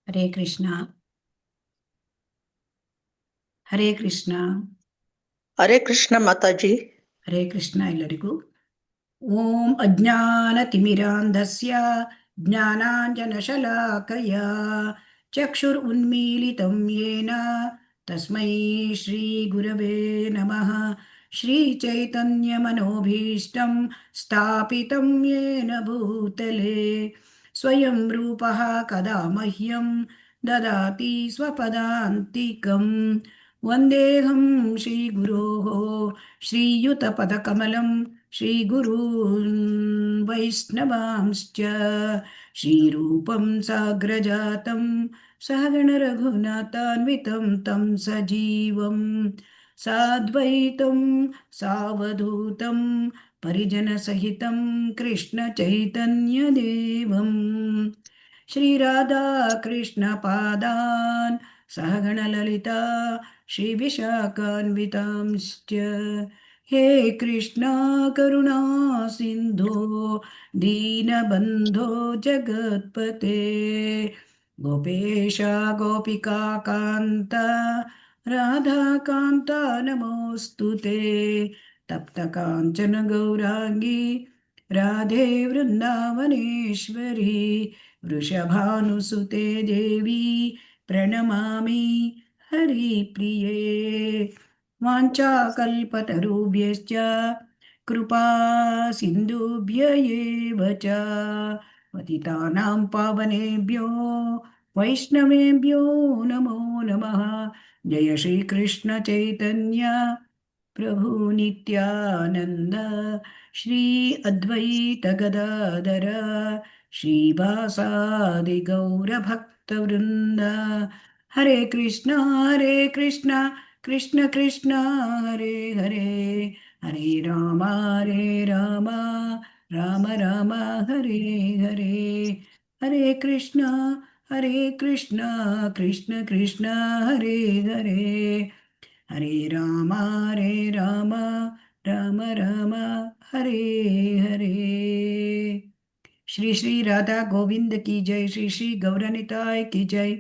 ಹರೇ ಕೃಷ್ಣ. ಹರೇ ಕೃಷ್ಣ. ಹರೇ ಕೃಷ್ಣ ಮಾತಾಜಿ. ಹರೇ ಕೃಷ್ಣ ಎಲ್ಲರಿಗೂ. ಓಂ ಅಜ್ಞಾನತಿಮಿರಾಂಧಸ್ಯ ಜ್ಞಾನಾಂಜನಶಲಾಕಯ ಚಕ್ಷುರುನ್ಮೀಲಿತಂ ಯೇನ ತಸ್ಮೈ ಶ್ರೀಗುರವೇ ನಮಃ. ಶ್ರೀಚೈತನ್ಯಮನೋಭೀಷ್ಟಂ ಸ್ಥಾಪಿತಂ ಯೇನ ಭೂತಲೆ ಸ್ವಯಂ ರೂಪಃ ಕದಾ ಮಹ್ಯಂ ದದಾತಿ ಸ್ವಪದಾಂತಿಕಂ. ವಂದೇಹಂ ಶ್ರೀಗುರೋಃ ಶ್ರೀಯುತಪದಕಮಲಂ ಶ್ರೀಗುರೂನ್ ವೈಷ್ಣವಾಂಶ್ಚ ಶ್ರೀರೂಪಂ ಸಾಗ್ರಜಾತಂ ಸಹಗಣರಘುನಾಥಾನ್ವಿತಂ ತಂ ಸಜೀವಂ ಸಾದ್ವೈತಂ ಸಾವಧೂತಂ ಪರಿಜನಸಹಿತಂ ಕೃಷ್ಣಚೈತನ್ಯದೇವಂ ಶ್ರೀರಾಧಾಕೃಷ್ಣಪಾದಾನ್ ಸಹಗಣಲಲಿತಾ ಶ್ರೀವಿಶಾಖಾನ್ವಿತಾಂಶ್ಚ. ಹೇ ಕೃಷ್ಣ ಕರುಣಾ ಸಿಂಧೋ ದೀನಬಂಧೋ ಜಗತ್ಪತೆ ಗೋಪೇಶ ಗೋಪಿಕಾ ಕಾಂತ ರಾಧಾಕಾಂತ ನಮೋಸ್ತುತೆ. ತಪ್ತ ಕಾಂಚನ ಗೌರಾಂಗಿ ರಾಧೆ ವೃಂದಾವನೇಶ್ವರಿ ವೃಷಭಾನುಸುತೆ ದೇವಿ ಪ್ರಣಮಾಮಿ ಹರಿಪ್ರಿಯೇ. ವಾಂಛಾಕಲ್ಪತರುಭ್ಯಶ್ಚ ಕೃಪಾ ಸಿಂಧುಭ್ಯ ಏವ ಚ ಪತಿತಾನಾಂ ಪಾವನೇಭ್ಯೋ ವೈಷ್ಣವೇಭ್ಯೋ ನಮೋ ನಮಃ. ಜಯ ಶ್ರೀ ಕೃಷ್ಣ ಚೈತನ್ಯ ಪ್ರಭು ನಿತ್ಯಾನಂದ ಶ್ರೀ ಅದ್ವೈತ ಗದಾಧರ ಶ್ರೀವಾಸಾದಿ ಗೌರಭಕ್ತವೃಂದ. ಹರೇ ಕೃಷ್ಣ ಕೃಷ್ಣ ಕೃಷ್ಣ ಹರೇ ಹರೇ ಹರೇ ರಾಮ ರಾಮ ರಾಮ ಹರೇ ಹರೇ. ಹರೇ ಕೃಷ್ಣ ಕೃಷ್ಣ ಕೃಷ್ಣ ಹರೇ ಹರೇ ಹರೇ ರಾಮ ರಾಮ ರಾಮ ಹರೇ ಹರೇ. ಶ್ರೀ ಶ್ರೀ ರಾಧಾ ಗೋವಿಂದ ಕಿ ಜೈ. ಶ್ರೀ ಶ್ರೀ ಗೌರನಿತಾಯ್ ಕಿ ಜೈ.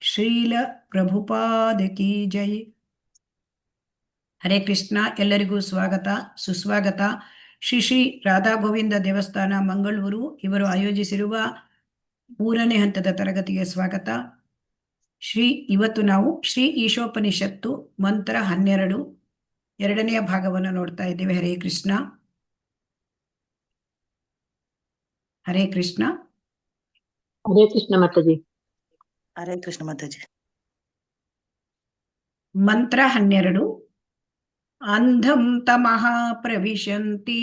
ಶ್ರೀಲ ಪ್ರಭುಪಾದ ಕಿ ಜೈ. ಹರೇ ಕೃಷ್ಣ. ಎಲ್ಲರಿಗೂ ಸ್ವಾಗತ ಸುಸ್ವಾಗತ. ಶ್ರೀ ಶ್ರೀ ರಾಧಾ ಗೋವಿಂದ ದೇವಸ್ಥಾನ ಮಂಗಳೂರು ಇವರು ಆಯೋಜಿಸಿರುವ 3ನೇ ಹಂತದ ತರಗತಿಗೆ ಸ್ವಾಗತ. ಇವತ್ತು ನಾವು ಶ್ರೀ ಈಶೋಪನಿಷತ್ತು ಮಂತ್ರ 12 2ನೆಯ ಭಾಗವನ್ನು ನೋಡ್ತಾ ಇದ್ದೇವೆ. ಹರೇ ಕೃಷ್ಣ. ಹರೇ ಕೃಷ್ಣ. ಹರೇ ಕೃಷ್ಣ ಮಾತಾಜಿ. ಹರೇ ಕೃಷ್ಣ ಮಾತಾಜಿ. ಮಂತ್ರ 12. ಅಂಧಂ ತಮಃ ಪ್ರವಿಶಂತಿ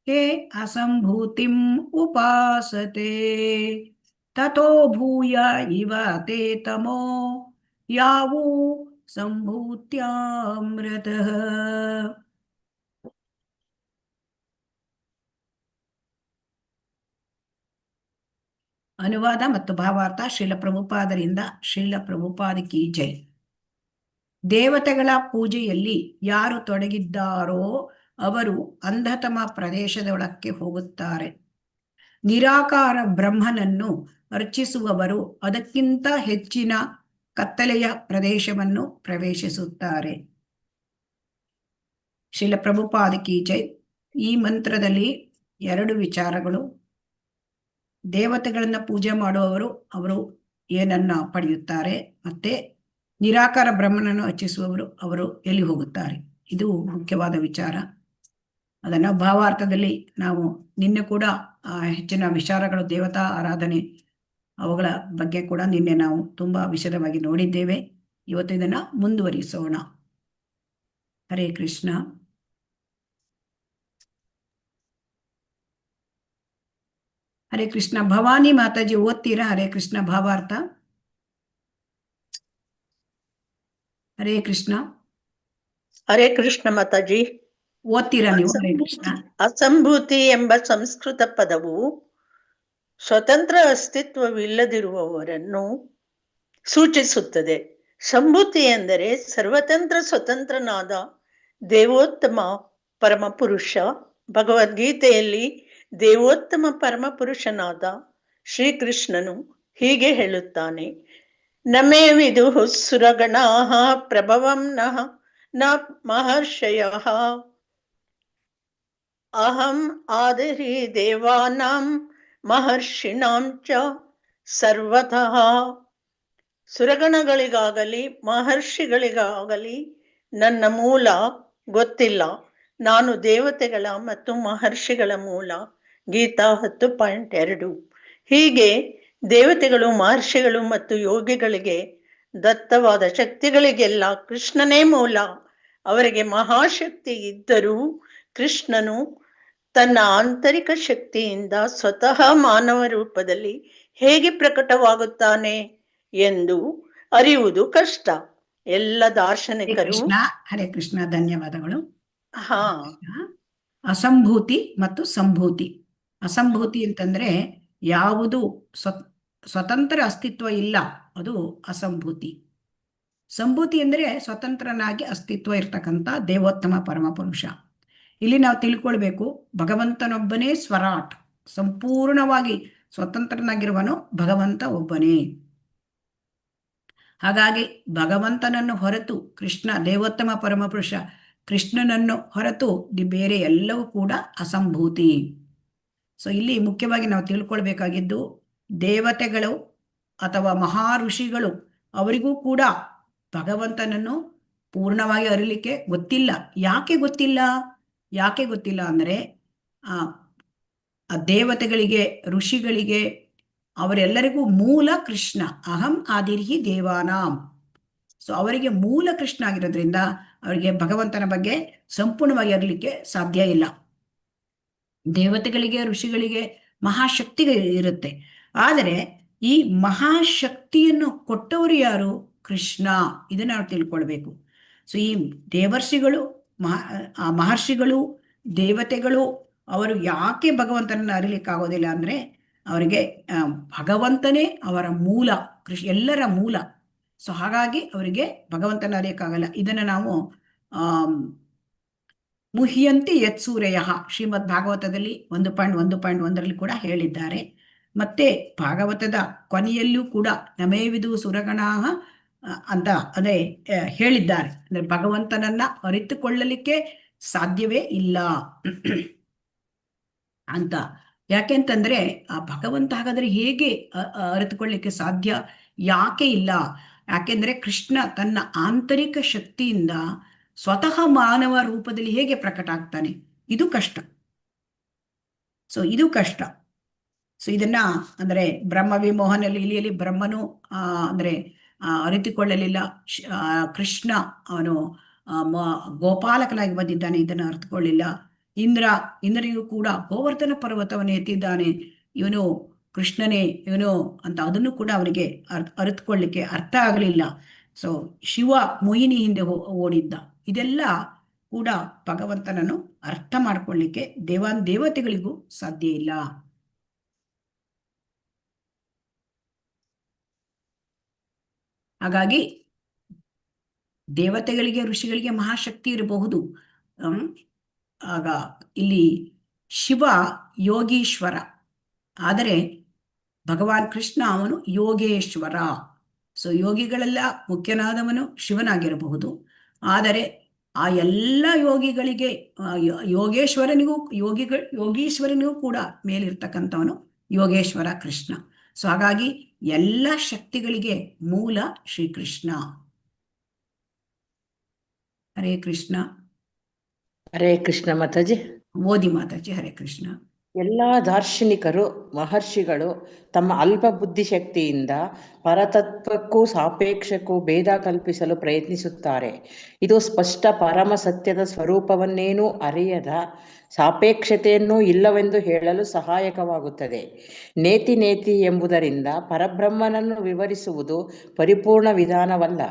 ಹೇ ಅಸಂಭೂತಿಂ ಉಪಾಸತೆ ತತೋ ಭೂಯ ಇವ ತೇ ತಮೋ ಯಾವು ಸಂಭೂತ್ಯಾಮೃತಃ. ಅನುವಾದ ಮತ್ತು ಭಾವಾರ್ಥ ಶ್ರೀಲ ಪ್ರಭುಪಾದರಿಂದ. ಶ್ರೀಲ ಪ್ರಭುಪಾದ ಕಿ ಜೈ. ದೇವತೆಗಳ ಪೂಜೆಯಲ್ಲಿ ಯಾರು ತೊಡಗಿದ್ದಾರೋ ಅವರು ಅಂಧತಮ ಪ್ರದೇಶದೊಳಕ್ಕೆ ಹೋಗುತ್ತಾರೆ. ನಿರಾಕಾರ ಬ್ರಹ್ಮನನ್ನು ಅರ್ಚಿಸುವವರು ಅದಕ್ಕಿಂತ ಹೆಚ್ಚಿನ ಕತ್ತಲೆಯ ಪ್ರದೇಶವನ್ನು ಪ್ರವೇಶಿಸುತ್ತಾರೆ. ಶ್ರೀಲ ಪ್ರಭುಪಾದ ಕಿ ಜೈ. ಈ ಮಂತ್ರದಲ್ಲಿ 2 ವಿಚಾರಗಳು. ದೇವತೆಗಳನ್ನ ಪೂಜೆ ಮಾಡುವವರು ಅವರು ಏನನ್ನ ಪಡೆಯುತ್ತಾರೆ, ಮತ್ತೆ ನಿರಾಕಾರ ಬ್ರಹ್ಮನನ್ನು ಅರ್ಚಿಸುವವರು ಅವರು ಎಲ್ಲಿ ಹೋಗುತ್ತಾರೆ. ಇದು ಮುಖ್ಯವಾದ ವಿಚಾರ. ಅದನ್ನು ಭಾವಾರ್ಥದಲ್ಲಿ ನಾವು ನಿನ್ನೆ ಕೂಡ ಹೆಚ್ಚಿನ ವಿಚಾರಗಳು, ದೇವತಾ ಆರಾಧನೆ ಅವುಗಳ ಬಗ್ಗೆ ಕೂಡ ನಿನ್ನೆ ನಾವು ತುಂಬಾ ವಿಶದವಾಗಿ ನೋಡಿದ್ದೇವೆ. ಇವತ್ತು ಇದನ್ನ ಮುಂದುವರಿಸೋಣ. ಹರೇ ಕೃಷ್ಣ. ಹರೇ ಕೃಷ್ಣ. ಭವಾನಿ ಮಾತಾಜಿ ಓದ್ತೀರಾ ಹರೇ ಕೃಷ್ಣ ಭಾವಾರ್ಥ? ಹರೇ ಕೃಷ್ಣ. ಹರೇ ಕೃಷ್ಣ ಮಾತಾಜಿ. ಓದ್ತೀರಾ ನೀವು? ಹರೇ ಕೃಷ್ಣ. ಅಸಂಭೂತಿ ಎಂಬ ಸಂಸ್ಕೃತ ಪದವು ಸ್ವತಂತ್ರ ಅಸ್ತಿತ್ವವಿಲ್ಲದಿರುವವರನ್ನು ಸೂಚಿಸುತ್ತದೆ. ಸಂಭೂತಿ ಎಂದರೆ ಸರ್ವತಂತ್ರ ಸ್ವತಂತ್ರನಾದ ದೇವೋತ್ತಮ ಪರಮಪುರುಷ. ಭಗವದ್ಗೀತೆಯಲ್ಲಿ ದೇವೋತ್ತಮ ಪರಮಪುರುಷನಾದ ಶ್ರೀಕೃಷ್ಣನು ಹೀಗೆ ಹೇಳುತ್ತಾನೆ: ನ ಮೇ ವಿದುಃ ಸುರಗಣಾಃ ಪ್ರಭವಂ ನ ಮಹರ್ಷಯಃ ಅಹಂ ಆದಿಹಿ ದೇವಾನಾಂ ಮಹರ್ಷಿಣಾಂ ಚ ಸರ್ವತಃ. ಸುರಗಣಗಳಿಗಾಗಲಿ ಮಹರ್ಷಿಗಳಿಗಾಗಲಿ ನನ್ನ ಮೂಲ ಗೊತ್ತಿಲ್ಲ. ನಾನು ದೇವತೆಗಳ ಮತ್ತು ಮಹರ್ಷಿಗಳ ಮೂಲ. ಗೀತಾ 10.2. ಹೀಗೆ ದೇವತೆಗಳು, ಮಹರ್ಷಿಗಳು ಮತ್ತು ಯೋಗಿಗಳಿಗೆ ದತ್ತವಾದ ಶಕ್ತಿಗಳಿಗೆಲ್ಲ ಕೃಷ್ಣನೇ ಮೂಲ. ಅವರಿಗೆ ಮಹಾಶಕ್ತಿ ಇದ್ದರೂ ಕೃಷ್ಣನು ತನ್ನ ಆಂತರಿಕ ಶಕ್ತಿಯಿಂದ ಸ್ವತಃ ಮಾನವ ರೂಪದಲ್ಲಿ ಹೇಗೆ ಪ್ರಕಟವಾಗುತ್ತಾನೆ ಎಂದು ಅರಿಯುವುದು ಕಷ್ಟ. ಎಲ್ಲ ಹರೇ ದಾರ್ಶನಿಕರು ಕೃಷ್ಣ, ಹರೇ ಕೃಷ್ಣ, ಧನ್ಯವಾದಗಳು. ಹಾ ಅಸಂಭೂತಿ ಮತ್ತು ಸಂಭೂತಿ. ಅಸಂಭೂತಿ ಅಂತಂದ್ರೆ ಯಾವುದು ಸ್ವತಂತ್ರ ಅಸ್ತಿತ್ವ ಇಲ್ಲ, ಅದು ಅಸಂಭೂತಿ. ಸಂಭೂತಿ ಅಂದರೆ ಸ್ವತಂತ್ರನಾಗಿ ಅಸ್ತಿತ್ವ ಇರ್ತಕ್ಕಂಥ ದೇವೋತ್ತಮ ಪರಮಪುರುಷ. ಇಲ್ಲಿ ನಾವು ತಿಳ್ಕೊಳ್ಬೇಕು, ಭಗವಂತನೊಬ್ಬನೇ ಸ್ವರಾಟ್, ಸಂಪೂರ್ಣವಾಗಿ ಸ್ವತಂತ್ರನಾಗಿರುವನು ಭಗವಂತ ಒಬ್ಬನೇ. ಹಾಗಾಗಿ ಭಗವಂತನನ್ನು ಹೊರತು ಕೃಷ್ಣ, ದೇವೋತ್ತಮ ಪರಮಪುರುಷ ಕೃಷ್ಣನನ್ನು ಹೊರತು ಬೇರೆ ಎಲ್ಲವೂ ಕೂಡ ಅಸಂಭೂತಿ. ಸೊ ಇಲ್ಲಿ ಮುಖ್ಯವಾಗಿ ನಾವು ತಿಳ್ಕೊಳ್ಬೇಕಾಗಿದ್ದು, ದೇವತೆಗಳು ಅಥವಾ ಮಹಾ ಋಷಿಗಳು ಅವರಿಗೂ ಕೂಡ ಭಗವಂತನನ್ನು ಪೂರ್ಣವಾಗಿ ಅರಿಲಿಕ್ಕೆ ಗೊತ್ತಿಲ್ಲ. ಯಾಕೆ ಗೊತ್ತಿಲ್ಲ ಅಂದರೆ ಆ ದೇವತೆಗಳಿಗೆ, ಋಷಿಗಳಿಗೆ, ಅವರೆಲ್ಲರಿಗೂ ಮೂಲ ಕೃಷ್ಣ. ಅಹಂ ಆದಿರ್ಹಿ ದೇವಾನಾಂ. ಸೊ ಅವರಿಗೆ ಮೂಲ ಕೃಷ್ಣ ಆಗಿರೋದ್ರಿಂದ ಅವರಿಗೆ ಭಗವಂತನ ಬಗ್ಗೆ ಸಂಪೂರ್ಣವಾಗಿ ಅರಿಲಿಕ್ಕೆ ಸಾಧ್ಯ ಇಲ್ಲ. ದೇವತೆಗಳಿಗೆ, ಋಷಿಗಳಿಗೆ ಮಹಾಶಕ್ತಿ ಇರುತ್ತೆ, ಆದರೆ ಈ ಮಹಾಶಕ್ತಿಯನ್ನು ಕೊಟ್ಟವರು ಯಾರು? ಕೃಷ್ಣ. ಇದನ್ನ ನಾವು ತಿಳ್ಕೊಳ್ಬೇಕು. ಸೊ ಈ ದೇವರ್ಷಿಗಳು, ಮಹರ್ಷಿಗಳು, ದೇವತೆಗಳು ಅವರು ಯಾಕೆ ಭಗವಂತನನ್ನ ಅರಿಲಿಕ್ಕಾಗೋದಿಲ್ಲ ಅಂದರೆ ಅವರಿಗೆ ಭಗವಂತನೇ ಅವರ ಮೂಲ, ಎಲ್ಲರ ಮೂಲ. ಸೊ ಹಾಗಾಗಿ ಅವರಿಗೆ ಭಗವಂತನ ಅರಿಯಕ್ಕಾಗಲ್ಲ. ಇದನ್ನು ನಾವು ಮುಹ್ಯಂತಿ ಯತ್ಸೂರ್ಯ ಶ್ರೀಮದ್ ಭಾಗವತದಲ್ಲಿ 1.1.1 ಕೂಡ ಹೇಳಿದ್ದಾರೆ. ಮತ್ತೆ ಭಾಗವತದ ಕೊನೆಯಲ್ಲೂ ಕೂಡ ನಮೇವಿದು ಸುರಗಣಾ ಅಂತ ಅದೇ ಹೇಳಿದ್ದಾರೆ. ಅಂದ್ರೆ ಭಗವಂತನನ್ನ ಅರಿತುಕೊಳ್ಳಲಿಕ್ಕೆ ಸಾಧ್ಯವೇ ಇಲ್ಲ ಅಂತ. ಯಾಕೆಂತಂದ್ರೆ ಆ ಭಗವಂತ ಹಾಗಾದ್ರೆ ಹೇಗೆ ಅರಿತುಕೊಳ್ಳಿಕ್ಕೆ ಸಾಧ್ಯ? ಯಾಕೆ ಇಲ್ಲ? ಯಾಕೆಂದ್ರೆ ಕೃಷ್ಣ ತನ್ನ ಆಂತರಿಕ ಶಕ್ತಿಯಿಂದ ಸ್ವತಃ ಮಾನವ ರೂಪದಲ್ಲಿ ಹೇಗೆ ಪ್ರಕಟ ಆಗ್ತಾನೆ? ಇದು ಕಷ್ಟ. ಸೊ ಇದನ್ನ ಅಂದ್ರೆ ಬ್ರಹ್ಮ ವಿಮೋಹನ ಲೀಲೆಯಲ್ಲಿ ಬ್ರಹ್ಮನು ಅಂದ್ರೆ ಅರಿತುಕೊಳ್ಳಲಿಲ್ಲ. ಕೃಷ್ಣ ಅವನು ಗೋಪಾಲಕನಾಗಿ ಬಂದಿದ್ದಾನೆ, ಇದನ್ನು ಅರಿತುಕೊಳ್ಳಿಲ್ಲ. ಇಂದ್ರನಿಗೂ ಕೂಡ ಗೋವರ್ಧನ ಪರ್ವತವನ್ನು ಎತ್ತಿದ್ದಾನೆ, ಇವನು ಕೃಷ್ಣನೇ ಇವನು ಅಂತ, ಅದನ್ನು ಕೂಡ ಅವರಿಗೆ ಅರಿತುಕೊಳ್ಳಿಕ್ಕೆ ಅರ್ಥ ಆಗಲಿಲ್ಲ. ಸೊ ಶಿವ ಮೊಹಿನಿ ಹಿಂದೆ ಓಡಿದ್ದ. ಇದೆಲ್ಲ ಕೂಡ ಭಗವಂತನನ್ನು ಅರ್ಥ ಮಾಡ್ಕೊಳ್ಳಿಕ್ಕೆ ದೇವತೆಗಳಿಗೂ ಸಾಧ್ಯ ಇಲ್ಲ. ಹಾಗಾಗಿ ದೇವತೆಗಳಿಗೆ, ಋಷಿಗಳಿಗೆ ಮಹಾಶಕ್ತಿ ಇರಬಹುದು. ಆಗ ಇಲ್ಲಿ ಶಿವ ಯೋಗೀಶ್ವರ, ಆದರೆ ಭಗವಾನ್ ಕೃಷ್ಣ ಅವನು ಯೋಗೇಶ್ವರ. ಸೊ ಯೋಗಿಗಳೆಲ್ಲ ಮುಖ್ಯನಾದವನು ಶಿವನಾಗಿರಬಹುದು, ಆದರೆ ಆ ಎಲ್ಲ ಯೋಗಿಗಳಿಗೆ ಯೋಗೀಶ್ವರನಿಗೂ ಕೂಡ ಮೇಲಿರ್ತಕ್ಕಂಥವನು ಯೋಗೇಶ್ವರ ಕೃಷ್ಣ. ಸೊ ಹಾಗಾಗಿ ಎಲ್ಲ ಶಕ್ತಿಗಳಿಗೆ ಮೂಲ ಶ್ರೀಕೃಷ್ಣ. ಹರೇ ಕೃಷ್ಣ. ಹರೇ ಕೃಷ್ಣ ಮಾತಾಜಿ. ಓದಿ ಮಾತಾಜಿ. ಹರೇ ಕೃಷ್ಣ. ಎಲ್ಲ ದಾರ್ಶನಿಕರು, ಮಹರ್ಷಿಗಳು ತಮ್ಮ ಅಲ್ಪ ಬುದ್ಧಿಶಕ್ತಿಯಿಂದ ಪರತತ್ವಕ್ಕೂ ಸಾಪೇಕ್ಷಕ್ಕೂ ಭೇದ ಕಲ್ಪಿಸಲು ಪ್ರಯತ್ನಿಸುತ್ತಾರೆ. ಇದು ಸ್ಪಷ್ಟ ಪರಮ ಸತ್ಯದ ಸ್ವರೂಪವನ್ನೇನೂ ಅರಿಯದ ಸಾಪೇಕ್ಷತೆಯನ್ನೂ ಇಲ್ಲವೆಂದು ಹೇಳಲು ಸಹಾಯಕವಾಗುತ್ತದೆ. ನೇತಿ ಎಂಬುದರಿಂದ ಪರಬ್ರಹ್ಮನನ್ನು ವಿವರಿಸುವುದು ಪರಿಪೂರ್ಣ ವಿಧಾನವಲ್ಲ.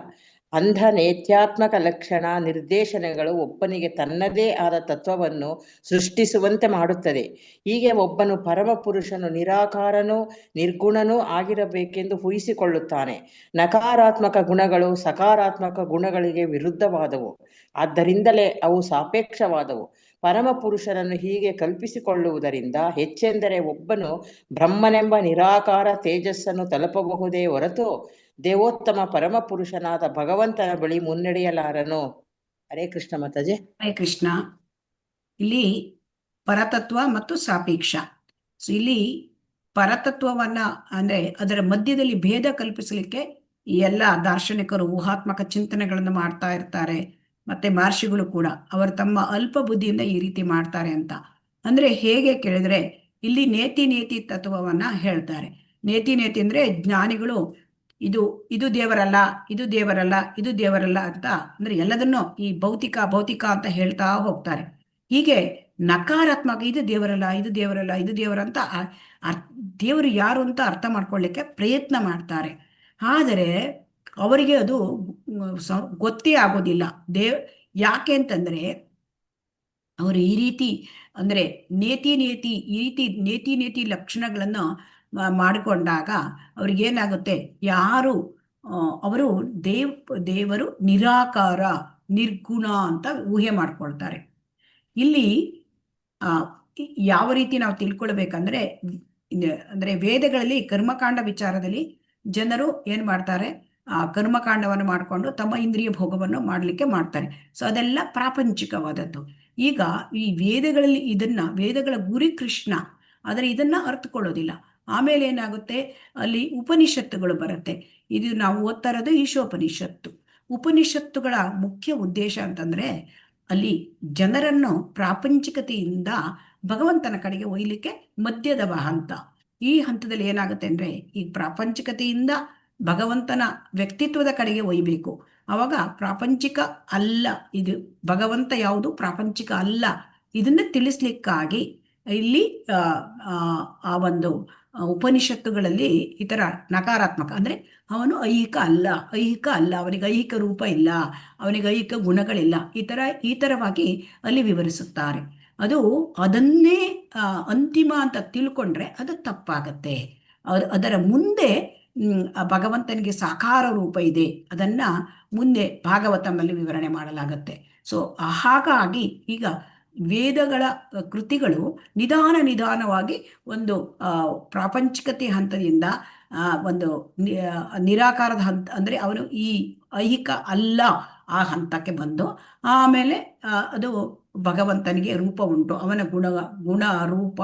ಅಂಧ ನೇತ್ಯಾತ್ಮಕ ಲಕ್ಷಣ ನಿರ್ದೇಶನಗಳು ಒಬ್ಬನಿಗೆ ತನ್ನದೇ ಆದ ತತ್ವವನ್ನು ಸೃಷ್ಟಿಸುವಂತೆ ಮಾಡುತ್ತದೆ. ಹೀಗೆ ಒಬ್ಬನು ಪರಮಪುರುಷನು ನಿರಾಕಾರನೂ ನಿರ್ಗುಣನೂ ಆಗಿರಬೇಕೆಂದು ಊಹಿಸಿಕೊಳ್ಳುತ್ತಾನೆ. ನಕಾರಾತ್ಮಕ ಗುಣಗಳು ಸಕಾರಾತ್ಮಕ ಗುಣಗಳಿಗೆ ವಿರುದ್ಧವಾದವು, ಆದ್ದರಿಂದಲೇ ಅವು ಸಾಪೇಕ್ಷವಾದವು. ಪರಮಪುರುಷನನ್ನು ಹೀಗೆ ಕಲ್ಪಿಸಿಕೊಳ್ಳುವುದರಿಂದ ಹೆಚ್ಚೆಂದರೆ ಒಬ್ಬನು ಬ್ರಹ್ಮನೆಂಬ ನಿರಾಕಾರ ತೇಜಸ್ಸನ್ನು ತಲುಪಬಹುದೇ ಹೊರತು ದೇವೋತ್ತಮ ಪರಮ ಪುರುಷನಾದ ಭಗವಂತನ ಬಳಿ ಮುನ್ನಡೆಯಲಾರನು. ಹರೇ ಕೃಷ್ಣ ಮಾತಾಜಿ. ಹರೇ ಕೃಷ್ಣ. ಇಲ್ಲಿ ಪರತತ್ವ ಮತ್ತು ಸಾಪೇಕ್ಷ. ಸೊ ಇಲ್ಲಿ ಪರತತ್ವವನ್ನ ಅಂದ್ರೆ ಅದರ ಮಧ್ಯದಲ್ಲಿ ಭೇದ ಕಲ್ಪಿಸಲಿಕ್ಕೆ ಈ ಎಲ್ಲ ದಾರ್ಶನಿಕರು ಊಹಾತ್ಮಕ ಚಿಂತನೆಗಳನ್ನು ಮಾಡ್ತಾ ಇರ್ತಾರೆ. ಮತ್ತೆ ಮಹರ್ಷಿಗಳು ಕೂಡ ಅವರು ತಮ್ಮ ಅಲ್ಪ ಬುದ್ಧಿಯಿಂದ ಈ ರೀತಿ ಮಾಡ್ತಾರೆ ಅಂತ. ಅಂದ್ರೆ ಹೇಗೆ ಕೇಳಿದ್ರೆ ಇಲ್ಲಿ ನೇತಿ ತತ್ವವನ್ನ ಹೇಳ್ತಾರೆ. ನೇತಿ ಅಂದ್ರೆ ಜ್ಞಾನಿಗಳು ಇದು ದೇವರಲ್ಲ, ಇದು ದೇವರಲ್ಲ, ಇದು ದೇವರಲ್ಲ ಅಂತ ಅಂದ್ರೆ ಎಲ್ಲದನ್ನೂ ಈ ಭೌತಿಕ ಅಂತ ಹೇಳ್ತಾ ಹೋಗ್ತಾರೆ. ಹೀಗೆ ನಕಾರಾತ್ಮಕ ಇದು ದೇವರಲ್ಲ, ಇದು ದೇವರಲ್ಲ, ಇದು ದೇವರ ಅಂತ ದೇವರು ಯಾರು ಅಂತ ಅರ್ಥ ಮಾಡ್ಕೊಳ್ಳಿಕ್ಕೆ ಪ್ರಯತ್ನ ಮಾಡ್ತಾರೆ. ಆದರೆ ಅವರಿಗೆ ಅದು ಗೊತ್ತೇ ಆಗೋದಿಲ್ಲ. ಯಾಕೆ ಅಂತಂದ್ರೆ ಅವರು ಈ ರೀತಿ ಅಂದ್ರೆ ನೇತಿ ಈ ರೀತಿ ನೇತಿ ಲಕ್ಷಣಗಳನ್ನು ಮಾಡಿಕೊಂಡಾಗ ಅವ್ರಿಗೇನಾಗುತ್ತೆ, ಯಾರು ಅವರು ದೇವರು ನಿರಾಕಾರ ನಿರ್ಗುಣ ಅಂತ ಊಹೆ ಮಾಡ್ಕೊಳ್ತಾರೆ. ಇಲ್ಲಿ ಯಾವ ರೀತಿ ನಾವು ತಿಳ್ಕೊಳ್ಬೇಕಂದ್ರೆ ಅಂದ್ರೆ ವೇದಗಳಲ್ಲಿ ಕರ್ಮಕಾಂಡ ವಿಚಾರದಲ್ಲಿ ಜನರು ಏನ್ ಮಾಡ್ತಾರೆ, ಕರ್ಮಕಾಂಡವನ್ನು ಮಾಡಿಕೊಂಡು ತಮ್ಮ ಇಂದ್ರಿಯ ಭೋಗವನ್ನು ಮಾಡ್ತಾರೆ. ಸೊ ಅದೆಲ್ಲ ಪ್ರಾಪಂಚಿಕವಾದದ್ದು. ಈಗ ಈ ವೇದಗಳಲ್ಲಿ ವೇದಗಳ ಗುರಿ ಕೃಷ್ಣ, ಆದರೆ ಇದನ್ನ ಅರ್ಥಕೊಳ್ಳೋದಿಲ್ಲ. ಆಮೇಲೆ ಏನಾಗುತ್ತೆ, ಅಲ್ಲಿ ಉಪನಿಷತ್ತುಗಳು ಬರುತ್ತೆ. ಇದು ನಾವು ಓದ್ತಾ ಇರೋದು ಈಶೋಪನಿಷತ್ತು. ಉಪನಿಷತ್ತುಗಳ ಮುಖ್ಯ ಉದ್ದೇಶ ಅಂತಂದ್ರೆ ಅಲ್ಲಿ ಜನರನ್ನು ಪ್ರಾಪಂಚಿಕತೆಯಿಂದ ಭಗವಂತನ ಕಡೆಗೆ ಒಯ್ಯಲಿಕ್ಕೆ ಮಧ್ಯದ ಹಂತ. ಈ ಹಂತದಲ್ಲಿ ಏನಾಗುತ್ತೆ ಅಂದ್ರೆ ಈ ಪ್ರಾಪಂಚಿಕತೆಯಿಂದ ಭಗವಂತನ ವ್ಯಕ್ತಿತ್ವದ ಕಡೆಗೆ ಒಯ್ಯಬೇಕು. ಅವಾಗ ಪ್ರಾಪಂಚಿಕ ಅಲ್ಲ, ಇದು ಭಗವಂತ ಯಾವುದು ಪ್ರಾಪಂಚಿಕ ಅಲ್ಲ, ಇದನ್ನ ತಿಳಿಸ್ಲಿಕ್ಕಾಗಿ ಇಲ್ಲಿ ಆ ಒಂದು ಉಪನಿಷತ್ತುಗಳಲ್ಲಿ ಈ ತರ ನಕಾರಾತ್ಮಕ ಅಂದ್ರೆ ಅವನು ಐಹಿಕ ಅಲ್ಲ, ಅವನಿಗೆ ಐಹಿಕ ರೂಪ ಇಲ್ಲ, ಅವನಿಗೆ ಐಹಿಕ ಗುಣಗಳಿಲ್ಲ, ಈ ತರವಾಗಿ ಅಲ್ಲಿ ವಿವರಿಸುತ್ತಾರೆ. ಅದನ್ನೇ ಅಂತಿಮ ಅಂತ ತಿಳ್ಕೊಂಡ್ರೆ ಅದು ತಪ್ಪಾಗತ್ತೆ. ಅದರ ಮುಂದೆ ಭಗವಂತನಿಗೆ ಸಾಕಾರ ರೂಪ ಇದೆ, ಅದನ್ನ ಮುಂದೆ ಭಾಗವತದಲ್ಲಿ ವಿವರಣೆ ಮಾಡಲಾಗತ್ತೆ. ಸೊ ಹಾಗಾಗಿ ಈಗ ವೇದಗಳ ಕೃತಿಗಳು ನಿಧಾನವಾಗಿ ಒಂದು ಪ್ರಾಪಂಚಿಕತೆ ಹಂತದಿಂದ ಒಂದು ನಿರಾಕಾರದ ಹಂತ ಅಂದ್ರೆ ಅವನು ಈ ಐಹಿಕ ಅಲ್ಲ ಆ ಹಂತಕ್ಕೆ ಬಂದು ಆಮೇಲೆ ಅದು ಭಗವಂತನಿಗೆ ರೂಪ ಉಂಟು, ಅವನ ಗುಣ ರೂಪ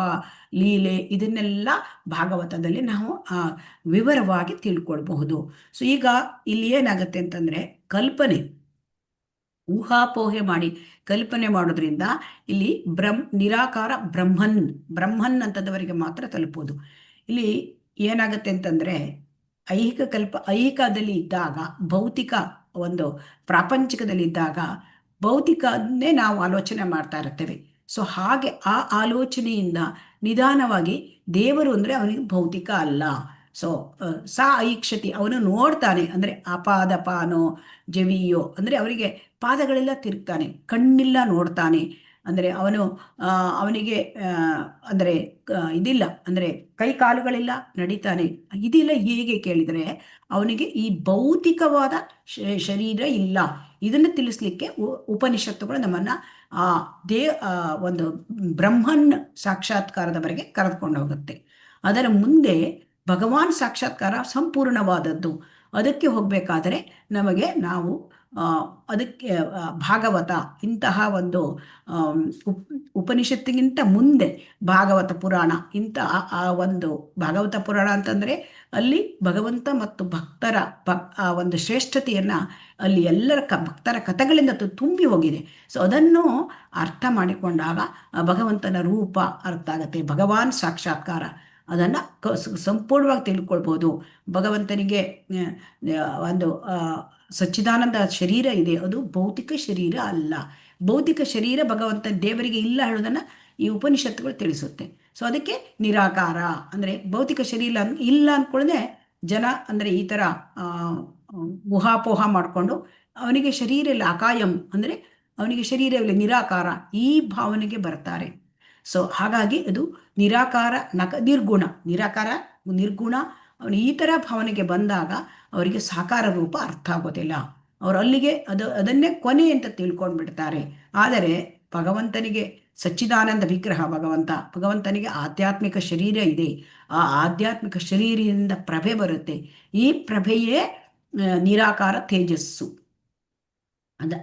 ಲೀಲೆ ಇದನ್ನೆಲ್ಲ ಭಾಗವತದಲ್ಲಿ ನಾವು ವಿವರವಾಗಿ ತಿಳ್ಕೊಳ್ಬಹುದು. ಸೊ ಈಗ ಇಲ್ಲಿ ಏನಾಗುತ್ತೆ ಅಂತಂದ್ರೆ ಕಲ್ಪನೆ ಊಹಾಪೋಹೆ ಮಾಡಿ ಕಲ್ಪನೆ ಮಾಡೋದ್ರಿಂದ ಇಲ್ಲಿ ನಿರಾಕಾರ ಬ್ರಹ್ಮನ್ ಅಂತದವರಿಗೆ ಮಾತ್ರ ತಲುಪೋದು. ಇಲ್ಲಿ ಏನಾಗುತ್ತೆ ಅಂತಂದ್ರೆ ಐಹಿಕದಲ್ಲಿ ಇದ್ದಾಗ ಭೌತಿಕ ಒಂದು ಪ್ರಾಪಂಚಿಕದಲ್ಲಿ ಇದ್ದಾಗ ಭೌತಿಕನ್ನೇ ನಾವು ಆಲೋಚನೆ ಮಾಡ್ತಾ ಇರ್ತೇವೆ. ಸೊ ಹಾಗೆ ಆ ಆಲೋಚನೆಯಿಂದ ನಿಧಾನವಾಗಿ ದೇವರು ಅಂದ್ರೆ ಅವನಿಗೆ ಭೌತಿಕ ಅಲ್ಲ. ಸೊ ಐಕ್ಷತಿ ಅವನು ನೋಡ್ತಾನೆ ಅಂದ್ರೆ ಅಪಾದಪಾನೋ ಜವಿಯೋ ಅಂದ್ರೆ ಅವರಿಗೆ ಪಾದಗಳೆಲ್ಲ ತಿರುಗ್ತಾನೆ, ಕಣ್ಣಿಲ್ಲ ನೋಡ್ತಾನೆ, ಅಂದ್ರೆ ಅವನಿಗೆ ಅಂದ್ರೆ ಇದಿಲ್ಲ ಅಂದ್ರೆ ಕೈ ಕಾಲುಗಳಿಲ್ಲ ನಡೀತಾನೆ. ಇದಿಲ್ಲ ಹೇಗೆ ಕೇಳಿದ್ರೆ ಅವನಿಗೆ ಈ ಭೌತಿಕವಾದ ಶರೀರ ಇಲ್ಲ. ಇದನ್ನು ತಿಳಿಸ್ಲಿಕ್ಕೆ ಉಪನಿಷತ್ತುಗಳು ನಮ್ಮನ್ನ ಒಂದು ಬ್ರಹ್ಮನ್ ಸಾಕ್ಷಾತ್ಕಾರದವರೆಗೆ ಕರೆದುಕೊಂಡು ಹೋಗುತ್ತೆ. ಅದರ ಮುಂದೆ ಭಗವಾನ್ ಸಾಕ್ಷಾತ್ಕಾರ ಸಂಪೂರ್ಣವಾದದ್ದು. ಅದಕ್ಕೆ ಹೋಗ್ಬೇಕಾದರೆ ನಾವು ಅದಕ್ಕೆ ಭಾಗವತ ಇಂತಹ ಒಂದು ಉಪನಿಷತ್ತಿಗಿಂತ ಮುಂದೆ ಭಾಗವತ ಪುರಾಣ ಆ ಒಂದು ಭಾಗವತ ಪುರಾಣ ಅಂತಂದ್ರೆ ಅಲ್ಲಿ ಭಗವಂತ ಮತ್ತು ಭಕ್ತರ ಒಂದು ಶ್ರೇಷ್ಠತೆಯನ್ನ ಅಲ್ಲಿ ಎಲ್ಲರ ಭಕ್ತರ ಕಥೆಗಳಿಂದ ತುಂಬಿ ಹೋಗಿದೆ. ಸೊ ಅದನ್ನು ಅರ್ಥ ಮಾಡಿಕೊಂಡಾಗ ಭಗವಂತನ ರೂಪ ಅರ್ಥ ಆಗತ್ತೆ, ಭಗವಾನ್ ಸಾಕ್ಷಾತ್ಕಾರ ಅದನ್ನ ಸಂಪೂರ್ಣವಾಗಿ ತಿಳ್ಕೊಳ್ಬಹುದು. ಭಗವಂತನಿಗೆ ಒಂದು ಸಚ್ಚಿದಾನಂದ ಶರೀರ ಇದೆ, ಅದು ಭೌತಿಕ ಶರೀರ ಅಲ್ಲ. ಭೌತಿಕ ಶರೀರ ಭಗವಂತ ದೇವರಿಗೆ ಇಲ್ಲ ಹೇಳೋದನ್ನ ಈ ಉಪನಿಷತ್ತುಗಳು ತಿಳಿಸುತ್ತೆ. ಸೊ ಅದಕ್ಕೆ ನಿರಾಕಾರ ಅಂದ್ರೆ ಭೌತಿಕ ಶರೀರ ಇಲ್ಲ ಅಂದ್ಕೊಳ್ಳದೆ ಜನ ಅಂದ್ರೆ ಈ ತರ ಊಹಾಪೋಹ ಮಾಡಿಕೊಂಡು ಅವನಿಗೆ ಶರೀರ ಇಲ್ಲ, ಅಕಾಯಂ ಅಂದ್ರೆ ಅವನಿಗೆ ಶರೀರವಿಲ್ಲ, ನಿರಾಕಾರ ಈ ಭಾವನೆಗೆ ಬರ್ತಾರೆ. ಸೊ ಹಾಗಾಗಿ ಅದು ನಿರಾಕಾರ ನಿರ್ಗುಣ ಅವನು ಈ ತರ ಭಾವನೆಗೆ ಬಂದಾಗ ಅವರಿಗೆ ಸಾಕಾರ ರೂಪ ಅರ್ಥ ಆಗೋದಿಲ್ಲ. ಅವರು ಅಲ್ಲಿಗೆ ಅದನ್ನೇ ಕೊನೆ ಅಂತ ತಿಳ್ಕೊಂಡ್ಬಿಡ್ತಾರೆ. ಆದರೆ ಭಗವಂತನಿಗೆ ಸಚ್ಚಿದಾನಂದ ವಿಗ್ರಹ ಭಗವಂತನಿಗೆ ಆಧ್ಯಾತ್ಮಿಕ ಶರೀರ ಇದೆ. ಆ ಆಧ್ಯಾತ್ಮಿಕ ಶರೀರದಿಂದ ಪ್ರಭೆ ಬರುತ್ತೆ. ಈ ಪ್ರಭೆಯೇ ನಿರಾಕಾರ ತೇಜಸ್ಸು.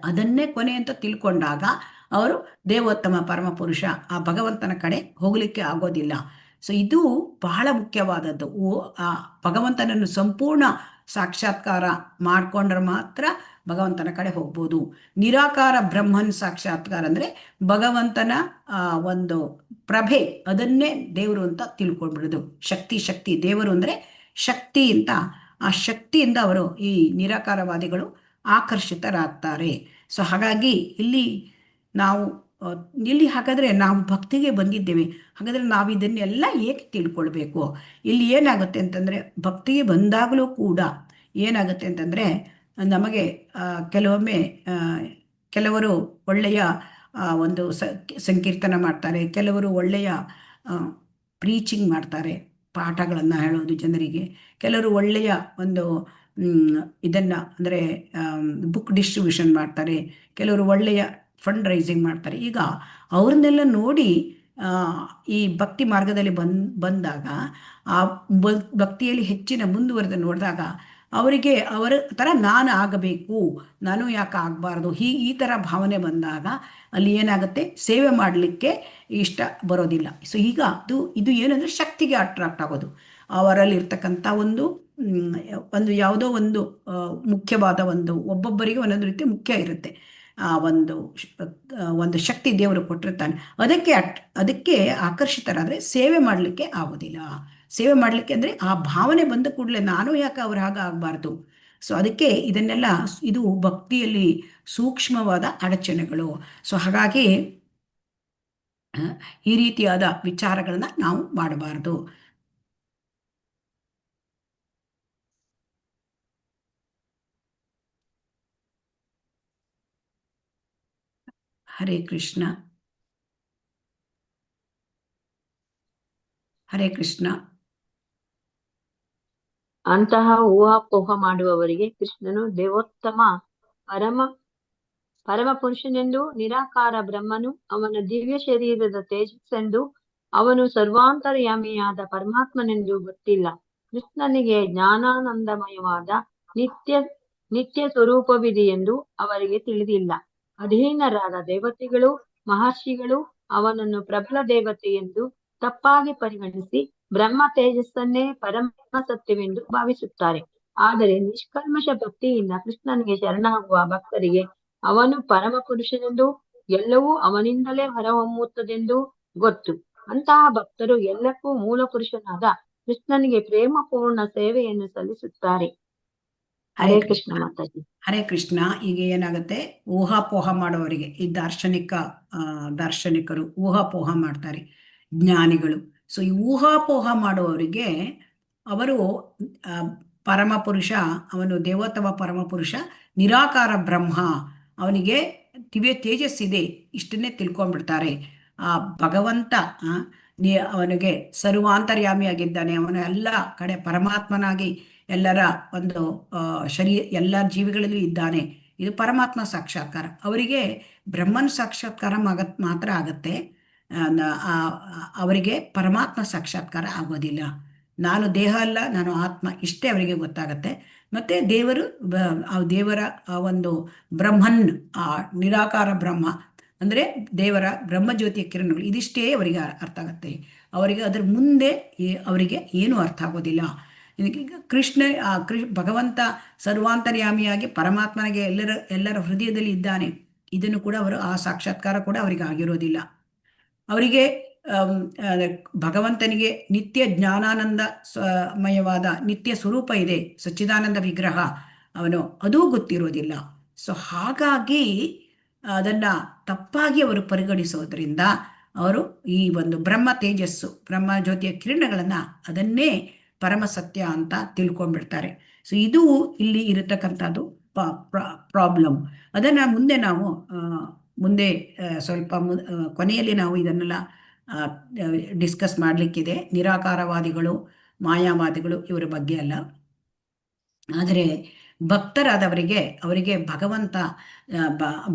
ಅದನ್ನೇ ಕೊನೆ ಅಂತ ತಿಳ್ಕೊಂಡಾಗ ಅವರು ದೇವೋತ್ತಮ ಪರಮಪುರುಷ ಆ ಭಗವಂತನ ಕಡೆ ಹೋಗಲಿಕ್ಕೆ ಆಗೋದಿಲ್ಲ. ಸೊ ಇದು ಬಹಳ ಮುಖ್ಯವಾದದ್ದು. ಆ ಭಗವಂತನನ್ನು ಸಂಪೂರ್ಣ ಸಾಕ್ಷಾತ್ಕಾರ ಮಾಡಿಕೊಂಡ್ರೆ ಮಾತ್ರ ಭಗವಂತನ ಕಡೆ ಹೋಗ್ಬೋದು. ನಿರಾಕಾರ ಬ್ರಹ್ಮನ್ ಸಾಕ್ಷಾತ್ಕಾರ ಅಂದರೆ ಭಗವಂತನ ಒಂದು ಪ್ರಭೆ, ಅದನ್ನೇ ದೇವರು ಅಂತ ತಿಳ್ಕೊಂಡ್ಬಿಡೋದು. ಶಕ್ತಿ ದೇವರು ಅಂದರೆ ಶಕ್ತಿ ಅಂತ, ಆ ಶಕ್ತಿಯಿಂದ ಅವರು ಈ ನಿರಾಕಾರವಾದಿಗಳು ಆಕರ್ಷಿತರಾಗ್ತಾರೆ. ಸೊ ಹಾಗಾಗಿ ಇಲ್ಲಿ ಹಾಗಾದರೆ ನಾವು ಭಕ್ತಿಗೆ ಬಂದಿದ್ದೇವೆ, ಹಾಗಾದರೆ ನಾವು ಇದನ್ನೆಲ್ಲ ಏಕೆ ತಿಳ್ಕೊಳ್ಬೇಕು? ಇಲ್ಲಿ ಏನಾಗುತ್ತೆ ಅಂತಂದರೆ, ಭಕ್ತಿಗೆ ಬಂದಾಗಲೂ ಕೂಡ ಏನಾಗುತ್ತೆ ಅಂತಂದರೆ, ನಮಗೆ ಕೆಲವೊಮ್ಮೆ ಕೆಲವರು ಒಳ್ಳೆಯ ಒಂದು ಸಂಕೀರ್ತನ ಮಾಡ್ತಾರೆ, ಕೆಲವರು ಒಳ್ಳೆಯ ಪ್ರೀಚಿಂಗ್ ಮಾಡ್ತಾರೆ, ಪಾಠಗಳನ್ನು ಹೇಳೋದು ಜನರಿಗೆ, ಕೆಲವರು ಒಳ್ಳೆಯ ಒಂದು ಇದನ್ನು ಅಂದರೆ ಬುಕ್ ಡಿಸ್ಟ್ರಿಬ್ಯೂಷನ್ ಮಾಡ್ತಾರೆ, ಕೆಲವರು ಒಳ್ಳೆಯ ಫಂಡ್ ರೈಸಿಂಗ್ ಮಾಡ್ತಾರೆ. ಈಗ ಅವ್ರನ್ನೆಲ್ಲ ನೋಡಿ ಈ ಭಕ್ತಿ ಮಾರ್ಗದಲ್ಲಿ ಬಂದಾಗ ಆ ಭಕ್ತಿಯಲ್ಲಿ ಹೆಚ್ಚಿನ ಮುಂದುವರೆದು ನೋಡಿದಾಗ ಅವರಿಗೆ ಅವರ ಥರ ನಾನು ಆಗಬೇಕು, ನಾನು ಯಾಕೆ ಆಗಬಾರ್ದು, ಈ ಥರ ಭಾವನೆ ಬಂದಾಗ ಅಲ್ಲಿ ಏನಾಗುತ್ತೆ, ಸೇವೆ ಮಾಡಲಿಕ್ಕೆ ಇಷ್ಟ ಬರೋದಿಲ್ಲ. ಸೊ ಈಗ ಇದು ಏನಂದರೆ ಶಕ್ತಿಗೆ ಅಟ್ರಾಕ್ಟ್ ಆಗೋದು. ಅವರಲ್ಲಿ ಇರ್ತಕ್ಕಂಥ ಒಂದು ಯಾವುದೋ ಒಂದು ಮುಖ್ಯವಾದ ಒಬ್ಬೊಬ್ಬರಿಗೆ ಒಂದೊಂದು ರೀತಿ ಮುಖ್ಯ ಇರುತ್ತೆ. ಆ ಒಂದು ಶಕ್ತಿ ದೇವರು ಕೊಟ್ಟಿರ್ತಾನೆ, ಅದಕ್ಕೆ ಆಕರ್ಷಿತರಾದರೆ ಸೇವೆ ಮಾಡಲಿಕ್ಕೆ ಆಗೋದಿಲ್ಲ. ಸೇವೆ ಮಾಡಲಿಕ್ಕೆ ಅಂದರೆ ಆ ಭಾವನೆ ಬಂದ ಕೂಡಲೇ ನಾನು ಯಾಕೆ ಅವ್ರ ಹಾಗೆ ಆಗಬಾರ್ದು. ಸೊ ಅದಕ್ಕೆ ಇದನ್ನೆಲ್ಲ ಇದು ಭಕ್ತಿಯಲ್ಲಿ ಸೂಕ್ಷ್ಮವಾದ ಅಡಚಣೆಗಳು. ಸೊ ಹಾಗಾಗಿ ಈ ರೀತಿಯಾದ ವಿಚಾರಗಳನ್ನ ನಾವು ಮಾಡಬಾರ್ದು. ಹರೇ ಕೃಷ್ಣ. ಹರೇ ಕೃಷ್ಣ. ಅಂತಹ ಊಹಾಪೋಹ ಮಾಡುವವರಿಗೆ ಕೃಷ್ಣನು ದೇವೋತ್ತಮ ಪರಮ ಪುರುಷನೆಂದು, ನಿರಾಕಾರ ಬ್ರಹ್ಮನು ಅವನ ದಿವ್ಯ ಶರೀರದ ತೇಜಸ್ಸೆಂದು, ಅವನು ಸರ್ವಾಂತರ್ಯಾಮಿಯಾದ ಪರಮಾತ್ಮನೆಂದು ಗೊತ್ತಿಲ್ಲ. ಕೃಷ್ಣನಿಗೆ ಜ್ಞಾನಾನಂದಮಯವಾದ ನಿತ್ಯ ಸ್ವರೂಪವಿದೆಯೆಂದು ಅವರಿಗೆ ತಿಳಿದಿಲ್ಲ. ಅಧೀನರಾದ ದೇವತೆಗಳು ಮಹರ್ಷಿಗಳು ಅವನನ್ನು ಪ್ರಬಲ ದೇವತೆ ಎಂದು ತಪ್ಪಾಗಿ ಪರಿಗಣಿಸಿ ಬ್ರಹ್ಮ ತೇಜಸ್ಸನ್ನೇ ಪರಮ ಸತ್ಯವೆಂದು ಭಾವಿಸುತ್ತಾರೆ. ಆದರೆ ನಿಷ್ಕಲ್ಮಶ ಭಕ್ತಿಯಿಂದ ಕೃಷ್ಣನಿಗೆ ಶರಣಾಗುವ ಭಕ್ತರಿಗೆ ಅವನು ಪರಮ ಪುರುಷನೆಂದು, ಎಲ್ಲವೂ ಅವನಿಂದಲೇ ಹೊರಹೊಮ್ಮುತ್ತದೆಂದು ಗೊತ್ತು. ಅಂತಹ ಭಕ್ತರು ಎಲ್ಲಕ್ಕೂ ಮೂಲ ಪುರುಷನಾದ ಕೃಷ್ಣನಿಗೆ ಪ್ರೇಮಪೂರ್ಣ ಸೇವೆಯನ್ನು ಸಲ್ಲಿಸುತ್ತಾರೆ. ಹರೇ ಕೃಷ್ಣ ಮಾತಾಜಿ. ಹರೇ ಕೃಷ್ಣ. ಈಗ ಏನಾಗುತ್ತೆ, ಊಹಾಪೋಹ ಮಾಡುವವರಿಗೆ, ಈ ದಾರ್ಶನಿಕರು ಊಹಾಪೋಹ ಮಾಡ್ತಾರೆ, ಜ್ಞಾನಿಗಳು. ಸೊ ಈ ಊಹಾಪೋಹ ಮಾಡುವವರಿಗೆ ಅವರು ಪರಮಪುರುಷ, ಅವನು ದೇವೋತ್ತಮ ಪರಮಪುರುಷ, ನಿರಾಕಾರ ಬ್ರಹ್ಮ, ಅವನಿಗೆ ದಿವ್ಯ ತೇಜಸ್ಸಿದೆ, ಇಷ್ಟನ್ನೇ ತಿಳ್ಕೊಂಡ್ಬಿಡ್ತಾರೆ. ಆ ಭಗವಂತ ಅವನಿಗೆ ಸರ್ವಾಂತರ್ಯಾಮಿಯಾಗಿದ್ದಾನೆ, ಅವನ ಎಲ್ಲ ಕಡೆ ಪರಮಾತ್ಮನಾಗಿ ಎಲ್ಲರ ಒಂದು ಎಲ್ಲ ಜೀವಿಗಳಲ್ಲೂ ಇದ್ದಾನೆ. ಇದು ಪರಮಾತ್ಮ ಸಾಕ್ಷಾತ್ಕಾರ. ಅವರಿಗೆ ಬ್ರಹ್ಮನ್ ಸಾಕ್ಷಾತ್ಕಾರ ಮಾತ್ರ ಆಗತ್ತೆ, ಅವರಿಗೆ ಪರಮಾತ್ಮ ಸಾಕ್ಷಾತ್ಕಾರ ಆಗೋದಿಲ್ಲ. ನಾನು ದೇಹ ಅಲ್ಲ, ನಾನು ಆತ್ಮ, ಇಷ್ಟೇ ಅವರಿಗೆ ಗೊತ್ತಾಗತ್ತೆ. ಮತ್ತು ದೇವರ ಒಂದು ಬ್ರಹ್ಮನ್, ಆ ನಿರಾಕಾರ ಬ್ರಹ್ಮ ಅಂದರೆ ದೇವರ ಬ್ರಹ್ಮಜ್ಯೋತಿಯ ಕಿರಣಗಳು, ಇದಿಷ್ಟೇ ಅವರಿಗೆ ಅರ್ಥ ಆಗತ್ತೆ. ಅವರಿಗೆ ಅದರ ಮುಂದೆ ಅವರಿಗೆ ಏನೂ ಅರ್ಥ ಆಗೋದಿಲ್ಲ. ಭಗವಂತ ಸರ್ವಾಂತರ್ಯಾಮಿಯಾಗಿ ಪರಮಾತ್ಮನಿಗೆ ಎಲ್ಲರ ಹೃದಯದಲ್ಲಿ ಇದ್ದಾನೆ, ಇದನ್ನು ಕೂಡ ಆ ಸಾಕ್ಷಾತ್ಕಾರ ಕೂಡ ಅವರಿಗೆ ಆಗಿರೋದಿಲ್ಲ. ಅವರಿಗೆ ಭಗವಂತನಿಗೆ ನಿತ್ಯ ಜ್ಞಾನಾನಂದ ಮಯವಾದ ನಿತ್ಯ ಸ್ವರೂಪ ಇದೆ, ಸಚ್ಚಿದಾನಂದ ವಿಗ್ರಹ ಅದೂ ಗೊತ್ತಿರೋದಿಲ್ಲ. ಸೊ ಹಾಗಾಗಿ ಅದನ್ನು ತಪ್ಪಾಗಿ ಅವರು ಪರಿಗಣಿಸೋದ್ರಿಂದ ಅವರು ಈ ಒಂದು ಬ್ರಹ್ಮ ತೇಜಸ್ಸು, ಬ್ರಹ್ಮ ಜ್ಯೋತಿಯ ಕಿರಣಗಳನ್ನು ಅದನ್ನೇ ಪರಮ ಸತ್ಯ ಅಂತ ತಿಳ್ಕೊಂಡ್ಬಿಡ್ತಾರೆ. ಸೊ ಇದು ಇಲ್ಲಿ ಇರತಕ್ಕಂಥದ್ದು ಪ್ರಾಬ್ಲಮ್. ಅದನ್ನು ಮುಂದೆ ಸ್ವಲ್ಪ ಕೊನೆಯಲ್ಲಿ ನಾವು ಇದನ್ನೆಲ್ಲ ಡಿಸ್ಕಸ್ ಮಾಡಲಿಕ್ಕಿದೆ. ನಿರಾಕಾರವಾದಿಗಳು, ಮಾಯಾವಾದಿಗಳು ಇವರ ಬಗ್ಗೆ ಅಲ್ಲ. ಆದರೆ ಭಕ್ತರಾದವರಿಗೆ ಅವರಿಗೆ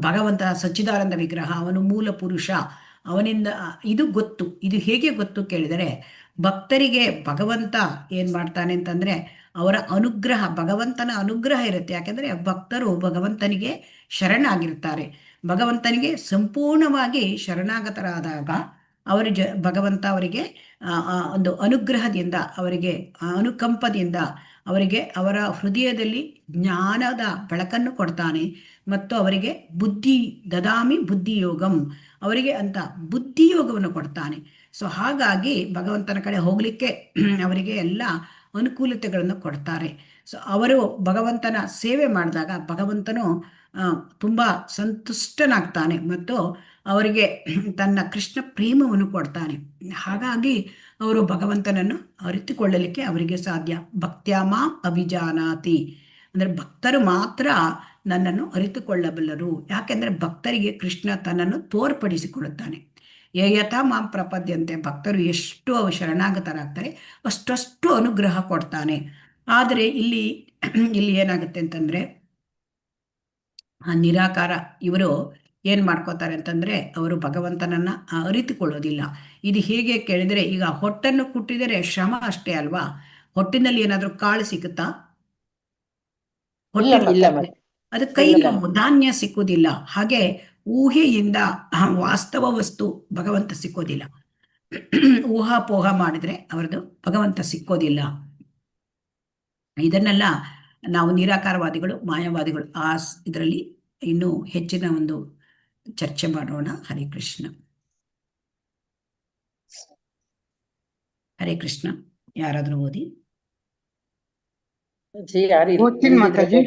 ಭಗವಂತ ಸಚ್ಚಿದಾನಂದ ವಿಗ್ರಹ, ಅವನು ಮೂಲ ಪುರುಷ, ಅವನಿಂದ ಇದು ಗೊತ್ತು. ಇದು ಹೇಗೆ ಗೊತ್ತು ಕೇಳಿದರೆ, ಭಕ್ತರಿಗೆ ಭಗವಂತ ಏನು ಮಾಡ್ತಾನೆ ಅಂತಂದರೆ, ಅವರ ಅನುಗ್ರಹ, ಭಗವಂತನ ಅನುಗ್ರಹ ಇರುತ್ತೆ. ಯಾಕೆಂದರೆ ಭಕ್ತರು ಭಗವಂತನಿಗೆ ಶರಣಾಗಿರ್ತಾರೆ. ಭಗವಂತನಿಗೆ ಸಂಪೂರ್ಣವಾಗಿ ಶರಣಾಗತರಾದಾಗ ಭಗವಂತ ಅವರಿಗೆ ಒಂದು ಅನುಗ್ರಹದಿಂದ, ಅವರಿಗೆ ಅನುಕಂಪದಿಂದ ಅವರಿಗೆ ಅವರ ಹೃದಯದಲ್ಲಿ ಜ್ಞಾನದ ಬೆಳಕನ್ನು ಕೊಡ್ತಾನೆ ಮತ್ತು ಅವರಿಗೆ ದದಾಮಿ ಬುದ್ಧಿಯೋಗಂ, ಅವರಿಗೆ ಅಂತ ಬುದ್ಧಿಯೋಗವನ್ನು ಕೊಡ್ತಾನೆ. ಸೊ ಹಾಗಾಗಿ ಭಗವಂತನ ಕಡೆ ಹೋಗಲಿಕ್ಕೆ ಅವರಿಗೆ ಎಲ್ಲ ಅನುಕೂಲತೆಗಳನ್ನು ಕೊಡ್ತಾರೆ. ಸೊ ಅವರು ಭಗವಂತನ ಸೇವೆ ಮಾಡಿದಾಗ ಭಗವಂತನು ತುಂಬ ಸಂತುಷ್ಟನಾಗ್ತಾನೆ ಮತ್ತು ಅವರಿಗೆ ತನ್ನ ಕೃಷ್ಣ ಪ್ರೇಮವನ್ನು ಕೊಡ್ತಾನೆ. ಹಾಗಾಗಿ ಅವರು ಭಗವಂತನನ್ನು ಅರಿತುಕೊಳ್ಳಲಿಕ್ಕೆ ಅವರಿಗೆ ಸಾಧ್ಯ. ಭಕ್ತ್ಯಾಮಾ ಅಭಿಜಾನಾತಿ ಅಂದರೆ ಭಕ್ತರು ಮಾತ್ರ ನನ್ನನ್ನು ಅರಿತುಕೊಳ್ಳಬಲ್ಲರು. ಯಾಕೆಂದರೆ ಭಕ್ತರಿಗೆ ಕೃಷ್ಣ ತನ್ನನ್ನು ತೋರ್ಪಡಿಸಿಕೊಡುತ್ತಾನೆ. ಯಥಾ ಮಾಂ ಪ್ರಪದ್ಯಂತೆ, ಭಕ್ತರು ಎಷ್ಟು ಶರಣಾಗತರಾಗ್ತಾರೆ ಅಷ್ಟು ಅನುಗ್ರಹ ಕೊಡ್ತಾನೆ. ಆದರೆ ಇಲ್ಲಿ ಏನಾಗುತ್ತೆ ಅಂತಂದರೆ ಆ ನಿರಾಕಾರ ಇವರು ಏನು ಮಾಡ್ಕೋತಾರೆ ಅಂತಂದರೆ ಅವರು ಭಗವಂತನನ್ನು ಅರಿತುಕೊಳ್ಳೋದಿಲ್ಲ. ಇದು ಹೇಗೆ ಕೇಳಿದರೆ, ಈಗ ಹೊಟ್ಟನ್ನು ಕುಟ್ಟಿದರೆ ಶ್ರಮ ಅಷ್ಟೇ ಅಲ್ವಾ? ಹೊಟ್ಟಿನಲ್ಲಿ ಏನಾದರೂ ಕಾಳು ಸಿಗುತ್ತಾ? ಅದು ಕೈ ನೋವು, ಧಾನ್ಯ ಸಿಕ್ಕುವುದಿಲ್ಲ. ಹಾಗೆ ಊಹೆಯಿಂದ ವಾಸ್ತವ ವಸ್ತು ಭಗವಂತ ಸಿಕ್ಕೋದಿಲ್ಲ. ಊಹಾಪೋಹ ಮಾಡಿದ್ರೆ ಅವರದು ಭಗವಂತ ಸಿಕ್ಕೋದಿಲ್ಲ. ಇದನ್ನೆಲ್ಲ ನಾವು ನಿರಾಕಾರವಾದಿಗಳು, ಮಾಯಾವಾದಿಗಳು ಇದರಲ್ಲಿ ಇನ್ನೂ ಹೆಚ್ಚಿನ ಒಂದು ಚರ್ಚೆ ಮಾಡೋಣ. ಹರೇ ಕೃಷ್ಣ. ಹರೇ ಕೃಷ್ಣ. ಯಾರಾದ್ರೂ ಓದಿ. ಓದ್ತೀನಿ ಮಾತಾಜಿ.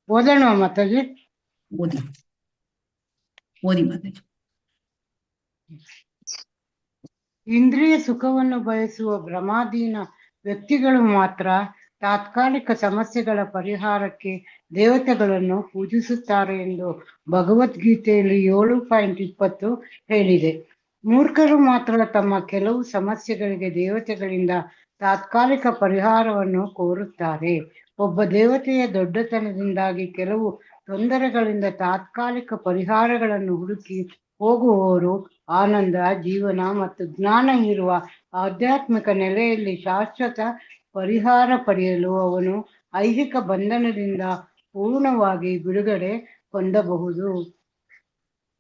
ಓದೋಣ ಮಾತಾಜಿ. ಓದಿ ಮಾತಾಜಿ. ಇಂದ್ರಿಯ ಸುಖವನ್ನು ಬಯಸುವ ಭ್ರಮಾಧೀನ ವ್ಯಕ್ತಿಗಳು ಮಾತ್ರ ತಾತ್ಕಾಲಿಕ ಸಮಸ್ಯೆಗಳ ಪರಿಹಾರಕ್ಕೆ ದೇವತೆಗಳನ್ನು ಪೂಜಿಸುತ್ತಾರೆ ಎಂದು ಭಗವದ್ಗೀತೆಯಲ್ಲಿ 7.20 ಹೇಳಿದೆ. ಮೂರ್ಖರು ಮಾತ್ರ ತಮ್ಮ ಕೆಲವು ಸಮಸ್ಯೆಗಳಿಗೆ ದೇವತೆಗಳಿಂದ ತಾತ್ಕಾಲಿಕ ಪರಿಹಾರವನ್ನು ಕೋರುತ್ತಾರೆ. ಒಬ್ಬ ದೇವತೆಯ ದೊಡ್ಡತನದಿಂದಾಗಿ ಕೆಲವು ತೊಂದರೆಗಳಿಂದ ತಾತ್ಕಾಲಿಕ ಪರಿಹಾರಗಳನ್ನು ಹುಡುಕಿ ಹೋಗುವವರು ಆನಂದ, ಜೀವನ ಮತ್ತು ಜ್ಞಾನ ಇರುವ ಆಧ್ಯಾತ್ಮಿಕ ನೆಲೆಯಲ್ಲಿ ಶಾಶ್ವತ ಪರಿಹಾರ ಪಡೆಯಲು ಅವನು ಐಹಿಕ ಬಂಧನದಿಂದ ಪೂರ್ಣವಾಗಿ ಬಿಡುಗಡೆ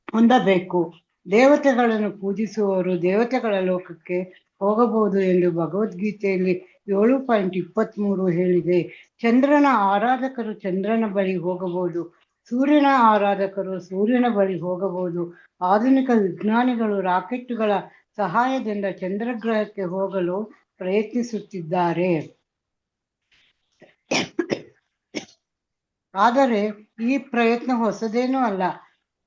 ಹೊಂದಬೇಕು. ದೇವತೆಗಳನ್ನು ಪೂಜಿಸುವವರು ದೇವತೆಗಳ ಲೋಕಕ್ಕೆ ಹೋಗಬಹುದು ಎಂದು ಭಗವದ್ಗೀತೆಯಲ್ಲಿ 7.23 ಹೇಳಿದೆ. ಚಂದ್ರನ ಆರಾಧಕರು ಚಂದ್ರನ ಬಳಿ ಹೋಗಬಹುದು, ಸೂರ್ಯನ ಆರಾಧಕರು ಸೂರ್ಯನ ಬಳಿ ಹೋಗಬಹುದು. ಆಧುನಿಕ ವಿಜ್ಞಾನಿಗಳು ರಾಕೆಟ್ಗಳ ಸಹಾಯದಿಂದ ಚಂದ್ರಗ್ರಹಕ್ಕೆ ಹೋಗಲು ಪ್ರಯತ್ನಿಸುತ್ತಿದ್ದಾರೆ. ಆದರೆ ಈ ಪ್ರಯತ್ನ ಹೊಸದೇನೂ ಅಲ್ಲ.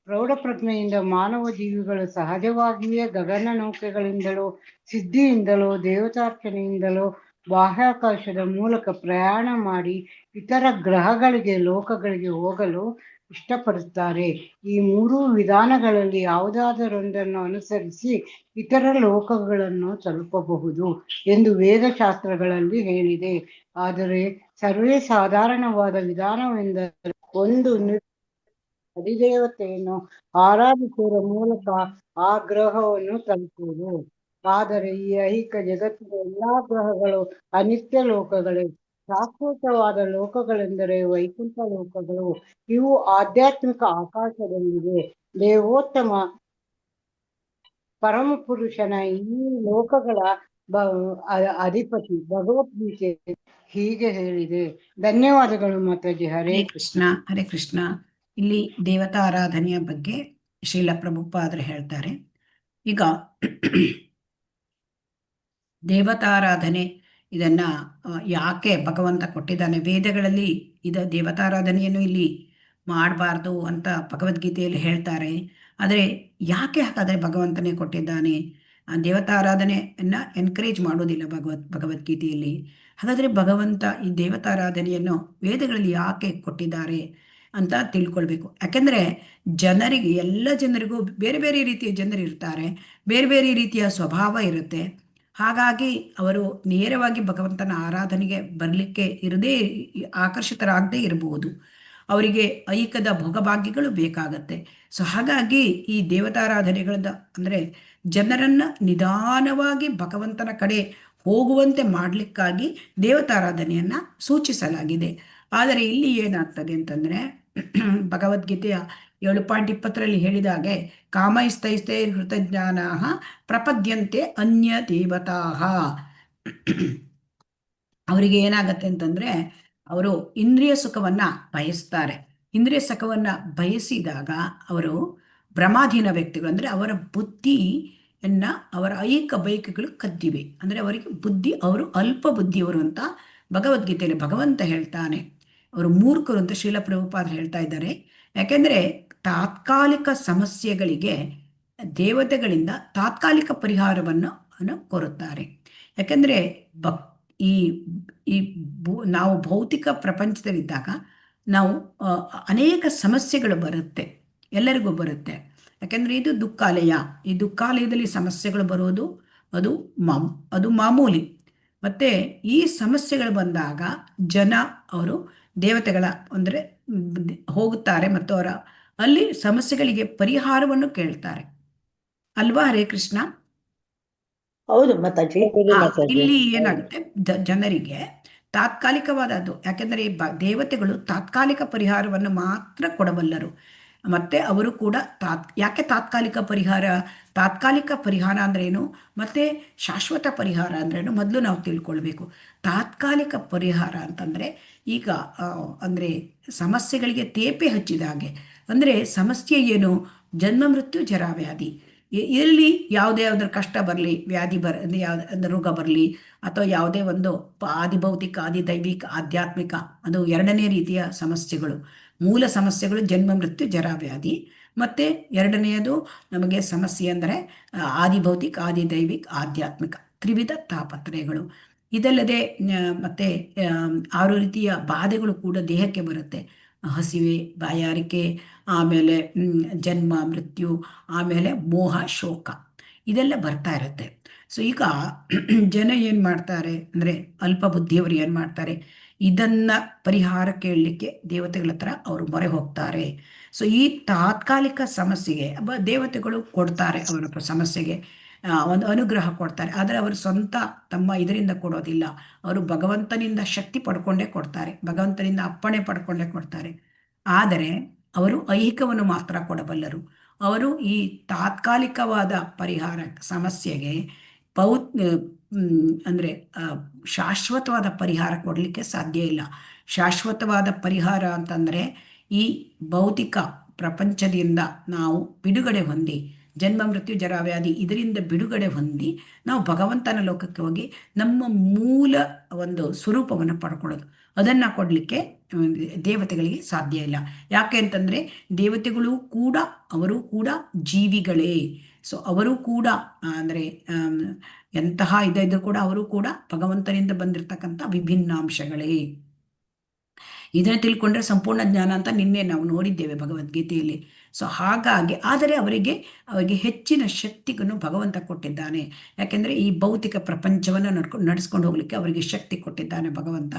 ಪ್ರೌಢ ಪ್ರಜ್ಞೆಯಿಂದ ಮಾನವ ಜೀವಿಗಳು ಸಹಜವಾಗಿಯೇ ಗಗನ ನೌಕೆಗಳಿಂದಲೋ ಸಿದ್ಧಿಯಿಂದಲೋ ದೇವತಾರ್ಚನೆಯಿಂದಲೋ ಬಾಹ್ಯಾಕಾಶದ ಮೂಲಕ ಪ್ರಯಾಣ ಮಾಡಿ ಇತರ ಗ್ರಹಗಳಿಗೆ, ಲೋಕಗಳಿಗೆ ಹೋಗಲು ಇಷ್ಟಪಡುತ್ತಾರೆ. ಈ ಮೂರೂ ವಿಧಾನಗಳಲ್ಲಿ ಯಾವುದಾದರೊಂದನ್ನು ಅನುಸರಿಸಿ ಇತರ ಲೋಕಗಳನ್ನು ತಲುಪಬಹುದು ಎಂದು ವೇದಶಾಸ್ತ್ರಗಳಲ್ಲಿ ಹೇಳಿದೆ. ಆದರೆ ಸರ್ವೇ ಸಾಧಾರಣವಾದ ವಿಧಾನವೆಂದರೆ ಒಂದು ಅಧಿದೇವತೆಯನ್ನು ಆರಾಧಿಸುವ ಮೂಲಕ ಆ ಗ್ರಹವನ್ನು ತಲುಪುವುದು. ಆದರೆ ಈ ಐಹಿಕ ಜಗತ್ತಿನ ಎಲ್ಲಾ ಗ್ರಹಗಳು ಅನಿತ್ಯ ಲೋಕಗಳೇ. ಶಾಶ್ವತವಾದ ಲೋಕಗಳೆಂದರೆ ವೈಕುಂಠ ಲೋಕಗಳು. ಇವು ಆಧ್ಯಾತ್ಮಿಕ ಆಕಾಶದಲ್ಲಿವೆ. ದೇವೋತ್ತಮ ಪರಮಪುರುಷನ ಈ ಲೋಕಗಳ ಅಧಿಪತಿ ಭಗವದ್ಗೀತೆ ಹೀಗೆ ಹೇಳಿದೆ. ಧನ್ಯವಾದಗಳು ಮಾತಾಜಿ. ಹರೇ ಕೃಷ್ಣ. ಹರೇ ಕೃಷ್ಣ. ಇಲ್ಲಿ ದೇವತಾ ಆರಾಧನೆಯ ಬಗ್ಗೆ ಶ್ರೀಲ ಪ್ರಭುಪಾದರು ಹೇಳ್ತಾರೆ. ಈಗ ದೇವತಾರಾಧನೆ ಇದನ್ನ ಯಾಕೆ ಭಗವಂತ ಕೊಟ್ಟಿದ್ದಾನೆ? ವೇದಗಳಲ್ಲಿ ದೇವತಾರಾಧನೆಯನ್ನು ಇಲ್ಲಿ ಮಾಡಬಾರ್ದು ಅಂತ ಭಗವದ್ಗೀತೆಯಲ್ಲಿ ಹೇಳ್ತಾರೆ. ಆದರೆ ಯಾಕೆ ಹಾಗಾದರೆ ಭಗವಂತನೇ ಕೊಟ್ಟಿದ್ದಾನೆ? ದೇವತಾರಾಧನೆಯನ್ನ ಎನ್ಕರೇಜ್ ಮಾಡೋದಿಲ್ಲ ಭಗವದ್ಗೀತೆಯಲ್ಲಿ. ಹಾಗಾದರೆ ಭಗವಂತ ಈ ದೇವತಾರಾಧನೆಯನ್ನು ವೇದಗಳಲ್ಲಿ ಯಾಕೆ ಕೊಟ್ಟಿದ್ದಾರೆ ಅಂತ ತಿಳ್ಕೊಳ್ಬೇಕು. ಯಾಕೆಂದರೆ ಜನರಿಗೆ, ಎಲ್ಲ ಜನರಿಗೂ ಬೇರೆ ಬೇರೆ ರೀತಿಯ ಜನರು ಇರ್ತಾರೆ, ಬೇರೆ ಬೇರೆ ರೀತಿಯ ಸ್ವಭಾವ ಇರುತ್ತೆ. ಹಾಗಾಗಿ ಅವರು ನೇರವಾಗಿ ಭಗವಂತನ ಆರಾಧನೆಗೆ ಬರಲಿಕ್ಕೆ ಆಕರ್ಷಿತರಾಗದೇ ಇರಬಹುದು. ಅವರಿಗೆ ಐಕದ ಭೋಗಭಾಗ್ಯಗಳು ಬೇಕಾಗತ್ತೆ. ಸೊ ಹಾಗಾಗಿ ಈ ದೇವತಾರಾಧನೆಗಳನ್ನ ಅಂದರೆ ಜನರನ್ನು ನಿಧಾನವಾಗಿ ಭಗವಂತನ ಕಡೆ ಹೋಗುವಂತೆ ಮಾಡಲಿಕ್ಕಾಗಿ ದೇವತಾರಾಧನೆಯನ್ನು ಸೂಚಿಸಲಾಗಿದೆ. ಆದರೆ ಇಲ್ಲಿ ಏನಾಗ್ತದೆ ಅಂತಂದರೆ ಭಗವದ್ಗೀತೆಯ 7.20 ಹೇಳಿದಾಗೆ ಕಾಮೈಸ್ತೈಸ್ತೈ ಹೃತಜ್ಞಾನಾ ಪ್ರಪದ್ಯಂತೆ ಅನ್ಯ ದೇವತಾ. ಅವರಿಗೆ ಏನಾಗತ್ತೆ ಅಂತಂದರೆ ಅವರು ಇಂದ್ರಿಯ ಸುಖವನ್ನು ಬಯಸ್ತಾರೆ. ಇಂದ್ರಿಯ ಸುಖವನ್ನು ಬಯಸಿದಾಗ ಅವರು ಭ್ರಮಾಧೀನ ವ್ಯಕ್ತಿಗಳು, ಅಂದರೆ ಅವರ ಬುದ್ಧಿಯನ್ನು ಅವರ ಐಕ ಬಯಕೆಗಳು ಕದ್ದಿವೆ. ಅಂದರೆ ಅವರಿಗೆ ಅವರು ಅಲ್ಪ ಬುದ್ಧಿಯವರು ಅಂತ ಭಗವದ್ಗೀತೆಯಲ್ಲಿ ಭಗವಂತ ಹೇಳ್ತಾನೆ. ಅವರು ಮೂರ್ಖರು ಅಂತ ಶ್ರೀಲ ಪ್ರಭುಪಾದರು ಹೇಳ್ತಾ ಇದ್ದಾರೆ. ಯಾಕೆಂದರೆ ತಾತ್ಕಾಲಿಕ ಸಮಸ್ಯೆಗಳಿಗೆ ದೇವತೆಗಳಿಂದ ತಾತ್ಕಾಲಿಕ ಪರಿಹಾರವನ್ನು ಕೋರುತ್ತಾರೆ. ಯಾಕೆಂದರೆ ಈ ನಾವು ಭೌತಿಕ ಪ್ರಪಂಚದಲ್ಲಿದ್ದಾಗ ನಾವು ಅನೇಕ ಸಮಸ್ಯೆಗಳು ಬರುತ್ತೆ, ಎಲ್ಲರಿಗೂ ಬರುತ್ತೆ. ಯಾಕೆಂದರೆ ಇದು ದುಃಖಾಲಯ. ಈ ದುಃಖಾಲಯದಲ್ಲಿ ಸಮಸ್ಯೆಗಳು ಬರೋದು ಅದು ಮಾಮೂಲಿ. ಮತ್ತು ಈ ಸಮಸ್ಯೆಗಳು ಬಂದಾಗ ಅವರು ದೇವತೆಗಳ ಅಂದರೆ ಹೋಗುತ್ತಾರೆ ಮತ್ತು ಅಲ್ಲಿ ಸಮಸ್ಯೆಗಳಿಗೆ ಪರಿಹಾರವನ್ನು ಕೇಳ್ತಾರೆ ಅಲ್ವಾ? ಹರೇ ಕೃಷ್ಣ. ಹೌದು ಮಾತಾಜಿ. ಇಲ್ಲಿ ಏನಾಗುತ್ತೆ, ಜನರಿಗೆ ತಾತ್ಕಾಲಿಕವಾದದ್ದು. ಯಾಕೆಂದರೆ ದೇವತೆಗಳು ತಾತ್ಕಾಲಿಕ ಪರಿಹಾರವನ್ನು ಮಾತ್ರ ಕೊಡಬಲ್ಲರು. ಮತ್ತು ಅವರು ಕೂಡ ಯಾಕೆ ತಾತ್ಕಾಲಿಕ ಪರಿಹಾರ ಅಂದ್ರೇನು ಮತ್ತು ಶಾಶ್ವತ ಪರಿಹಾರ ಅಂದ್ರೇನು ಮೊದಲು ನಾವು ತಿಳ್ಕೊಳ್ಬೇಕು. ತಾತ್ಕಾಲಿಕ ಪರಿಹಾರ ಅಂತಂದರೆ ಈಗ ಅಂದರೆ ಸಮಸ್ಯೆಗಳಿಗೆ ತೇಪೆ ಹಚ್ಚಿದಾಗೆ. ಅಂದರೆ ಸಮಸ್ಯೆ ಏನು? ಜನ್ಮ ಮೃತ್ಯು ಜರಾವ್ಯಾಧಿ. ಇಲ್ಲಿ ಯಾವುದಾದ್ರೂ ಕಷ್ಟ ಬರಲಿ, ವ್ಯಾಧಿ ಯಾವುದೇ ರೋಗ ಬರಲಿ, ಅಥವಾ ಯಾವುದೇ ಒಂದು ಆದಿಭೌತಿಕ ಆದಿದೈವಿಕ ಆಧ್ಯಾತ್ಮಿಕ, ಅದು ಎರಡನೇ ರೀತಿಯ ಸಮಸ್ಯೆಗಳು. ಮೂಲ ಸಮಸ್ಯೆಗಳು ಜನ್ಮ ಮೃತ್ಯು ಜರಾವ್ಯಾಧಿ. ಮತ್ತು ಎರಡನೆಯದು ನಮಗೆ ಸಮಸ್ಯೆ ಅಂದರೆ ಆದಿಭೌತಿಕ ಆದಿದೈವಿಕ ಆಧ್ಯಾತ್ಮಿಕ ತ್ರಿವಿಧ ತಾಪತ್ರಯಗಳು. ಇದಲ್ಲದೆ ಮತ್ತು 6 ರೀತಿಯ ಬಾಧೆಗಳು ಕೂಡ ದೇಹಕ್ಕೆ ಬರುತ್ತೆ. ಹಸಿವೆ, ಬಾಯಾರಿಕೆ, ಆಮೇಲೆ ಜನ್ಮ ಮೃತ್ಯು, ಆಮೇಲೆ ಮೋಹ ಶೋಕ, ಇದೆಲ್ಲ ಬರ್ತಾ ಇರುತ್ತೆ. ಸೊ ಈಗ ಜನ ಏನು ಮಾಡ್ತಾರೆ ಅಂದರೆ ಅಲ್ಪ ಬುದ್ಧಿಯವರು ಏನು ಮಾಡ್ತಾರೆ, ಇದನ್ನು ಪರಿಹಾರ ಕೇಳಲಿಕ್ಕೆ ದೇವತೆಗಳ ಹತ್ರ ಅವರು ಮೊರೆ ಹೋಗ್ತಾರೆ. ಸೊ ಈ ತಾತ್ಕಾಲಿಕ ಸಮಸ್ಯೆಗೆ ದೇವತೆಗಳು ಕೊಡ್ತಾರೆ, ಅವರ ಸಮಸ್ಯೆಗೆ ಒಂದು ಅನುಗ್ರಹ ಕೊಡ್ತಾರೆ. ಆದರೆ ಅವರು ಸ್ವಂತ ತಮ್ಮ ಇದರಿಂದ ಕೊಡೋದಿಲ್ಲ. ಅವರು ಭಗವಂತನಿಂದ ಶಕ್ತಿ ಪಡ್ಕೊಂಡೇ ಕೊಡ್ತಾರೆ, ಭಗವಂತನಿಂದ ಅಪ್ಪಣೆ ಪಡ್ಕೊಂಡೇ ಕೊಡ್ತಾರೆ. ಆದರೆ ಅವರು ಐಹಿಕವನ್ನು ಮಾತ್ರ ಕೊಡಬಲ್ಲರು. ಅವರು ಈ ತಾತ್ಕಾಲಿಕವಾದ ಪರಿಹಾರ ಸಮಸ್ಯೆಗೆ ಅಂದರೆ ಶಾಶ್ವತವಾದ ಪರಿಹಾರ ಕೊಡಲಿಕ್ಕೆ ಸಾಧ್ಯ ಇಲ್ಲ. ಶಾಶ್ವತವಾದ ಪರಿಹಾರ ಅಂತಂದರೆ ಈ ಭೌತಿಕ ಪ್ರಪಂಚದಿಂದ ನಾವು ಬಿಡುಗಡೆ ಹೊಂದಿ, ಜನ್ಮ ಮೃತ್ಯು ಜರಾವ್ಯಾಧಿ ಇದರಿಂದ ಬಿಡುಗಡೆ ಹೊಂದಿ ನಾವು ಭಗವಂತನ ಲೋಕಕ್ಕೆ ಹೋಗಿ ನಮ್ಮ ಮೂಲ ಒಂದು ಸ್ವರೂಪವನ್ನು ಪಡ್ಕೊಳ್ಳೋದು, ಅದನ್ನು ಕೊಡಲಿಕ್ಕೆ ದೇವತೆಗಳಿಗೆ ಸಾಧ್ಯ ಇಲ್ಲ. ಯಾಕೆ ಅಂತಂದರೆ ದೇವತೆಗಳು ಕೂಡ ಅವರು ಕೂಡ ಜೀವಿಗಳೇ. ಸೊ ಅವರು ಕೂಡ ಅಂದರೆ ಎಂತಹ ಇದ್ದು ಕೂಡ ಅವರು ಕೂಡ ಭಗವಂತನಿಂದ ಬಂದಿರತಕ್ಕಂಥ ವಿಭಿನ್ನಾಂಶಗಳೇ. ಇದನ್ನು ತಿಳ್ಕೊಂಡ್ರೆ ಸಂಪೂರ್ಣ ಜ್ಞಾನ ಅಂತ ನಿನ್ನೆ ನಾವು ನೋಡಿದ್ದೇವೆ ಭಗವದ್ಗೀತೆಯಲ್ಲಿ. ಸೊ ಹಾಗಾಗಿ ಆದರೆ ಅವರಿಗೆ ಹೆಚ್ಚಿನ ಶಕ್ತಿಯನ್ನು ಭಗವಂತ ಕೊಟ್ಟಿದ್ದಾನೆ. ಯಾಕೆಂದರೆ ಈ ಭೌತಿಕ ಪ್ರಪಂಚವನ್ನು ನಡೆಸ್ಕೊಂಡು ಹೋಗ್ಲಿಕ್ಕೆ ಅವರಿಗೆ ಶಕ್ತಿ ಕೊಟ್ಟಿದ್ದಾನೆ ಭಗವಂತ.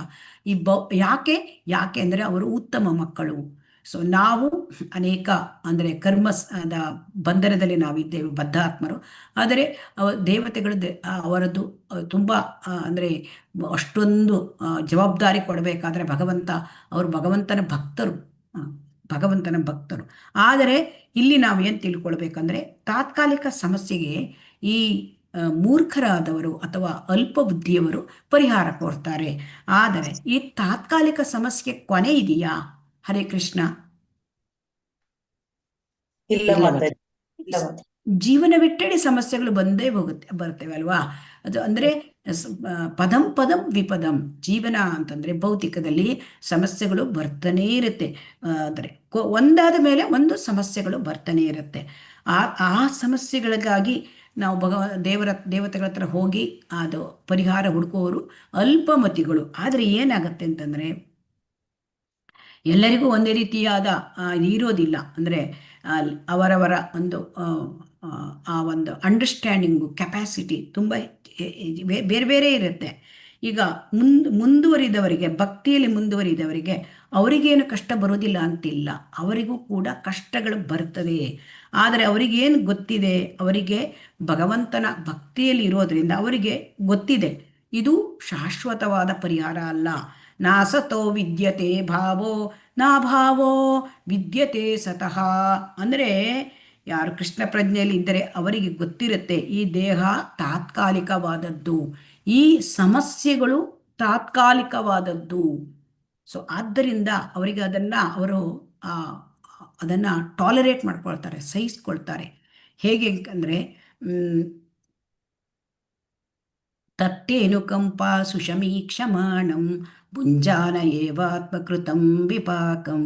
ಯಾಕೆ ಅಂದರೆ ಅವರು ಉತ್ತಮ ಮಕ್ಕಳು. ಸೊ ನಾವು ಅನೇಕ ಅಂದರೆ ಕರ್ಮದ ಬಂಧನದಲ್ಲಿ ನಾವಿದ್ದೇವೆ, ಬದ್ಧಾತ್ಮರು. ಆದರೆ ದೇವತೆಗಳು ಅವರದ್ದು ತುಂಬ ಅಂದರೆ ಅಷ್ಟೊಂದು ಜವಾಬ್ದಾರಿ ಕೊಡಬೇಕಾದ್ರೆ ಅವರು ಭಗವಂತನ ಭಕ್ತರು. ಆದರೆ ಇಲ್ಲಿ ನಾವು ಏನು ತಿಳ್ಕೊಳ್ಬೇಕಂದ್ರೆ ತಾತ್ಕಾಲಿಕ ಸಮಸ್ಯೆಗೆ ಈ ಮೂರ್ಖರಾದವರು ಅಥವಾ ಅಲ್ಪ ಬುದ್ಧಿಯವರು ಪರಿಹಾರ ಕೋರ್ತಾರೆ. ಆದರೆ ಈ ತಾತ್ಕಾಲಿಕ ಸಮಸ್ಯೆ ಕೊನೆ ಇದೆಯಾ? ಹರೇ ಕೃಷ್ಣ. ಜೀವನವಿಟ್ಟಡಿ ಸಮಸ್ಯೆಗಳು ಬರ್ತೇವೆ ಅಲ್ವಾ? ಅದು ಅಂದರೆ ಪದಂ ವಿಪದಂ. ಜೀವನ ಅಂತಂದರೆ ಭೌತಿಕದಲ್ಲಿ ಸಮಸ್ಯೆಗಳು ಬರ್ತಾನೇ ಇರುತ್ತೆ. ಅಂದರೆ ಒಂದಾದ ಮೇಲೆ ಒಂದು ಸಮಸ್ಯೆಗಳು ಬರ್ತಾನೆ ಇರುತ್ತೆ. ಆ ಸಮಸ್ಯೆಗಳಿಗಾಗಿ ನಾವು ದೇವತೆಗಳ ಹತ್ರ ಹೋಗಿ ಅದು ಪರಿಹಾರ ಹುಡುಕುವವರು ಅಲ್ಪಮತಿಗಳು. ಆದರೆ ಏನಾಗುತ್ತೆ ಅಂತಂದರೆ ಎಲ್ಲರಿಗೂ ಒಂದೇ ರೀತಿಯಾದ ಇರೋದಿಲ್ಲ. ಅಂದರೆ ಅವರವರ ಒಂದು ಅಂಡರ್ಸ್ಟ್ಯಾಂಡಿಂಗು ಕೆಪಾಸಿಟಿ ತುಂಬ ಬೇರೆ ಬೇರೆ ಇರುತ್ತೆ. ಈಗ ಮುಂದುವರಿದವರಿಗೆ, ಭಕ್ತಿಯಲ್ಲಿ ಮುಂದುವರಿದವರಿಗೆ ಅವರಿಗೇನು ಕಷ್ಟ ಬರೋದಿಲ್ಲ ಅಂತಿಲ್ಲ, ಅವರಿಗೂ ಕೂಡ ಕಷ್ಟಗಳು ಬರ್ತದೆ. ಆದರೆ ಅವರಿಗೇನು ಗೊತ್ತಿದೆ, ಅವರಿಗೆ ಭಗವಂತನ ಭಕ್ತಿಯಲ್ಲಿ ಇರೋದ್ರಿಂದ ಅವರಿಗೆ ಗೊತ್ತಿದೆ ಇದು ಶಾಶ್ವತವಾದ ಪರಿಹಾರ ಅಲ್ಲ. ನಾಸತೋ ವಿದ್ಯತೆ ಭಾವೋ ನಾಭಾವೋ ವಿದ್ಯತೆ ಸತಃ. ಅಂದರೆ ಯಾರು ಕೃಷ್ಣ ಪ್ರಜ್ಞೆಯಲ್ಲಿ ಇದ್ದರೆ ಅವರಿಗೆ ಗೊತ್ತಿರುತ್ತೆ ಈ ದೇಹ ತಾತ್ಕಾಲಿಕವಾದದ್ದು, ಈ ಸಮಸ್ಯೆಗಳು ತಾತ್ಕಾಲಿಕವಾದದ್ದು. ಸೊ ಆದ್ದರಿಂದ ಅವರಿಗೆ ಅದನ್ನು ಟಾಲರೇಟ್ ಮಾಡ್ಕೊಳ್ತಾರೆ, ಸಹಿಸ್ಕೊಳ್ತಾರೆ. ಹೇಗೆ ಅಂದರೆ ತತ್ತೇನುಕಂಪಾ ಸುಶಮೀಕ್ಷಮಾಣಂ ಭುಂಜಾನ ಏವಾತ್ಮಕೃತಂ ವಿಪಾಕಂ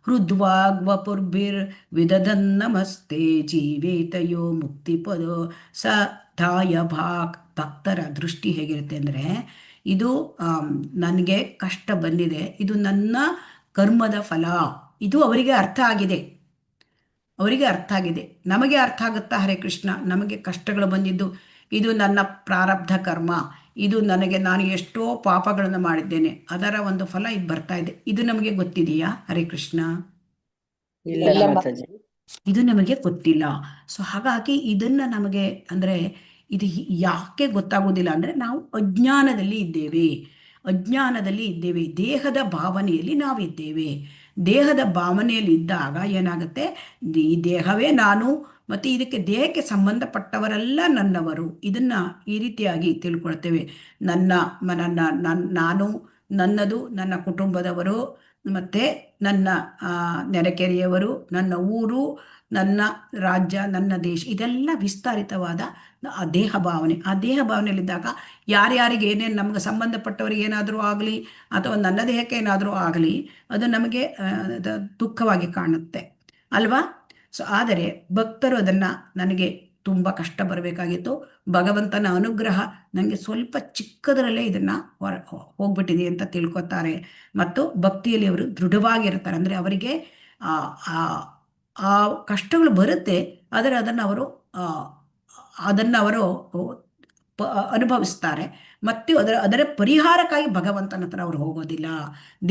ಹೃದ್ವಾಗ್ವಪುರ್ಭಿರ್ ವಿದದನ್ನಮಸ್ತೆ ಜೀವೇತಯೋ ಮುಕ್ತಿಪದೋ ಸದಾಯ ಭಾಕ್. ಭಕ್ತರ ದೃಷ್ಟಿ ಹೇಗಿರುತ್ತೆ ಅಂದರೆ, ಇದು ನನಗೆ ಕಷ್ಟ ಬಂದಿದೆ, ಇದು ನನ್ನ ಕರ್ಮದ ಫಲ, ಇದು ಅವರಿಗೆ ಅರ್ಥ ಆಗಿದೆ. ನಮಗೆ ಅರ್ಥ ಆಗುತ್ತಾ ಹರೇ ಕೃಷ್ಣ? ನಮಗೆ ಕಷ್ಟಗಳು ಬಂದಿದ್ದು ಇದು ನನ್ನ ಪ್ರಾರಬ್ಧ ಕರ್ಮ, ಇದು ನಾನು ಎಷ್ಟೋ ಪಾಪಗಳನ್ನು ಮಾಡಿದ್ದೇನೆ, ಅದರ ಒಂದು ಫಲ ಇದು ಬರ್ತಾ ಇದೆ. ಇದು ನಮಗೆ ಗೊತ್ತಿದೆಯಾ ಹರೇ ಕೃಷ್ಣ? ಇಲ್ಲ ಮಾತಾಜಿ. ಇದು ನಮಗೆ ಗೊತ್ತಿಲ್ಲ. ಸೊ ಹಾಗಾಗಿ ಇದನ್ನ ನಮಗೆ ಅಂದರೆ ಇದು ಯಾಕೆ ಗೊತ್ತಾಗೋದಿಲ್ಲ ಅಂದರೆ ನಾವು ಅಜ್ಞಾನದಲ್ಲಿ ಇದ್ದೇವೆ. ದೇಹದ ಭಾವನೆಯಲ್ಲಿ ನಾವಿದ್ದೇವೆ. ದೇಹದ ಭಾವನೆಯಲ್ಲಿ ಇದ್ದಾಗ ಏನಾಗುತ್ತೆ, ಈ ದೇಹವೇ ನಾನು ಮತ್ತು ದೇಹಕ್ಕೆ ಸಂಬಂಧಪಟ್ಟವರೆಲ್ಲ ನನ್ನವರು. ಇದನ್ನ ಈ ರೀತಿಯಾಗಿ ತಿಳ್ಕೊಳ್ತೇವೆ. ನಾನು, ನನ್ನದು, ನನ್ನ ಕುಟುಂಬದವರು, ಮತ್ತು ನನ್ನ ನೆರೆಕೆರೆಯವರು, ನನ್ನ ಊರು, ನನ್ನ ರಾಜ್ಯ, ನನ್ನ ದೇಶ, ಇದೆಲ್ಲ ವಿಸ್ತಾರಿತವಾದ ಆ ದೇಹ ಭಾವನೆ. ಆ ದೇಹ ಭಾವನೆಯಲ್ಲಿದ್ದಾಗ ಯಾರ್ಯಾರಿಗೆ ಏನೇನು ನಮ್ಗೆ ಸಂಬಂಧಪಟ್ಟವರಿಗೆ ಏನಾದರೂ ಆಗಲಿ ಅಥವಾ ನನ್ನ ದೇಹಕ್ಕೆ ಏನಾದರೂ ಆಗಲಿ ಅದು ನಮಗೆ ದುಃಖವಾಗಿ ಕಾಣುತ್ತೆ ಅಲ್ವಾ? ಸೊ ಆದರೆ ಭಕ್ತರು ಅದನ್ನು, ನನಗೆ ತುಂಬ ಕಷ್ಟ ಬರಬೇಕಾಗಿತ್ತು, ಭಗವಂತನ ಅನುಗ್ರಹ ನನಗೆ ಸ್ವಲ್ಪ ಚಿಕ್ಕದರಲ್ಲೇ ಇದನ್ನು ಹೋಗ್ಬಿಟ್ಟಿದೆ ಅಂತ ತಿಳ್ಕೊತಾರೆ. ಮತ್ತು ಭಕ್ತಿಯಲ್ಲಿ ಅವರು ದೃಢವಾಗಿರ್ತಾರೆ. ಅಂದರೆ ಅವರಿಗೆ ಆ ಕಷ್ಟಗಳು ಬರುತ್ತೆ, ಆದರೆ ಅದನ್ನು ಅವರು ಅನುಭವಿಸ್ತಾರೆ. ಮತ್ತು ಅದರ ಪರಿಹಾರಕ್ಕಾಗಿ ಭಗವಂತನ ಹತ್ರ ಅವರು ಹೋಗೋದಿಲ್ಲ,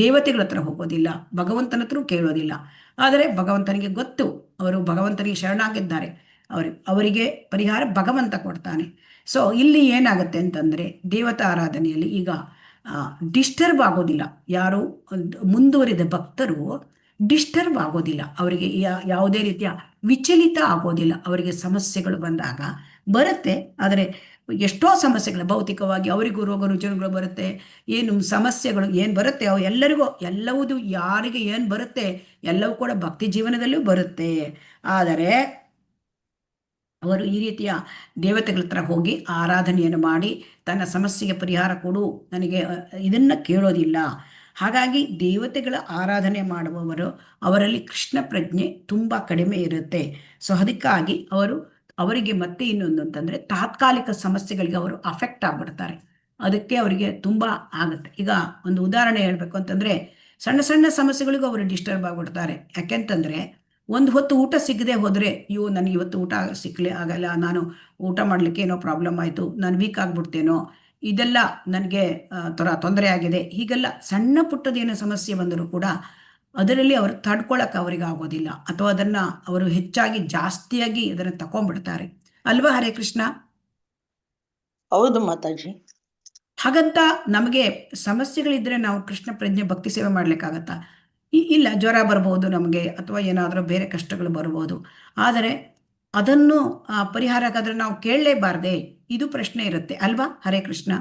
ದೇವತೆಗಳ ಹತ್ರ ಹೋಗೋದಿಲ್ಲ, ಭಗವಂತನ ಹತ್ರ ಕೇಳೋದಿಲ್ಲ. ಆದರೆ ಭಗವಂತನಿಗೆ ಗೊತ್ತು, ಅವರು ಭಗವಂತನಿಗೆ ಶರಣಾಗಿದ್ದಾರೆ, ಅವರಿಗೆ ಪರಿಹಾರ ಭಗವಂತ ಕೊಡ್ತಾನೆ. ಸೊ ಇಲ್ಲಿ ಏನಾಗುತ್ತೆ ಅಂತಂದರೆ, ದೇವತಾ ಆರಾಧನೆಯಲ್ಲಿ ಈಗ ಡಿಸ್ಟರ್ಬ್ ಆಗೋದಿಲ್ಲ. ಯಾರು ಮುಂದುವರಿದ ಭಕ್ತರು ಡಿಸ್ಟರ್ಬ್ ಆಗೋದಿಲ್ಲ, ಅವರಿಗೆ ಯಾವುದೇ ರೀತಿಯ ವಿಚಲಿತ ಆಗೋದಿಲ್ಲ. ಅವರಿಗೆ ಸಮಸ್ಯೆಗಳು ಬಂದಾಗ ಬರುತ್ತೆ, ಆದರೆ ಎಷ್ಟೋ ಸಮಸ್ಯೆಗಳು ಭೌತಿಕವಾಗಿ ಅವರಿಗೂ ರೋಗ ರುಜಿನಗಳು ಬರುತ್ತೆ. ಏನು ಸಮಸ್ಯೆಗಳು ಏನು ಬರುತ್ತೆ ಅವು ಎಲ್ಲವೂ ಯಾರಿಗೆ ಏನು ಬರುತ್ತೆ ಎಲ್ಲವೂ ಕೂಡ ಭಕ್ತಿ ಜೀವನದಲ್ಲೂ ಬರುತ್ತೆ. ಆದರೆ ಅವರು ಈ ರೀತಿಯ ದೇವತೆಗಳ ಹತ್ರ ಹೋಗಿ ಆರಾಧನೆಯನ್ನು ಮಾಡಿ ತನ್ನ ಸಮಸ್ಯೆಗೆ ಪರಿಹಾರ ಕೊಡು ನನಗೆ ಇದನ್ನು ಕೇಳೋದಿಲ್ಲ. ಹಾಗಾಗಿ ದೇವತೆಗಳ ಆರಾಧನೆ ಮಾಡುವವರು ಅವರಲ್ಲಿ ಕೃಷ್ಣ ಪ್ರಜ್ಞೆ ತುಂಬ ಕಡಿಮೆ ಇರುತ್ತೆ. ಸೊ ಅದಕ್ಕಾಗಿ ಅವರಿಗೆ ಮತ್ತೆ ಇನ್ನೊಂದು ಅಂತಂದರೆ ತಾತ್ಕಾಲಿಕ ಸಮಸ್ಯೆಗಳಿಗೆ ಅವರು ಅಫೆಕ್ಟ್ ಆಗಿಬಿಡ್ತಾರೆ. ಅದಕ್ಕೆ ಅವರಿಗೆ ತುಂಬ ಆಗುತ್ತೆ. ಈಗ ಒಂದು ಉದಾಹರಣೆ ಹೇಳಬೇಕು ಅಂತಂದರೆ, ಸಣ್ಣ ಸಣ್ಣ ಸಮಸ್ಯೆಗಳಿಗೂ ಅವರು ಡಿಸ್ಟರ್ಬ್ ಆಗಿಬಿಡ್ತಾರೆ. ಯಾಕೆಂತಂದರೆ ಒಂದು ಹೊತ್ತು ಊಟ ಸಿಗದೆ ಹೋದರೆ, ನನಗೆ ಇವತ್ತು ಊಟ ಸಿಕ್ಕಲೇ ಆಗಲ್ಲ, ನಾನು ಊಟ ಮಾಡಲಿಕ್ಕೆ ಏನೋ ಪ್ರಾಬ್ಲಮ್ ಆಯಿತು, ನಾನು ವೀಕ್ ಆಗಿಬಿಡ್ತೇನೋ, ಇದೆಲ್ಲ ನನಗೆ ತೊಂದರೆ ಆಗಿದೆ, ಹೀಗೆಲ್ಲ ಸಣ್ಣ ಪುಟ್ಟದೇನೋ ಸಮಸ್ಯೆ ಬಂದರೂ ಕೂಡ ಅದರಲ್ಲಿ ಅವರು ತಡ್ಕೊಳ್ಳೋಕೆ ಅವರಿಗೆ ಆಗೋದಿಲ್ಲ, ಅಥವಾ ಅದನ್ನು ಅವರು ಹೆಚ್ಚಾಗಿ ಜಾಸ್ತಿಯಾಗಿ ಅದನ್ನು ತಗೊಂಡ್ಬಿಡ್ತಾರೆ ಅಲ್ವಾ ಹರೇ ಕೃಷ್ಣ? ಹೌದು ಮಾತಾಜಿ. ಹಾಗಂತ ನಮಗೆ ಸಮಸ್ಯೆಗಳಿದ್ರೆ ನಾವು ಕೃಷ್ಣ ಪ್ರಜ್ಞೆ ಭಕ್ತಿ ಸೇವೆ ಮಾಡ್ಲಿಕ್ಕಾಗತ್ತಾ? ಇಲ್ಲ, ಜ್ವರ ಬರ್ಬೋದು ನಮಗೆ, ಅಥವಾ ಏನಾದರೂ ಬೇರೆ ಕಷ್ಟಗಳು ಬರ್ಬೋದು. ಆದರೆ ಅದನ್ನು ಪರಿಹಾರಕ್ಕಾದ್ರೆ ನಾವು ಕೇಳಲೇಬಾರ್ದೆ, ಇದು ಪ್ರಶ್ನೆ ಇರುತ್ತೆ ಅಲ್ವಾ ಹರೇ ಕೃಷ್ಣ?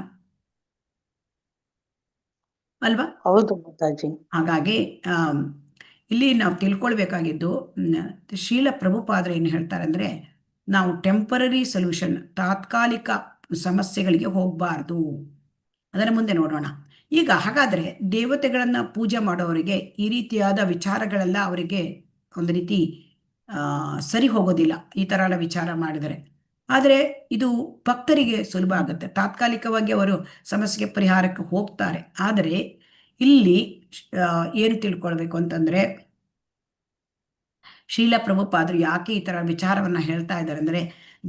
ಅಲ್ವಾ? ಹೌದು ಮಾತಾಜಿ. ಹಾಗಾಗಿ ಇಲ್ಲಿ ನಾವು ತಿಳ್ಕೊಳ್ಬೇಕಾಗಿದ್ದು, ಶ್ರೀಲ ಪ್ರಭುಪಾದರು ಏನು ಹೇಳ್ತಾರೆ ಅಂದರೆ, ನಾವು ಟೆಂಪರರಿ ಸೊಲ್ಯೂಷನ್, ತಾತ್ಕಾಲಿಕ ಸಮಸ್ಯೆಗಳಿಗೆ ಹೋಗಬಾರ್ದು. ಅದರ ಮುಂದೆ ನೋಡೋಣ. ಈಗ ಹಾಗಾದರೆ ದೇವತೆಗಳನ್ನು ಪೂಜೆ ಮಾಡೋವರಿಗೆ ಈ ರೀತಿಯಾದ ವಿಚಾರಗಳೆಲ್ಲ ಅವರಿಗೆ ಒಂದು ರೀತಿ ಸರಿ ಹೋಗೋದಿಲ್ಲ, ಈ ಥರ ಎಲ್ಲ ವಿಚಾರ ಮಾಡಿದರೆ. ಆದರೆ ಇದು ಭಕ್ತರಿಗೆ ಸುಲಭ ಆಗುತ್ತೆ, ತಾತ್ಕಾಲಿಕವಾಗಿ ಅವರು ಸಮಸ್ಯೆಗೆ ಪರಿಹಾರಕ್ಕೆ ಹೋಗ್ತಾರೆ. ಆದರೆ ಇಲ್ಲಿ ಏನು ತಿಳ್ಕೊಳ್ಬೇಕು ಅಂತಂದರೆ, ಶ್ರೀಲ ಪ್ರಭುಪಾದರು ಯಾಕೆ ಈ ಥರ ವಿಚಾರವನ್ನು ಹೇಳ್ತಾ ಇದ್ದಾರೆ ಅಂದರೆ,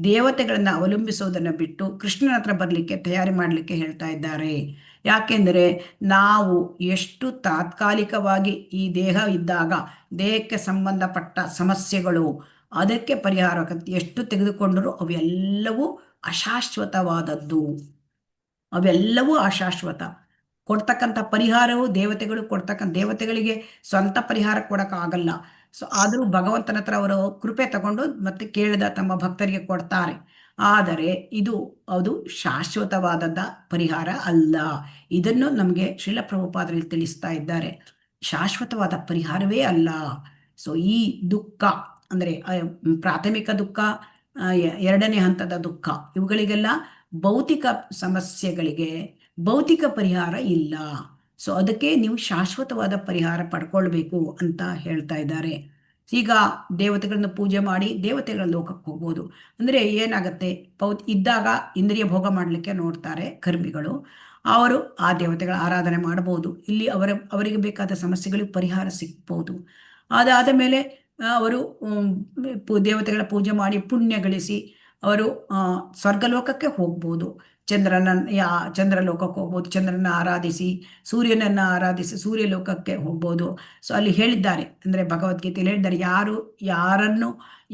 ದೇವತೆಗಳನ್ನು ಅವಲಂಬಿಸೋದನ್ನು ಬಿಟ್ಟು ಕೃಷ್ಣನ ಹತ್ರ ಬರಲಿಕ್ಕೆ ತಯಾರಿ ಮಾಡಲಿಕ್ಕೆ ಹೇಳ್ತಾ ಇದ್ದಾರೆ. ಯಾಕೆಂದರೆ ನಾವು ಎಷ್ಟು ತಾತ್ಕಾಲಿಕವಾಗಿ ಈ ದೇಹ ಇದ್ದಾಗ ದೇಹಕ್ಕೆ ಸಂಬಂಧಪಟ್ಟ ಸಮಸ್ಯೆಗಳು ಅದಕ್ಕೆ ಪರಿಹಾರ ಎಷ್ಟು ತೆಗೆದುಕೊಂಡರೂ ಅವೆಲ್ಲವೂ ಅಶಾಶ್ವತವಾದದ್ದು. ಅವೆಲ್ಲವೂ ಅಶಾಶ್ವತ. ಕೊಡ್ತಕ್ಕಂಥ ಪರಿಹಾರವು ದೇವತೆಗಳಿಗೆ ಸ್ವಂತ ಪರಿಹಾರ ಕೊಡೋಕ್ಕಾಗಲ್ಲ. ಸೊ ಆದರೂ ಭಗವಂತನ ಹತ್ರ ಅವರು ಕೃಪೆ ತಗೊಂಡು ಮತ್ತೆ ಕೇಳಿದ ತಮ್ಮ ಭಕ್ತರಿಗೆ ಕೊಡ್ತಾರೆ. ಆದರೆ ಅದು ಶಾಶ್ವತವಾದದ್ದ ಪರಿಹಾರ ಅಲ್ಲ. ಇದನ್ನು ನಮಗೆ ಶ್ರೀಲ ಪ್ರಭುಪಾದರಲ್ಲಿ ತಿಳಿಸ್ತಾ ಇದ್ದಾರೆ. ಶಾಶ್ವತವಾದ ಪರಿಹಾರವೇ ಅಲ್ಲ. ಸೊ ಈ ದುಃಖ ಅಂದರೆ ಪ್ರಾಥಮಿಕ ದುಃಖ, ಎರಡನೇ ಹಂತದ ದುಃಖ, ಇವುಗಳಿಗೆಲ್ಲ ಭೌತಿಕ ಸಮಸ್ಯೆಗಳಿಗೆ ಭೌತಿಕ ಪರಿಹಾರ ಇಲ್ಲ. ಸೊ ಅದಕ್ಕೆ ನೀವು ಶಾಶ್ವತವಾದ ಪರಿಹಾರ ಪಡ್ಕೊಳ್ಬೇಕು ಅಂತ ಹೇಳ್ತಾ ಇದ್ದಾರೆ. ಈಗ ದೇವತೆಗಳನ್ನು ಪೂಜೆ ಮಾಡಿ ದೇವತೆಗಳ ಲೋಕಕ್ಕೆ ಹೋಗ್ಬೋದು. ಅಂದರೆ ಏನಾಗುತ್ತೆ, ಇದ್ದಾಗ ಇಂದ್ರಿಯ ಭೋಗ ಮಾಡಲಿಕ್ಕೆ ನೋಡ್ತಾರೆ ಕರ್ಮಿಗಳು, ಅವರು ಆ ದೇವತೆಗಳ ಆರಾಧನೆ ಮಾಡ್ಬೋದು. ಇಲ್ಲಿ ಅವರಿಗೆ ಬೇಕಾದ ಸಮಸ್ಯೆಗಳಿಗೆ ಪರಿಹಾರ ಸಿಗ್ಬೋದು. ಅದಾದ ಮೇಲೆ ಅವರು ದೇವತೆಗಳ ಪೂಜೆ ಮಾಡಿ ಪುಣ್ಯ ಗಳಿಸಿ ಅವರು ಸ್ವರ್ಗಲೋಕಕ್ಕೆ ಹೋಗ್ಬೋದು. ಚಂದ್ರಲೋಕಕ್ಕೆ ಹೋಗ್ಬೋದು. ಚಂದ್ರನ ಆರಾಧಿಸಿ ಸೂರ್ಯನನ್ನು ಆರಾಧಿಸಿ ಸೂರ್ಯಲೋಕಕ್ಕೆ ಹೋಗ್ಬೋದು. ಸೊ ಅಲ್ಲಿ ಹೇಳಿದ್ದಾರೆ, ಅಂದರೆ ಭಗವದ್ಗೀತೆಯಲ್ಲಿ ಹೇಳಿದ್ದಾರೆ, ಯಾರನ್ನು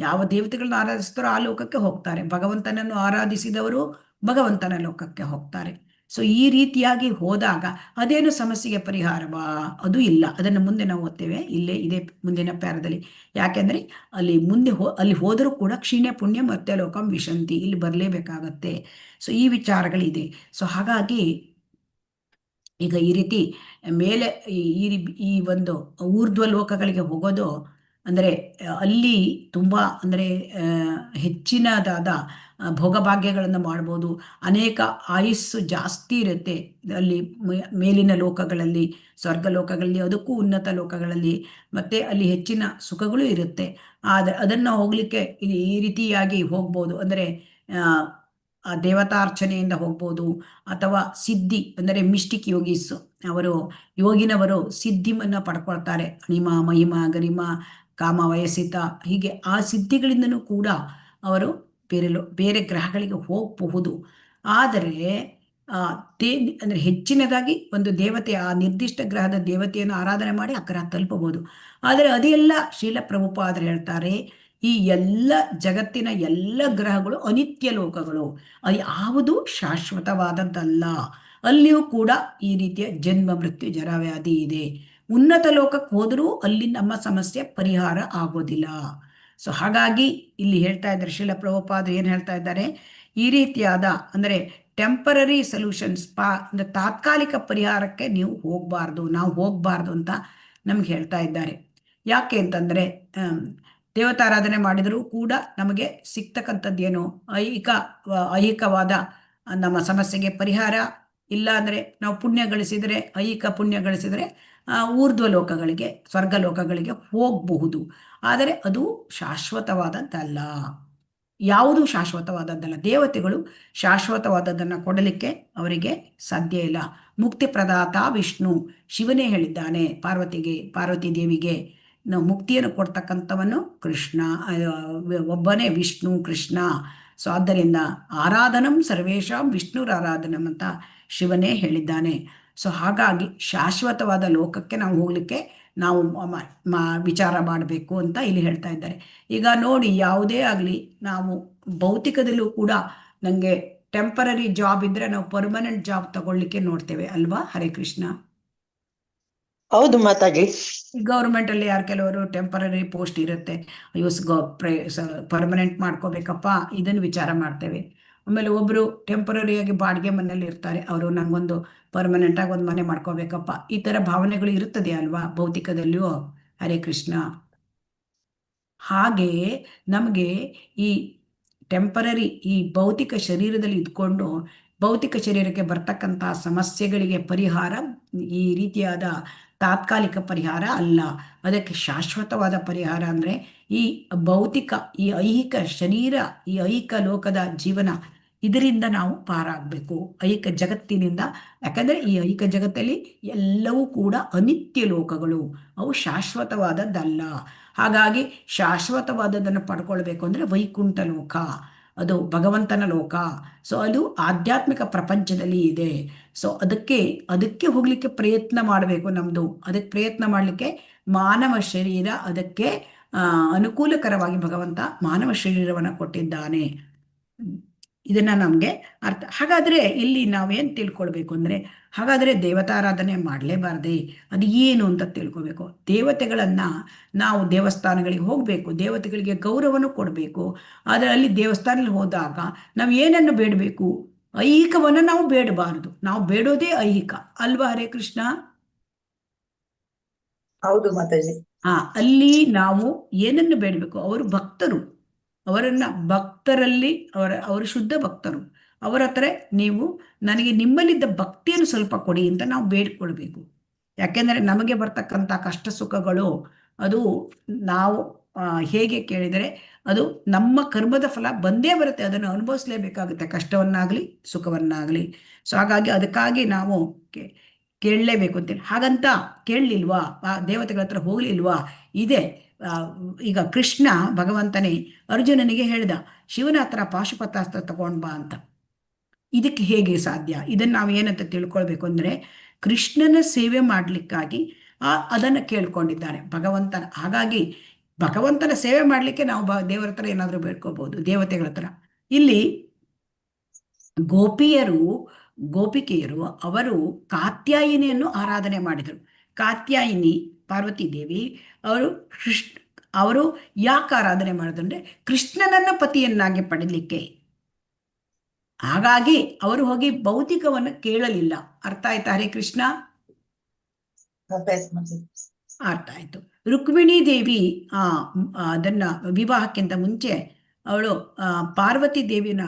ಯಾವ ದೇವತೆಗಳನ್ನ ಆರಾಧಿಸ್ತಾರೋ ಆ ಲೋಕಕ್ಕೆ ಹೋಗ್ತಾರೆ. ಭಗವಂತನನ್ನು ಆರಾಧಿಸಿದವರು ಭಗವಂತನ ಲೋಕಕ್ಕೆ ಹೋಗ್ತಾರೆ. ಸೊ ಈ ರೀತಿಯಾಗಿ ಹೋದಾಗ ಅದೇನು ಸಮಸ್ಯೆಗೆ ಪರಿಹಾರವಾ? ಅದು ಇಲ್ಲ. ಅದನ್ನು ಮುಂದೆ ನಾವು ಓದ್ತೇವೆ, ಇದೇ ಮುಂದಿನ ಪ್ಯಾರದಲ್ಲಿ. ಯಾಕೆಂದರೆ ಅಲ್ಲಿ ಹೋದರೂ ಕೂಡ ಕ್ಷೀಣ ಪುಣ್ಯ ಮತ್ತೆ ಲೋಕಂ ವಿಶಂತಿ, ಇಲ್ಲಿ ಬರಲೇಬೇಕಾಗತ್ತೆ. ಸೊ ಈ ವಿಚಾರಗಳಿದೆ. ಸೊ ಹಾಗಾಗಿ ಈಗ ಈ ರೀತಿ ಮೇಲೆ ಈ ಒಂದು ಊರ್ಧ್ವ ಲೋಕಗಳಿಗೆ ಹೋಗೋದು ಅಂದರೆ ಅಲ್ಲಿ ತುಂಬ ಅಂದರೆ ಹೆಚ್ಚಿನದಾದ ಭೋಗಭಾಗ್ಯಗಳನ್ನು ಮಾಡ್ಬೋದು. ಅನೇಕ ಆಯುಸ್ಸು ಜಾಸ್ತಿ ಇರುತ್ತೆ ಅಲ್ಲಿ ಮೇಲಿನ ಲೋಕಗಳಲ್ಲಿ, ಸ್ವರ್ಗ ಲೋಕಗಳಲ್ಲಿ, ಅದಕ್ಕೂ ಉನ್ನತ ಲೋಕಗಳಲ್ಲಿ. ಮತ್ತು ಅಲ್ಲಿ ಹೆಚ್ಚಿನ ಸುಖಗಳು ಇರುತ್ತೆ. ಆದರೆ ಅದನ್ನು ಹೋಗಲಿಕ್ಕೆ ಈ ರೀತಿಯಾಗಿ ಹೋಗ್ಬೋದು. ಅಂದರೆ ದೇವತಾರ್ಚನೆಯಿಂದ ಹೋಗ್ಬೋದು, ಅಥವಾ ಸಿದ್ಧಿ ಅಂದರೆ ಮಿಸ್ಟಿಕ್ ಯೋಗೀಸು, ಯೋಗಿನವರು ಸಿದ್ಧಿಯನ್ನು ಪಡ್ಕೊಳ್ತಾರೆ. ಅಣಿಮ, ಮಹಿಮ, ಗರಿಮ, ಕಾಮ, ವಯಸ್ಸಿತ, ಹೀಗೆ ಆ ಸಿದ್ಧಿಗಳಿಂದನೂ ಕೂಡ ಅವರು ಬೇರೆ ಗ್ರಹಗಳಿಗೆ ಹೋಗಬಹುದು. ಆದರೆ ಅಂದರೆ ಹೆಚ್ಚಿನದಾಗಿ ಒಂದು ದೇವತೆ, ಆ ನಿರ್ದಿಷ್ಟ ಗ್ರಹದ ದೇವತೆಯನ್ನು ಆರಾಧನೆ ಮಾಡಿ ಆ ಗ್ರಹ ತಲುಪಬಹುದು. ಆದರೆ ಅದೆಲ್ಲ ಶ್ರೀಲ ಪ್ರಭುಪಾದರು ಹೇಳ್ತಾರೆ, ಈ ಎಲ್ಲ ಜಗತ್ತಿನ ಎಲ್ಲ ಗ್ರಹಗಳು ಅನಿತ್ಯ ಲೋಕಗಳು, ಅದು ಯಾವುದು ಶಾಶ್ವತವಾದದ್ದಲ್ಲ. ಅಲ್ಲಿಯೂ ಕೂಡ ಈ ರೀತಿಯ ಜನ್ಮ, ಮೃತ್ಯು, ಜರಾವ್ಯಾಧಿ ಇದೆ. ಉನ್ನತ ಲೋಕಕ್ಕೆ ಹೋದರೂ ಅಲ್ಲಿ ನಮ್ಮ ಸಮಸ್ಯೆ ಪರಿಹಾರ ಆಗೋದಿಲ್ಲ. ಸೊ ಹಾಗಾಗಿ ಇಲ್ಲಿ ಹೇಳ್ತಾ ಇದ್ದಾರೆ ಶ್ರೀಲ ಪ್ರಭುಪಾದರು ಏನು ಹೇಳ್ತಾ ಇದ್ದಾರೆ, ಈ ರೀತಿಯಾದ ಅಂದರೆ ಟೆಂಪರರಿ ಸೊಲ್ಯೂಷನ್ಸ್, ಅಂದರೆ ತಾತ್ಕಾಲಿಕ ಪರಿಹಾರಕ್ಕೆ ನಾವು ಹೋಗಬಾರ್ದು ಅಂತ ನಮ್ಗೆ ಹೇಳ್ತಾ ಇದ್ದಾರೆ. ಯಾಕೆ ಅಂತಂದರೆ ದೇವತಾರಾಧನೆ ಮಾಡಿದರೂ ಕೂಡ ನಮಗೆ ಸಿಗ್ತಕ್ಕಂಥದ್ದೇನು ಐಹಿಕವಾದ ನಮ್ಮ ಸಮಸ್ಯೆಗೆ ಪರಿಹಾರ ಇಲ್ಲ. ಅಂದರೆ ನಾವು ಐಹಿಕ ಪುಣ್ಯ ಗಳಿಸಿದರೆ ಊರ್ಧ್ವ ಲೋಕಗಳಿಗೆ, ಸ್ವರ್ಗ ಲೋಕಗಳಿಗೆ ಹೋಗಬಹುದು. ಆದರೆ ಅದು ಶಾಶ್ವತವಾದದ್ದಲ್ಲ. ಯಾವುದು ಶಾಶ್ವತವಾದದ್ದಲ್ಲ. ದೇವತೆಗಳು ಶಾಶ್ವತವಾದದ್ದನ್ನು ಕೊಡಲಿಕ್ಕೆ ಅವರಿಗೆ ಸಾಧ್ಯ ಇಲ್ಲ. ಮುಕ್ತಿ ಪ್ರದಾತ ವಿಷ್ಣು, ಶಿವನೇ ಹೇಳಿದ್ದಾನೆ ಪಾರ್ವತಿ ದೇವಿಗೆ, ನಾವು ಮುಕ್ತಿಯನ್ನು ಕೊಡ್ತಕ್ಕಂಥವನು ಕೃಷ್ಣ, ಒಬ್ಬನೇ ವಿಷ್ಣು ಕೃಷ್ಣ. ಸೊ ಆದ್ದರಿಂದ ಆರಾಧನಂ ಸರ್ವೇಷಾಂ ವಿಷ್ಣುರ ಆರಾಧನಂ ಅಂತ ಶಿವನೇ ಹೇಳಿದ್ದಾನೆ. ಸೊ ಹಾಗಾಗಿ ಶಾಶ್ವತವಾದ ಲೋಕಕ್ಕೆ ನಾವು ಹೋಗಲಿಕ್ಕೆ ನಾವು ವಿಚಾರ ಮಾಡಬೇಕು ಅಂತ ಇಲ್ಲಿ ಹೇಳ್ತಾ ಇದ್ದಾರೆ. ಈಗ ನೋಡಿ, ಯಾವುದೇ ಆಗಲಿ ನಾವು ಭೌತಿಕದಲ್ಲೂ ಕೂಡ ನನಗೆ ಟೆಂಪರರಿ ಜಾಬ್ ಇದ್ದರೆ ನಾವು ಪರ್ಮನೆಂಟ್ ಜಾಬ್ ತಗೊಳ್ಳಿಕ್ಕೆ ನೋಡ್ತೇವೆ ಅಲ್ವಾ? ಹರೇ ಕೃಷ್ಣ. ಹೌದು ಮಾತಾಜಿ. ಗೌರ್ಮೆಂಟಲ್ಲಿ ಕೆಲವರು ಟೆಂಪರರಿ ಪೋಸ್ಟ್ ಇರುತ್ತೆ, ಪರ್ಮನೆಂಟ್ ಮಾಡ್ಕೋಬೇಕಪ್ಪ, ಇದನ್ನು ವಿಚಾರ ಮಾಡ್ತೇವೆ. ಆಮೇಲೆ ಒಬ್ಬರು ಟೆಂಪರರಿಯಾಗಿ ಬಾಡಿಗೆ ಮನೆಯಲ್ಲಿ ಇರ್ತಾರೆ, ಅವರು ನನಗೊಂದು ಪರ್ಮನೆಂಟಾಗಿ ಒಂದು ಮನೆ ಮಾಡ್ಕೋಬೇಕಪ್ಪ, ಈ ಥರ ಭಾವನೆಗಳು ಇರುತ್ತದೆ ಅಲ್ವಾ ಭೌತಿಕದಲ್ಲಿಯೂ? ಹರೇ ಕೃಷ್ಣ. ಹಾಗೆ ನಮಗೆ ಈ ಟೆಂಪರರಿ ಈ ಭೌತಿಕ ಶರೀರದಲ್ಲಿ ಇದ್ಕೊಂಡು ಭೌತಿಕ ಶರೀರಕ್ಕೆ ಬರ್ತಕ್ಕಂಥ ಸಮಸ್ಯೆಗಳಿಗೆ ಪರಿಹಾರ ಈ ರೀತಿಯಾದ ತಾತ್ಕಾಲಿಕ ಪರಿಹಾರ ಅಲ್ಲ. ಅದಕ್ಕೆ ಶಾಶ್ವತವಾದ ಪರಿಹಾರ ಅಂದರೆ ಈ ಭೌತಿಕ, ಈ ಐಹಿಕ ಶರೀರ, ಈ ಐಹಿಕ ಲೋಕದ ಜೀವನ, ಇದರಿಂದ ನಾವು ಪಾರಾಗಬೇಕು, ಐಹಿಕ ಜಗತ್ತಿನಿಂದ. ಯಾಕಂದರೆ ಈ ಐಹಿಕ ಜಗತ್ತಲ್ಲಿ ಎಲ್ಲವೂ ಕೂಡ ಅನಿತ್ಯ ಲೋಕಗಳು, ಅವು ಶಾಶ್ವತವಾದದ್ದಲ್ಲ. ಹಾಗಾಗಿ ಶಾಶ್ವತವಾದದ್ದನ್ನು ಪಡ್ಕೊಳ್ಬೇಕು ಅಂದರೆ ವೈಕುಂಠ ಲೋಕ, ಅದು ಭಗವಂತನ ಲೋಕ. ಸೊ ಅದು ಆಧ್ಯಾತ್ಮಿಕ ಪ್ರಪಂಚದಲ್ಲಿ ಇದೆ. ಸೊ ಅದಕ್ಕೆ ಹೋಗ್ಲಿಕ್ಕೆ ಪ್ರಯತ್ನ ಮಾಡಬೇಕು. ನಮ್ದು ಅದಕ್ಕೆ ಪ್ರಯತ್ನ ಮಾಡಲಿಕ್ಕೆ ಮಾನವ ಶರೀರ ಅದಕ್ಕೆ ಅನುಕೂಲಕರವಾಗಿ ಭಗವಂತ ಮಾನವ ಶರೀರವನ್ನು ಕೊಟ್ಟಿದ್ದಾನೆ. ಇದನ್ನ ನಮ್ಗೆ ಅರ್ಥ. ಹಾಗಾದ್ರೆ ಇಲ್ಲಿ ನಾವೇನ್ ತಿಳ್ಕೊಳ್ಬೇಕು ಅಂದ್ರೆ, ಹಾಗಾದ್ರೆ ದೇವತಾರಾಧನೆ ಮಾಡಲೇಬಾರ್ದೆ, ಅದು ಏನು ಅಂತ ತಿಳ್ಕೊಬೇಕು. ದೇವತೆಗಳನ್ನ ನಾವು ದೇವಸ್ಥಾನಗಳಿಗೆ ಹೋಗ್ಬೇಕು, ದೇವತೆಗಳಿಗೆ ಗೌರವನು ಕೊಡಬೇಕು. ಆದರೆ ಅಲ್ಲಿ ದೇವಸ್ಥಾನದಲ್ಲಿ ಹೋದಾಗ ನಾವು ಏನನ್ನು ಬೇಡಬೇಕು? ಐಹಿಕವನ್ನು ನಾವು ಬೇಡಬಾರದು. ನಾವು ಬೇಡೋದೇ ಐಹಿಕ ಅಲ್ವಾ? ಹರೇ ಕೃಷ್ಣ. ಹೌದು ಮಾತಾಜಿ. ಅಲ್ಲಿ ನಾವು ಏನನ್ನು ಬೇಡಬೇಕು? ಅವರು ಭಕ್ತರು, ಅವರನ್ನ ಭಕ್ತರಲ್ಲಿ ಅವರು ಶುದ್ಧ ಭಕ್ತರು. ಅವರ ಹತ್ರ ನೀವು ನನಗೆ ನಿಮ್ಮಲ್ಲಿದ್ದ ಭಕ್ತಿಯನ್ನು ಸ್ವಲ್ಪ ಕೊಡಿ ಅಂತ ನಾವು ಬೇಡ್ಕೊಳ್ಬೇಕು. ಯಾಕೆಂದರೆ ನಮಗೆ ಬರ್ತಕ್ಕಂಥ ಕಷ್ಟ ಸುಖಗಳು ಅದು ನಾವು ಹೇಗೆ ಕೇಳಿದರೆ ಅದು ನಮ್ಮ ಕರ್ಮದ ಫಲ ಬಂದೇ ಬರುತ್ತೆ. ಅದನ್ನು ಅನುಭವಿಸ್ಲೇಬೇಕಾಗುತ್ತೆ, ಕಷ್ಟವನ್ನಾಗಲಿ ಸುಖವನ್ನಾಗಲಿ. ಸೊ ಹಾಗಾಗಿ ಅದಕ್ಕಾಗಿ ನಾವು ಕೇಳಲೇಬೇಕು ಅಂತೇಳಿ. ಹಾಗಂತ ಕೇಳಲಿಲ್ವಾ? ಆ ದೇವತೆಗಳ ಹತ್ರ ಹೋಗ್ಲಿಲ್ವಾ? ಇದೆ. ಈಗ ಕೃಷ್ಣ ಭಗವಂತನೇ ಅರ್ಜುನನಿಗೆ ಹೇಳಿದ, ಶಿವನ ಹತ್ರ ಪಾಶುಪತಾಸ್ತ್ರ ತಗೊಂಡ್ ಬಾ ಅಂತ. ಇದಕ್ಕೆ ಹೇಗೆ ಸಾಧ್ಯ? ಇದನ್ನು ನಾವು ಏನಂತ ತಿಳ್ಕೊಳ್ಬೇಕು ಅಂದ್ರೆ, ಕೃಷ್ಣನ ಸೇವೆ ಮಾಡ್ಲಿಕ್ಕಾಗಿ ಅದನ್ನು ಕೇಳ್ಕೊಂಡಿದ್ದಾನೆ ಭಗವಂತನ. ಹಾಗಾಗಿ ಭಗವಂತನ ಸೇವೆ ಮಾಡ್ಲಿಕ್ಕೆ ನಾವು ದೇವರ ಹತ್ರ ಏನಾದರೂ ಬೇಡ್ಕೋಬಹುದು, ದೇವತೆಗಳ ಹತ್ರ. ಇಲ್ಲಿ ಗೋಪಿಕೆಯರು ಅವರು ಕಾತ್ಯಾಯಿನಿಯನ್ನು ಆರಾಧನೆ ಮಾಡಿದರು. ಕಾತ್ಯಾಯಿನಿ ಪಾರ್ವತಿ ದೇವಿ ಅವರು ಯಾಕೆ ಆರಾಧನೆ ಮಾಡಿದ್ರು ಅಂದ್ರೆ, ಕೃಷ್ಣನನ್ನ ಪತಿಯನ್ನಾಗಿ ಪಡೀಲಿಕ್ಕೆ. ಹಾಗಾಗಿ ಅವರು ಹೋಗಿ ಭೌತಿಕವನ್ನು ಕೇಳಲಿಲ್ಲ. ಅರ್ಥ ಆಯ್ತಾ ಹರೇ ಕೃಷ್ಣ? ಅರ್ಥ ಆಯ್ತು. ರುಕ್ಮಿಣಿ ದೇವಿ ಅದನ್ನ ವಿವಾಹಕ್ಕಿಂತ ಮುಂಚೆ ಅವಳು ಪಾರ್ವತಿ ದೇವಿನ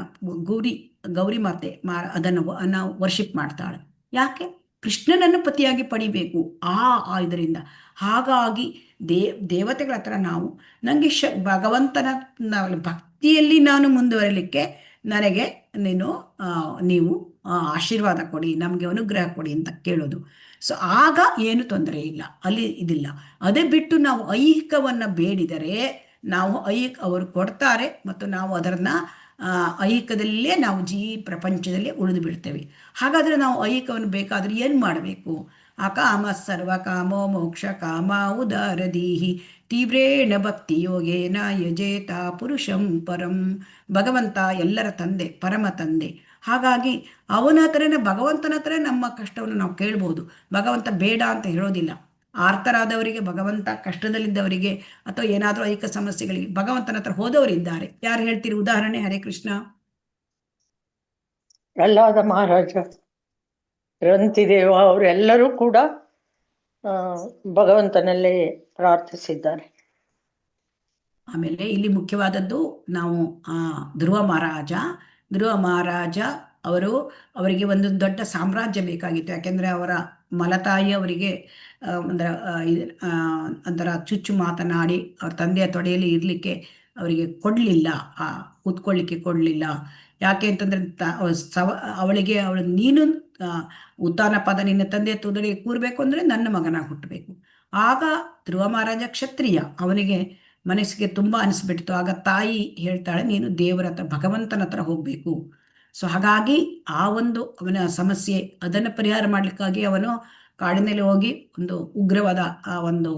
ಗೌರಿ ಮಾತೆ ಅದನ್ನು ವರ್ಷಿಪ್ ಮಾಡ್ತಾಳೆ. ಯಾಕೆ? ಕೃಷ್ಣನನ್ನು ಪತಿಯಾಗಿ ಪಡಿಬೇಕು ಇದರಿಂದ. ಹಾಗಾಗಿ ದೇವತೆಗಳ ಹತ್ರ ನಾವು ನನಗೆ ಭಗವಂತನ ಭಕ್ತಿಯಲ್ಲಿ ನಾನು ಮುಂದುವರಲಿಕ್ಕೆ ನನಗೆ ನೀವು ಆಶೀರ್ವಾದ ಕೊಡಿ, ನಮಗೆ ಅನುಗ್ರಹ ಕೊಡಿ ಅಂತ ಕೇಳೋದು. ಸೊ ಆಗ ಏನು ತೊಂದರೆ ಇಲ್ಲ, ಅಲ್ಲಿ ಇದಿಲ್ಲ. ಅದೇ ಬಿಟ್ಟು ನಾವು ಐಹಿಕವನ್ನು ಬೇಡಿದರೆ ಅವರು ಕೊಡ್ತಾರೆ ಮತ್ತು ನಾವು ಅದನ್ನ ಐಹಿಕದಲ್ಲೇ ನಾವು ಪ್ರಪಂಚದಲ್ಲಿ ಉಳಿದು ಬಿಡ್ತೇವೆ. ಹಾಗಾದ್ರೆ ನಾವು ಐಹಿಕವನ್ನು ಬೇಕಾದ್ರೆ ಏನು ಮಾಡಬೇಕು? ಅಕಾಮ ಸರ್ವ ಕಾಮೋ ಮೋಕ್ಷ ಕಾಮ ಉದಾರದೀಹಿ ತೀವ್ರೇಣ ಭಕ್ತಿ ಯೋಗೇನ ಯಜೇತ ಪುರುಷಂ ಪರಂ. ಭಗವಂತ ಎಲ್ಲರ ತಂದೆ, ಪರಮ ತಂದೆ. ಹಾಗಾಗಿ ಅವನ ಹತ್ರನೇ, ಭಗವಂತನ ಹತ್ರ ನಮ್ಮ ಕಷ್ಟವನ್ನು ನಾವು ಕೇಳ್ಬೋದು. ಭಗವಂತ ಬೇಡ ಅಂತ ಹೇಳೋದಿಲ್ಲ. ಆರ್ತರಾದವರಿಗೆ, ಭಗವಂತ ಕಷ್ಟದಲ್ಲಿದ್ದವರಿಗೆ ಅಥವಾ ಏನಾದರೂ ಐಕ ಸಮಸ್ಯೆಗಳಿಗೆ ಭಗವಂತನ ಹತ್ರ ಹೋದವರಿದ್ದಾರೆ. ಯಾರು ಹೇಳ್ತೀರಿ ಉದಾಹರಣೆ? ಹರೇ ಕೃಷ್ಣ. ಪ್ರಹ್ಲಾದ ಮಹಾರಾಜ, ರಂತಿದೇವ ಅವರೆಲ್ಲರೂ ಕೂಡ ಭಗವಂತನಲ್ಲೇ ಪ್ರಾರ್ಥಿಸಿದ್ದಾರೆ. ಆಮೇಲೆ ಇಲ್ಲಿ ಮುಖ್ಯವಾದದ್ದು ನಾವು ಧ್ರುವ ಮಹಾರಾಜ ಅವರಿಗೆ ಒಂದು ದೊಡ್ಡ ಸಾಮ್ರಾಜ್ಯ ಬೇಕಾಗಿತ್ತು. ಯಾಕೆಂದ್ರೆ ಅವರ ಮಲತಾಯಿ ಅವರಿಗೆ ಒಂಥರ ಚುಚ್ಚು ಮಾತನಾಡಿ ಅವ್ರ ತಂದೆಯ ತೊಡೆಯಲ್ಲಿ ಇರ್ಲಿಕ್ಕೆ ಅವರಿಗೆ ಕೊಡ್ಲಿಲ್ಲ, ಕೂತ್ಕೊಳ್ಳಿಕ್ಕೆ ಕೊಡ್ಲಿಲ್ಲ. ಯಾಕೆ ಅಂತಂದ್ರೆ ನೀನು ಉತ್ತಾನ ಪದ ನಿನ್ನ ತಂದೆಯ ತುದಡಿಗೆ ಕೂರ್ಬೇಕು ಅಂದ್ರೆ ನನ್ನ ಮಗನ ಹುಟ್ಟಬೇಕು. ಆಗ ಧ್ರುವ ಮಹಾರಾಜ ಕ್ಷತ್ರಿಯ, ಅವನಿಗೆ ಮನಸ್ಸಿಗೆ ತುಂಬಾ ಅನಿಸ್ಬಿಡ್ತು. ಆಗ ತಾಯಿ ಹೇಳ್ತಾಳೆ, ನೀನು ದೇವರ ಹತ್ರ, ಭಗವಂತನ ಹತ್ರ ಹೋಗ್ಬೇಕು. ಸೊ ಹಾಗಾಗಿ ಅವನ ಸಮಸ್ಯೆ ಅದನ್ನು ಪರಿಹಾರ ಮಾಡ್ಲಿಕ್ಕಾಗಿ ಅವನು ಕಾಡಿನಲ್ಲಿ ಹೋಗಿ ಒಂದು ಉಗ್ರವಾದ ಅವನು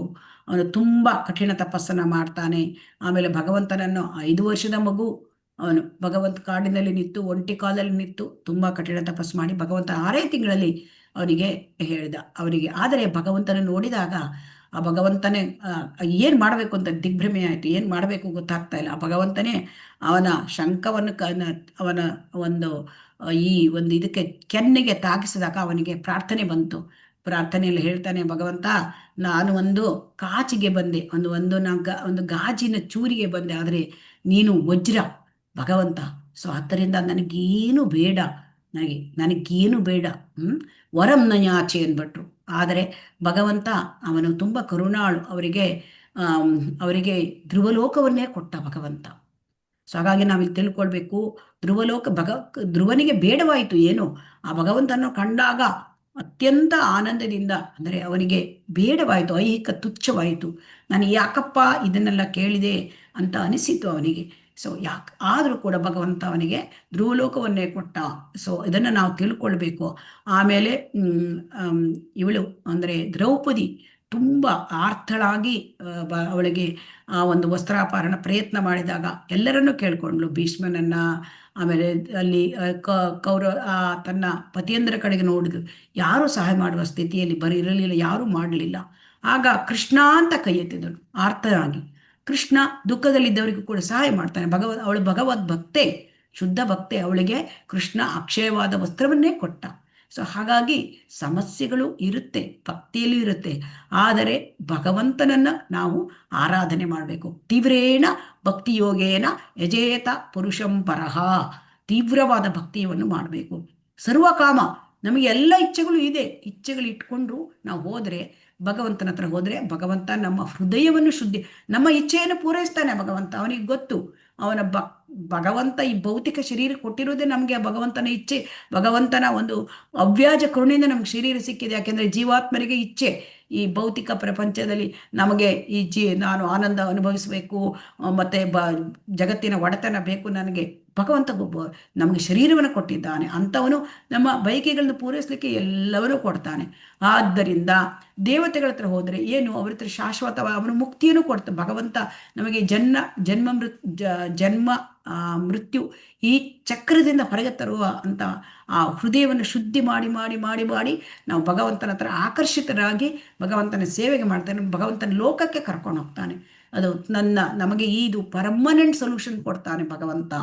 ತುಂಬಾ ಕಠಿಣ ತಪಸ್ಸನ್ನ ಮಾಡ್ತಾನೆ. ಆಮೇಲೆ ಭಗವಂತನನ್ನು 5 ವರ್ಷದ ಮಗು ಅವನು ಕಾಡಿನಲ್ಲಿ ನಿಂತು, ಒಂಟಿ ಕಾಲಲ್ಲಿ ನಿಂತು ತುಂಬಾ ಕಠಿಣ ತಪಸ್ಸು ಮಾಡಿ ಭಗವಂತ 6 ತಿಂಗಳಲ್ಲಿ ಅವನಿಗೆ ಹೇಳಿದ. ಆದರೆ ಭಗವಂತನ ನೋಡಿದಾಗ ಆ ಭಗವಂತನೇ ಏನ್ ಮಾಡ್ಬೇಕು ಅಂತ ದಿಗ್ಭ್ರಮೆ ಆಯ್ತು. ಏನ್ ಮಾಡ್ಬೇಕು ಗೊತ್ತಾಗ್ತಾ ಇಲ್ಲ. ಆ ಭಗವಂತನೇ ಅವನ ಶಂಖವನ್ನು ಅವನ ಇದಕ್ಕೆ ಕೆನ್ನೆಗೆ ತಾಗಿಸಿದಾಗ ಅವನಿಗೆ ಪ್ರಾರ್ಥನೆ ಬಂತು. ಪ್ರಾರ್ಥನೆಯಲ್ಲಿ ಹೇಳ್ತಾನೆ ಭಗವಂತ, ನಾನು ಒಂದು ಕಾಚಿಗೆ ಬಂದೆ, ಒಂದು ಗಾಜಿನ ಚೂರಿಗೆ ಬಂದೆ, ಆದರೆ ನೀನು ವಜ್ರ ಭಗವಂತ. ಸೊ ಆದ್ದರಿಂದ ನನಗೇನು ಬೇಡ, ನನಗೇನು ಬೇಡ, ವರಂ ನಯಾಚೆ ಅನ್ಬಿಟ್ರು. ಆದರೆ ಭಗವಂತ ಅವನು ತುಂಬ ಕರುಣಾಳು. ಅವರಿಗೆ ಧ್ರುವಲೋಕವನ್ನೇ ಕೊಟ್ಟ ಭಗವಂತ. ಸೊ ಹಾಗಾಗಿ ನಾವಿಲ್ಲಿ ತಿಳ್ಕೊಳ್ಬೇಕು, ಧ್ರುವನಿಗೆ ಬೇಡವಾಯಿತು ಏನು, ಆ ಭಗವಂತನನ್ನು ಕಂಡಾಗ ಅತ್ಯಂತ ಆನಂದದಿಂದ, ಅಂದರೆ ಅವನಿಗೆ ಬೇಡವಾಯಿತು, ಐಹಿಕ ತುಚ್ಛವಾಯಿತು. ನಾನು ಯಾಕಪ್ಪ ಇದನ್ನೆಲ್ಲ ಕೇಳಿದೆ ಅಂತ ಅನಿಸಿತು ಅವನಿಗೆ. ಸೊ ಆದರೂ ಕೂಡ ಭಗವಂತ ಅವನಿಗೆ ಧ್ರುವಲೋಕವನ್ನೇ ಕೊಟ್ಟ. ಸೊ ಇದನ್ನು ನಾವು ತಿಳ್ಕೊಳ್ಬೇಕು. ಆಮೇಲೆ ಇವಳು ಅಂದರೆ ದ್ರೌಪದಿ ತುಂಬ ಆರ್ತಳಾಗಿ ಅವಳಿಗೆ ಆ ಒಂದು ವಸ್ತ್ರಾಪಹರಣ ಪ್ರಯತ್ನ ಮಾಡಿದಾಗ ಎಲ್ಲರನ್ನೂ ಕೇಳ್ಕೊಂಡ್ಳು, ಭೀಷ್ಮನನ್ನ. ಆಮೇಲೆ ಅಲ್ಲಿ ತನ್ನ ಪತಿಯಂದ್ರ ಕಡೆಗೆ ನೋಡಿದ್ಲು, ಯಾರೂ ಸಹಾಯ ಮಾಡುವ ಸ್ಥಿತಿಯಲ್ಲಿ ಇರಲಿಲ್ಲ, ಯಾರೂ ಮಾಡಲಿಲ್ಲ. ಆಗ ಕೃಷ್ಣ ಅಂತ ಕೈ ಎತ್ತಿದಳು ಆರ್ತರಾಗಿ. ಕೃಷ್ಣ ದುಃಖದಲ್ಲಿದ್ದವರಿಗೂ ಕೂಡ ಸಹಾಯ ಮಾಡ್ತಾನೆ. ಅವಳು ಭಗವದ್ ಭಕ್ತೆ, ಶುದ್ಧ ಭಕ್ತೆ. ಅವಳಿಗೆ ಕೃಷ್ಣ ಅಕ್ಷಯವಾದ ವಸ್ತ್ರವನ್ನೇ ಕೊಟ್ಟ. ಸೊ ಹಾಗಾಗಿ ಸಮಸ್ಯೆಗಳು ಇರುತ್ತೆ, ಭಕ್ತಿಯಲ್ಲೂ ಇರುತ್ತೆ. ಆದರೆ ಭಗವಂತನನ್ನ ನಾವು ಆರಾಧನೆ ಮಾಡಬೇಕು. ತೀವ್ರೇಣ ಭಕ್ತಿಯೋಗೇನ ಯಜೇತ ಪುರುಷಂ ಪರಹ. ತೀವ್ರವಾದ ಭಕ್ತಿಯನ್ನು ಮಾಡಬೇಕು. ಸರ್ವಕಾಮ, ನಮಗೆ ಎಲ್ಲ ಇಚ್ಛೆಗಳು ಇದೆ, ಇಚ್ಛೆಗಳು ಇಟ್ಕೊಂಡ್ರು ನಾವು ಹೋದರೆ, ಭಗವಂತನ ಹತ್ರ ಹೋದರೆ ಭಗವಂತ ನಮ್ಮ ಹೃದಯವನ್ನು ನಮ್ಮ ಇಚ್ಛೆಯನ್ನು ಪೂರೈಸ್ತಾನೆ ಭಗವಂತ. ಅವನಿಗೆ ಗೊತ್ತು, ಅವನ ಭಗವಂತ ಈ ಭೌತಿಕ ಶರೀರ ಕೊಟ್ಟಿರೋದೇ ನಮಗೆ ಭಗವಂತನ ಇಚ್ಛೆ, ಭಗವಂತನ ಒಂದು ಅವ್ಯಾಜ ಕರುಣೆಯಿಂದ ನಮ್ಗೆ ಶರೀರ ಸಿಕ್ಕಿದೆ. ಯಾಕೆಂದರೆ ಜೀವಾತ್ಮರಿಗೆ ಇಚ್ಛೆ ಈ ಭೌತಿಕ ಪ್ರಪಂಚದಲ್ಲಿ ನಮಗೆ ನಾನು ಆನಂದ ಅನುಭವಿಸಬೇಕು, ಮತ್ತು ಜಗತ್ತಿನ ಒಡೆತನ ಬೇಕು ನನಗೆ. ಭಗವಂತ ನಮಗೆ ಶರೀರವನ್ನು ಕೊಟ್ಟಿದ್ದಾನೆ, ಅಂಥವನು ನಮ್ಮ ಬಯಕೆಗಳನ್ನು ಪೂರೈಸಲಿಕ್ಕೆ ಎಲ್ಲವನ್ನೂ ಕೊಡ್ತಾನೆ. ಆದ್ದರಿಂದ ದೇವತೆಗಳ ಹತ್ರ ಹೋದರೆ ಏನು, ಅವ್ರ ಹತ್ರ ಶಾಶ್ವತವಾದ ಅವನು ಮುಕ್ತಿಯನ್ನು ಕೊಡ್ತಾನೆ. ಭಗವಂತ ನಮಗೆ ಜನ್ಮ ಮೃತ್ಯು ಈ ಚಕ್ರದಿಂದ ಹೊರಗೆ ತರುವ ಅಂತ ಆ ಹೃದಯವನ್ನು ಶುದ್ಧಿ ಮಾಡಿ ಮಾಡಿ ಮಾಡಿ ಮಾಡಿ ನಾವು ಭಗವಂತನ ಹತ್ರ ಆಕರ್ಷಿತರಾಗಿ ಭಗವಂತನ ಸೇವೆಗೆ ಮಾಡ್ತಾನೆ. ಭಗವಂತನ ಲೋಕಕ್ಕೆ ಕರ್ಕೊಂಡು ಹೋಗ್ತಾನೆ. ಅದು ನಮಗೆ ಇದು ಪರ್ಮನೆಂಟ್ ಸೊಲ್ಯೂಷನ್ ಕೊಡ್ತಾನೆ ಭಗವಂತ.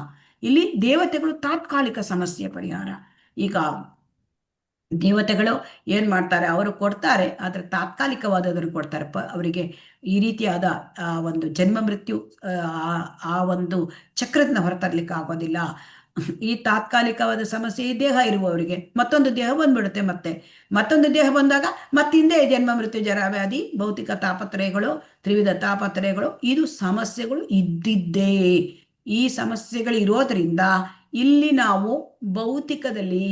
ಇಲ್ಲಿ ದೇವತೆಗಳು ತಾತ್ಕಾಲಿಕ ಸಮಸ್ಯೆ ಪರಿಹಾರ. ಈಗ ದೇವತೆಗಳು ಏನು ಮಾಡ್ತಾರೆ, ಅವರು ಕೊಡ್ತಾರೆ, ಆದರೆ ತಾತ್ಕಾಲಿಕವಾದದನ್ನು ಕೊಡ್ತಾರೆ. ಅವರಿಗೆ ಈ ರೀತಿಯಾದ ಒಂದು ಜನ್ಮ ಮೃತ್ಯು ಆ ಒಂದು ಚಕ್ರದಿಂದ ಹೊರತರಲಿಕ್ಕೆ ಆಗೋದಿಲ್ಲ. ಈ ತಾತ್ಕಾಲಿಕವಾದ ಸಮಸ್ಯೆ, ಈ ದೇಹ ಇರುವವರಿಗೆ ಮತ್ತೊಂದು ದೇಹ ಬಂದ್ಬಿಡುತ್ತೆ, ಮತ್ತೊಂದು ದೇಹ ಬಂದಾಗ ಮತ್ತಿಂದೇ ಜನ್ಮ ಮೃತ್ಯು ಜರಾವ್ಯಾಧಿ ಭೌತಿಕ ತಾಪತ್ರಯಗಳು, ತ್ರಿವಿಧ ತಾಪತ್ರಯಗಳು, ಇದು ಸಮಸ್ಯೆಗಳು ಇದ್ದಿದ್ದೇ. ಈ ಸಮಸ್ಯೆಗಳು ಇರೋದ್ರಿಂದ ಇಲ್ಲಿ ನಾವು ಭೌತಿಕದಲ್ಲಿ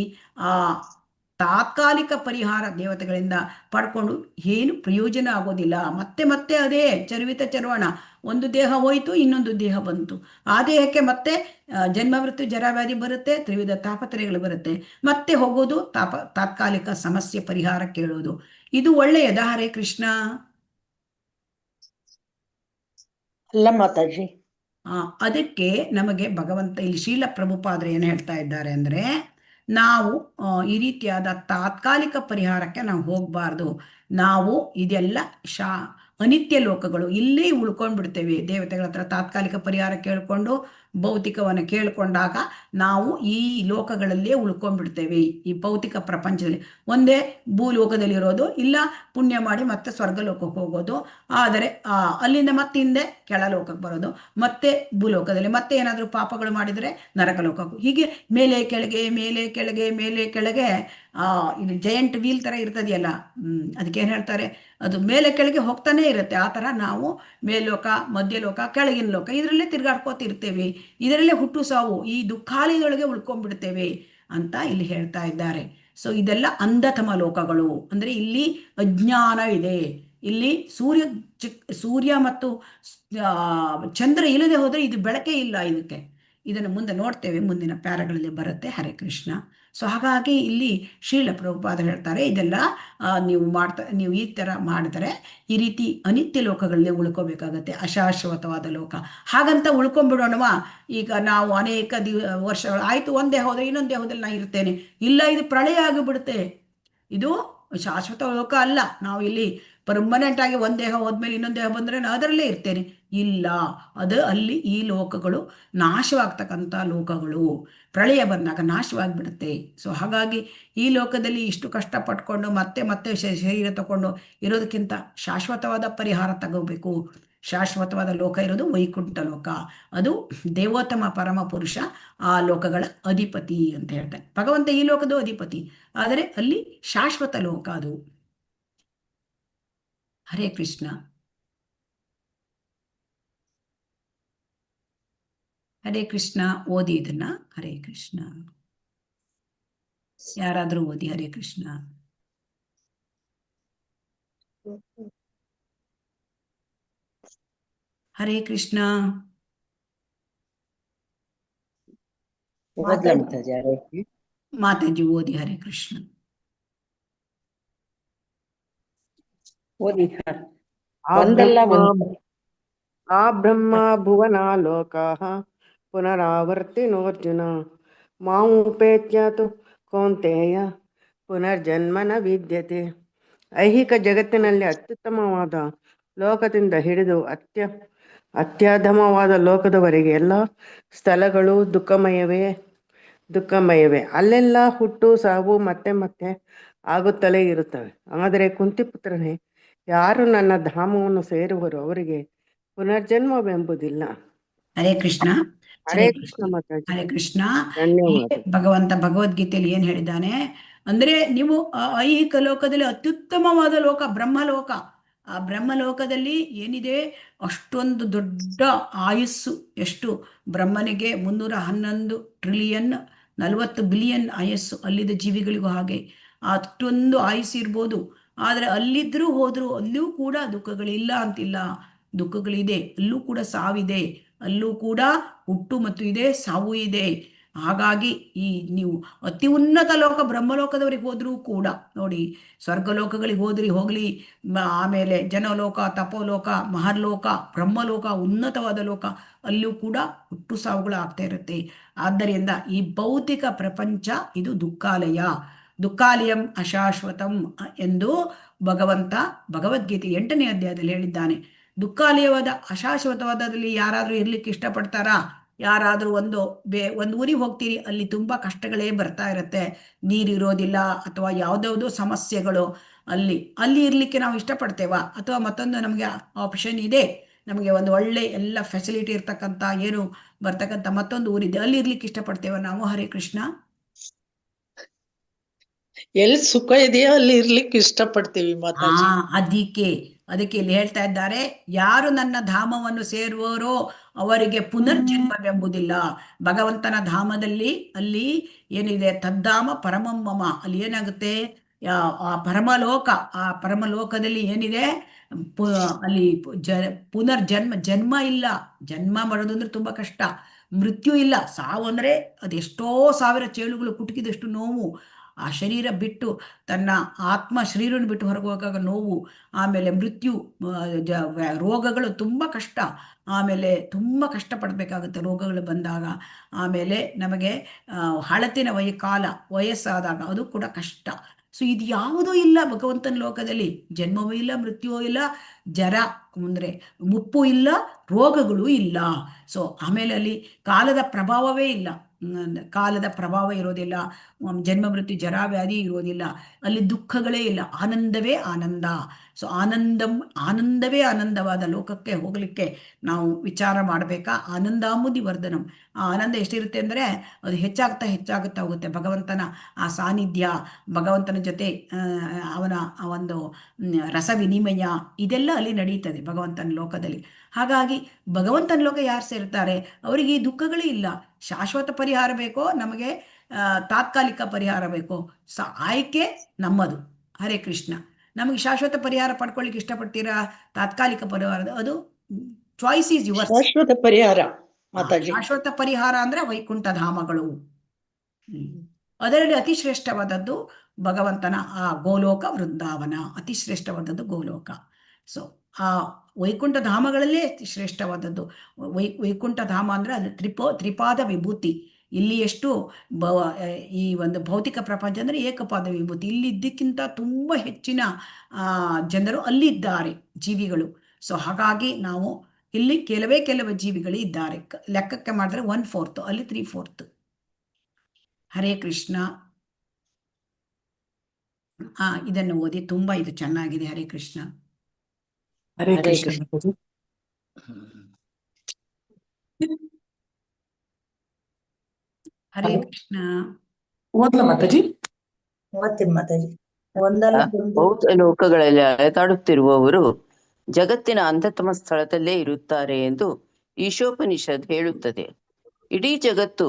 ತಾತ್ಕಾಲಿಕ ಪರಿಹಾರ ದೇವತೆಗಳಿಂದ ಪಡ್ಕೊಂಡು ಏನು ಪ್ರಯೋಜನ ಆಗೋದಿಲ್ಲ. ಮತ್ತೆ ಅದೇ ಚರ್ವಣ, ಒಂದು ದೇಹ ಹೋಯಿತು, ಇನ್ನೊಂದು ದೇಹ ಬಂತು. ಆ ದೇಹಕ್ಕೆ ಮತ್ತೆ ಜನ್ಮ ಮೃತ್ಯು ಜರಾವ್ಯಾಧಿ ಬರುತ್ತೆ, ತ್ರಿವಿಧ ತಾಪತ್ರಯಗಳು ಬರುತ್ತೆ, ಮತ್ತೆ ಹೋಗೋದು ತಾತ್ಕಾಲಿಕ ಸಮಸ್ಯೆ ಪರಿಹಾರ ಕೇಳೋದು. ಇದು ಒಳ್ಳೆಯದ? ಹರೇ ಕೃಷ್ಣ. ಅಲ್ಲ ಮಾತಾಜಿ, ಅದಕ್ಕೆ ನಮಗೆ ಭಗವಂತ ಇಲ್ಲಿ ಶ್ರೀಲ ಪ್ರಭುಪಾದರು ಏನು ಹೇಳ್ತಾ ಇದ್ದಾರೆ ಅಂದರೆ, ನಾವು ಈ ರೀತಿಯಾದ ತಾತ್ಕಾಲಿಕ ಪರಿಹಾರಕ್ಕೆ ನಾವು ಹೋಗಬಾರ್ದು. ನಾವು ಇದೆಲ್ಲ ಅನಿತ್ಯ ಲೋಕಗಳು, ಇಲ್ಲೇ ಉಳ್ಕೊಂಡ್ಬಿಡ್ತೇವೆ. ದೇವತೆಗಳ ಹತ್ರ ತಾತ್ಕಾಲಿಕ ಪರಿಹಾರ ಕೇಳಿಕೊಂಡು ಭೌತಿಕವನ್ನು ಕೇಳಿಕೊಂಡಾಗ ನಾವು ಈ ಲೋಕಗಳಲ್ಲೇ ಉಳ್ಕೊಂಡ್ಬಿಡ್ತೇವೆ. ಈ ಭೌತಿಕ ಪ್ರಪಂಚದಲ್ಲಿ ಒಂದೇ ಭೂಲೋಕದಲ್ಲಿರೋದು, ಇಲ್ಲ ಪುಣ್ಯ ಮಾಡಿ ಮತ್ತೆ ಸ್ವರ್ಗಲೋಕಕ್ಕೆ ಹೋಗೋದು, ಆದರೆ ಅಲ್ಲಿಂದ ಮತ್ತೆ ಹಿಂದೆ ಕೆಳಲೋಕಕ್ಕೆ ಬರೋದು, ಮತ್ತೆ ಭೂಲೋಕದಲ್ಲಿ ಮತ್ತೆ ಏನಾದರೂ ಪಾಪಗಳು ಮಾಡಿದರೆ ನರಕಲೋಕಕ್ಕೂ, ಹೀಗೆ ಮೇಲೆ ಕೆಳಗೆ ಮೇಲೆ ಕೆಳಗೆ ಮೇಲೆ ಕೆಳಗೆ ಇದು ಜಯಂಟ್ ವೀಲ್ ಥರ ಇರ್ತದೆಯಲ್ಲ, ಅದಕ್ಕೇನು ಹೇಳ್ತಾರೆ, ಅದು ಮೇಲೆ ಕೆಳಗೆ ಹೋಗ್ತಾನೆ ಇರುತ್ತೆ. ಆ ಥರ ನಾವು ಮೇಲ್ಲೋಕ, ಮಧ್ಯಲೋಕ, ಕೆಳಗಿನ ಲೋಕ, ಇದರಲ್ಲೇ ತಿರ್ಗಾಡ್ಕೋತಿರ್ತೇವೆ. ಇದರಲ್ಲೇ ಹುಟ್ಟು ಸಾವು, ಈ ದುಃಖಾಲಯದೊಳಗೆ ಉಳ್ಕೊಂಡ್ಬಿಡ್ತೇವೆ ಅಂತ ಇಲ್ಲಿ ಹೇಳ್ತಾ ಇದ್ದಾರೆ. ಸೊ ಇದೆಲ್ಲ ಅಂಧತಮ ಲೋಕಗಳು. ಅಂದರೆ ಇಲ್ಲಿ ಅಜ್ಞಾನ ಇದೆ. ಇಲ್ಲಿ ಸೂರ್ಯ ಮತ್ತು ಚಂದ್ರ ಇಲ್ಲದೆ ಹೋದರೆ ಇದು ಬೆಳಕೇ ಇಲ್ಲ ಇದಕ್ಕೆ. ಇದನ್ನು ಮುಂದೆ ನೋಡ್ತೇವೆ, ಮುಂದಿನ ಪ್ಯಾರಾಗಳಲ್ಲಿ ಬರುತ್ತೆ. ಹರೇ ಕೃಷ್ಣ. ಸೊ ಹಾಗಾಗಿ ಇಲ್ಲಿ ಶ್ರೀಲ ಪ್ರಭುಪಾದರು ಹೇಳ್ತಾರೆ, ಇದೆಲ್ಲ ನೀವು ಈ ಥರ ಮಾಡಿದರೆ ಈ ರೀತಿ ಅನಿತ್ಯ ಲೋಕಗಳಲ್ಲಿ ಉಳ್ಕೋಬೇಕಾಗತ್ತೆ, ಅಶಾಶ್ವತವಾದ ಲೋಕ. ಹಾಗಂತ ಉಳ್ಕೊಂಡ್ಬಿಡೋಣವಾ? ಈಗ ನಾವು ಅನೇಕ ವರ್ಷಗಳು ಆಯಿತು, ಒಂದೇ ಹೋದರೆ ಇನ್ನೊಂದು ದೇಹದಲ್ಲಿ ನಾನು ಇರ್ತೇನೆ, ಇಲ್ಲ, ಇದು ಪ್ರಳಯ ಆಗಿಬಿಡುತ್ತೆ. ಇದು ಶಾಶ್ವತ ಲೋಕ ಅಲ್ಲ. ನಾವು ಇಲ್ಲಿ ಪರ್ಮನೆಂಟ್ ಆಗಿ ಒಂದು ದೇಹ ಹೋದ್ಮೇಲೆ ಇನ್ನೊಂದು ದೇಹ ಬಂದರೆ ನಾನು ಅದರಲ್ಲೇ ಇರ್ತೇನೆ, ಇಲ್ಲ. ಅದು ಅಲ್ಲಿ ಈ ಲೋಕಗಳು ನಾಶವಾಗ್ತಕ್ಕಂಥ ಲೋಕಗಳು. ಪ್ರಳಯ ಬಂದಾಗ ನಾಶವಾಗಿಬಿಡುತ್ತೆ. ಸೊ ಹಾಗಾಗಿ ಈ ಲೋಕದಲ್ಲಿ ಇಷ್ಟು ಕಷ್ಟಪಟ್ಕೊಂಡು ಮತ್ತೆ ಶರೀರ ತಗೊಂಡು ಇರೋದಕ್ಕಿಂತ ಶಾಶ್ವತವಾದ ಪರಿಹಾರ ತಗೋಬೇಕು. ಶಾಶ್ವತವಾದ ಲೋಕ ಇರೋದು ವೈಕುಂಠ ಲೋಕ. ಅದು ದೇವೋತ್ತಮ ಪರಮ ಪುರುಷ ಆ ಲೋಕಗಳ ಅಧಿಪತಿ ಅಂತ ಹೇಳ್ತಾರೆ. ಭಗವಂತ ಈ ಲೋಕದ ಅಧಿಪತಿ, ಆದರೆ ಅಲ್ಲಿ ಶಾಶ್ವತ ಲೋಕ ಅದು. ಹರೇ ಕೃಷ್ಣ. ಹರೇ ಕೃಷ್ಣ. ಓದಿ ಇದನ್ನ. ಹರೇ ಕೃಷ್ಣ. ಯಾರಾದರೂ ಓದಿ ಹರೇ ಕೃಷ್ಣ. ಹರೇ ಕೃಷ್ಣ. ಓದ್ಲ ಮಾತಾಜಿ ಹರೇ ಮಾತಾಜಿ ಓದಿ. ಹರೇ ಕೃಷ್ಣ. ಓದಿ. ಆ ಒಂದಲ್ಲ ಒಂದು ಬ್ರಹ್ಮ ಭುವನಾಲೋಕಾಃ ಪುನರಾವರ್ತಿನೋರ್ಜುನ ಮಾಮುಪೇತ್ಯ ತು ಕೌಂತೆಯ ಪುನರ್ಜನ್ಮ ನ ವಿದ್ಯತೆ. ಐಹಿಕ ಜಗತ್ತಿನಲ್ಲಿ ಅತ್ಯುತ್ತಮವಾದ ಲೋಕದಿಂದ ಹಿಡಿದು ಅತ್ಯಧಮವಾದ ಲೋಕದವರೆಗೆ ಎಲ್ಲ ಸ್ಥಳಗಳು ದುಃಖಮಯವೇ. ಅಲ್ಲೆಲ್ಲ ಹುಟ್ಟು ಸಾವು ಮತ್ತೆ ಮತ್ತೆ ಆಗುತ್ತಲೇ ಇರುತ್ತವೆ. ಆದರೆ ಕುಂತಿಪುತ್ರನೇ, ಯಾರು ನನ್ನ ಧಾಮವನ್ನು ಸೇರುವರೋ ಅವರಿಗೆ ಪುನರ್ಜನ್ಮವೆಂಬುದಿಲ್ಲ. ಹರೇ ಕೃಷ್ಣ. ಹರೇ ಕೃಷ್ಣ ಮಾತಾಜಿ. ಹರೇ ಕೃಷ್ಣ. ಧನ್ಯವಾದ. ಭಗವಂತ ಭಗವದ್ಗೀತೆಯಲ್ಲಿ ಏನ್ ಹೇಳಿದ್ದಾನೆ ಅಂದ್ರೆ, ನೀವು ಐಹಿಕ ಲೋಕದಲ್ಲಿ ಅತ್ಯುತ್ತಮವಾದ ಲೋಕ ಬ್ರಹ್ಮಲೋಕ. ಆ ಬ್ರಹ್ಮಲೋಕದಲ್ಲಿ ಏನಿದೆ, ಅಷ್ಟೊಂದು ದೊಡ್ಡ ಆಯುಸ್ಸು. ಎಷ್ಟು ಬ್ರಹ್ಮನಿಗೆ 311 ಟ್ರಿಲಿಯನ್ 40 ಬಿಲಿಯನ್ ಆಯಸ್ಸು. ಅಲ್ಲಿದ್ದ ಜೀವಿಗಳಿಗೂ ಹಾಗೆ ಅಷ್ಟೊಂದು ಆಯುಸ್ಸು ಇರ್ಬೋದು. ಆದ್ರೆ ಅಲ್ಲಿದ್ರೂ ಹೋದ್ರು ಅಲ್ಲೂ ಕೂಡ ದುಃಖಗಳಿಲ್ಲ ಅಂತಿಲ್ಲ, ದುಃಖಗಳಿದೆ. ಅಲ್ಲೂ ಕೂಡ ಸಾವಿದೆ, ಅಲ್ಲೂ ಕೂಡ ಹುಟ್ಟು ಮತ್ತು ಇದೆ, ಸಾವು ಇದೆ. ಹಾಗಾಗಿ ಈ ನೀವು ಅತಿ ಉನ್ನತ ಲೋಕ ಬ್ರಹ್ಮಲೋಕದವರಿಗೆ ಹೋದ್ರೂ ಕೂಡ ನೋಡಿ, ಸ್ವರ್ಗಲೋಕಗಳಿಗೆ ಹೋಗ್ಲಿ, ಆಮೇಲೆ ಜನಲೋಕ, ತಪೋಲೋಕ, ಮಹರ್ಲೋಕ, ಬ್ರಹ್ಮಲೋಕ, ಉನ್ನತವಾದ ಲೋಕ, ಅಲ್ಲೂ ಕೂಡ ಹುಟ್ಟು ಸಾವುಗಳು ಆಗ್ತಾ ಇರುತ್ತೆ. ಆದ್ದರಿಂದ ಈ ಭೌತಿಕ ಪ್ರಪಂಚ ಇದು ದುಃಖಾಲಯಂ ಅಶಾಶ್ವತಂ ಎಂದು ಭಗವಂತ ಭಗವದ್ಗೀತೆ 8ನೇ ಅಧ್ಯಾಯದಲ್ಲಿ ಹೇಳಿದ್ದಾನೆ. ದುಃಖಾಲಯವಾದ ಅಶಾಶ್ವತವಾದದಲ್ಲಿ ಯಾರಾದ್ರೂ ಇರ್ಲಿಕ್ಕೆ ಇಷ್ಟಪಡ್ತಾರಾ? ಯಾರಾದ್ರೂ ಒಂದು ಊರಿಗೆ ಹೋಗ್ತೀರಿ, ಅಲ್ಲಿ ತುಂಬಾ ಕಷ್ಟಗಳೇ ಬರ್ತಾ ಇರುತ್ತೆ, ನೀರಿರೋದಿಲ್ಲ ಅಥವಾ ಯಾವ್ದಾವುದೋ ಸಮಸ್ಯೆಗಳು. ಅಲ್ಲಿ ಇರ್ಲಿಕ್ಕೆ ನಾವು ಇಷ್ಟಪಡ್ತೇವಾ? ಅಥವಾ ಮತ್ತೊಂದು ನಮಗೆ ಆಪ್ಷನ್ ಇದೆ, ನಮಗೆ ಒಂದು ಒಳ್ಳೆ ಎಲ್ಲ ಫೆಸಿಲಿಟಿ ಇರ್ತಕ್ಕಂಥ ಬರ್ತಕ್ಕಂಥ ಮತ್ತೊಂದು ಊರಿದೆ, ಅಲ್ಲಿ ಇರ್ಲಿಕ್ಕೆ ಇಷ್ಟಪಡ್ತೇವ ನಾವು? ಹರೇ ಕೃಷ್ಣ. ಎಲ್ಲಿ ಸುಖ ಇದೆಯೋ ಅಲ್ಲಿ ಇರ್ಲಿಕ್ಕೆ ಇಷ್ಟಪಡ್ತೀವಿ ಮಾತಾಜಿ. ಅದಕ್ಕೆ ಇಲ್ಲಿ ಹೇಳ್ತಾ ಇದ್ದಾರೆ, ಯಾರು ನನ್ನ ಧಾಮವನ್ನು ಸೇರುವರೋ ಅವರಿಗೆ ಪುನರ್ಜನ್ಮವೆಂಬುದಿಲ್ಲ. ಭಗವಂತನ ಧಾಮದಲ್ಲಿ ಅಲ್ಲಿ ಏನಿದೆ, ತದ್ದಾಮ ಪರಮಮ್ಮಮ, ಅಲ್ಲಿ ಏನಾಗುತ್ತೆ, ಆ ಪರಮಲೋಕದಲ್ಲಿ ಏನಿದೆ, ಅಲ್ಲಿ ಜನ್ಮ ಇಲ್ಲ. ಜನ್ಮ ಮಾಡೋದು ಅಂದ್ರೆ ತುಂಬಾ ಕಷ್ಟ. ಮೃತ್ಯು ಇಲ್ಲ. ಸಾವು ಅಂದ್ರೆ ಅದೆಷ್ಟೋ ಸಾವಿರ ಚೇಳುಗಳು ಕುಟುಕಿದಷ್ಟು ನೋವು. ಆ ಶರೀರ ಬಿಟ್ಟು, ತನ್ನ ಆತ್ಮ ಶರೀರವನ್ನು ಬಿಟ್ಟು ಹೊರಗೆ ಹೋಗಾಗ ನೋವು. ಆಮೇಲೆ ಮೃತ್ಯು, ರೋಗಗಳು ತುಂಬ ಕಷ್ಟ. ಆಮೇಲೆ ತುಂಬ ಕಷ್ಟಪಡಬೇಕಾಗುತ್ತೆ ರೋಗಗಳು ಬಂದಾಗ. ಆಮೇಲೆ ನಮಗೆ ಹಳತಿನ ವಯಸ್ಸಾದಾಗ ಅದು ಕೂಡ ಕಷ್ಟ. ಸೊ ಇದು ಯಾವುದೂ ಇಲ್ಲ ಭಗವಂತನ ಲೋಕದಲ್ಲಿ. ಜನ್ಮವೂ ಇಲ್ಲ, ಮೃತ್ಯುವೂ ಇಲ್ಲ, ಜರ ಅಂದರೆ ಮುಪ್ಪು ಇಲ್ಲ, ರೋಗಗಳು ಇಲ್ಲ. ಸೊ ಆಮೇಲೆ ಅಲ್ಲಿ ಕಾಲದ ಪ್ರಭಾವವೇ ಇಲ್ಲ, ಕಾಲದ ಪ್ರಭಾವ ಇರೋದಿಲ್ಲ, ಜನ್ಮ ಮೃತ್ಯು ಜರಾವ್ಯಾಧಿ ಇರೋದಿಲ್ಲ, ಅಲ್ಲಿ ದುಃಖಗಳೇ ಇಲ್ಲ, ಆನಂದವೇ ಆನಂದ. ಸೊ ಆನಂದವೇ ಆನಂದವಾದ ಲೋಕಕ್ಕೆ ಹೋಗ್ಲಿಕ್ಕೆ ನಾವು ವಿಚಾರ ಮಾಡಬೇಕಾ? ಆನಂದಾಮುದಿ ವರ್ಧನಂ. ಆ ಆನಂದ ಎಷ್ಟಿರುತ್ತೆ ಅಂದರೆ ಅದು ಹೆಚ್ಚಾಗ್ತಾ ಹೋಗುತ್ತೆ. ಭಗವಂತನ ಆ ಸಾನ್ನಿಧ್ಯ, ಭಗವಂತನ ಜೊತೆ ಅವನ ಒಂದು ರಸ ವಿನಿಮಯ, ಇದೆಲ್ಲ ಅಲ್ಲಿ ನಡೀತದೆ ಭಗವಂತನ ಲೋಕದಲ್ಲಿ. ಹಾಗಾಗಿ ಭಗವಂತನ ಲೋಕ ಯಾರು ಸೇರ್ತಾರೆ ಅವರಿಗೆ ಈ ದುಃಖಗಳೇ ಇಲ್ಲ. ಶಾಶ್ವತ ಪರಿಹಾರ ಬೇಕೋ ನಮಗೆ, ತಾತ್ಕಾಲಿಕ ಪರಿಹಾರ ಬೇಕೋ? ಆಯ್ಕೆ ನಮ್ಮದು. ಹರೇ ಕೃಷ್ಣ. ನಮಗೆ ಶಾಶ್ವತ ಪರಿಹಾರ ಪಡ್ಕೊಳ್ಳಿಕ್ಕೆ ಇಷ್ಟಪಡ್ತೀರಾ? ತಾತ್ಕಾಲಿಕ ಪರಿಹಾರ, ಅದು ಚಾಯ್ಸ್ ಈಸ್ ಯುವರ್ಸ್. ಶಾಶ್ವತ ಪರಿಹಾರ ಮಾತಾಜಿ. ಶಾಶ್ವತ ಪರಿಹಾರ ಅಂದ್ರೆ ವೈಕುಂಠ ಧಾಮಗಳು. ಅದರಲ್ಲಿ ಅತಿ ಶ್ರೇಷ್ಠವಾದದ್ದು ಭಗವಂತನ ಆ ಗೋಲೋಕ ವೃಂದಾವನ, ಅತಿ ಶ್ರೇಷ್ಠವಾದದ್ದು ಗೋಲೋಕ. ಸೊ ಆ ವೈಕುಂಠ ಧಾಮಗಳಲ್ಲೇ ಶ್ರೇಷ್ಠವಾದದ್ದು ವೈಕುಂಠ ಧಾಮ ಅಂದ್ರೆ ಅದು ತ್ರಿಪಾದ ವಿಭೂತಿ. ಇಲ್ಲಿ ಎಷ್ಟು ಈ ಒಂದು ಭೌತಿಕ ಪ್ರಪಂಚ ಅಂದ್ರೆ ಏಕಪಾದ ವಿಭೂತಿ. ಇಲ್ಲಿ ಇದ್ದಕ್ಕಿಂತ ತುಂಬಾ ಹೆಚ್ಚಿನ ಜನರು ಅಲ್ಲಿದ್ದಾರೆ, ಜೀವಿಗಳು. ಸೊ ಹಾಗಾಗಿ ನಾವು ಇಲ್ಲಿ ಕೆಲವೇ ಜೀವಿಗಳು ಇದ್ದಾರೆ. ಲೆಕ್ಕಕ್ಕೆ ಮಾಡಿದ್ರೆ 1/4, ಅಲ್ಲಿ 3/4. ಹರೇ ಕೃಷ್ಣ. ಇದನ್ನು ಓದಿ, ತುಂಬಾ ಇದು ಚೆನ್ನಾಗಿದೆ. ಹರೇ ಕೃಷ್ಣ. ಹರೇ ಕೃಷ್ಣ. ಹರೇ ಕೃಷ್ಣ. ಓದ್ಲಾ ಮಾತಾಜಿ? ಓದ್ತೀನಿ ಮಾತಾಜಿ. ಒಂದಲ್ಲ ಭೌತ ಲೋಕಗಳಲ್ಲಿ ಅಲೆದಾಡುತ್ತಿರುವವರು ಜಗತ್ತಿನ ಅಂಧತಮ ಸ್ಥಳದಲ್ಲೇ ಇರುತ್ತಾರೆ ಎಂದು ಈಶೋಪನಿಷತ್ ಹೇಳುತ್ತದೆ. ಇಡೀ ಜಗತ್ತು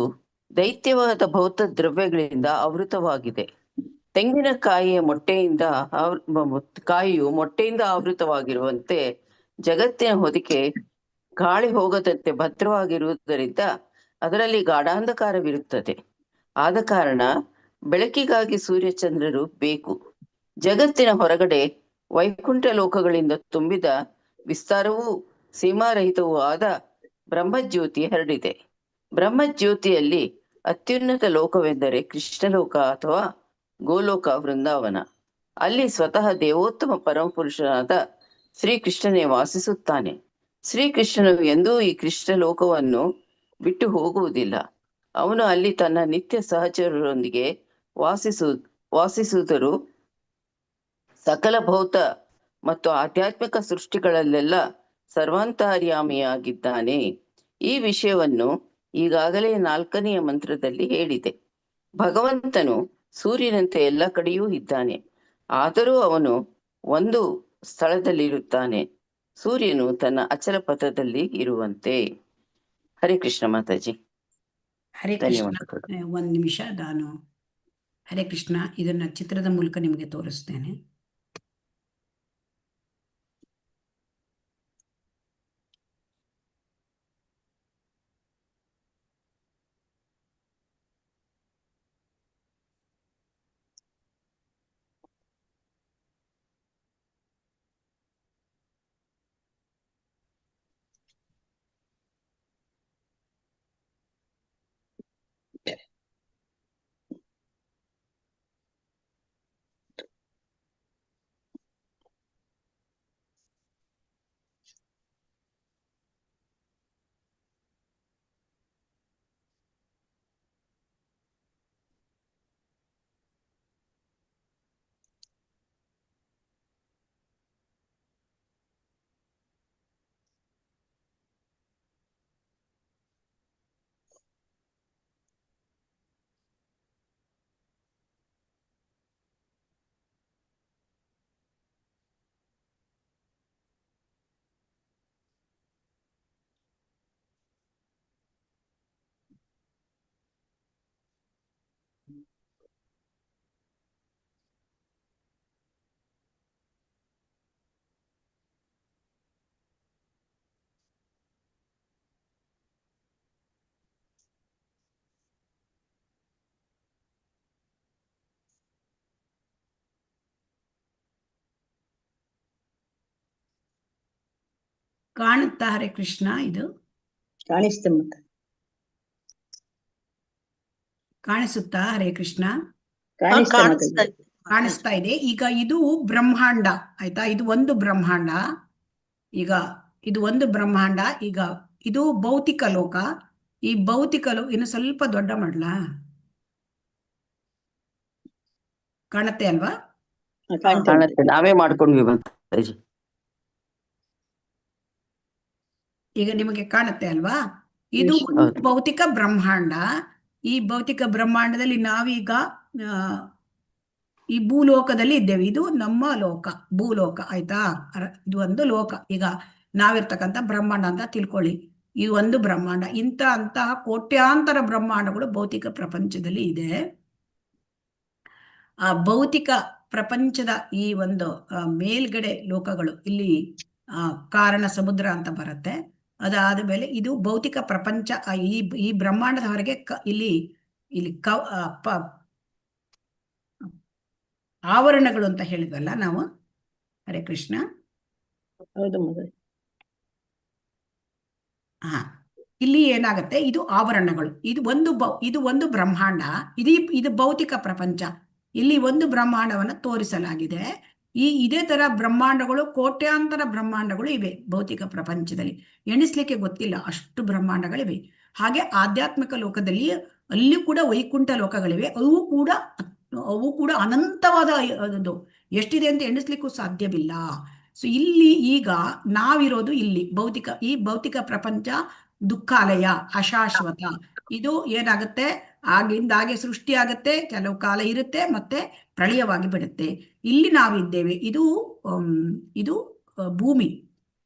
ದೈತ್ಯವಾದ ಭೌತ ದ್ರವ್ಯಗಳಿಂದ ಆವೃತವಾಗಿದೆ. ತೆಂಗಿನಕಾಯಿಯ ಕಾಯಿಯು ಮೊಟ್ಟೆಯಿಂದ ಆವೃತವಾಗಿರುವಂತೆ ಜಗತ್ತಿನ ಹೊದಿಕೆ ಗಾಳಿ ಹೋಗದಂತೆ ಭದ್ರವಾಗಿರುವುದರಿಂದ ಅದರಲ್ಲಿ ಗಾಢಾಂಧಕಾರವಿರುತ್ತದೆ. ಆದ ಕಾರಣ ಬೆಳಕಿಗಾಗಿ ಸೂರ್ಯಚಂದ್ರರು ಬೇಕು. ಜಗತ್ತಿನ ಹೊರಗಡೆ ವೈಕುಂಠ ಲೋಕಗಳಿಂದ ತುಂಬಿದ ವಿಸ್ತಾರವೂ ಸೀಮಾರಹಿತವೂ ಆದ ಬ್ರಹ್ಮಜ್ಯೋತಿ ಹರಡಿದೆ. ಬ್ರಹ್ಮಜ್ಯೋತಿಯಲ್ಲಿ ಅತ್ಯುನ್ನತ ಲೋಕವೆಂದರೆ ಕೃಷ್ಣಲೋಕ ಅಥವಾ ಗೋಲೋಕ ವೃಂದಾವನ. ಅಲ್ಲಿ ಸ್ವತಃ ದೇವೋತ್ತಮ ಪರಮಪುರುಷನಾದ ಶ್ರೀಕೃಷ್ಣನೇ ವಾಸಿಸುತ್ತಾನೆ. ಶ್ರೀಕೃಷ್ಣನು ಎಂದೂ ಈ ಕೃಷ್ಣ ಲೋಕವನ್ನು ಬಿಟ್ಟು ಹೋಗುವುದಿಲ್ಲ. ಅವನು ಅಲ್ಲಿ ತನ್ನ ನಿತ್ಯ ಸಹಚರರೊಂದಿಗೆ ವಾಸಿಸುವುದರು. ಸಕಲ ಭೌತ ಮತ್ತು ಆಧ್ಯಾತ್ಮಿಕ ಸೃಷ್ಟಿಗಳಲ್ಲೆಲ್ಲ ಸರ್ವಾಂತರ್ಯಾಮಿಯಾಗಿದ್ದಾನೆ. ಈ ವಿಷಯವನ್ನು ಈಗಾಗಲೇ 4ನೆಯ ಮಂತ್ರದಲ್ಲಿ ಹೇಳಿದೆ. ಭಗವಂತನು ಸೂರ್ಯನಂತೆ ಎಲ್ಲ ಕಡೆಯೂ ಇದ್ದಾನೆ, ಆದರೂ ಅವನು ಒಂದು ಸ್ಥಳದಲ್ಲಿರುತ್ತಾನೆ, ಸೂರ್ಯನು ತನ್ನ ಅಚಲ ಪಥದಲ್ಲಿ ಇರುವಂತೆ. ಹರೇ ಕೃಷ್ಣ ಮಾತಾಜಿ. ಹರೇ ಕೃಷ್ಣ. ಧನ್ಯವಾದಗಳು. ಒಂದು ನಿಮಿಷ, ನಾನು ಹರೇ ಕೃಷ್ಣ ಇದನ್ನ ಚಿತ್ರದ ಮೂಲಕ ನಿಮಗೆ ತೋರಿಸ್ತೇನೆ. ಕಾಣುತ್ತಾ ಹರೇ ಕೃಷ್ಣ? ಇದು ಕಾಣಿಸ್ತೆ ಮತ್ತೆ ಕಾಣಿಸುತ್ತಾ ಹರೇ ಕೃಷ್ಣ? ಕಾಣಿಸ್ತೆ ಕಾಣಿಸ್ತಾ ಇದೆ. ಈಗ ಇದು ಬ್ರಹ್ಮಾಂಡ ಆಯ್ತಾ, ಇದು ಒಂದು ಬ್ರಹ್ಮಾಂಡ. ಈಗ ಇದು ಒಂದು ಬ್ರಹ್ಮಾಂಡ. ಈಗ ಇದು ಭೌತಿಕ ಲೋಕ. ಈ ಭೌತಿಕ ಇನ್ನು ಸ್ವಲ್ಪ ದೊಡ್ಡ ಮಾಡ್ಲಾ? ಕಾಣುತ್ತೆ ಅಲ್ವಾ? ಕಾಣುತ್ತೆ, ನಾವೇ ಮಾಡ್ಕೊಂಡ್ವಿ ಮಾತಾಜಿ. ಈಗ ನಿಮಗೆ ಕಾಣುತ್ತೆ ಅಲ್ವಾ? ಇದು ಒಂದು ಹೌದು. ಭೌತಿಕ ಬ್ರಹ್ಮಾಂಡ. ಈ ಭೌತಿಕ ಬ್ರಹ್ಮಾಂಡದಲ್ಲಿ ನಾವೀಗ ಈ ಭೂಲೋಕದಲ್ಲಿ ಇದ್ದೇವೆ. ಇದು ನಮ್ಮ ಲೋಕ, ಭೂಲೋಕ ಆಯ್ತಾ. ಇದು ಒಂದು ಲೋಕ. ಈಗ ನಾವಿರ್ತಕ್ಕಂಥ ಬ್ರಹ್ಮಾಂಡ ಅಂತ ತಿಳ್ಕೊಳ್ಳಿ. ಇದು ಒಂದು ಬ್ರಹ್ಮಾಂಡ. ಅಂತಹ ಕೋಟ್ಯಾಂತರ ಬ್ರಹ್ಮಾಂಡಗಳು ಭೌತಿಕ ಪ್ರಪಂಚದಲ್ಲಿ ಇದೆ. ಆ ಭೌತಿಕ ಪ್ರಪಂಚದ ಈ ಒಂದು ಮೇಲ್ಗಡೆ ಲೋಕಗಳು, ಇಲ್ಲಿ ಕಾರಣ ಸಮುದ್ರ ಅಂತ ಬರುತ್ತೆ. ಅದಾದ ಮೇಲೆ ಇದು ಭೌತಿಕ ಪ್ರಪಂಚ. ಈ ಬ್ರಹ್ಮಾಂಡದ ಹೊರಗೆ ಇಲ್ಲಿ ಆವರಣಗಳು ಅಂತ ಹೇಳಿದ್ವಲ್ಲ ನಾವು. ಹರೇ ಕೃಷ್ಣ. ಹೌದು. ಹಾ, ಇಲ್ಲಿ ಏನಾಗುತ್ತೆ, ಇದು ಆವರಣಗಳು. ಇದು ಒಂದು ಬ್ರಹ್ಮಾಂಡ. ಇದು ಭೌತಿಕ ಪ್ರಪಂಚ. ಇಲ್ಲಿ ಒಂದು ಬ್ರಹ್ಮಾಂಡವನ್ನು ತೋರಿಸಲಾಗಿದೆ. ಇದೇ ತರ ಬ್ರಹ್ಮಾಂಡಗಳು, ಕೋಟ್ಯಾಂತರ ಬ್ರಹ್ಮಾಂಡಗಳು ಇವೆ ಭೌತಿಕ ಪ್ರಪಂಚದಲ್ಲಿ. ಎಣಿಸ್ಲಿಕ್ಕೆ ಗೊತ್ತಿಲ್ಲ, ಅಷ್ಟು ಬ್ರಹ್ಮಾಂಡಗಳಿವೆ. ಹಾಗೆ ಆಧ್ಯಾತ್ಮಿಕ ಲೋಕದಲ್ಲಿ ಅಲ್ಲಿ ಕೂಡ ವೈಕುಂಠ ಲೋಕಗಳಿವೆ. ಅವು ಕೂಡ ಅನಂತವಾದ ಅದು ಎಷ್ಟಿದೆ ಅಂತ ಎಣಿಸ್ಲಿಕ್ಕೂ ಸಾಧ್ಯವಿಲ್ಲ. ಸೊ ಇಲ್ಲಿ ಈಗ ನಾವಿರೋದು ಇಲ್ಲಿ ಈ ಭೌತಿಕ ಪ್ರಪಂಚ ದುಃಖಾಲಯ, ಅಶಾಶ್ವತ. ಇದು ಏನಾಗುತ್ತೆ, ಆಗಿಂದಾಗೆ ಸೃಷ್ಟಿ ಆಗುತ್ತೆ, ಕೆಲವು ಕಾಲ ಇರುತ್ತೆ, ಮತ್ತೆ ಪ್ರಳಯವಾಗಿ ಬಿಡುತ್ತೆ. ಇಲ್ಲಿ ನಾವಿದ್ದೇವೆ. ಇದು ಭೂಮಿ,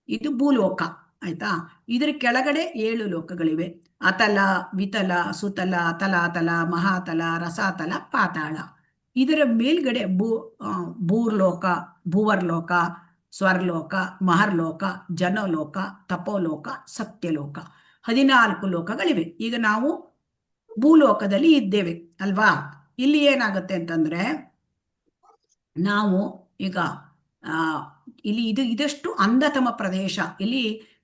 ಇದು ಭೂಲೋಕ ಆಯ್ತಾ. ಇದರ ಕೆಳಗಡೆ 7 ಲೋಕಗಳಿವೆ: ಅತಲ, ವಿತಲ, ಸುತಲ, ತಲಾತಲ, ಮಹಾತಲ, ರಸಾತಲ, ಪಾತಾಳ. ಇದರ ಮೇಲ್ಗಡೆ ಭೂರ್ಲೋಕ, ಭೂವರ್ಲೋಕ, ಸ್ವರ್ಲೋಕ, ಮಹರ್ಲೋಕ, ಜನಲೋಕ, ತಪೋಲೋಕ, ಸತ್ಯಲೋಕ. 14 ಲೋಕಗಳಿವೆ. ಈಗ ನಾವು ಭೂಲೋಕದಲ್ಲಿ ಇದ್ದೇವೆ ಅಲ್ವಾ? ಇಲ್ಲಿ ಏನಾಗುತ್ತೆ ಅಂತಂದ್ರೆ ನಾವು ಈಗ ಇಲ್ಲಿ ಇದಷ್ಟು ಅಂಧತಮ ಪ್ರದೇಶ. ಇಲ್ಲಿ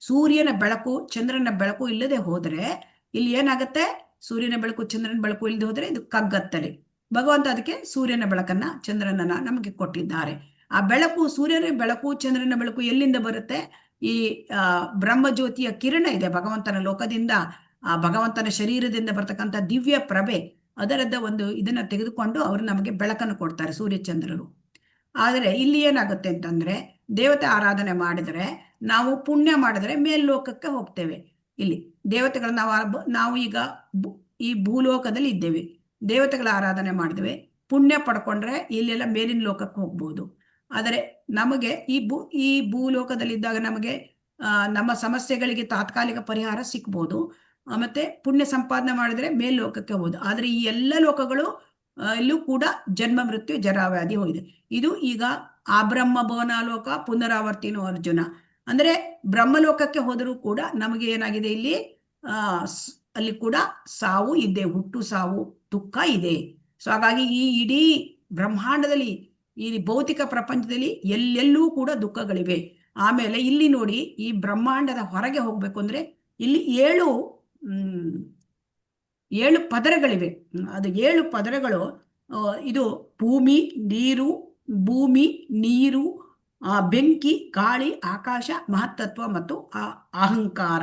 ಸೂರ್ಯನ ಬೆಳಕು ಚಂದ್ರನ ಬೆಳಕು ಇಲ್ಲದೆ ಹೋದ್ರೆ ಇಲ್ಲಿ ಏನಾಗುತ್ತೆ? ಸೂರ್ಯನ ಬೆಳಕು ಚಂದ್ರನ ಬೆಳಕು ಇಲ್ಲದೆ ಹೋದ್ರೆ ಇದು ಕಗ್ಗತ್ತಲೆ. ಭಗವಂತ ಅದಕ್ಕೆ ಸೂರ್ಯನ ಬೆಳಕನ್ನ ಚಂದ್ರನನ್ನ ನಮಗೆ ಕೊಟ್ಟಿದ್ದಾರೆ. ಆ ಬೆಳಕು, ಸೂರ್ಯನ ಬೆಳಕು ಚಂದ್ರನ ಬೆಳಕು ಎಲ್ಲಿಂದ ಬರುತ್ತೆ? ಈ ಬ್ರಹ್ಮಜ್ಯೋತಿಯ ಕಿರಣ ಇದೆ ಭಗವಂತನ ಲೋಕದಿಂದ, ಆ ಭಗವಂತನ ಶರೀರದಿಂದ ಬರ್ತಕ್ಕಂಥ ದಿವ್ಯ ಪ್ರಭೆ, ಅದರದ ಒಂದು ಇದನ್ನ ತೆಗೆದುಕೊಂಡು ಅವರು ನಮಗೆ ಬೆಳಕನ್ನು ಕೊಡ್ತಾರೆ, ಸೂರ್ಯಚಂದ್ರರು. ಆದರೆ ಇಲ್ಲಿ ಏನಾಗುತ್ತೆ ಅಂತಂದ್ರೆ ದೇವತೆ ಆರಾಧನೆ ಮಾಡಿದರೆ, ನಾವು ಪುಣ್ಯ ಮಾಡಿದರೆ ಮೇಲ್ಲೋಕಕ್ಕೆ ಹೋಗ್ತೇವೆ. ಇಲ್ಲಿ ದೇವತೆಗಳ ನಾವು ಈಗ ಈ ಭೂಲೋಕದಲ್ಲಿ ಇದ್ದೇವೆ, ದೇವತೆಗಳ ಆರಾಧನೆ ಮಾಡಿದ್ವಿ, ಪುಣ್ಯ ಪಡ್ಕೊಂಡ್ರೆ ಇಲ್ಲೆಲ್ಲ ಮೇಲಿನ ಲೋಕಕ್ಕೆ ಹೋಗ್ಬೋದು. ಆದರೆ ನಮಗೆ ಈ ಭೂಲೋಕದಲ್ಲಿದ್ದಾಗ ನಮಗೆ ನಮ್ಮ ಸಮಸ್ಯೆಗಳಿಗೆ ತಾತ್ಕಾಲಿಕ ಪರಿಹಾರ ಸಿಕ್ಬೋದು, ಮತ್ತೆ ಪುಣ್ಯ ಸಂಪಾದನೆ ಮಾಡಿದ್ರೆ ಮೇಲ್ಲೋಕಕ್ಕೆ ಹೋಗ್ಬೋದು. ಆದರೆ ಈ ಎಲ್ಲ ಲೋಕಗಳು ಇಲ್ಲೂ ಕೂಡ ಜನ್ಮ ಮೃತ್ಯು ಜರಾವ್ಯಾಧಿ ಹೋಗಿದೆ. ಇದು ಈಗ ಆ ಬ್ರಹ್ಮ ಭವನಾಲೋಕ ಪುನರಾವರ್ತಿನೋ ಅರ್ಜುನ. ಅಂದ್ರೆ ಬ್ರಹ್ಮಲೋಕಕ್ಕೆ ಹೋದರೂ ಕೂಡ ನಮಗೆ ಏನಾಗಿದೆ? ಇಲ್ಲಿ ಅಲ್ಲಿ ಕೂಡ ಸಾವು ಇದೆ, ಹುಟ್ಟು ಸಾವು ದುಃಖ ಇದೆ. ಸೊ ಹಾಗಾಗಿ ಈ ಇಡೀ ಬ್ರಹ್ಮಾಂಡದಲ್ಲಿ, ಈ ಭೌತಿಕ ಪ್ರಪಂಚದಲ್ಲಿ ಎಲ್ಲೆಲ್ಲೂ ಕೂಡ ದುಃಖಗಳಿವೆ. ಆಮೇಲೆ ಇಲ್ಲಿ ನೋಡಿ, ಈ ಬ್ರಹ್ಮಾಂಡದ ಹೊರಗೆ ಹೋಗ್ಬೇಕು ಅಂದ್ರೆ ಇಲ್ಲಿ 7 ಪದರಗಳಿವೆ. ಅದು 7 ಪದರಗಳು. ಇದು ಭೂಮಿ, ನೀರು, ಬೆಂಕಿ, ಗಾಳಿ, ಆಕಾಶ, ಮಹತ್ತತ್ವ ಮತ್ತು ಅಹಂಕಾರ.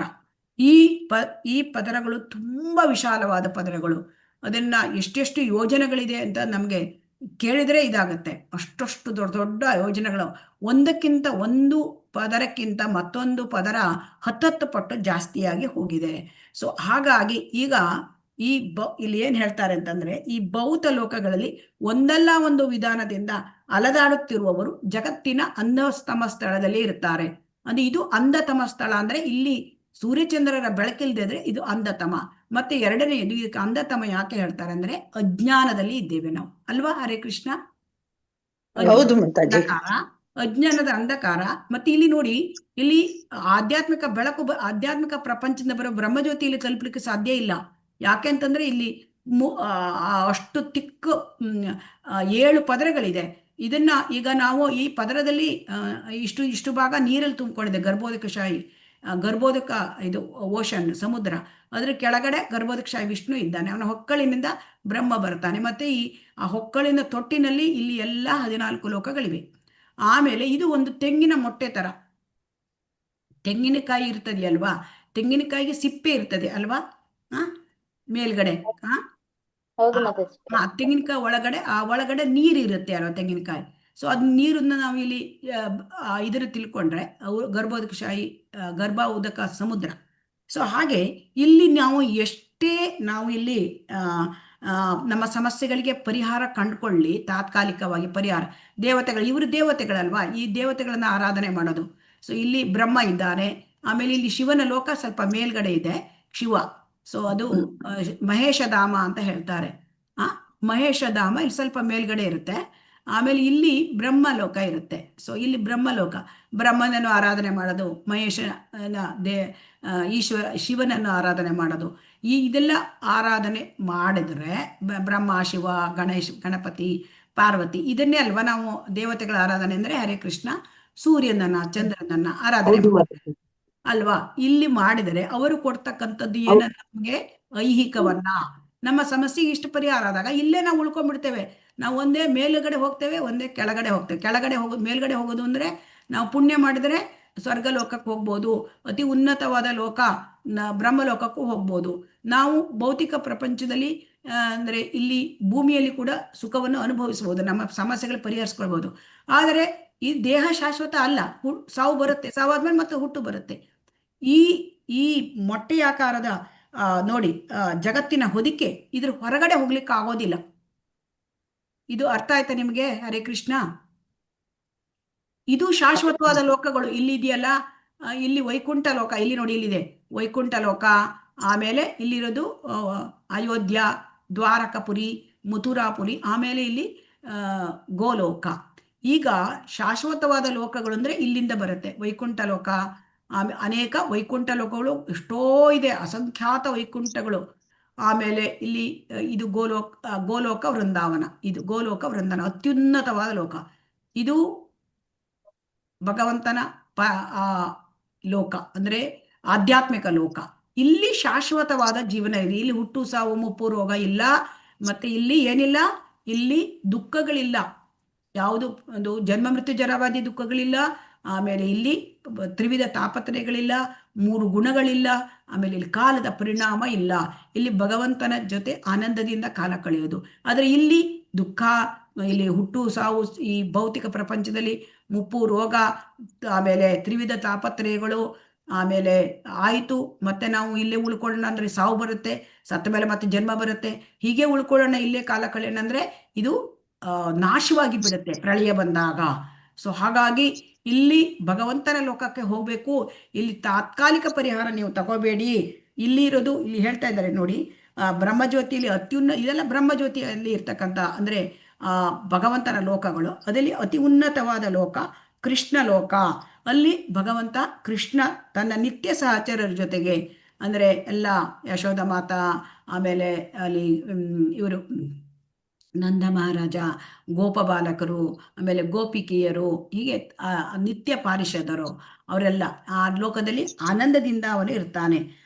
ಈ ಪದರಗಳು ತುಂಬಾ ವಿಶಾಲವಾದ ಪದರಗಳು. ಅದನ್ನ ಎಷ್ಟೆಷ್ಟು ಯೋಜನೆಗಳಿದೆ ಅಂತ ನಮ್ಗೆ ಕೇಳಿದ್ರೆ ಇದಾಗತ್ತೆ. ಅಷ್ಟು ದೊಡ್ಡ ದೊಡ್ಡ ಯೋಜನೆಗಳು. ಒಂದಕ್ಕಿಂತ ಒಂದು ಪದರಕ್ಕಿಂತ ಮತ್ತೊಂದು ಪದರ 10 ಪಟ್ಟು ಜಾಸ್ತಿಯಾಗಿ ಹೋಗಿದೆ. ಸೊ ಹಾಗಾಗಿ ಈಗ ಇಲ್ಲಿ ಏನ್ ಹೇಳ್ತಾರೆ ಅಂತಂದ್ರೆ, ಈ ಭೌತ ಲೋಕಗಳಲ್ಲಿ ಒಂದಲ್ಲ ಒಂದು ವಿಧಾನದಿಂದ ಅಲದಾಡುತ್ತಿರುವವರು ಜಗತ್ತಿನ ಅಂಧತಮ ಸ್ಥಳದಲ್ಲಿ ಇರುತ್ತಾರೆ. ಅಂದ್ರೆ ಇದು ಅಂಧತಮ ಸ್ಥಳ. ಅಂದ್ರೆ ಇಲ್ಲಿ ಸೂರ್ಯಚಂದ್ರರ ಬೆಳಕಿಲ್ದಿದ್ರೆ ಇದು ಅಂಧತಮ. ಮತ್ತೆ ಎರಡನೆಯದು, ಇದಕ್ಕೆ ಅಂಧತಮ ಯಾಕೆ ಹೇಳ್ತಾರೆ ಅಂದ್ರೆ ಅಜ್ಞಾನದಲ್ಲಿ ಇದ್ದೇವೆ ನಾವು, ಅಲ್ವಾ? ಹರೇ ಕೃಷ್ಣ. ಹೌದು ಮಾತಾಜಿ. ಅಜ್ಞಾನದ ಅಂಧಕಾರ. ಮತ್ತೆ ಇಲ್ಲಿ ನೋಡಿ, ಇಲ್ಲಿ ಆಧ್ಯಾತ್ಮಿಕ ಬೆಳಕು, ಆಧ್ಯಾತ್ಮಿಕ ಪ್ರಪಂಚದಿಂದ ಬರೋ ಬ್ರಹ್ಮಜ್ಯೋತಿ ಇಲ್ಲಿ ತಲುಪಲಿಕ್ಕೆ ಸಾಧ್ಯ ಇಲ್ಲ. ಯಾಕೆ ಅಂತಂದ್ರೆ ಇಲ್ಲಿ ಅಷ್ಟು ತಿಕ್ಕು 7 ಪದರಗಳಿದೆ. ಇದನ್ನ ಈಗ ನಾವು ಈ ಪದರದಲ್ಲಿ ಇಷ್ಟು ಭಾಗ ನೀರಲ್ಲಿ ತುಂಬಿಕೊಂಡಿದೆ. ಗರ್ಭೋದಕ ಇದು ಓಷನ್, ಸಮುದ್ರ. ಅದ್ರ ಕೆಳಗಡೆ ಗರ್ಭೋದಕಶಾಹಿ ವಿಷ್ಣು ಇದ್ದಾನೆ, ಅವನ ಹೊಕ್ಕಳಿನಿಂದ ಬ್ರಹ್ಮ ಬರ್ತಾನೆ. ಮತ್ತೆ ಆ ಹೊಕ್ಕಳಿನ ತೊಟ್ಟಿನಲ್ಲಿ ಇಲ್ಲಿ ಎಲ್ಲ 14 ಲೋಕಗಳಿವೆ. ಆಮೇಲೆ ಇದು ಒಂದು ತೆಂಗಿನ ಮೊಟ್ಟೆ ತರ. ತೆಂಗಿನಕಾಯಿ ಇರ್ತದೆಯಲ್ವಾ, ತೆಂಗಿನಕಾಯಿಗೆ ಸಿಪ್ಪೆ ಇರ್ತದೆ ಅಲ್ವಾ, ಮೇಲ್ಗಡೆ. ತೆಂಗಿನಕಾಯಿ ಒಳಗಡೆ ನೀರು ಇರುತ್ತೆ ಅಲ್ವಾ, ತೆಂಗಿನಕಾಯಿ. ಸೊ ಅದ್ ನೀರನ್ನ ನಾವು ಇಲ್ಲಿ ಇದರ ತಿಳ್ಕೊಂಡ್ರೆ ಗರ್ಭೋದಕಶಾಹಿ ಗರ್ಭೋದಕ ಸಮುದ್ರ. ಸೊ ಹಾಗೆ ಇಲ್ಲಿ ನಾವು ಇಲ್ಲಿ ನಮ್ಮ ಸಮಸ್ಯೆಗಳಿಗೆ ಪರಿಹಾರ ಕಂಡುಕೊಳ್ಳಿ, ತಾತ್ಕಾಲಿಕವಾಗಿ ಪರಿಹಾರ. ಇವರು ದೇವತೆಗಳಲ್ವಾ, ಈ ದೇವತೆಗಳನ್ನ ಆರಾಧನೆ ಮಾಡೋದು. ಸೊ ಇಲ್ಲಿ ಬ್ರಹ್ಮ ಇದ್ದಾನೆ. ಆಮೇಲೆ ಇಲ್ಲಿ ಶಿವನ ಲೋಕ ಸ್ವಲ್ಪ ಮೇಲ್ಗಡೆ ಇದೆ, ಶಿವ. ಸೊ ಅದು ಮಹೇಶಧಾಮ ಅಂತ ಹೇಳ್ತಾರೆ. ಮಹೇಶಧಾಮ ಇಲ್ಲಿ ಸ್ವಲ್ಪ ಮೇಲ್ಗಡೆ ಇರುತ್ತೆ. ಆಮೇಲೆ ಇಲ್ಲಿ ಬ್ರಹ್ಮಲೋಕ ಇರುತ್ತೆ. ಸೊ ಇಲ್ಲಿ ಬ್ರಹ್ಮಲೋಕ, ಬ್ರಹ್ಮನನ್ನು ಆರಾಧನೆ ಮಾಡೋದು, ಶಿವನನ್ನು ಆರಾಧನೆ ಮಾಡೋದು. ಇದೆಲ್ಲ ಆರಾಧನೆ ಮಾಡಿದ್ರೆ ಬ್ರಹ್ಮ, ಶಿವ, ಗಣಪತಿ, ಪಾರ್ವತಿ, ಇದನ್ನೇ ಅಲ್ವಾ ನಾವು ದೇವತೆಗಳ ಆರಾಧನೆ ಅಂದ್ರೆ. ಹರೇ ಕೃಷ್ಣ. ಸೂರ್ಯನನ್ನ, ಚಂದ್ರನನ್ನ ಆರಾಧನೆ ಅಲ್ವಾ. ಇಲ್ಲಿ ಮಾಡಿದರೆ ಅವರು ಕೊಡ್ತಕ್ಕಂಥದ್ದು ಏನ? ನಮ್ಗೆ ಐಹಿಕವನ್ನ, ನಮ್ಮ ಸಮಸ್ಯೆಗೆ ಇಷ್ಟು ಪರಿಹಾರ ಆದಾಗ ಇಲ್ಲೇ ನಾವು ಉಳ್ಕೊಂಡ್ಬಿಡ್ತೇವೆ. ನಾವು ಒಂದೇ ಮೇಲುಗಡೆ ಹೋಗ್ತೇವೆ, ಒಂದೇ ಕೆಳಗಡೆ ಹೋಗ್ತೇವೆ. ಮೇಲ್ಗಡೆ ಹೋಗೋದು ಅಂದ್ರೆ ನಾವು ಪುಣ್ಯ ಮಾಡಿದರೆ ಸ್ವರ್ಗ ಲೋಕಕ್ಕೆ ಹೋಗ್ಬೋದು, ಅತಿ ಉನ್ನತವಾದ ಲೋಕ ಬ್ರಹ್ಮಲೋಕಕ್ಕೂ ಹೋಗ್ಬೋದು. ನಾವು ಭೌತಿಕ ಪ್ರಪಂಚದಲ್ಲಿ ಅಂದ್ರೆ ಇಲ್ಲಿ ಭೂಮಿಯಲ್ಲಿ ಕೂಡ ಸುಖವನ್ನು ಅನುಭವಿಸಬಹುದು, ನಮ್ಮ ಸಮಸ್ಯೆಗಳು ಪರಿಹರಿಸ್ಕೊಳ್ಬಹುದು. ಆದರೆ ಈ ದೇಹ ಶಾಶ್ವತ ಅಲ್ಲ, ಸಾವು ಬರುತ್ತೆ, ಸಾವಾದ್ಮೇಲೆ ಮತ್ತೆ ಹುಟ್ಟು ಬರುತ್ತೆ. ಈ ಮೊಟ್ಟೆಯಾಕಾರದ ನೋಡಿ ಜಗತ್ತಿನ ಹೊದಿಕೆ, ಇದ್ರ ಹೊರಗಡೆ ಹೋಗ್ಲಿಕ್ಕೆ ಆಗೋದಿಲ್ಲ. ಇದು ಅರ್ಥ ಆಯ್ತಾ ನಿಮ್ಗೆ? ಹರೇ ಕೃಷ್ಣ. ಇದು ಶಾಶ್ವತವಾದ ಲೋಕಗಳು. ಇಲ್ಲಿ ಇದೆಯಲ್ಲ, ಇಲ್ಲಿ ವೈಕುಂಠ ಲೋಕ, ಇಲ್ಲಿ ನೋಡಿ ಇಲ್ಲಿದೆ ವೈಕುಂಠ ಲೋಕ. ಆಮೇಲೆ ಇಲ್ಲಿರೋದು ಅಯೋಧ್ಯ, ದ್ವಾರಕಪುರಿ, ಮಥುರಾಪುರಿ, ಆಮೇಲೆ ಇಲ್ಲಿ ಗೋಲೋಕ. ಈಗ ಶಾಶ್ವತವಾದ ಲೋಕಗಳು ಅಂದ್ರೆ ಇಲ್ಲಿಂದ ಬರುತ್ತೆ, ವೈಕುಂಠ ಲೋಕ, ಅನೇಕ ವೈಕುಂಠ ಲೋಕಗಳು ಎಷ್ಟೋ ಇದೆ, ಅಸಂಖ್ಯಾತ ವೈಕುಂಠಗಳು. ಆಮೇಲೆ ಇಲ್ಲಿ ಇದು ಗೋಲೋಕ ವೃಂದಾವನ, ಇದು ಗೋಲೋಕ ವೃಂದಾವನ ಅತ್ಯುನ್ನತವಾದ ಲೋಕ. ಇದು ಭಗವಂತನ ಲೋಕ, ಅಂದ್ರೆ ಆಧ್ಯಾತ್ಮಿಕ ಲೋಕ. ಇಲ್ಲಿ ಶಾಶ್ವತವಾದ ಜೀವನ ಇದೆ. ಇಲ್ಲಿ ಹುಟ್ಟು ಸಾವು ಮುಪ್ಪು ರೋಗ ಇಲ್ಲ, ಮತ್ತೆ ಇಲ್ಲಿ ಏನಿಲ್ಲ, ಇಲ್ಲಿ ದುಃಖಗಳಿಲ್ಲ, ಯಾವುದು ಒಂದು ಜನ್ಮ ಮೃತ್ಯು ಜರಾವಾದಿ ದುಃಖಗಳಿಲ್ಲ. ಆಮೇಲೆ ಇಲ್ಲಿ ತ್ರಿವಿಧ ತಾಪತ್ರಯಗಳಿಲ್ಲ, 3 ಗುಣಗಳಿಲ್ಲ. ಆಮೇಲೆ ಇಲ್ಲಿ ಕಾಲದ ಪರಿಣಾಮ ಇಲ್ಲ. ಇಲ್ಲಿ ಭಗವಂತನ ಜೊತೆ ಆನಂದದಿಂದ ಕಾಲ ಕಳೆಯೋದು. ಆದರೆ ಇಲ್ಲಿ ದುಃಖ, ಇಲ್ಲಿ ಹುಟ್ಟು ಸಾವು, ಈ ಭೌತಿಕ ಪ್ರಪಂಚದಲ್ಲಿ ಮುಪ್ಪು ರೋಗ, ಆಮೇಲೆ ತ್ರಿವಿಧ ತಾಪತ್ರಯಗಳು, ಆಮೇಲೆ ಆಯಿತು ಮತ್ತೆ ನಾವು ಇಲ್ಲೇ ಉಳ್ಕೊಳ್ಳೋಣ ಅಂದ್ರೆ ಸಾವು ಬರುತ್ತೆ, ಸತ್ತ ಮೇಲೆ ಮತ್ತೆ ಜನ್ಮ ಬರುತ್ತೆ, ಹೀಗೆ ಉಳ್ಕೊಳ್ಳೋಣ ಇಲ್ಲೇ ಕಾಲ ಕಳೆಯೋಣ ಅಂದ್ರೆ ಇದು ನಾಶವಾಗಿ ಬಿಡುತ್ತೆ ಪ್ರಳಯ ಬಂದಾಗ. ಸೊ ಹಾಗಾಗಿ ಇಲ್ಲಿ ಭಗವಂತನ ಲೋಕಕ್ಕೆ ಹೋಗ್ಬೇಕು. ಇಲ್ಲಿ ತಾತ್ಕಾಲಿಕ ಪರಿಹಾರ ನೀವು ತಗೋಬೇಡಿ. ಇಲ್ಲಿ ಇರೋದು, ಇಲ್ಲಿ ಹೇಳ್ತಾ ಇದ್ದಾರೆ ನೋಡಿ, ಬ್ರಹ್ಮಜ್ಯೋತಿಯಲ್ಲಿ ಇದೆಲ್ಲ ಬ್ರಹ್ಮಜ್ಯೋತಿಯಲ್ಲಿ ಇರ್ತಕ್ಕಂಥ ಅಂದ್ರೆ ಭಗವಂತನ ಲೋಕಗಳು. ಅದರಲ್ಲಿ ಅತಿ ಉನ್ನತವಾದ ಲೋಕ ಕೃಷ್ಣ ಲೋಕ. ಅಲ್ಲಿ ಭಗವಂತ ಕೃಷ್ಣ ತನ್ನ ನಿತ್ಯ ಸಹಚರರ ಜೊತೆಗೆ, ಅಂದರೆ ಎಲ್ಲ ಯಶೋಧ ಮಾತಾ, ಆಮೇಲೆ ಅಲ್ಲಿ ಇವರು ನಂದ ಮಹಾರಾಜ, ಗೋಪಬಾಲಕರು, ಆಮೇಲೆ ಗೋಪಿಕೆಯರು, ಹೀಗೆ ನಿತ್ಯ ಪಾರಿಷದರು, ಅವರೆಲ್ಲ ಆ ಲೋಕದಲ್ಲಿ ಆನಂದದಿಂದ ಅವನು ಇರ್ತಾನೆ.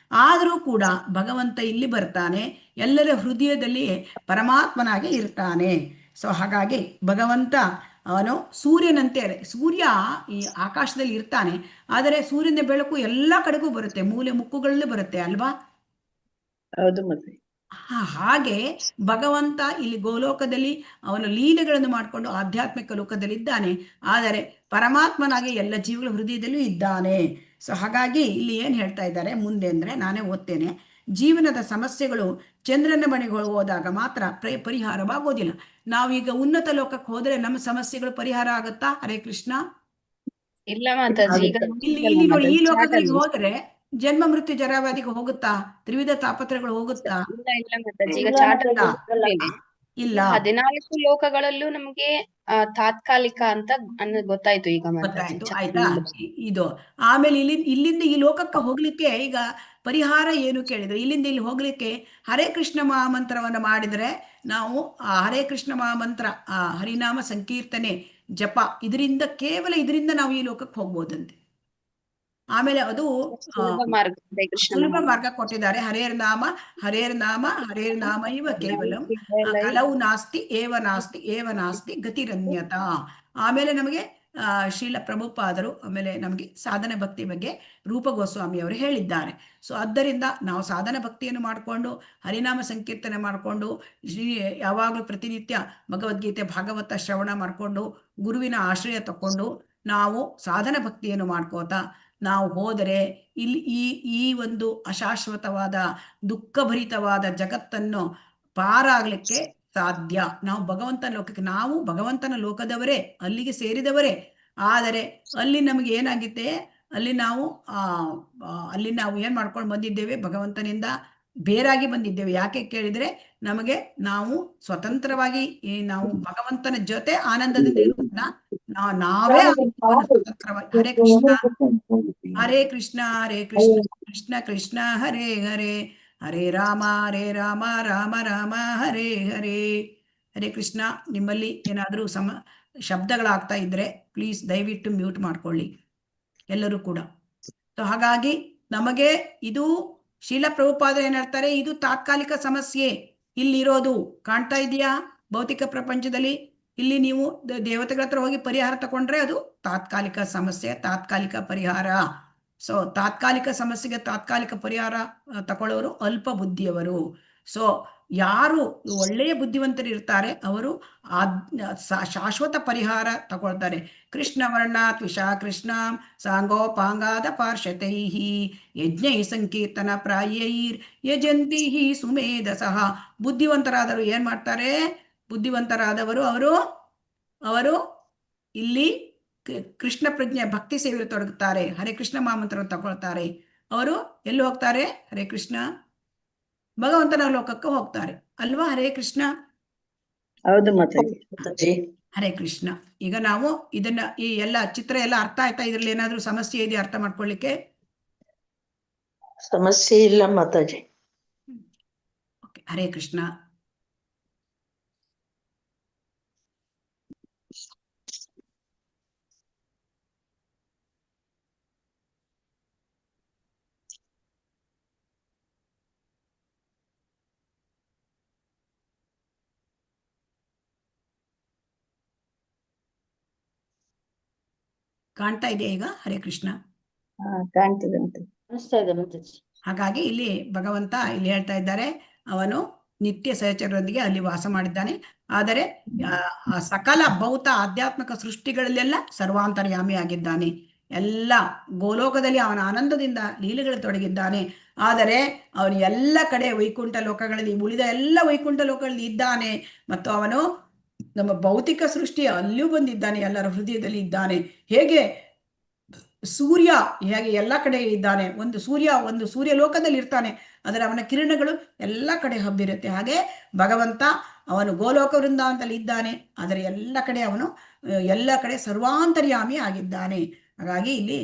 ಆದರೂ ಕೂಡ ಭಗವಂತ ಇಲ್ಲಿ ಬರ್ತಾನೆ, ಎಲ್ಲರ ಹೃದಯದಲ್ಲಿ ಪರಮಾತ್ಮನಾಗಿ ಇರ್ತಾನೆ. ಸೊ ಹಾಗಾಗಿ ಭಗವಂತ ಅವನು ಸೂರ್ಯನಂತೆ, ಸೂರ್ಯ ಈ ಆಕಾಶದಲ್ಲಿ ಇರ್ತಾನೆ, ಆದರೆ ಸೂರ್ಯನ ಬೆಳಕು ಎಲ್ಲ ಕಡೆಗೂ ಬರುತ್ತೆ, ಮೂಲೆ ಮುಕ್ಕುಗಳಲ್ಲೂ ಬರುತ್ತೆ ಅಲ್ವಾ? ಹೌದು ಮತ್ತೆ. ಹಾಗೆ ಭಗವಂತ ಇಲ್ಲಿ ಗೋಲೋಕದಲ್ಲಿ ಅವನು ಲೀಲೆಗಳನ್ನು ಮಾಡಿಕೊಂಡು ಆಧ್ಯಾತ್ಮಿಕ ಲೋಕದಲ್ಲಿ ಇದ್ದಾನೆ, ಆದರೆ ಪರಮಾತ್ಮನಾಗಿ ಎಲ್ಲ ಜೀವಗಳ ಹೃದಯದಲ್ಲೂ ಇದ್ದಾನೆ. ಸೊ ಹಾಗಾಗಿ ಇಲ್ಲಿ ಏನ್ ಹೇಳ್ತಾ ಇದ್ದಾರೆ ಮುಂದೆ ಅಂದ್ರೆ, ನಾನೇ ಓದ್ತೇನೆ. ಜೀವನದ ಸಮಸ್ಯೆಗಳು ಚಂದ್ರನ ಮನೆಗೆ ಹೋದಾಗ ಮಾತ್ರ ಪರಿಹಾರವಾಗೋದಿಲ್ಲ. ನಾವೀಗ ಉನ್ನತ ಲೋಕಕ್ಕೆ ಹೋದ್ರೆ ನಮ್ಮ ಸಮಸ್ಯೆಗಳು ಪರಿಹಾರ ಆಗುತ್ತಾ? ಹರೇ ಕೃಷ್ಣ. ಇಲ್ಲ ಮಾತಾಜಿ, ಇಲ್ಲಿ ನೋಡಿ, ಈ ಲೋಕಗಳಿಗೆ ಹೋದ್ರೆ ಜನ್ಮ ಮೃತ್ಯು ಜರಾವಾದಿಗೆ ಹೋಗುತ್ತಾ? ತ್ರಿವಿಧ ತಾಪತ್ರಗಳು ಹೋಗುತ್ತಾ? ಇಲ್ಲ ಮಾತಾಜಿ, ಈಗ ಚಾಟ್ ಇಲ್ಲ. 14 ಲೋಕಗಳಲ್ಲೂ ನಮ್ಗೆ ತಾತ್ಕಾಲಿಕ ಅಂತ ಗೊತ್ತಾಯ್ತು ಈಗ ಗೊತ್ತಾಯ್ತು, ಆಯ್ತಾ? ಇದು ಆಮೇಲೆ ಇಲ್ಲಿಂದ ಈ ಲೋಕಕ್ಕೆ ಹೋಗ್ಲಿಕ್ಕೆ ಈಗ ಪರಿಹಾರ ಏನು ಕೇಳಿದ್ರೆ, ಇಲ್ಲಿಂದ ಇಲ್ಲಿ ಹೋಗ್ಲಿಕ್ಕೆ ಹರೇ ಕೃಷ್ಣ ಮಹಾಮಂತ್ರವನ್ನು ಮಾಡಿದ್ರೆ ನಾವು ಆ ಹರೇ ಕೃಷ್ಣ ಮಹಾಮಂತ್ರ, ಆ ಹರಿನಾಮ ಸಂಕೀರ್ತನೆ ಜಪ, ಕೇವಲ ಇದರಿಂದ ನಾವು ಈ ಲೋಕಕ್ಕೆ ಹೋಗ್ಬೋದಂತೆ. ಆಮೇಲೆ ಅದು ಸುಲಭ ಮಾರ್ಗ ಕೊಟ್ಟಿದ್ದಾರೆ. ಹರೇರ್ ನಾಮ ಇವ ಕೇವಲಂ ಕಲವು ನಾಸ್ತಿ ಏವ ನಾಸ್ತಿ ಗತಿರನ್ಯತ. ಆಮೇಲೆ ನಮಗೆ ಶ್ರೀಲ ಪ್ರಭುಪಾದರು ಆಮೇಲೆ ನಮಗೆ ಸಾಧನ ಭಕ್ತಿ ಬಗ್ಗೆ ರೂಪ ಗೋಸ್ವಾಮಿ ಅವರು ಹೇಳಿದ್ದಾರೆ. ಸೊ ಆದ್ದರಿಂದ ನಾವು ಸಾಧನ ಭಕ್ತಿಯನ್ನು ಮಾಡಿಕೊಂಡು ಹರಿನಾಮ ಸಂಕೀರ್ತನೆ ಮಾಡಿಕೊಂಡು ಯಾವಾಗಲೂ ಪ್ರತಿನಿತ್ಯ ಭಗವದ್ಗೀತೆ ಭಾಗವತ ಶ್ರವಣ ಮಾಡಿಕೊಂಡು ಗುರುವಿನ ಆಶ್ರಯ ತಕೊಂಡು ನಾವು ಸಾಧನ ಭಕ್ತಿಯನ್ನು ಮಾಡ್ಕೋತಾ ನಾವು ಹೋದರೆ ಇಲ್ಲಿ ಈ ಒಂದು ಅಶಾಶ್ವತವಾದ ದುಃಖಭರಿತವಾದ ಜಗತ್ತನ್ನು ಪಾರಾಗ್ಲಿಕ್ಕೆ ಸಾಧ್ಯ. ನಾವು ಭಗವಂತನ ಲೋಕಕ್ಕೆ, ನಾವು ಭಗವಂತನ ಲೋಕದವರೇ, ಅಲ್ಲಿಗೆ ಸೇರಿದವರೇ. ಆದರೆ ಅಲ್ಲಿ ನಮಗೆ ಏನಾಗಿದೆ, ಅಲ್ಲಿ ನಾವು ಏನ್ ಮಾಡ್ಕೊಂಡು ಬಂದಿದ್ದೇವೆ, ಭಗವಂತನಿಂದ ಬೇರಾಗಿ ಬಂದಿದ್ದೇವೆ. ಯಾಕೆ ಕೇಳಿದ್ರೆ ನಾವು ಸ್ವತಂತ್ರವಾಗಿ ನಾವು ಭಗವಂತನ ಜೊತೆ ಆನಂದದಿಂದ ಇರೋದನ್ನ ನಾವೇ ಸ್ವತಂತ್ರವಾಗಿ. ಹರೇ ಕೃಷ್ಣ ಹರೇ ಕೃಷ್ಣ ಕೃಷ್ಣ ಕೃಷ್ಣ ಹರೇ ಹರೇ ಹರೇ ರಾಮ ರಾಮ ರಾಮ ಹರೇ ಹರೇ. ಹರೇ ಕೃಷ್ಣ. ನಿಮ್ಮಲ್ಲಿ ಏನಾದರೂ ಶಬ್ದಗಳಾಗ್ತಾ ಇದ್ರೆ ಪ್ಲೀಸ್ ದಯವಿಟ್ಟು ಮ್ಯೂಟ್ ಮಾಡ್ಕೊಳ್ಳಿ ಎಲ್ಲರೂ ಕೂಡ. ಸೊ ಹಾಗಾಗಿ ನಮಗೆ ಇದು ಶೀಲ ಪ್ರಭುಪಾದರು ಏನ್ ಹೇಳ್ತಾರೆ, ಇದು ತಾತ್ಕಾಲಿಕ ಸಮಸ್ಯೆ ಇಲ್ಲಿರೋದು. ಕಾಣ್ತಾ ಇದೆಯಾ ಭೌತಿಕ ಪ್ರಪಂಚದಲ್ಲಿ? ಇಲ್ಲಿ ನೀವು ದೇವತೆಗಳ ಹತ್ರ ಹೋಗಿ ಪರಿಹಾರ ತಗೊಂಡ್ರೆ ಅದು ತಾತ್ಕಾಲಿಕ ಸಮಸ್ಯೆ, ತಾತ್ಕಾಲಿಕ ಪರಿಹಾರ. ಸೊ ತಾತ್ಕಾಲಿಕ ಸಮಸ್ಯೆಗೆ ತಾತ್ಕಾಲಿಕ ಪರಿಹಾರ ತಗೊಳ್ಳೋರು ಅಲ್ಪ ಬುದ್ಧಿಯವರು. ಸೊ ಯಾರು ಒಳ್ಳೆಯ ಬುದ್ಧಿವಂತರು ಇರ್ತಾರೆ ಅವರು ಶಾಶ್ವತ ಪರಿಹಾರ ತಗೊಳ್ತಾರೆ. ಕೃಷ್ಣ ವರ್ಣಾತ್ ವಿಷಾ ಕೃಷ್ಣ ಸಾಂಗೋಪಾಂಗಾದ ಪಾರ್ಶ್ವತೈಹಿ ಯಜ್ಞೈ ಸಂಕೀರ್ತನ ಪ್ರಾಯೈರ್ ಯಜಂತಿ ಸುಮೇಧಸಃ. ಬುದ್ಧಿವಂತರಾದರು ಏನ್ ಮಾಡ್ತಾರೆ? ಬುದ್ಧಿವಂತರಾದವರು ಅವರು ಇಲ್ಲಿ ಕೃಷ್ಣ ಪ್ರಜ್ಞೆ ಭಕ್ತಿ ಸೇವೆ ತೊಡಗುತ್ತಾರೆ, ಹರೇ ಕೃಷ್ಣ ಮಹಾಮಂತ್ರವನ್ನು ತಗೊಳ್ತಾರೆ. ಅವರು ಎಲ್ಲಿ ಹೋಗ್ತಾರೆ? ಹರೇ ಕೃಷ್ಣ ಭಗವಂತನ ಲೋಕಕ್ಕೆ ಹೋಗ್ತಾರೆ ಅಲ್ವಾ? ಹರೇ ಕೃಷ್ಣ. ಹೌದು ಮಾತಾಜಿ. ಹರೇ ಕೃಷ್ಣ. ಈಗ ನಾವು ಇದನ್ನ ಈ ಎಲ್ಲ ಚಿತ್ರ ಎಲ್ಲ ಅರ್ಥ ಆಯ್ತಾ? ಇದ್ರಲ್ಲಿ ಏನಾದ್ರೂ ಸಮಸ್ಯೆ ಇದೆಯಾ ಅರ್ಥ ಮಾಡ್ಕೊಳ್ಳಿಕ್ಕೆ? ಸಮಸ್ಯೆ ಇಲ್ಲ ಮಾತಾಜಿ. ಓಕೆ, ಹರೇ ಕೃಷ್ಣ. ಕಾಣ್ತಾ ಇದೆಯಾ ಈಗ? ಹರೇ ಕೃಷ್ಣ. ಕಾಣ್ತದೆ ಅನಿಸ್ತಾ ಇದೆ ಮಾತಾಜಿ. ಹಾಗಾಗಿ ಇಲ್ಲಿ ಭಗವಂತ ಇಲ್ಲಿ ಹೇಳ್ತಾ ಇದ್ದಾರೆ, ಅವನು ನಿತ್ಯ ಸಹಚರರೊಂದಿಗೆ ಅಲ್ಲಿ ವಾಸ ಮಾಡಿದ್ದಾನೆ. ಆದರೆ ಆ ಸಕಲ ಭೌತ ಆಧ್ಯಾತ್ಮಿಕ ಸೃಷ್ಟಿಗಳಲ್ಲೆಲ್ಲ ಸರ್ವಾಂತರ್ಯಾಮಿ ಆಗಿದ್ದಾನೆ. ಎಲ್ಲ ಗೋಲೋಕದಲ್ಲಿ ಅವನ ಆನಂದದಿಂದ ಲೀಲೆಗಳು ತೊಡಗಿದ್ದಾನೆ. ಆದರೆ ಅವನು ಎಲ್ಲ ಕಡೆ ವೈಕುಂಠ ಲೋಕಗಳಲ್ಲಿ, ಉಳಿದ ಎಲ್ಲ ವೈಕುಂಠ ಲೋಕಗಳಲ್ಲಿ ಇದ್ದಾನೆ. ಮತ್ತು ಅವನು ನಮ್ಮ ಭೌತಿಕ ಸೃಷ್ಟಿಯ ಅಲ್ಲಿಯೂ ಬಂದಿದ್ದಾನೆ, ಎಲ್ಲರ ಹೃದಯದಲ್ಲಿ ಇದ್ದಾನೆ. ಹೇಗೆ ಸೂರ್ಯ ಹೇಗೆ ಎಲ್ಲ ಕಡೆ ಇದ್ದಾನೆ, ಒಂದು ಸೂರ್ಯ ಲೋಕದಲ್ಲಿ ಇರ್ತಾನೆ, ಆದರೆ ಅವನ ಕಿರಣಗಳು ಎಲ್ಲ ಕಡೆ ಹಬ್ಬಿರುತ್ತೆ. ಹಾಗೆ ಭಗವಂತ ಅವನು ಗೋಲೋಕ ವೃಂದಾವನದಲ್ಲಿ ಇದ್ದಾನೆ, ಆದರೆ ಎಲ್ಲ ಕಡೆ ಸರ್ವಾಂತರ್ಯಾಮಿ ಆಗಿದ್ದಾನೆ. ಹಾಗಾಗಿ ಇಲ್ಲಿ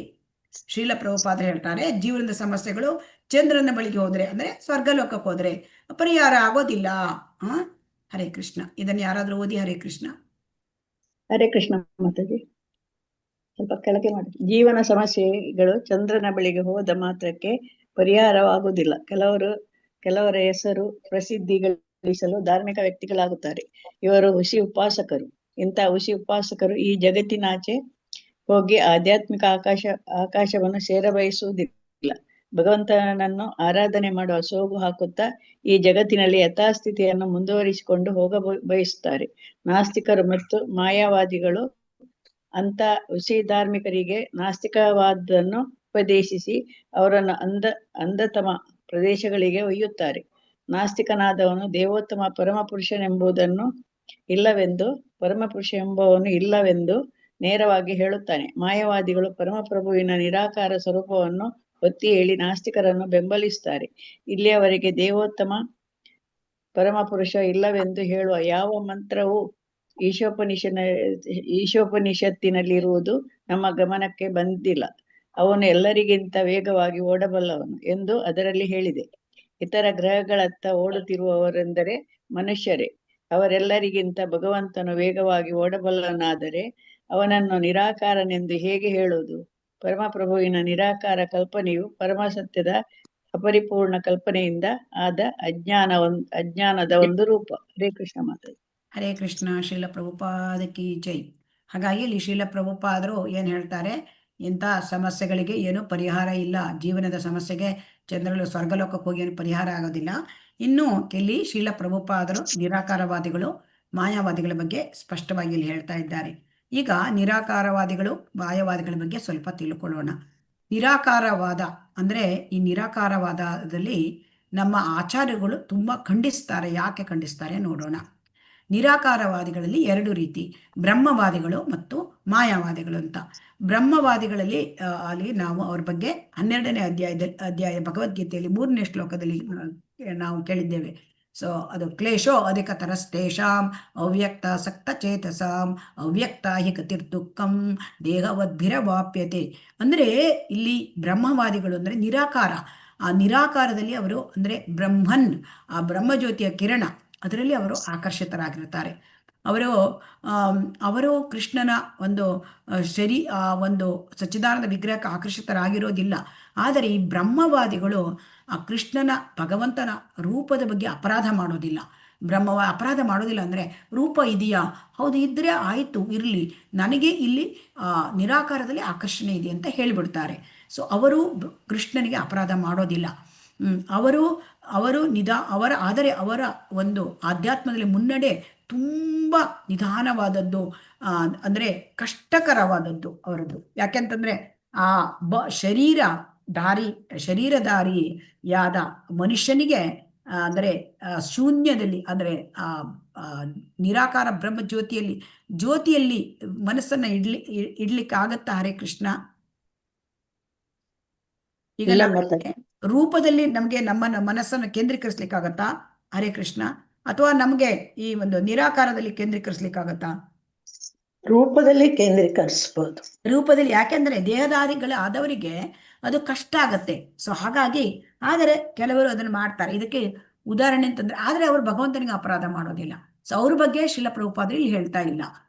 ಶ್ರೀಲ ಪ್ರಭುಪಾದರು ಹೇಳ್ತಾರೆ, ಜೀವನದ ಸಮಸ್ಯೆಗಳು ಚಂದ್ರನ ಬಳಿಗೆ ಹೋದ್ರೆ, ಅಂದ್ರೆ ಸ್ವರ್ಗಲೋಕಕ್ಕೆ ಹೋದ್ರೆ ಪರಿಹಾರ ಆಗೋದಿಲ್ಲ. ಹರೇ ಕೃಷ್ಣ. ಇದನ್ನು ಯಾರಾದ್ರೂ ಓದಿ. ಹರೇ ಕೃಷ್ಣ. ಹರೇ ಕೃಷ್ಣ ಮಾತಾಜಿ. ಸ್ವಲ್ಪ ಕೆಳಗೆ ಮಾಡಿ. ಜೀವನ ಸಮಸ್ಯೆಗಳು ಚಂದ್ರನ ಬಳಿಗೆ ಹೋದ ಮಾತ್ರಕ್ಕೆ ಪರಿಹಾರವಾಗುವುದಿಲ್ಲ. ಕೆಲವರ ಹೆಸರು ಪ್ರಸಿದ್ಧಿ ಗಳಿಸಲು ಧಾರ್ಮಿಕ ವ್ಯಕ್ತಿಗಳಾಗುತ್ತಾರೆ. ಇವರು ಹುಸಿ ಉಪಾಸಕರು. ಇಂತಹ ಹುಸಿ ಉಪಾಸಕರು ಈ ಜಗತ್ತಿನಾಚೆ ಹೋಗಿ ಆಧ್ಯಾತ್ಮಿಕ ಆಕಾಶವನ್ನು ಸೇರಬಯಸುವುದಿಲ್ಲ. ಭಗವಂತನನ್ನು ಆರಾಧನೆ ಮಾಡುವ ಸೋಗು ಹಾಕುತ್ತಾ ಈ ಜಗತ್ತಿನಲ್ಲಿ ಯಥಾಸ್ಥಿತಿಯನ್ನು ಮುಂದುವರಿಸಿಕೊಂಡು ಹೋಗ ಬಯಸುತ್ತಾರೆ. ನಾಸ್ತಿಕರು ಮತ್ತು ಮಾಯಾವಾದಿಗಳು ಅಂತ ಹುಸಿ ಧಾರ್ಮಿಕರಿಗೆ ನಾಸ್ತಿಕವಾದನ್ನು ಉಪದೇಶಿಸಿ ಅವರನ್ನು ಅಂಧತಮ ಪ್ರದೇಶಗಳಿಗೆ ಒಯ್ಯುತ್ತಾರೆ. ನಾಸ್ತಿಕನಾದವನು ದೇವೋತ್ತಮ ಪರಮಪುರುಷನೆಂಬುದನ್ನು ಇಲ್ಲವೆಂದು ನೇರವಾಗಿ ಹೇಳುತ್ತಾನೆ. ಮಾಯಾವಾದಿಗಳು ಪರಮಪ್ರಭುವಿನ ನಿರಾಕಾರ ಸ್ವರೂಪವನ್ನು ಒತ್ತಿ ಹೇಳಿ ನಾಸ್ತಿಕರನ್ನು ಬೆಂಬಲಿಸುತ್ತಾರೆ. ಇಲ್ಲಿಯವರೆಗೆ ದೇವೋತ್ತಮ ಪರಮಪುರುಷ ಇಲ್ಲವೆಂದು ಹೇಳುವ ಯಾವ ಮಂತ್ರವೂ ಈಶೋಪನಿಷತ್ತಿನಲ್ಲಿರುವುದು ನಮ್ಮ ಗಮನಕ್ಕೆ ಬಂದಿಲ್ಲ. ಅವನು ಎಲ್ಲರಿಗಿಂತ ವೇಗವಾಗಿ ಓಡಬಲ್ಲವನು ಎಂದು ಅದರಲ್ಲಿ ಹೇಳಿದೆ. ಇತರ ಗ್ರಹಗಳತ್ತ ಓಡುತ್ತಿರುವವರೆಂದರೆ ಮನುಷ್ಯರೇ. ಅವರೆಲ್ಲರಿಗಿಂತ ಭಗವಂತನು ವೇಗವಾಗಿ ಓಡಬಲ್ಲನಾದರೆ ಅವನನ್ನು ನಿರಾಕಾರನೆಂದು ಹೇಗೆ ಹೇಳುವುದು? ಪರಮಪ್ರಭುವಿನ ನಿರಾಕಾರ ಕಲ್ಪನೆಯು ಪರಮಸತ್ಯದ ಅಪರಿಪೂರ್ಣ ಕಲ್ಪನೆಯಿಂದ ಆದ ಅಜ್ಞಾನದ ಒಂದು ರೂಪ. ಹರೇ ಕೃಷ್ಣ ಮಾತಾಜಿ. ಹರೇ ಕೃಷ್ಣ. ಶ್ರೀಲ ಪ್ರಭುಪಾದಕಿ ಜೈ. ಹಾಗಾಗಿ ಇಲ್ಲಿ ಶ್ರೀಲ ಪ್ರಭುಪಾದರು ಏನು ಹೇಳ್ತಾರೆ, ಇಂಥ ಸಮಸ್ಯೆಗಳಿಗೆ ಏನು ಪರಿಹಾರ ಇಲ್ಲ. ಜೀವನದ ಸಮಸ್ಯೆಗೆ ಚಂದ್ರಲು ಸ್ವರ್ಗಲೋಕಕ್ಕೆ ಹೋಗಿ ಏನು ಪರಿಹಾರ ಆಗೋದಿಲ್ಲ. ಇನ್ನು ಇಲ್ಲಿ ಶ್ರೀಲ ಪ್ರಭುಪಾದರು ನಿರಾಕಾರವಾದಿಗಳು ಮಾಯಾವಾದಿಗಳ ಬಗ್ಗೆ ಸ್ಪಷ್ಟವಾಗಿ ಇಲ್ಲಿ ಹೇಳ್ತಾ ಇದ್ದಾರೆ. ಈಗ ನಿರಾಕಾರವಾದಿಗಳು ಮಾಯಾವಾದಿಗಳ ಬಗ್ಗೆ ಸ್ವಲ್ಪ ತಿಳ್ಕೊಳ್ಳೋಣ. ನಿರಾಕಾರವಾದ ಅಂದ್ರೆ, ಈ ನಿರಾಕಾರವಾದದಲ್ಲಿ ನಮ್ಮ ಆಚಾರ್ಯಗಳು ತುಂಬಾ ಖಂಡಿಸ್ತಾರೆ. ಯಾಕೆ ಖಂಡಿಸ್ತಾರೆ ನೋಡೋಣ. ನಿರಾಕಾರವಾದಿಗಳಲ್ಲಿ ಎರಡು ರೀತಿ, ಬ್ರಹ್ಮವಾದಿಗಳು ಮತ್ತು ಮಾಯಾವಾದಿಗಳು ಅಂತ. ಬ್ರಹ್ಮವಾದಿಗಳಲ್ಲಿ ಅಲ್ಲಿ ನಾವು ಅವ್ರ ಬಗ್ಗೆ 12ನೇ ಅಧ್ಯಾಯ ಭಗವದ್ಗೀತೆಯಲ್ಲಿ 3ನೇ ಶ್ಲೋಕದಲ್ಲಿ ನಾವು ಕೇಳಿದ್ದೇವೆ. ಸೊ ಅದು ಕ್ಲೇಶೋ ಅಧಿಕತರಸ್ತೇಷಾಂ ಅವ್ಯಕ್ತ ಸಕ್ತ ಚೇತಸಾಂ ಅವ್ಯಕ್ತ ಹಿ ಗತಿರ್ದುಃಖಂ ದೇಹವದ್ಭಿರವಾಪ್ಯತೆ. ಅಂದ್ರೆ ಇಲ್ಲಿ ಬ್ರಹ್ಮವಾದಿಗಳು ಅಂದ್ರೆ ನಿರಾಕಾರ. ಆ ನಿರಾಕಾರದಲ್ಲಿ ಅವರು ಅಂದ್ರೆ ಬ್ರಹ್ಮನ್, ಆ ಬ್ರಹ್ಮಜ್ಯೋತಿಯ ಕಿರಣ, ಅದರಲ್ಲಿ ಅವರು ಆಕರ್ಷಿತರಾಗಿರ್ತಾರೆ. ಅವರು ಕೃಷ್ಣನ ಒಂದು ಒಂದು ಸಚ್ಚಿದಾನಂದ ವಿಗ್ರಹಕ್ಕೆ ಆಕರ್ಷಿತರಾಗಿರೋದಿಲ್ಲ. ಆದರೆ ಈ ಬ್ರಹ್ಮವಾದಿಗಳು ಆ ಕೃಷ್ಣನ ಭಗವಂತನ ರೂಪದ ಬಗ್ಗೆ ಅಪರಾಧ ಮಾಡೋದಿಲ್ಲ. ಅಪರಾಧ ಮಾಡೋದಿಲ್ಲ ಅಂದರೆ, ರೂಪ ಇದೆಯಾ, ಹೌದು ಇದ್ರೆ ಆಯಿತು ಇರಲಿ, ನನಗೆ ಇಲ್ಲಿ ನಿರಾಕಾರದಲ್ಲಿ ಆಕರ್ಷಣೆ ಇದೆ ಅಂತ ಹೇಳಿಬಿಡ್ತಾರೆ. ಸೊ ಅವರು ಕೃಷ್ಣನಿಗೆ ಅಪರಾಧ ಮಾಡೋದಿಲ್ಲ. ಆದರೆ ಅವರ ಒಂದು ಆಧ್ಯಾತ್ಮದಲ್ಲಿ ಮುನ್ನಡೆ ತುಂಬ ನಿಧಾನವಾದದ್ದು, ಅಂದರೆ ಕಷ್ಟಕರವಾದದ್ದು ಅವರದ್ದು. ಯಾಕೆಂತಂದ್ರೆ ಆ ಶರೀರಧಾರಿಯಾದ ಮನುಷ್ಯನಿಗೆ ಅಂದರೆ ಶೂನ್ಯದಲ್ಲಿ, ಅಂದರೆ ನಿರಾಕಾರ ಬ್ರಹ್ಮ ಜ್ಯೋತಿಯಲ್ಲಿ ಮನಸ್ಸನ್ನ ಇಡ್ಲಿಕ್ಕೆ ಆಗತ್ತಾ? ಹರೇ ಕೃಷ್ಣ. ಈಗ ರೂಪದಲ್ಲಿ ನಮ್ಗೆ ನಮ್ಮ ಮನಸ್ಸನ್ನು ಕೇಂದ್ರೀಕರಿಸ್ಲಿಕ್ಕಾಗತ್ತಾ? ಹರೇ ಕೃಷ್ಣ. ಅಥವಾ ನಮ್ಗೆ ಈ ಒಂದು ನಿರಾಕಾರದಲ್ಲಿ ಕೇಂದ್ರೀಕರಿಸ್ಲಿಕ್ಕಾಗತ್ತಾ? ರೂಪದಲ್ಲಿ ಕೇಂದ್ರೀಕರಿಸ್ಬೋದು. ರೂಪದಲ್ಲಿ, ಯಾಕೆಂದ್ರೆ ದೇಹದಾದಿಗಳು ಆದವರಿಗೆ ಅದು ಕಷ್ಟ ಆಗತ್ತೆ. ಸೊ ಹಾಗಾಗಿ, ಆದರೆ ಕೆಲವರು ಅದನ್ನು ಮಾಡ್ತಾರೆ. ಇದಕ್ಕೆ ಉದಾಹರಣೆ ಅಂತಂದ್ರೆ, ಆದ್ರೆ ಅವರು ಭಗವಂತನಿಗೆ ಅಪರಾಧ ಮಾಡೋದಿಲ್ಲ. ಸೊ ಅವ್ರ ಬಗ್ಗೆ ಶಿಲ ಪ್ರಭುಪಾದರು ಇಲ್ಲಿ ಹೇಳ್ತಾ ಇಲ್ಲ.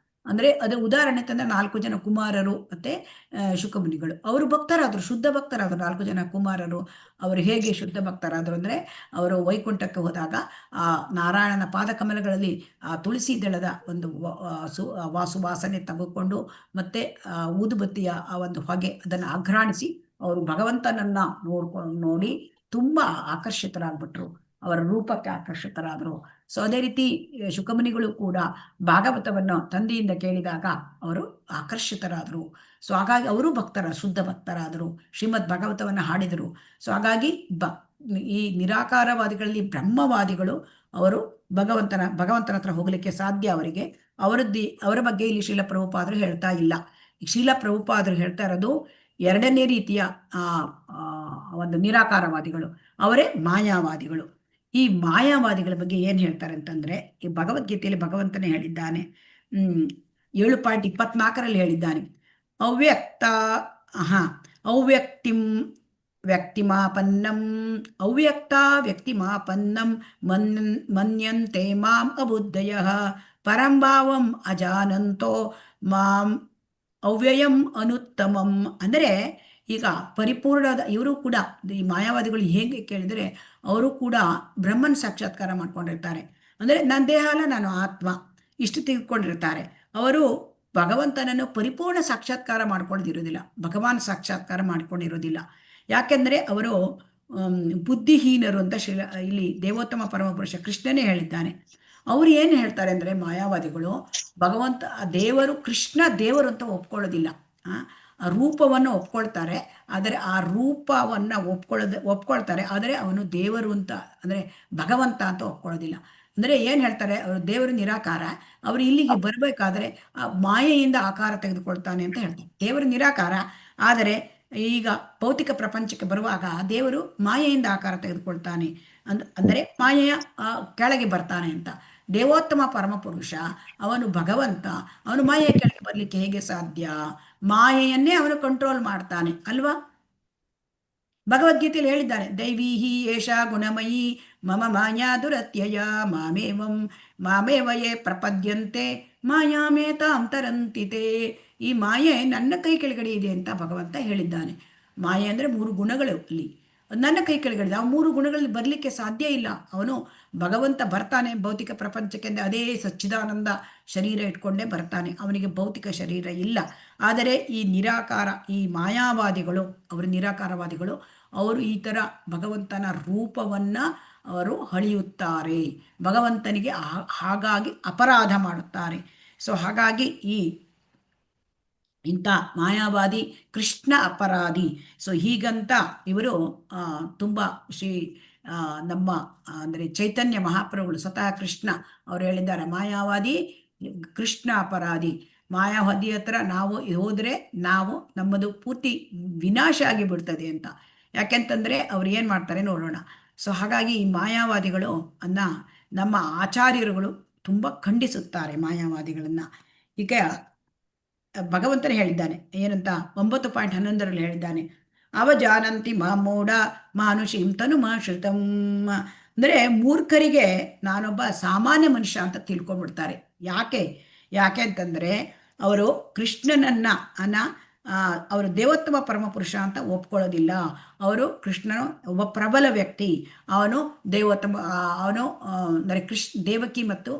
ಅಂದ್ರೆ ಅದು ಉದಾಹರಣೆ ಅಂತಂದ್ರೆ 4 ಜನ ಕುಮಾರರು ಮತ್ತೆ ಶುಕಮುನಿಗಳು, ಅವರು ಭಕ್ತರಾದ್ರು, ಶುದ್ಧ ಭಕ್ತರಾದ್ರು. 4 ಜನ ಕುಮಾರರು ಅವರು ಹೇಗೆ ಶುದ್ಧ ಭಕ್ತರಾದ್ರು ಅಂದ್ರೆ, ಅವರು ವೈಕುಂಠಕ್ಕೆ ಹೋದಾಗ ಆ ನಾರಾಯಣನ ಪಾದಕಮಲಗಳಲ್ಲಿ ಆ ತುಳಸಿ ದಳದ ಒಂದು ವಾಸನೆ ತೆಗೆದುಕೊಂಡು ಮತ್ತೆ ಊದುಬತ್ತಿಯ ಆ ಒಂದು ಹೊಗೆ ಅದನ್ನು ಅಘ್ರಾಣಿಸಿ ಅವರು ಭಗವಂತನನ್ನ ನೋಡಿ ತುಂಬಾ ಆಕರ್ಷಿತರಾಗ್ಬಿಟ್ರು, ಅವರ ರೂಪಕ್ಕೆ ಆಕರ್ಷಿತರಾದರು. ಸೊ ಅದೇ ರೀತಿ ಶುಕಮುನಿಗಳು ಕೂಡ ಭಾಗವತವನ್ನು ತಂದೆಯಿಂದ ಕೇಳಿದಾಗ ಅವರು ಆಕರ್ಷಿತರಾದರು. ಸೊ ಹಾಗಾಗಿ ಅವರು ಶುದ್ಧ ಭಕ್ತರಾದರು, ಶ್ರೀಮದ್ ಭಾಗವತವನ್ನು ಹಾಡಿದರು. ಸೊ ಹಾಗಾಗಿ ಈ ನಿರಾಕಾರವಾದಿಗಳಲ್ಲಿ ಬ್ರಹ್ಮವಾದಿಗಳು ಅವರು ಭಗವಂತನ ಹತ್ರ ಹೋಗ್ಲಿಕ್ಕೆ ಸಾಧ್ಯ ಅವರಿಗೆ. ಅವರ ಬಗ್ಗೆ ಇಲ್ಲಿ ಶ್ರೀಲ ಪ್ರಭುಪಾದರು ಹೇಳ್ತಾ ಇಲ್ಲ. ಶ್ರೀಲ ಪ್ರಭುಪಾದರು ಹೇಳ್ತಾ ಇರೋದು ಎರಡನೇ ರೀತಿಯ ಒಂದು ನಿರಾಕಾರವಾದಿಗಳು, ಅವರೇ ಮಾಯಾವಾದಿಗಳು. ಈ ಮಾಯಾವಾದಿಗಳ ಬಗ್ಗೆ ಏನ್ ಹೇಳ್ತಾರೆ ಅಂತಂದ್ರೆ, ಈ ಭಗವದ್ಗೀತೆಯಲ್ಲಿ ಭಗವಂತನೇ ಹೇಳಿದ್ದಾನೆ. 7.24 ಹೇಳಿದ್ದಾನೆ, ಅವ್ಯಕ್ತಿಂ ವ್ಯಕ್ತಿಮಾಪನ್ನಂ ಅವ್ಯಕ್ತ ವ್ಯಕ್ತಿಮಾಪನ್ನಂ ಮನ್ಯಂತೆ ಮಾಂ ಅಬುದ್ಧಯಃ ಪರಂಭಾವಂ ಅಜಾನಂತೋ ಮಾಂ ಅವ್ಯಯಂ ಅನುತ್ತಮಂ. ಅಂದರೆ ಈಗ ಪರಿಪೂರ್ಣದ ಇವರು ಕೂಡ, ಈ ಮಾಯಾವಾದಿಗಳು ಹೇಗೆ ಕೇಳಿದರೆ, ಅವರು ಕೂಡ ಬ್ರಹ್ಮನ್ ಸಾಕ್ಷಾತ್ಕಾರ ಮಾಡ್ಕೊಂಡಿರ್ತಾರೆ. ಅಂದರೆ ನನ್ನ ದೇಹ ಅಲ್ಲ, ನಾನು ಆತ್ಮ, ಇಷ್ಟು ತಿಳ್ಕೊಂಡಿರ್ತಾರೆ. ಅವರು ಭಗವಂತನನ್ನು ಪರಿಪೂರ್ಣ ಸಾಕ್ಷಾತ್ಕಾರ ಮಾಡ್ಕೊಂಡಿರೋದಿಲ್ಲ, ಭಗವಾನ್ ಸಾಕ್ಷಾತ್ಕಾರ ಮಾಡ್ಕೊಂಡಿರೋದಿಲ್ಲ. ಯಾಕೆಂದ್ರೆ ಅವರು ಬುದ್ಧಿಹೀನರು ಅಂತ ಇಲ್ಲಿ ದೇವೋತ್ತಮ ಪರಮಪುರುಷ ಕೃಷ್ಣನೇ ಹೇಳಿದ್ದಾನೆ. ಅವ್ರು ಏನು ಹೇಳ್ತಾರೆ ಅಂದ್ರೆ, ಮಾಯಾವಾದಿಗಳು ದೇವರು ಕೃಷ್ಣ ದೇವರು ಅಂತ ಒಪ್ಕೊಳ್ಳೋದಿಲ್ಲ. ಆ ರೂಪವನ್ನು ಒಪ್ಕೊಳ್ತಾರೆ, ಆದರೆ ಆ ರೂಪವನ್ನು ಒಪ್ಕೊಳ್ತಾರೆ, ಆದರೆ ಅವನು ದೇವರು ಅಂತ ಅಂದ್ರೆ ಭಗವಂತ ಅಂತ ಒಪ್ಕೊಳ್ಳೋದಿಲ್ಲ. ಅಂದ್ರೆ ಏನ್ ಹೇಳ್ತಾರೆ, ಅವರು ದೇವರು ನಿರಾಕಾರ, ಅವರು ಇಲ್ಲಿಗೆ ಬರಬೇಕಾದ್ರೆ ಆ ಮಾಯೆಯಿಂದ ಆಕಾರ ತೆಗೆದುಕೊಳ್ತಾನೆ ಅಂತ ಹೇಳ್ತಾರೆ. ದೇವರು ನಿರಾಕಾರ, ಆದರೆ ಈಗ ಭೌತಿಕ ಪ್ರಪಂಚಕ್ಕೆ ಬರುವಾಗ ದೇವರು ಮಾಯೆಯಿಂದ ಆಕಾರ ತೆಗೆದುಕೊಳ್ತಾನೆ ಅಂದರೆ ಮಾಯೆಯ ಕೆಳಗೆ ಬರ್ತಾನೆ ಅಂತ. ದೇವೋತ್ತಮ ಪರಮಪುರುಷ ಅವನು ಭಗವಂತ, ಅವನು ಮಾಯೆಯ ಕೆಳಗೆ ಬರ್ಲಿಕ್ಕೆ ಹೇಗೆ ಸಾಧ್ಯ? ಮಾಯೆಯನ್ನೇ ಅವನು ಕಂಟ್ರೋಲ್ ಮಾಡ್ತಾನೆ ಅಲ್ವಾ? ಭಗವದ್ಗೀತೆಯಲ್ಲಿ ಹೇಳಿದ್ದಾನೆ, ದೈವೀಹಿ ಏಷಾ ಗುಣಮಯಿ ಮಮ ಮಾಯಾ ದುರತ್ಯಯ ಮಾಮೇವಯೇ ಪ್ರಪದ್ಯಂತೆ ಮಾಯಾಮೇತಾಂ ತರಂತಿತೆ. ಈ ಮಾಯೆ ನನ್ನ ಕೈ ಕೆಳಗಡೆ ಇದೆ ಅಂತ ಭಗವಂತ ಹೇಳಿದ್ದಾನೆ. ಮಾಯೆ ಅಂದ್ರೆ 3 ಗುಣಗಳು, ಅಲ್ಲಿ ನನ್ನ ಕೈ ಕೆಳಗಡೆ ಆ 3 ಗುಣಗಳಲ್ಲಿ ಬರ್ಲಿಕ್ಕೆ ಸಾಧ್ಯ ಇಲ್ಲ. ಅವನು ಭಗವಂತ ಬರ್ತಾನೆ ಭೌತಿಕ ಪ್ರಪಂಚಕ್ಕೆ ಅಂದ್ರೆ ಅದೇ ಸಚ್ಚಿದಾನಂದ ಶರೀರ ಇಟ್ಕೊಂಡೇ ಬರ್ತಾನೆ, ಅವನಿಗೆ ಭೌತಿಕ ಶರೀರ ಇಲ್ಲ. ಆದರೆ ಈ ನಿರಾಕಾರ, ಈ ಮಾಯಾವಾದಿಗಳು, ಅವರು ನಿರಾಕಾರವಾದಿಗಳು, ಅವರು ಈ ತರ ಭಗವಂತನ ರೂಪವನ್ನ ಅವರು ಹಳಿಯುತ್ತಾರೆ, ಭಗವಂತನಿಗೆ ಹಾಗಾಗಿ ಅಪರಾಧ ಮಾಡುತ್ತಾರೆ. ಸೊ ಹಾಗಾಗಿ ಇಂಥ ಮಾಯಾವಾದಿ ಕೃಷ್ಣ ಅಪರಾಧಿ. ಸೊ ಹೀಗಂತ ಇವರು ತುಂಬಾ ನಮ್ಮ ಅಂದ್ರೆ ಚೈತನ್ಯ ಮಹಾಪ್ರಭುಗಳು ಸ್ವತಃ ಕೃಷ್ಣ ಅವರು ಹೇಳಿದ್ದಾರೆ, ಮಾಯಾವಾದಿ ಕೃಷ್ಣ ಅಪರಾಧಿ. ಮಾಯಾವಾದಿ ಹತ್ರ ನಾವು ಹೋದ್ರೆ ನಮ್ಮದು ಪೂರ್ತಿ ವಿನಾಶ ಆಗಿ ಬಿಡ್ತದೆ ಅಂತ. ಯಾಕೆಂತಂದ್ರೆ ಅವ್ರು ಏನ್ ಮಾಡ್ತಾರೆ ನೋಡೋಣ. ಸೊ ಹಾಗಾಗಿ ಈ ಮಾಯಾವಾದಿಗಳು ನಮ್ಮ ಆಚಾರ್ಯರುಗಳು ತುಂಬಾ ಖಂಡಿಸುತ್ತಾರೆ ಮಾಯಾವಾದಿಗಳನ್ನ. ಈಗ ಭಗವಂತನೇ ಹೇಳಿದ್ದಾನೆ ಏನಂತ, 9.11 ಹೇಳಿದ್ದಾನೆ, ಅವಜಾನಂತಿ ಮಾಮೂಢ ಮಾನುಷೀಂ ತನುಮಾಶ್ರಿತಂ. ಅಂದ್ರೆ ಮೂರ್ಖರಿಗೆ ನಾನೊಬ್ಬ ಸಾಮಾನ್ಯ ಮನುಷ್ಯ ಅಂತ ತಿಳ್ಕೊಂಡ್ಬಿಡ್ತಾರೆ. ಯಾಕೆ ಅಂತಂದ್ರೆ ಅವರು ಕೃಷ್ಣನನ್ನ ಅವರು ದೇವೋತ್ತಮ ಪರಮಪುರುಷ ಅಂತ ಒಪ್ಕೊಳ್ಳೋದಿಲ್ಲ. ಅವರು ಕೃಷ್ಣನು ಒಬ್ಬ ಪ್ರಬಲ ವ್ಯಕ್ತಿ, ಅವನು ಅಂದರೆ ದೇವಕಿ ಮತ್ತು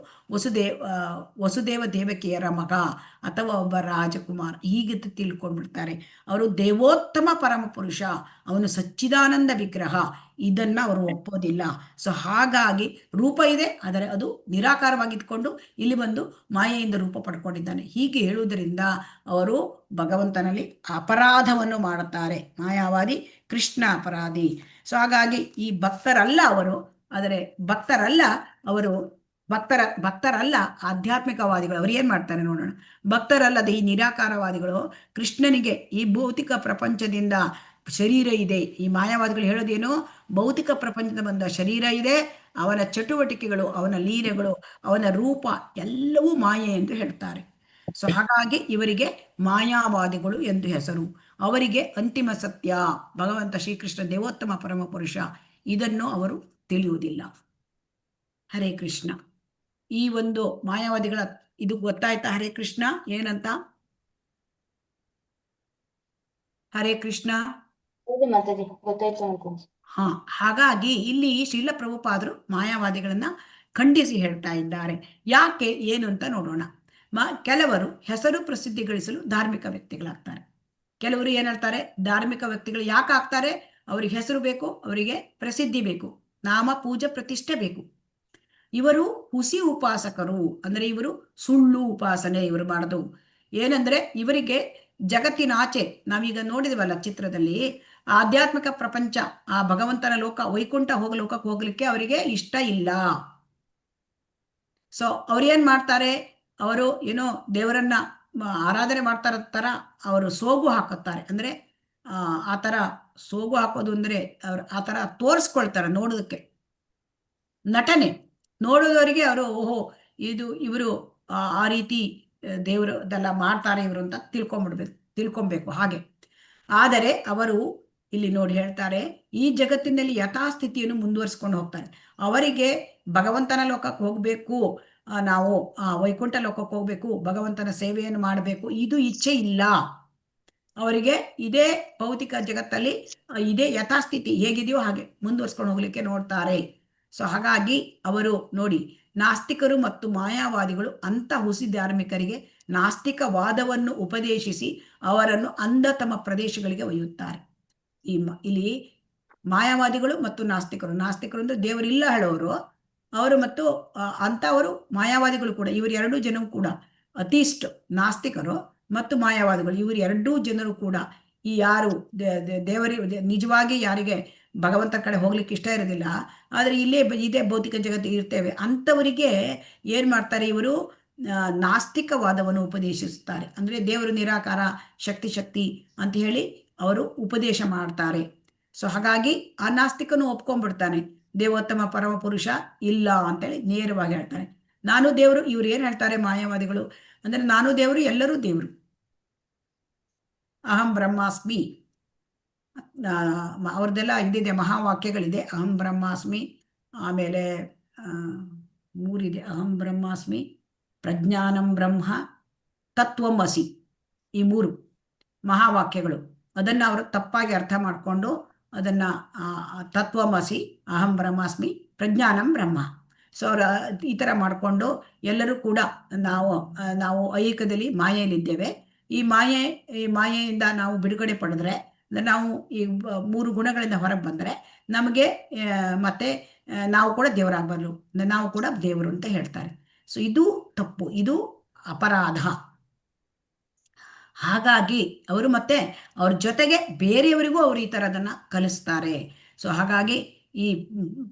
ವಸುದೇವ ದೇವಕಿಯರ ಮಗ ಅಥವಾ ಒಬ್ಬ ರಾಜಕುಮಾರ್, ಹೀಗೆ ತಿಳ್ಕೊಂಡ್ಬಿಡ್ತಾರೆ. ಅವರು ದೇವೋತ್ತಮ ಪರಮಪುರುಷ, ಅವನು ಸಚ್ಚಿದಾನಂದ ವಿಗ್ರಹ, ಇದನ್ನ ಅವರು ಒಪ್ಪೋದಿಲ್ಲ. ಸೊ ಹಾಗಾಗಿ ರೂಪ ಇದೆ, ಆದರೆ ಅದು ನಿರಾಕಾರವಾಗಿದ್ಕೊಂಡು ಇಲ್ಲಿ ಬಂದು ಮಾಯೆಯಿಂದ ರೂಪ ಪಡ್ಕೊಂಡಿದ್ದಾನೆ. ಹೀಗೆ ಹೇಳುವುದರಿಂದ ಅವರು ಭಗವಂತನಲ್ಲಿ ಅಪರಾಧವನ್ನು ಮಾಡುತ್ತಾರೆ. ಮಾಯಾವಾದಿ ಕೃಷ್ಣ ಅಪರಾಧಿ. ಸೊ ಹಾಗಾಗಿ ಈ ಭಕ್ತರಲ್ಲ ಅವರು, ಆದರೆ ಭಕ್ತರಲ್ಲ ಆಧ್ಯಾತ್ಮಿಕವಾದಿಗಳು. ಅವ್ರು ಏನ್ ಮಾಡ್ತಾರೆ ನೋಡೋಣ. ಭಕ್ತರಲ್ಲದೆ ಈ ನಿರಾಕಾರವಾದಿಗಳು ಕೃಷ್ಣನಿಗೆ ಈ ಭೌತಿಕ ಪ್ರಪಂಚದಿಂದ ಶರೀರ ಇದೆ, ಈ ಮಾಯಾವಾದಿಗಳು ಹೇಳೋದೇನು, ಭೌತಿಕ ಪ್ರಪಂಚದ ಬಂದ ಶರೀರ ಇದೆ, ಅವನ ಚಟುವಟಿಕೆಗಳು, ಅವನ ಲೀಲೆಗಳು, ಅವನ ರೂಪ ಎಲ್ಲವೂ ಮಾಯೆ ಎಂದು ಹೇಳ್ತಾರೆ. ಸೊ ಹಾಗಾಗಿ ಇವರಿಗೆ ಮಾಯಾವಾದಿಗಳು ಎಂದು ಹೆಸರು. ಅವರಿಗೆ ಅಂತಿಮ ಸತ್ಯ ಭಗವಂತ ಶ್ರೀಕೃಷ್ಣ ದೇವೋತ್ತಮ ಪರಮಪುರುಷ ಇದನ್ನು ಅವರು ತಿಳಿಯುವುದಿಲ್ಲ. ಹರೇ ಕೃಷ್ಣ. ಈ ಒಂದು ಮಾಯಾವಾದಿಗಳ ಇದು ಗೊತ್ತಾಯ್ತಾ? ಹರೇ ಕೃಷ್ಣ ಏನಂತ? ಹರೇ ಕೃಷ್ಣ. ಹೌದು ಮಾತಾಜಿ, ಗೊತ್ತಾಯ್ತು ಅನ್ಕೊಂಡೆ. ಹಾ, ಹಾಗಾಗಿ ಇಲ್ಲಿ ಶ್ರೀಲ ಪ್ರಭುಪಾದರು ಮಾಯಾವಾದಿಗಳನ್ನ ಖಂಡಿಸಿ ಹೇಳ್ತಾ ಇದ್ದಾರೆ. ಯಾಕೆ ಏನು ಅಂತ ನೋಡೋಣ. ಕೆಲವರು ಹೆಸರು ಪ್ರಸಿದ್ಧಿ ಗಳಿಸಲು ಧಾರ್ಮಿಕ ವ್ಯಕ್ತಿಗಳಾಗ್ತಾರೆ. ಕೆಲವರು ಏನ್ ಹೇಳ್ತಾರೆ, ಧಾರ್ಮಿಕ ವ್ಯಕ್ತಿಗಳು ಯಾಕೆ ಆಗ್ತಾರೆ? ಅವರಿಗೆ ಹೆಸರು ಬೇಕು, ಅವರಿಗೆ ಪ್ರಸಿದ್ಧಿ ಬೇಕು, ನಾಮ ಪೂಜೆ ಪ್ರತಿಷ್ಠೆ ಬೇಕು. ಇವರು ಹುಸಿ ಉಪಾಸಕರು, ಅಂದ್ರೆ ಇವರು ಸುಳ್ಳು ಉಪಾಸನೆ ಇವರು ಮಾಡೋದು. ಏನಂದ್ರೆ ಇವರಿಗೆ ಜಗತ್ತಿನ ಆಚೆ ನಾವೀಗ ನೋಡಿದ್ವಲ್ಲ ಚಿತ್ರದಲ್ಲಿ, ಆಧ್ಯಾತ್ಮಿಕ ಪ್ರಪಂಚ, ಆ ಭಗವಂತನ ಲೋಕ, ವೈಕುಂಠ ಲೋಕಕ್ಕೆ ಹೋಗ್ಲಿಕ್ಕೆ ಅವರಿಗೆ ಇಷ್ಟ ಇಲ್ಲ. ಸೊ ಅವ್ರು ಏನ್ ಮಾಡ್ತಾರೆ, ಅವರು ಏನೋ ದೇವರನ್ನ ಆರಾಧನೆ ಮಾಡ್ತಾರ ತರ ಅವರು ಸೋಗು ಹಾಕುತ್ತಾರೆ. ಅಂದ್ರೆ ಆ ತರ ಸೋಗು ಹಾಕೋದು ಅಂದ್ರೆ ಅವ್ರು ಆ ತರ ತೋರಿಸ್ಕೊಳ್ತಾರೆ ನೋಡೋದಕ್ಕೆ, ನಟನೆ. ನೋಡೋದವರಿಗೆ ಅವರು ಓಹೋ ಇವರು ಆ ರೀತಿ ದೇವರದೆಲ್ಲ ಮಾಡ್ತಾರೆ ಇವರು ಅಂತ ತಿಳ್ಕೊಬೇಕು ಹಾಗೆ. ಆದರೆ ಅವರು ಇಲ್ಲಿ ನೋಡಿ ಹೇಳ್ತಾರೆ, ಈ ಜಗತ್ತಿನಲ್ಲಿ ಯಥಾಸ್ಥಿತಿಯನ್ನು ಮುಂದುವರಿಸ್ಕೊಂಡು ಹೋಗ್ತಾರೆ. ಅವರಿಗೆ ಭಗವಂತನ ಲೋಕಕ್ಕೆ ಹೋಗ್ಬೇಕು, ನಾವು ವೈಕುಂಠ ಲೋಕಕ್ಕೆ ಹೋಗ್ಬೇಕು, ಭಗವಂತನ ಸೇವೆಯನ್ನು ಮಾಡಬೇಕು, ಇದು ಇಚ್ಛೆ ಇಲ್ಲ ಅವರಿಗೆ. ಇದೇ ಭೌತಿಕ ಜಗತ್ತಲ್ಲಿ ಇದೇ ಯಥಾಸ್ಥಿತಿ ಹೇಗಿದೆಯೋ ಹಾಗೆ ಮುಂದುವರ್ಸ್ಕೊಂಡು ಹೋಗ್ಲಿಕ್ಕೆ ನೋಡ್ತಾರೆ. ಸೊ ಹಾಗಾಗಿ ಅವರು ನೋಡಿ, ನಾಸ್ತಿಕರು ಮತ್ತು ಮಾಯಾವಾದಿಗಳು ಅಂತ ಹುಸಿ ಧಾರ್ಮಿಕರಿಗೆ ನಾಸ್ತಿಕವಾದವನ್ನು ಉಪದೇಶಿಸಿ ಅವರನ್ನು ಅಂಧತಮ ಪ್ರದೇಶಗಳಿಗೆ ಒಯ್ಯುತ್ತಾರೆ. ಇಲ್ಲಿ ಮಾಯಾವಾದಿಗಳು ಮತ್ತು ನಾಸ್ತಿಕರು ಅಂದ್ರೆ ದೇವರಿಲ್ಲ ಹೇಳೋರು ಅವರು, ಮತ್ತು ಅಂತವರು ಮಾಯಾವಾದಿಗಳು ಕೂಡ. ಇವರು ಎರಡೂ ಜನರು ಕೂಡ ಅತೀಸ್ಟ್, ನಾಸ್ತಿಕರು ಮತ್ತು ಮಾಯಾವಾದಿಗಳು, ಇವರು ಎರಡೂ ಜನರು ಕೂಡ ಈ ಯಾರು ನಿಜವಾಗಿ ಯಾರಿಗೆ ಭಗವಂತ ಕಡೆ ಹೋಗ್ಲಿಕ್ಕೆ ಇಷ್ಟ ಇರೋದಿಲ್ಲ, ಆದರೆ ಇದೇ ಭೌತಿಕ ಜಗತ್ತಿಗೆ ಇರ್ತೇವೆ ಅಂಥವರಿಗೆ ಏನ್ ಮಾಡ್ತಾರೆ, ಇವರು ನಾಸ್ತಿಕವಾದವನ್ನು ಉಪದೇಶಿಸುತ್ತಾರೆ. ಅಂದ್ರೆ ದೇವರು ನಿರಾಕಾರ, ಶಕ್ತಿ ಅಂತ ಹೇಳಿ ಅವರು ಉಪದೇಶ ಮಾಡ್ತಾರೆ. ಸೊ ಹಾಗಾಗಿ ಆ ನಾಸ್ತಿಕನು ಒಪ್ಕೊಂಡ್ಬಿಡ್ತಾನೆ, ದೇವೋತ್ತಮ ಪರಮ ಪುರುಷ ಇಲ್ಲ ಅಂತೇಳಿ ನೇರವಾಗಿ ಹೇಳ್ತಾನೆ. ನಾನು ದೇವರು. ಇವ್ರು ಏನ್ ಹೇಳ್ತಾರೆ ಮಾಯಾವಾದಿಗಳು ಅಂದ್ರೆ, ನಾನು ದೇವರು, ಎಲ್ಲರೂ ದೇವರು, ಅಹಂ ಬ್ರಹ್ಮಾಸ್ಮಿ. ಅವ್ರದ್ದೆಲ್ಲ ಇದಿದೆ, ಮಹಾವಾಕ್ಯಗಳಿದೆ. ಅಹಂ ಬ್ರಹ್ಮಾಸ್ಮಿ, ಆಮೇಲೆ 3 ಇದೆ, ಅಹಂ ಬ್ರಹ್ಮಾಸ್ಮಿ, ಪ್ರಜ್ಞಾನಂ ಬ್ರಹ್ಮ, ತತ್ವಂ ಅಸಿ. ಈ 3 ಮಹಾವಾಕ್ಯಗಳು. ಅದನ್ನ ಅವರು ತಪ್ಪಾಗಿ ಅರ್ಥ ಮಾಡಿಕೊಂಡು ಅದನ್ನ ತತ್ವಮಸಿ, ಅಹಂ ಬ್ರಹ್ಮಾಸ್ಮಿ, ಪ್ರಜ್ಞಾನಂ ಬ್ರಹ್ಮ. ಸೊ ಅವ್ರ ಈ ತರ ಮಾಡಿಕೊಂಡು ಎಲ್ಲರೂ ಕೂಡ ನಾವು ಐಹಿಕದಲ್ಲಿ ಮಾಯೆಯಲ್ಲಿದ್ದೇವೆ. ಈ ಮಾಯೆಯಿಂದ ನಾವು ಬಿಡುಗಡೆ ಪಡೆದ್ರೆ, ನಾವು ಈ 3 ಗುಣಗಳಿಂದ ಹೊರಗೆ ಬಂದರೆ ನಮಗೆ ಮತ್ತೆ ನಾವು ಕೂಡ ದೇವರಾಗಬಲ್ಲ, ನಾವು ಕೂಡ ದೇವರು ಅಂತ ಹೇಳ್ತಾರೆ. ಸೊ ಇದು ತಪ್ಪು, ಇದು ಅಪರಾಧ. ಹಾಗಾಗಿ ಅವರು ಮತ್ತೆ ಅವ್ರ ಜೊತೆಗೆ ಬೇರೆಯವರಿಗೂ ಅವರು ಈ ಥರದನ್ನ ಕಲಿಸ್ತಾರೆ. ಸೊ ಹಾಗಾಗಿ ಈ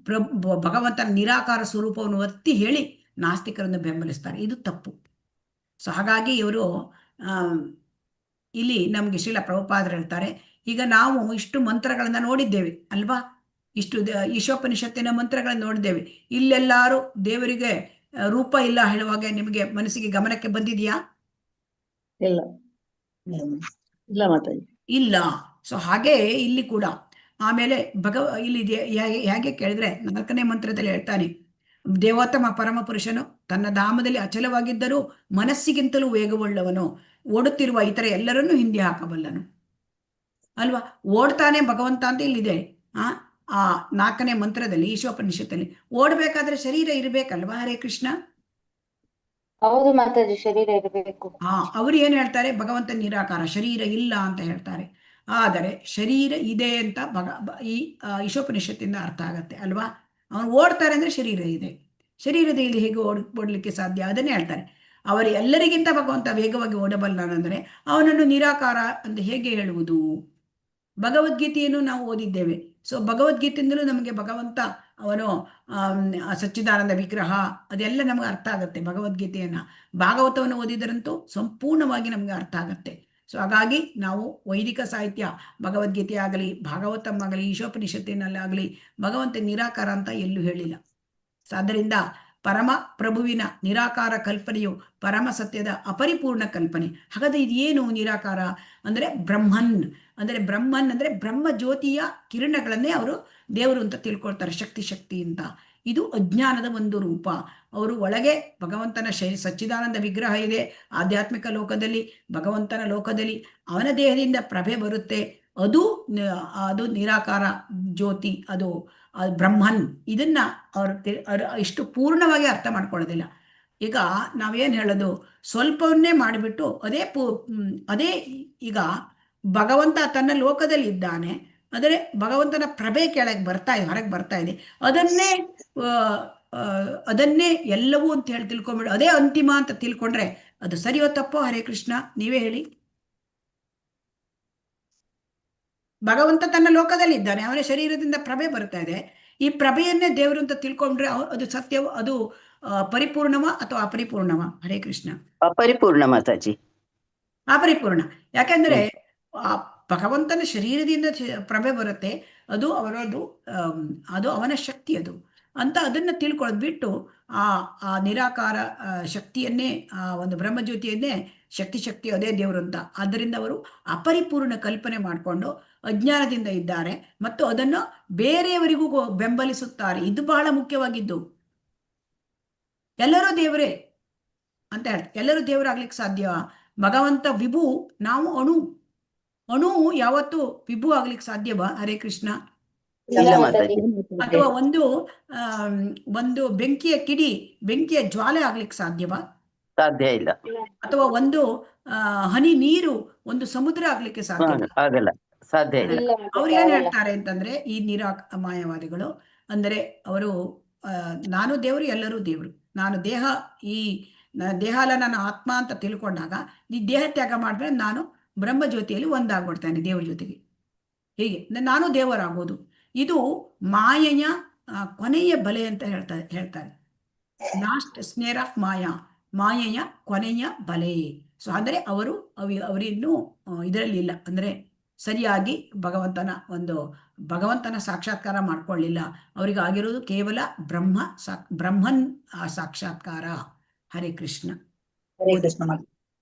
ಭಗವಂತನ ನಿರಾಕಾರ ಸ್ವರೂಪವನ್ನು ಒತ್ತಿ ಹೇಳಿ ನಾಸ್ತಿಕರನ್ನು ಬೆಂಬಲಿಸ್ತಾರೆ. ಇದು ತಪ್ಪು. ಸೊ ಹಾಗಾಗಿ ಇವರು ಇಲ್ಲಿ ನಮಗೆ ಶ್ರೀಲ ಪ್ರಭುಪಾದರು ಹೇಳ್ತಾರೆ, ಈಗ ನಾವು ಇಷ್ಟು ಮಂತ್ರಗಳನ್ನ ನೋಡಿದ್ದೇವೆ ಅಲ್ವಾ, ಇಷ್ಟು ಈಶೋಪನಿಷತ್ತಿನ ಮಂತ್ರಗಳನ್ನ ನೋಡಿದ್ದೇವೆ. ಇಲ್ಲೆಲ್ಲಾರು ದೇವರಿಗೆ ರೂಪ ಇಲ್ಲ ಹೇಳುವಾಗ ನಿಮಗೆ ಮನಸ್ಸಿಗೆ ಗಮನಕ್ಕೆ ಬಂದಿದೆಯಾ? ಇಲ್ಲ ಮಾತಾಡಿ, ಇಲ್ಲ. ಸೊ ಹಾಗೆ ಇಲ್ಲಿ ಕೂಡ ಆಮೇಲೆ ಇಲ್ಲಿ ಹೇಗೆ ಕೇಳಿದ್ರೆ 4ನೇ ಮಂತ್ರದಲ್ಲಿ ಹೇಳ್ತಾನೆ, ದೇವೋತ್ತಮ ಪರಮ ಪುರುಷನು ತನ್ನ ಧಾಮದಲ್ಲಿ ಅಚಲವಾಗಿದ್ದರೂ ಮನಸ್ಸಿಗಿಂತಲೂ ವೇಗವುಳ್ಳವನು, ಓಡುತ್ತಿರುವ ಇತರ ಎಲ್ಲರನ್ನೂ ಹಿಂದೆ ಹಾಕಬಲ್ಲನು ಅಲ್ವಾ. ಓಡ್ತಾನೆ ಭಗವಂತ ಅಂತ ಇಲ್ಲಿದೆ. ಆ 4ನೇ ಮಂತ್ರದಲ್ಲಿ ಈಶೋಪನಿಷತ್ತಲ್ಲಿ ಓಡ್ಬೇಕಾದ್ರೆ ಶರೀರ ಇರ್ಬೇಕಲ್ವಾ? ಹರೇ ಕೃಷ್ಣ. ಹೌದು ಮಾತಾಜಿ, ಶರೀರ ಇರಬೇಕು. ಅವ್ರು ಏನ್ ಹೇಳ್ತಾರೆ, ಭಗವಂತ ನಿರಾಕಾರ, ಶರೀರ ಇಲ್ಲ ಅಂತ ಹೇಳ್ತಾರೆ. ಆದರೆ ಶರೀರ ಇದೆ ಅಂತ ಈ ಈಶೋಪನಿಷತ್ತಿಂದ ಅರ್ಥ ಆಗತ್ತೆ ಅಲ್ವಾ. ಅವನು ಓಡ್ತಾರೆ ಅಂದ್ರೆ ಶರೀರ ಇದೆ, ಶರೀರದ ಇಲ್ಲಿ ಹೇಗೆ ಓಡಲಿಕ್ಕೆ ಸಾಧ್ಯ? ಅದನ್ನೇ ಹೇಳ್ತಾರೆ. ಅವರು ಎಲ್ಲರಿಗಿಂತ ಭಗವಂತ ವೇಗವಾಗಿ ಓಡಬಲ್ಲನಂದ್ರೆ ಅವನನ್ನು ನಿರಾಕಾರ ಅಂತ ಹೇಗೆ ಹೇಳುವುದು? ಭಗವದ್ಗೀತೆಯನ್ನು ನಾವು ಓದಿದ್ದೇವೆ. ಸೊ ಭಗವದ್ಗೀತೆಯಿಂದಲೂ ನಮಗೆ ಭಗವಂತ ಅವನು ಸಚ್ಚಿದಾನಂದ ವಿಗ್ರಹ ಅದೆಲ್ಲ ನಮಗೆ ಅರ್ಥ ಆಗುತ್ತೆ. ಭಗವದ್ಗೀತೆಯನ್ನ ಭಾಗವತವನ್ನು ಓದಿದರಂತೂ ಸಂಪೂರ್ಣವಾಗಿ ನಮಗೆ ಅರ್ಥ ಆಗತ್ತೆ. ಸೊ ಹಾಗಾಗಿ ನಾವು ವೈದಿಕ ಸಾಹಿತ್ಯ, ಭಗವದ್ಗೀತೆ ಆಗಲಿ, ಭಾಗವತಂ ಆಗಲಿ, ಈಶೋಪನಿಷತ್ತಿನಲ್ಲಾಗಲಿ ಭಗವಂತ ನಿರಾಕಾರ ಅಂತ ಎಲ್ಲೂ ಹೇಳಿಲ್ಲ. ಸೊ ಆದ್ದರಿಂದ ಪರಮ ಪ್ರಭುವಿನ ನಿರಾಕಾರ ಕಲ್ಪನೆಯು ಪರಮ ಸತ್ಯದ ಅಪರಿಪೂರ್ಣ ಕಲ್ಪನೆ. ಹಾಗಾದ್ರೆ ಇದೇನು ನಿರಾಕಾರ ಅಂದರೆ ಬ್ರಹ್ಮನ್ ಅಂದರೆ ಬ್ರಹ್ಮ ಜ್ಯೋತಿಯ ಕಿರಣಗಳನ್ನೇ ಅವರು ದೇವರು ಅಂತ ತಿಳ್ಕೊಳ್ತಾರೆ, ಶಕ್ತಿ ಅಂತ. ಇದು ಅಜ್ಞಾನದ ಒಂದು ರೂಪ. ಅವರು ಒಳಗೆ ಭಗವಂತನ ಸಚ್ಚಿದಾನಂದ ವಿಗ್ರಹ ಇದೆ ಆಧ್ಯಾತ್ಮಿಕ ಲೋಕದಲ್ಲಿ, ಭಗವಂತನ ಲೋಕದಲ್ಲಿ ಅವನ ದೇಹದಿಂದ ಪ್ರಭೆ ಬರುತ್ತೆ, ಅದು ನಿರಾಕಾರ ಜ್ಯೋತಿ, ಅದು ಬ್ರಹ್ಮನ್. ಇದನ್ನ ಅವರು ಇಷ್ಟು ಪೂರ್ಣವಾಗಿ ಅರ್ಥ ಮಾಡ್ಕೊಳ್ಳೋದಿಲ್ಲ. ಈಗ ನಾವೇನು ಹೇಳೋದು, ಸ್ವಲ್ಪವನ್ನೇ ಮಾಡಿಬಿಟ್ಟು ಅದೇ ಈಗ ಭಗವಂತ ತನ್ನ ಲೋಕದಲ್ಲಿ ಇದ್ದಾನೆ, ಆದರೆ ಭಗವಂತನ ಪ್ರಭೆ ಕೆಳಗೆ ಹೊರಗೆ ಬರ್ತಾ ಇದೆ, ಅದನ್ನೇ ಎಲ್ಲವೂ ಅಂತ ಹೇಳಿ ತಿಳ್ಕೊಂಬಿಡು, ಅದೇ ಅಂತಿಮ ಅಂತ ತಿಳ್ಕೊಂಡ್ರೆ ಅದು ಸರಿಯೋ ತಪ್ಪೋ? ಹರೇ ಕೃಷ್ಣ, ನೀವೇ ಹೇಳಿ. ಭಗವಂತ ತನ್ನ ಲೋಕದಲ್ಲಿ ಇದ್ದಾನೆ, ಅವನ ಶರೀರದಿಂದ ಪ್ರಭೆ ಬರ್ತಾ ಇದೆ, ಈ ಪ್ರಭೆಯನ್ನೇ ದೇವರು ಅಂತ ತಿಳ್ಕೊಂಡ್ರೆ ಅದು ಸತ್ಯ, ಅದು ಪರಿಪೂರ್ಣವ ಅಥವಾ ಅಪರಿಪೂರ್ಣವ? ಹರೇ ಕೃಷ್ಣ. ಅಪರಿಪೂರ್ಣ ಮಾತಾಜಿ, ಅಪರಿಪೂರ್ಣ. ಯಾಕಂದ್ರೆ ಭಗವಂತನ ಶರೀರದಿಂದ ಪ್ರಭೆ ಬರುತ್ತೆ, ಅದು ಅದು ಅವನ ಶಕ್ತಿ, ಅದು ಅಂತ ಅದನ್ನ ತಿಳ್ಕೊಳ್ಳೋದು ಬಿಟ್ಟು ಆ ನಿರಾಕಾರ ಶಕ್ತಿಯನ್ನೇ, ಆ ಒಂದು ಬ್ರಹ್ಮಜ್ಯೋತಿಯನ್ನೇ ಶಕ್ತಿ ಅದೇ ದೇವರು ಅಂತ. ಆದ್ದರಿಂದ ಅವರು ಅಪರಿಪೂರ್ಣ ಕಲ್ಪನೆ ಮಾಡಿಕೊಂಡು ಅಜ್ಞಾನದಿಂದ ಇದ್ದಾರೆ ಮತ್ತು ಅದನ್ನು ಬೇರೆಯವರಿಗೂ ಬೆಂಬಲಿಸುತ್ತಾರೆ. ಇದು ಬಹಳ ಮುಖ್ಯವಾಗಿದ್ದು. ಎಲ್ಲರೂ ದೇವರೇ ಅಂತ ಹೇಳ್ತಾರೆ, ಎಲ್ಲರೂ ದೇವರಾಗ್ಲಿಕ್ಕೆ ಸಾಧ್ಯ? ಭಗವಂತ ವಿಭು, ನಾವು ಅಣು ಯಾವತ್ತು ವಿಭು ಆಗ್ಲಿಕ್ಕೆ ಸಾಧ್ಯವಾ? ಹರೇ ಕೃಷ್ಣ. ಅಥವಾ ಒಂದು ಬೆಂಕಿಯ ಕಿಡಿ, ಬೆಂಕಿಯ ಜ್ವಾಲೆ ಆಗ್ಲಿಕ್ಕೆ ಸಾಧ್ಯವಾ? ಸಾಧ್ಯ ಇಲ್ಲ. ಅಥವಾ ಒಂದು ಹನಿ ನೀರು ಒಂದು ಸಮುದ್ರ ಆಗ್ಲಿಕ್ಕೆ ಸಾಧ್ಯ ಆಗಲ್ಲ, ಸಾಧ್ಯ ಇಲ್ಲ. ಅವ್ರು ಏನ್ ಹೇಳ್ತಾರೆ ಅಂತಂದ್ರೆ, ಈ ಮಾಯವಾದಿಗಳು ಅಂದ್ರೆ ಅವರು ನಾನು ದೇವರು, ಎಲ್ಲರೂ ದೇವರು, ನಾನು ದೇಹ, ದೇಹ ಅಲ್ಲ ನನ್ನ ಆತ್ಮ ಅಂತ ತಿಳ್ಕೊಂಡಾಗ ಈ ದೇಹ ತ್ಯಾಗ ಮಾಡಿದ್ರೆ ನಾನು ಬ್ರಹ್ಮ ಜ್ಯೋತಿಯಲ್ಲಿ ಒಂದಾಗ್ಬಿಡ್ತಾನೆ ದೇವರ ಜೊತೆಗೆ. ಹೀಗೆ ನಾನು ದೇವರಾಗೋದು. ಇದು ಮಾಯೆಯ ಕೊನೆಯ ಬಲೆ ಅಂತ ಹೇಳ್ತಾರೆ. ಲಾಸ್ಟ್ ಸ್ನೇರ್ ಆಫ್ ಮಾಯೆಯ ಕೊನೆಯ ಬಲೆ. ಸೊ ಅಂದರೆ ಅವರಿನ್ನೂ ಇದರಲ್ಲಿ ಇಲ್ಲ, ಅಂದ್ರೆ ಸರಿಯಾಗಿ ಭಗವಂತನ ಸಾಕ್ಷಾತ್ಕಾರ ಮಾಡ್ಕೊಳ್ಳಿಲ್ಲ. ಅವರಿಗೆ ಆಗಿರೋದು ಕೇವಲ ಬ್ರಹ್ಮನ್ ಸಾಕ್ಷಾತ್ಕಾರ. ಹರೇ ಕೃಷ್ಣ. ಹರೇ ಕೃಷ್ಣ.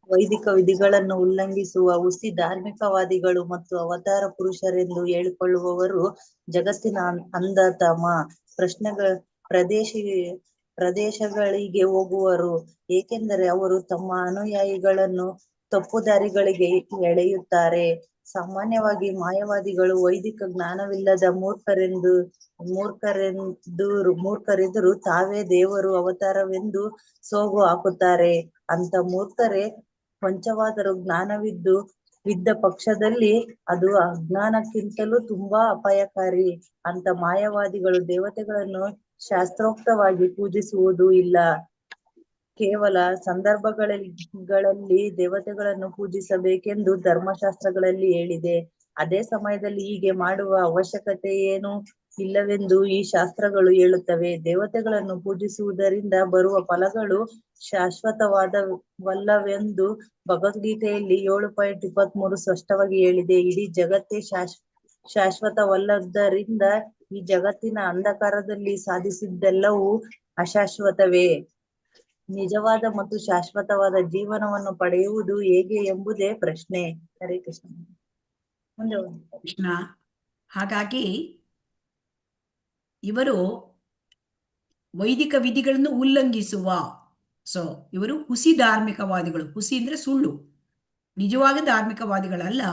ವೈದಿಕ ವಿಧಿಗಳನ್ನು ಉಲ್ಲಂಘಿಸುವ ಹುಸಿ ಧಾರ್ಮಿಕವಾದಿಗಳು ಮತ್ತು ಅವತಾರ ಪುರುಷರೆಂದು ಹೇಳಿಕೊಳ್ಳುವವರು ಜಗತ್ತಿನ ಅಂಧತಮ ಪ್ರದೇಶಗಳಿಗೆ ಹೋಗುವರು, ಏಕೆಂದರೆ ಅವರು ತಮ್ಮ ಅನುಯಾಯಿಗಳನ್ನು ತಪ್ಪುದಾರಿಗಳಿಗೆ ಎಳೆಯುತ್ತಾರೆ. ಸಾಮಾನ್ಯವಾಗಿ ಮಾಯವಾದಿಗಳು ವೈದಿಕ ಜ್ಞಾನವಿಲ್ಲದ ಮೂರ್ಖರೆದುರು ತಾವೇ ದೇವರು ಅವತಾರವೆಂದು ಸೋಗು ಹಾಕುತ್ತಾರೆ. ಅಂತ ಮೂರ್ಖರೇ ಕೊಂಚವಾದರೂ ಜ್ಞಾನವಿದ್ದ ಪಕ್ಷದಲ್ಲಿ ಅದು ಅಜ್ಞಾನಕ್ಕಿಂತಲೂ ತುಂಬಾ ಅಪಾಯಕಾರಿ. ಅಂತ ಮಾಯವಾದಿಗಳು ದೇವತೆಗಳನ್ನು ಶಾಸ್ತ್ರೋಕ್ತವಾಗಿ ಪೂಜಿಸುವುದೂ ಇಲ್ಲ. ಕೇವಲ ಸಂದರ್ಭಗಳಲ್ಲಿ ದೇವತೆಗಳನ್ನು ಪೂಜಿಸಬೇಕೆಂದು ಧರ್ಮಶಾಸ್ತ್ರಗಳಲ್ಲಿ ಹೇಳಿದೆ. ಅದೇ ಸಮಯದಲ್ಲಿ ಹೀಗೆ ಮಾಡುವ ಅವಶ್ಯಕತೆ ಏನೂ ಇಲ್ಲವೆಂದು ಈ ಶಾಸ್ತ್ರಗಳು ಹೇಳುತ್ತವೆ. ದೇವತೆಗಳನ್ನು ಪೂಜಿಸುವುದರಿಂದ ಬರುವ ಫಲಗಳು ಶಾಶ್ವತವಾದವಲ್ಲವೆಂದು ಭಗವದ್ಗೀತೆಯಲ್ಲಿ 7.23 ಸ್ಪಷ್ಟವಾಗಿ ಹೇಳಿದೆ. ಇಡೀ ಜಗತ್ತೇ ಶಾಶ್ವತವಲ್ಲದ್ದರಿಂದ ಈ ಜಗತ್ತಿನ ಅಂಧಕಾರದಲ್ಲಿ ಸಾಧಿಸಿದ್ದೆಲ್ಲವೂ ಅಶಾಶ್ವತವೇ. ನಿಜವಾದ ಮತ್ತು ಶಾಶ್ವತವಾದ ಜೀವನವನ್ನು ಪಡೆಯುವುದು ಹೇಗೆ ಎಂಬುದೇ ಪ್ರಶ್ನೆ. ಹರೇ ಕೃಷ್ಣ. ಮುಂದೆ ಕೃಷ್ಣ. ಹಾಗಾಗಿ ಇವರು ವೈದಿಕ ವಿಧಿಗಳನ್ನು ಉಲ್ಲಂಘಿಸುವ, ಇವರು ಹುಸಿ ಧಾರ್ಮಿಕವಾದಿಗಳು. ಹುಸಿ ಅಂದ್ರೆ ಸುಳ್ಳು, ನಿಜವಾದ ಧಾರ್ಮಿಕವಾದಿಗಳಲ್ಲ.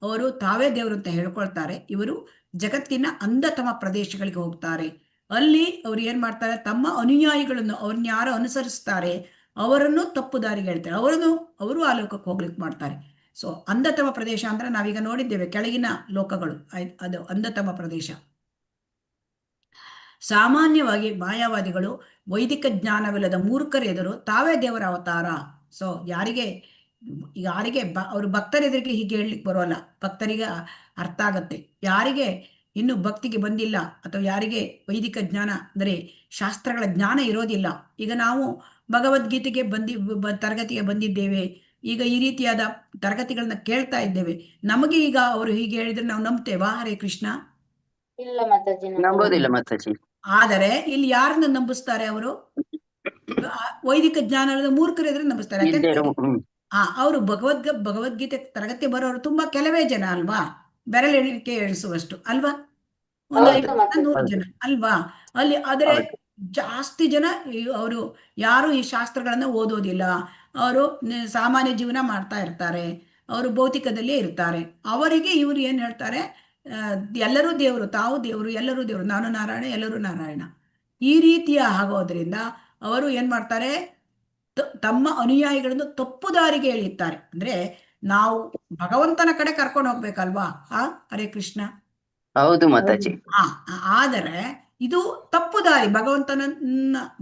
ಅವರು ತಾವೇ ದೇವರು ಅಂತ ಹೇಳ್ಕೊಳ್ತಾರೆ. ಇವರು ಜಗತ್ತಿನ ಅಂಧತಮ ಪ್ರದೇಶಗಳಿಗೆ ಹೋಗ್ತಾರೆ. ಅಲ್ಲಿ ಅವ್ರು ಏನ್ ಮಾಡ್ತಾರೆ, ತಮ್ಮ ಅನುಯಾಯಿಗಳನ್ನು, ಅವ್ರನ್ನ ಯಾರು ಅನುಸರಿಸ್ತಾರೆ ಅವರನ್ನು ತಪ್ಪು ದಾರಿಗೆ ಹೇಳ್ತಾರೆ, ಅವರು ಆ ಲೋಕಕ್ಕೆ ಹೋಗ್ಲಿಕ್ಕೆ ಮಾಡ್ತಾರೆ. ಸೊ ಅಂಧತಮ ಪ್ರದೇಶ ಅಂದ್ರೆ ನಾವೀಗ ನೋಡಿದ್ದೇವೆ, ಕೆಳಗಿನ ಲೋಕಗಳು, ಅದು ಅಂಧತಮ ಪ್ರದೇಶ. ಸಾಮಾನ್ಯವಾಗಿ ಮಾಯಾವಾದಿಗಳು ವೈದಿಕ ಜ್ಞಾನವಿಲ್ಲದ ಮೂರ್ಖರೆದುರು ತಾವೇ ದೇವರ ಅವತಾರ. ಸೊ ಯಾರಿಗೆ ಅವರು ಭಕ್ತರೆದುರಿಗೆ ಹೀಗೆ ಹೇಳಲಿಕ್ಕೆ ಬರೋಲ್ಲ, ಭಕ್ತರಿಗೆ ಅರ್ಥ ಆಗತ್ತೆ. ಯಾರಿಗೆ ಇನ್ನು ಭಕ್ತಿಗೆ ಬಂದಿಲ್ಲ ಅಥವಾ ಯಾರಿಗೆ ವೈದಿಕ ಜ್ಞಾನ ಅಂದರೆ ಶಾಸ್ತ್ರಗಳ ಜ್ಞಾನ ಇರೋದಿಲ್ಲ, ಈಗ ನಾವು ಭಗವದ್ಗೀತೆಗೆ ತರಗತಿಗೆ ಬಂದಿದ್ದೇವೆ, ಈಗ ಈ ರೀತಿಯಾದ ತರಗತಿಗಳನ್ನ ಕೇಳ್ತಾ ಇದ್ದೇವೆ, ನಮಗೆ ಈಗ ಅವರು ಹೀಗೆ ಹೇಳಿದ್ರೆ ನಾವು ನಂಬ್ತೇವಾ? ಹರೇ ಕೃಷ್ಣ. ಇಲ್ಲ ಮಾತಾಜಿ, ನಂಬೋದಿಲ್ಲ ಮಾತಾಜಿ. ಆದರೆ ಇಲ್ಲಿ ಯಾರನ್ನ ನಂಬಿಸ್ತಾರೆ ಅವರು? ವೈದಿಕ ಜ್ಞಾನ ಇಲ್ಲದ ಮೂರ್ಖರು ಎದುರು ನಂಬಿಸ್ತಾರೆ. ಇಲ್ದೇ ಯಾಕಂದ್ರೆ ಇರೋ ಅವರು ಭಗವದ್ಗೀತೆ ತರಗತಿ ಬರೋರು ತುಂಬಾ ಕೆಲವೇ ಜನ ಅಲ್ವಾ, ಬೆರಳೆಣಿಕೆ ಎಣಿಸುವಷ್ಟು ಅಲ್ವಾ, ಒಂದು ಹೌದು 50 100 ಜನ ಅಲ್ವಾ ಅಲ್ಲಿ. ಆದರೆ ಹೌದು ಜಾಸ್ತಿ ಜನ ಅವರು ಯಾರು ಈ ಶಾಸ್ತ್ರಗಳನ್ನ ಓದೋದಿಲ್ಲ, ಅವರು ಸಾಮಾನ್ಯ ಜೀವನ ಮಾಡ್ತಾ ಇರ್ತಾರೆ, ಅವರು ಭೌತಿಕದಲ್ಲೇ ಇರ್ತಾರೆ. ಅವರಿಗೆ ಇವರು ಏನ್ ಹೇಳ್ತಾರೆ, ಎಲ್ಲರೂ ದೇವರು, ತಾವು ದೇವರು, ಎಲ್ಲರೂ ದೇವರು, ನಾನು ನಾರಾಯಣ, ಎಲ್ಲರೂ ನಾರಾಯಣ, ಈ ರೀತಿಯ ಆಗೋದ್ರಿಂದ ಅವರು ಏನ್ ಮಾಡ್ತಾರೆ, ತಮ್ಮ ಅನುಯಾಯಿಗಳನ್ನು ತಪ್ಪು ದಾರಿಗೆ ಎಳೆಯುತ್ತಾರೆ. ಅಂದ್ರೆ ನಾವು ಭಗವಂತನ ಕಡೆ ಕರ್ಕೊಂಡು ಹೋಗ್ಬೇಕಲ್ವಾ, ಹರೇ ಕೃಷ್ಣ. ಹೌದು ಮಾತಾಜಿ. ಆದರೆ ಇದು ತಪ್ಪು ದಾರಿ, ಭಗವಂತನ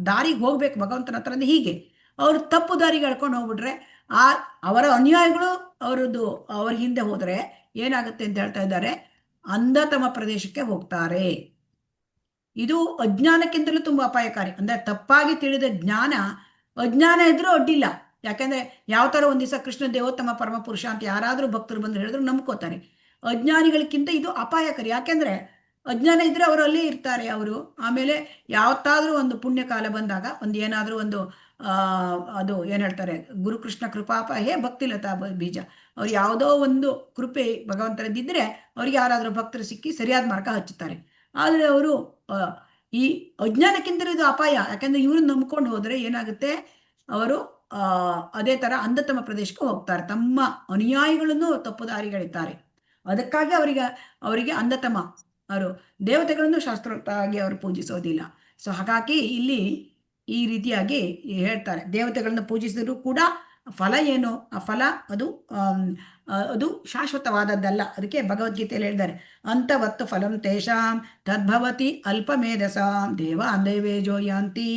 ದಾರಿಗೆ ಹೋಗ್ಬೇಕು ಭಗವಂತನ ಹತ್ರ ಅಂದ್ರೆ ಹೀಗೆ. ಅವರು ತಪ್ಪು ದಾರಿಗೆ ಎಳ್ಕೊಂಡು ಹೋಗ್ಬಿಟ್ರೆ ಅವರ ಅನುಯಾಯಿಗಳು ಅವ್ರ ಹಿಂದೆ ಹೋದ್ರೆ ಏನಾಗುತ್ತೆ ಅಂತ ಹೇಳ್ತಾ ಇದ್ದಾರೆ, ಅಂಧತಮ ಪ್ರದೇಶಕ್ಕೆ ಹೋಗ್ತಾರೆ. ಇದು ಅಜ್ಞಾನಕ್ಕಿಂತಲೂ ತುಂಬಾ ಅಪಾಯಕಾರಿ. ಅಂದ್ರೆ ತಪ್ಪಾಗಿ ತಿಳಿದ ಜ್ಞಾನ, ಅಜ್ಞಾನ ಇದ್ರೂ ಅಡ್ಡಿಲ್ಲ. ಯಾಕಂದ್ರೆ ಯಾವ ತರ ಒಂದ್ ದಿವಸ ಕೃಷ್ಣ ದೇವೋತ್ತಮ ಪರಮ ಪುರುಷ ಅಂತ ಯಾರಾದ್ರೂ ಭಕ್ತರು ಬಂದು ಹೇಳಿದ್ರು ನಂಬ್ಕೋತಾರೆ. ಅಜ್ಞಾನಿಗಳಿಗಿಂತ ಇದು ಅಪಾಯಕಾರಿ. ಯಾಕೆಂದ್ರೆ ಅಜ್ಞಾನ ಇದ್ರೆ ಅವರು ಅಲ್ಲೇ ಇರ್ತಾರೆ. ಅವರು ಆಮೇಲೆ ಯಾವತ್ತಾದ್ರೂ ಒಂದು ಪುಣ್ಯ ಕಾಲ ಬಂದಾಗ ಏನಾದ್ರೂ ಒಂದು ಅದು ಏನ್ ಹೇಳ್ತಾರೆ, ಗುರುಕೃಷ್ಣ ಕೃಪಾಪ ಹೇ ಭಕ್ತಿಲತಾ ಬೀಜ, ಅವ್ರು ಯಾವುದೋ ಒಂದು ಕೃಪೆ ಭಗವಂತರದಿದ್ರೆ ಅವ್ರಿಗೆ ಯಾರಾದ್ರೂ ಭಕ್ತರು ಸಿಕ್ಕಿ ಸರಿಯಾದ ಮಾರ್ಗ ಹಚ್ಚುತ್ತಾರೆ. ಆದ್ರೆ ಅವರು ಈ ಅಜ್ಞಾನಕ್ಕಿಂತಲೂ ಇದು ಅಪಾಯ. ಯಾಕಂದ್ರೆ ಇವ್ರನ್ನ ನಂಬ್ಕೊಂಡು ಹೋದ್ರೆ ಏನಾಗುತ್ತೆ, ಅವರು ಅದೇ ತರ ಅಂಧತಮ ಪ್ರದೇಶಕ್ಕೆ ಹೋಗ್ತಾರೆ, ತಮ್ಮ ಅನುಯಾಯಿಗಳನ್ನು ತಪ್ಪು ದಾರಿಗಳಿದ್ದಾರೆ. ಅದಕ್ಕಾಗಿ ಅವರಿಗೆ ಅಂಧತಮ, ಅವರು ದೇವತೆಗಳನ್ನು ಶಾಸ್ತ್ರೋಕ್ತವಾಗಿ ಅವರು ಪೂಜಿಸೋದಿಲ್ಲ. ಸೊ ಹಾಗಾಗಿ ಇಲ್ಲಿ ಈ ರೀತಿಯಾಗಿ ಹೇಳ್ತಾರೆ, ದೇವತೆಗಳನ್ನು ಪೂಜಿಸಿದ್ರು ಕೂಡ ಫಲ ಏನು, ಆ ಫಲ ಅದು ಶಾಶ್ವತವಾದದ್ದಲ್ಲ. ಅದಕ್ಕೆ ಭಗವದ್ಗೀತೆಯಲ್ಲಿ ಹೇಳಿದ್ದಾರೆ, ಅಂತವತ್ತು ಫಲಂ ತೇಷಾಂ ತದ್ಭವತಿ ಅಲ್ಪಮೇಧಸಾಂ ದೇವಾನ್ ದೇವೇಜೋ ಯಾಂತಿ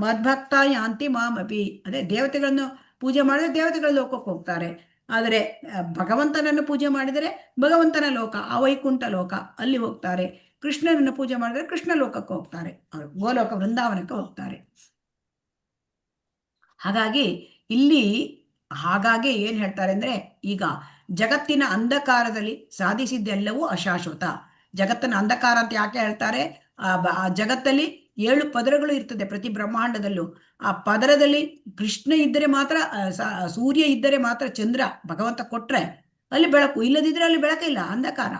ಮದ್ಭಕ್ತ ಯಾಂತಿ ಮಾಮಪಿ. ಅದೇ ದೇವತೆಗಳನ್ನು ಪೂಜೆ ಮಾಡಿದ್ರೆ ದೇವತೆಗಳ ಲೋಕಕ್ಕೆ ಹೋಗ್ತಾರೆ, ಆದರೆ ಭಗವಂತನನ್ನು ಪೂಜೆ ಮಾಡಿದರೆ ಭಗವಂತನ ಲೋಕ, ಅವೈಕುಂಠ ಲೋಕ, ಅಲ್ಲಿ ಹೋಗ್ತಾರೆ. ಕೃಷ್ಣನನ್ನು ಪೂಜೆ ಮಾಡಿದರೆ ಕೃಷ್ಣ ಲೋಕಕ್ಕೆ ಹೋಗ್ತಾರೆ, ಅವರು ಗೋಲೋಕ ವೃಂದಾವನಕ್ಕೆ ಹೋಗ್ತಾರೆ. ಹಾಗಾಗಿ ಇಲ್ಲಿ ಏನ್ ಹೇಳ್ತಾರೆ ಅಂದ್ರೆ, ಈಗ ಜಗತ್ತಿನ ಅಂಧಕಾರದಲ್ಲಿ ಸಾಧಿಸಿದ್ದೆಲ್ಲವೂ ಅಶಾಶ್ವತ. ಜಗತ್ತನ್ನ ಅಂಧಕಾರ ಅಂತ ಯಾಕೆ ಹೇಳ್ತಾರೆ, ಆ ಜಗತ್ತಲ್ಲಿ 7 ಪದರಗಳು ಇರ್ತದೆ ಪ್ರತಿ ಬ್ರಹ್ಮಾಂಡದಲ್ಲೂ. ಆ ಪದರದಲ್ಲಿ ಕೃಷ್ಣ ಇದ್ದರೆ ಮಾತ್ರ, ಸೂರ್ಯ ಇದ್ದರೆ ಮಾತ್ರ ಚಂದ್ರ ಭಗವಂತ ಕೊಟ್ರೆ ಅಲ್ಲಿ ಬೆಳಕು, ಇಲ್ಲದಿದ್ರೆ ಅಲ್ಲಿ ಬೆಳಕಿಲ್ಲ, ಅಂಧಕಾರ,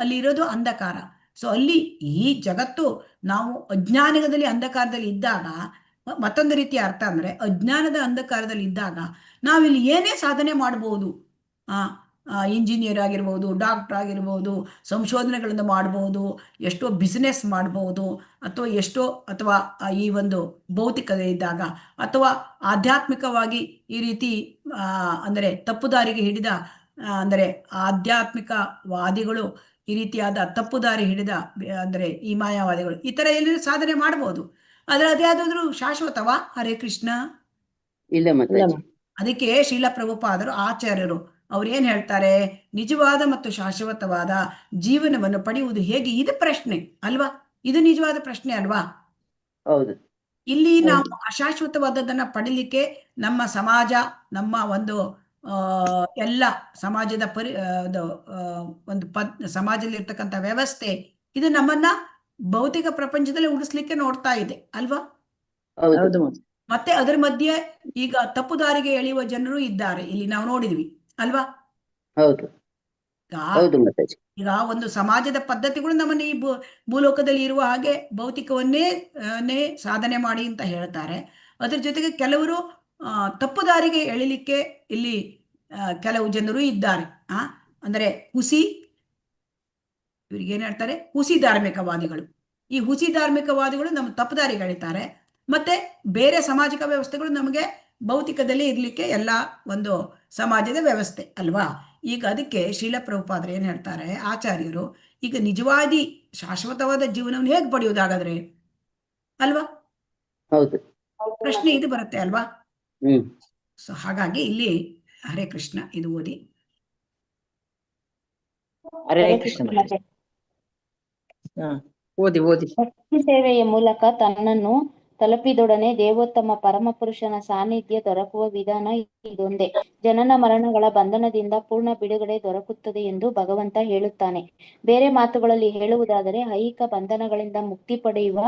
ಅಲ್ಲಿ ಇರೋದು ಅಂಧಕಾರ. ಸೊ ಅಲ್ಲಿ ಈ ಜಗತ್ತು ನಾವು ಅಜ್ಞಾನದಲ್ಲಿ ಅಂಧಕಾರದಲ್ಲಿ ಇದ್ದಾಗ, ಮತ್ತೊಂದು ರೀತಿಯ ಅರ್ಥ ಅಂದ್ರೆ ಅಜ್ಞಾನದ ಅಂಧಕಾರದಲ್ಲಿ ಇದ್ದಾಗ ನಾವಿಲ್ಲಿ ಏನೇ ಸಾಧನೆ ಮಾಡಬಹುದು. ಇಂಜಿನಿಯರ್ ಆಗಿರ್ಬೋದು, ಡಾಕ್ಟರ್ ಆಗಿರ್ಬೋದು, ಸಂಶೋಧನೆಗಳನ್ನು ಮಾಡ್ಬೋದು, ಎಷ್ಟೋ ಬಿಸ್ನೆಸ್ ಮಾಡ್ಬೋದು, ಅಥವಾ ಈ ಒಂದು ಭೌತಿಕತೆ ಇದ್ದಾಗ, ಅಥವಾ ಆಧ್ಯಾತ್ಮಿಕವಾಗಿ ಈ ರೀತಿ ಅಂದರೆ ತಪ್ಪುದಾರಿಗೆ ಹಿಡಿದ, ಅಂದರೆ ಆಧ್ಯಾತ್ಮಿಕವಾದಿಗಳು ಈ ರೀತಿಯಾದ ತಪ್ಪುದಾರಿ ಹಿಡಿದ, ಅಂದರೆ ಈ ಮಾಯಾವಾದಿಗಳು ಈ ತರ ಎಲ್ಲ ಸಾಧನೆ ಮಾಡ್ಬೋದು. ಆದ್ರೆ ಅದ್ಯಾವುದಾದ್ರೂ ಶಾಶ್ವತವಾ, ಹರೇ ಕೃಷ್ಣ? ಇಲ್ಲ ಮಾತಾಜಿ. ಅದಕ್ಕೆ ಶ್ರೀಲ ಪ್ರಭುಪಾದರು ಆಚಾರ್ಯರು ಅವ್ರು ಏನ್ ಹೇಳ್ತಾರೆ, ನಿಜವಾದ ಮತ್ತು ಶಾಶ್ವತವಾದ ಜೀವನವನ್ನು ಪಡೆಯುವುದು ಹೇಗೆ, ಇದು ಪ್ರಶ್ನೆ ಅಲ್ವಾ, ಇದು ನಿಜವಾದ ಪ್ರಶ್ನೆ ಅಲ್ವಾ. ಹೌದು. ಇಲ್ಲಿ ನಾವು ಅಶಾಶ್ವತವಾದದ್ದನ್ನ ಪಡಿಲಿಕ್ಕೆ ನಮ್ಮ ಸಮಾಜ, ನಮ್ಮ ಒಂದು ಎಲ್ಲ ಸಮಾಜದ ಒಂದು ಸಮಾಜದಲ್ಲಿ ಇರ್ತಕ್ಕಂಥ ವ್ಯವಸ್ಥೆ, ಇದು ನಮ್ಮನ್ನ ಭೌತಿಕ ಪ್ರಪಂಚದಲ್ಲಿ ಉಳಿಸ್ಲಿಕ್ಕೆ ನೋಡ್ತಾ ಇದೆ ಅಲ್ವಾ. ಮತ್ತೆ ಅದರ ಮಧ್ಯೆ ಈಗ ತಪ್ಪು ದಾರಿಗೆ ಎಳೆಯುವ ಜನರು ಇದ್ದಾರೆ, ಇಲ್ಲಿ ನಾವು ನೋಡಿದ್ವಿ ಅಲ್ವಾ. ಹೌದು ಹೌದು ಮಾತಾಜಿ. ಈಗ ಒಂದು ಸಮಾಜದ ಪದ್ಧತಿಗಳು ನಮ್ಮನ್ನ ಈ ಭೂಲೋಕದಲ್ಲಿ ಇರುವ ಹಾಗೆ ಭೌತಿಕವನ್ನೇ ಸಾಧನೆ ಮಾಡಿ ಅಂತ ಹೇಳ್ತಾರೆ. ಅದ್ರ ಜೊತೆಗೆ ಕೆಲವರು ತಪ್ಪು ದಾರಿಗೆ ಎಳಿಲಿಕ್ಕೆ ಇಲ್ಲಿ ಕೆಲವು ಜನರು ಇದ್ದಾರೆ. ಅಂದ್ರೆ ಇವ್ರಿಗೆ ಏನ್ ಹೇಳ್ತಾರೆ, ಹುಸಿ ಧಾರ್ಮಿಕವಾದಿಗಳು. ಈ ಹುಸಿ ಧಾರ್ಮಿಕವಾದಿಗಳು ನಮ್ಮ ತಪ್ಪು ದಾರಿಗೆ ಎಳಿತಾರೆ. ಮತ್ತೆ ಬೇರೆ ಸಾಮಾಜಿಕ ವ್ಯವಸ್ಥೆಗಳು ನಮಗೆ ಭೌತಿಕದಲ್ಲಿ ಇರ್ಲಿಕ್ಕೆ ಎಲ್ಲ ಒಂದು ಸಮಾಜದ ವ್ಯವಸ್ಥೆ ಅಲ್ವಾ. ಈಗ ಅದಕ್ಕೆ ಶ್ರೀಲ ಪ್ರಭುಪಾದರು ಏನ್ ಹೇಳ್ತಾರೆ, ಆಚಾರ್ಯರು, ಈಗ ನಿಜವಾದಿ ಶಾಶ್ವತವಾದ ಜೀವನವನ್ನು ಹೇಗೆ ಪಡೆಯುವುದಾಗಾದ್ರೆ ಅಲ್ವಾ, ಹೌದು ಪ್ರಶ್ನೆ ಇದು ಬರುತ್ತೆ ಅಲ್ವಾ. ಸೊ ಹಾಗಾಗಿ ಇಲ್ಲಿ ಹರೇ ಕೃಷ್ಣ ಇದು ಓದಿ. ಹರೇ ಕೃಷ್ಣ. ಓದಿ ಭಕ್ತಿ ಸೇವೆಯ ಮೂಲಕ ತನ್ನನ್ನು ತಲುಪಿದೊಡನೆ ದೇವೋತ್ತಮ ಪರಮಪುರುಷನ ಸಾನ್ನಿಧ್ಯ ದೊರಕುವ ವಿಧಾನ ಇದೊಂದೇ. ಜನನ ಮರಣಗಳ ಬಂಧನದಿಂದ ಪೂರ್ಣ ಬಿಡುಗಡೆ ದೊರಕುತ್ತದೆ ಎಂದು ಭಗವಂತ ಹೇಳುತ್ತಾನೆ. ಬೇರೆ ಮಾತುಗಳಲ್ಲಿ ಹೇಳುವುದಾದರೆ, ಐಹಿಕ ಬಂಧನಗಳಿಂದ ಮುಕ್ತಿ ಪಡೆಯುವ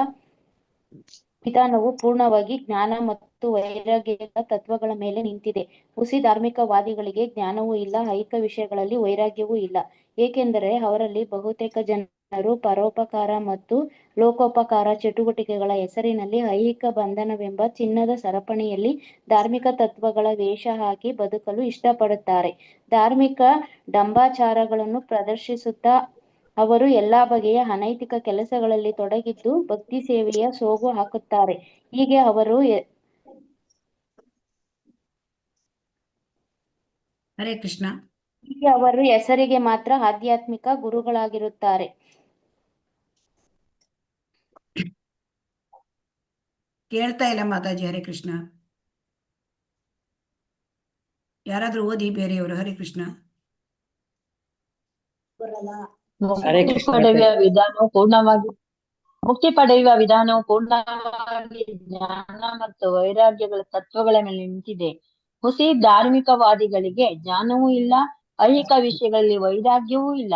ವಿಧಾನವು ಪೂರ್ಣವಾಗಿ ಜ್ಞಾನ ಮತ್ತು ವೈರಾಗ್ಯದ ತತ್ವಗಳ ಮೇಲೆ ನಿಂತಿದೆ. ಹುಸಿ ಧಾರ್ಮಿಕವಾದಿಗಳಿಗೆ ಜ್ಞಾನವೂ ಇಲ್ಲ, ಐಹಿಕ ವಿಷಯಗಳಲ್ಲಿ ವೈರಾಗ್ಯವೂ ಇಲ್ಲ, ಏಕೆಂದರೆ ಅವರಲ್ಲಿ ಬಹುತೇಕ ಜನರು ಪರೋಪಕಾರ ಮತ್ತು ಲೋಕೋಪಕಾರ ಚಟುವಟಿಕೆಗಳ ಹೆಸರಿನಲ್ಲಿ ಐಹಿಕ ಬಂಧನವೆಂಬ ಚಿನ್ನದ ಸರಪಣಿಯಲ್ಲಿ ಧಾರ್ಮಿಕ ತತ್ವಗಳ ವೇಷ ಹಾಕಿ ಬದುಕಲು ಇಷ್ಟಪಡುತ್ತಾರೆ. ಧಾರ್ಮಿಕ ಡಂಬಾಚಾರಗಳನ್ನು ಪ್ರದರ್ಶಿಸುತ್ತಾ ಅವರು ಎಲ್ಲಾ ಬಗೆಯ ಅನೈತಿಕ ಕೆಲಸಗಳಲ್ಲಿ ತೊಡಗಿದ್ದು ಭಕ್ತಿ ಸೇವೆಯ ಸೋಗು ಹಾಕುತ್ತಾರೆ. ಹೀಗೆ ಹರೇ ಕೃಷ್ಣ. ಅವರು ಹೆಸರಿಗೆ ಮಾತ್ರ ಆಧ್ಯಾತ್ಮಿಕ ಗುರುಗಳಾಗಿರುತ್ತಾರೆ. ಕೇಳ್ತಾ ಇಲ್ಲ ಮಾತಾಜಿ. ಹರೇ ಕೃಷ್ಣ. ಯಾರಾದ್ರೂ ಓದಿ ಬೇರೆಯವರು. ಹರೇ ಕೃಷ್ಣ. ಹರೇ ಮುಕ್ತಿ ಕೃಷ್ಣ ಪಡೆಯುವ ಮಾತಾಜಿ. ವಿಧಾನವು ಪೂರ್ಣವಾಗಿ ಜ್ಞಾನ ಮತ್ತು ವೈರಾಗ್ಯಗಳ ತತ್ವಗಳ ಮೇಲೆ ನಿಂತಿದೆ. ಹುಸಿ ಧಾರ್ಮಿಕವಾದಿಗಳಿಗೆ ಜ್ಞಾನವೂ ಇಲ್ಲ, ಐಹಿಕ ವಿಷಯಗಳಲ್ಲಿ ವೈರಾಗ್ಯವೂ ಇಲ್ಲ,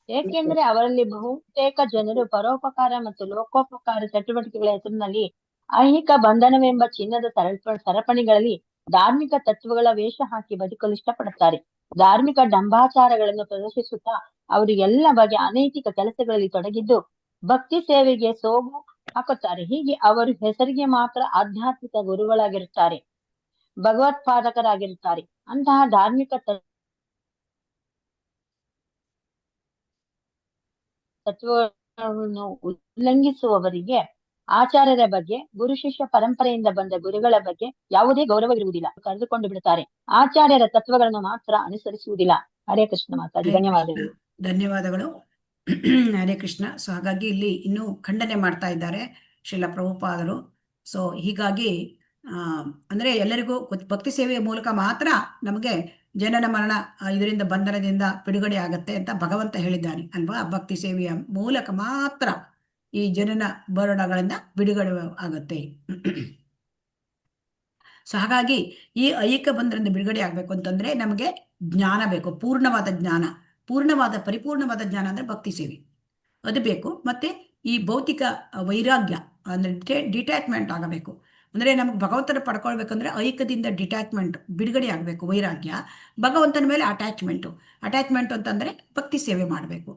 ಏಕೆಂದರೆ ಅವರಲ್ಲಿ ಬಹುತೇಕ ಜನರು ಪರೋಪಕಾರ ಮತ್ತು ಲೋಕೋಪಕಾರ ಚಟುವಟಿಕೆಗಳ ಹೆಸರಿನಲ್ಲಿ ಐಹಿಕ ಬಂಧನವೆಂಬ ಚಿನ್ನದ ಸರಪಣಿಗಳಲ್ಲಿ ಧಾರ್ಮಿಕ ತತ್ವಗಳ ವೇಷ ಹಾಕಿ ಬದುಕಲು ಇಷ್ಟಪಡುತ್ತಾರೆ. ಧಾರ್ಮಿಕ ಡಂಬಾಚಾರಗಳನ್ನು ಪ್ರದರ್ಶಿಸುತ್ತಾ ಅವರು ಎಲ್ಲ ಬಗೆಯ ಅನೈತಿಕ ಕೆಲಸಗಳಲ್ಲಿ ತೊಡಗಿದ್ದು ಭಕ್ತಿ ಸೇವೆಗೆ ಸೋಗು ಹಾಕುತ್ತಾರೆ. ಹೀಗೆ ಅವರು ಹೆಸರಿಗೆ ಮಾತ್ರ ಆಧ್ಯಾತ್ಮಿಕ ಗುರುಗಳಾಗಿರುತ್ತಾರೆ, ಭಗವತ್ಪಾದಕರಾಗಿರುತ್ತಾರೆ. ಅಂತಹ ಧಾರ್ಮಿಕ ತತ್ವವನ್ನು ಉಲ್ಲಂಘಿಸುವವರಿಗೆ ಆಚಾರ್ಯರ ಬಗ್ಗೆ, ಗುರು ಶಿಷ್ಯ ಪರಂಪರೆಯಿಂದ ಬಂದ ಗುರುಗಳ ಬಗ್ಗೆ ಯಾವುದೇ ಗೌರವವಿರುವುದಿಲ್ಲ, ಕರೆದುಕೊಂಡು ಬಿಡುತ್ತಾರೆ. ಆಚಾರ್ಯರ ತತ್ವಗಳನ್ನು ಮಾತ್ರ ಅನುಸರಿಸುವುದಿಲ್ಲ. ಹರೇ ಕೃಷ್ಣ ಮಾತಾಜಿ. ಧನ್ಯವಾದಗಳು. ಧನ್ಯವಾದಗಳು. ಹರೇ ಕೃಷ್ಣ. ಸೊ ಹಾಗಾಗಿ ಇಲ್ಲಿ ಇನ್ನೂ ಖಂಡನೆ ಮಾಡ್ತಾ ಇದ್ದಾರೆ ಶ್ರೀಲ ಪ್ರಭುಪಾದರು. ಸೊ ಹೀಗಾಗಿ ಅಂದ್ರೆ ಎಲ್ಲರಿಗೂ ಭಕ್ತಿ ಸೇವೆಯ ಮೂಲಕ ಮಾತ್ರ ನಮಗೆ ಜನನ ಮರಣ ಇದರಿಂದ ಬಂಧನದಿಂದ ಬಿಡುಗಡೆ ಆಗತ್ತೆ ಅಂತ ಭಗವಂತ ಹೇಳಿದ್ದಾನೆ ಅಲ್ವಾ. ಭಕ್ತಿ ಸೇವೆಯ ಮೂಲಕ ಮಾತ್ರ ಈ ಜನನ ಮರಣಗಳಿಂದ ಬಿಡುಗಡೆ ಆಗತ್ತೆ. ಸೊ ಹಾಗಾಗಿ ಈ ಐಹಿಕ ಬಂಧನದಿಂದ ಬಿಡುಗಡೆ ಆಗ್ಬೇಕು ಅಂತಂದ್ರೆ ನಮಗೆ ಜ್ಞಾನ ಬೇಕು, ಪೂರ್ಣವಾದ ಜ್ಞಾನ. ಪರಿಪೂರ್ಣವಾದ ಜ್ಞಾನ ಅಂದ್ರೆ ಭಕ್ತಿ ಸೇವೆ, ಅದು ಬೇಕು. ಮತ್ತೆ ಈ ಭೌತಿಕ ವೈರಾಗ್ಯ ಅಂದ್ರೆ ಡಿಟ್ಯಾಚ್ಮೆಂಟ್ ಆಗಬೇಕು. ಅಂದ್ರೆ ನಮ್ಗೆ ಭಗವಂತನ ಪಡ್ಕೊಳ್ಬೇಕಂದ್ರೆ ಐಕ್ಯದಿಂದ ಡಿಟ್ಯಾಚ್ಮೆಂಟ್ ಬಿಡುಗಡೆ ಆಗಬೇಕು. ವೈರಾಗ್ಯ, ಭಗವಂತನ ಮೇಲೆ ಅಟ್ಯಾಚ್ಮೆಂಟ್ ಅಂತಂದ್ರೆ ಭಕ್ತಿ ಸೇವೆ ಮಾಡಬೇಕು.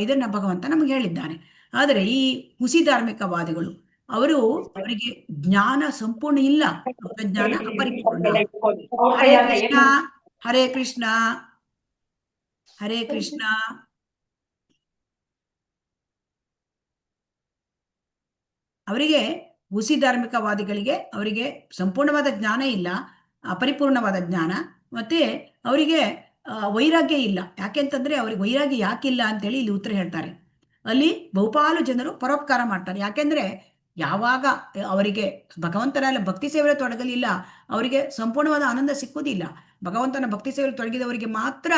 ಇದನ್ನ ಭಗವಂತ ನಮ್ಗೆ ಹೇಳಿದ್ದಾನೆ. ಆದರೆ ಈ ಹುಸಿ ಧಾರ್ಮಿಕವಾದಿಗಳು ಅವರಿಗೆ ಜ್ಞಾನ ಸಂಪೂರ್ಣ ಇಲ್ಲ, ಅವರ ಜ್ಞಾನ ಅಪರಿಪೂರ್ಣ. ಹರೇ ಕೃಷ್ಣ. ಹರೇ ಕೃಷ್ಣ. ಹರೇ ಕೃಷ್ಣ. ಅವರಿಗೆ ಹುಸಿ ಧಾರ್ಮಿಕವಾದಿಗಳಿಗೆ ಅವರಿಗೆ ಸಂಪೂರ್ಣವಾದ ಜ್ಞಾನ ಇಲ್ಲ, ಅಪರಿಪೂರ್ಣವಾದ ಜ್ಞಾನ. ಮತ್ತೆ ಅವರಿಗೆ ವೈರಾಗ್ಯ ಇಲ್ಲ. ಯಾಕೆಂತಂದ್ರೆ ಅವ್ರಿಗೆ ವೈರಾಗ್ಯ ಯಾಕಿಲ್ಲ ಅಂತೇಳಿ ಇಲ್ಲಿ ಉತ್ತರ ಹೇಳ್ತಾರೆ. ಅಲ್ಲಿ ಬಹುಪಾಲು ಜನರು ಪರೋಪಕಾರ ಮಾಡ್ತಾರೆ. ಯಾಕೆಂದ್ರೆ ಯಾವಾಗ ಅವರಿಗೆ ಭಗವಂತನ ಭಕ್ತಿ ಸೇವೆಯಲ್ಲಿ ತೊಡಗಲಿಲ್ಲ, ಅವರಿಗೆ ಸಂಪೂರ್ಣವಾದ ಆನಂದ ಸಿಕ್ಕುವುದಿಲ್ಲ. ಭಗವಂತನ ಭಕ್ತಿ ಸೇವೆಯಲ್ಲಿ ತೊಡಗಿದವರಿಗೆ ಮಾತ್ರ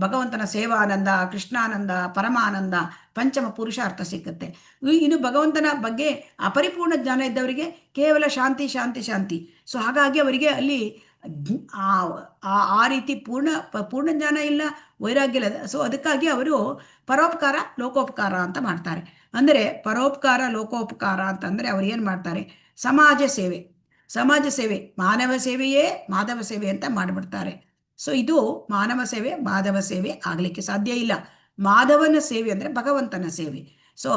ಭಗವಂತನ ಸೇವಾನಂದ, ಕೃಷ್ಣಾನಂದ, ಪರಮಾನಂದ, ಪಂಚಮ ಪುರುಷಾರ್ಥ ಸಿಕ್ಕತ್ತೆ. ಇನ್ನು ಭಗವಂತನ ಬಗ್ಗೆ ಅಪರಿಪೂರ್ಣ ಜ್ಞಾನ ಇದ್ದವರಿಗೆ ಕೇವಲ ಶಾಂತಿ ಶಾಂತಿ ಶಾಂತಿ. ಸೊ ಹಾಗಾಗಿ ಅವರಿಗೆ ಅಲ್ಲಿ ಆ ರೀತಿ ಪೂರ್ಣ ಜ್ಞಾನ ಇಲ್ಲ, ವೈರಾಗ್ಯ ಇಲ್ಲ. ಸೊ ಅದಕ್ಕಾಗಿ ಅವರು ಪರೋಪಕಾರ ಲೋಕೋಪಕಾರ ಅಂತ ಮಾಡ್ತಾರೆ. ಅಂದರೆ ಪರೋಪಕಾರ ಲೋಕೋಪಕಾರ ಅಂತಂದ್ರೆ ಅವ್ರು ಏನು ಮಾಡ್ತಾರೆ, ಸಮಾಜ ಸೇವೆ ಮಾನವ ಸೇವೆಯೇ ಮಾಧವ ಸೇವೆ ಅಂತ ಮಾಡಿಬಿಡ್ತಾರೆ. ಸೊ ಇದು ಮಾನವ ಸೇವೆ ಮಾಧವ ಸೇವೆ ಆಗ್ಲಿಕ್ಕೆ ಸಾಧ್ಯ ಇಲ್ಲ. ಮಾಧವನ ಸೇವೆ ಅಂದ್ರೆ ಭಗವಂತನ ಸೇವೆ. ಸೊ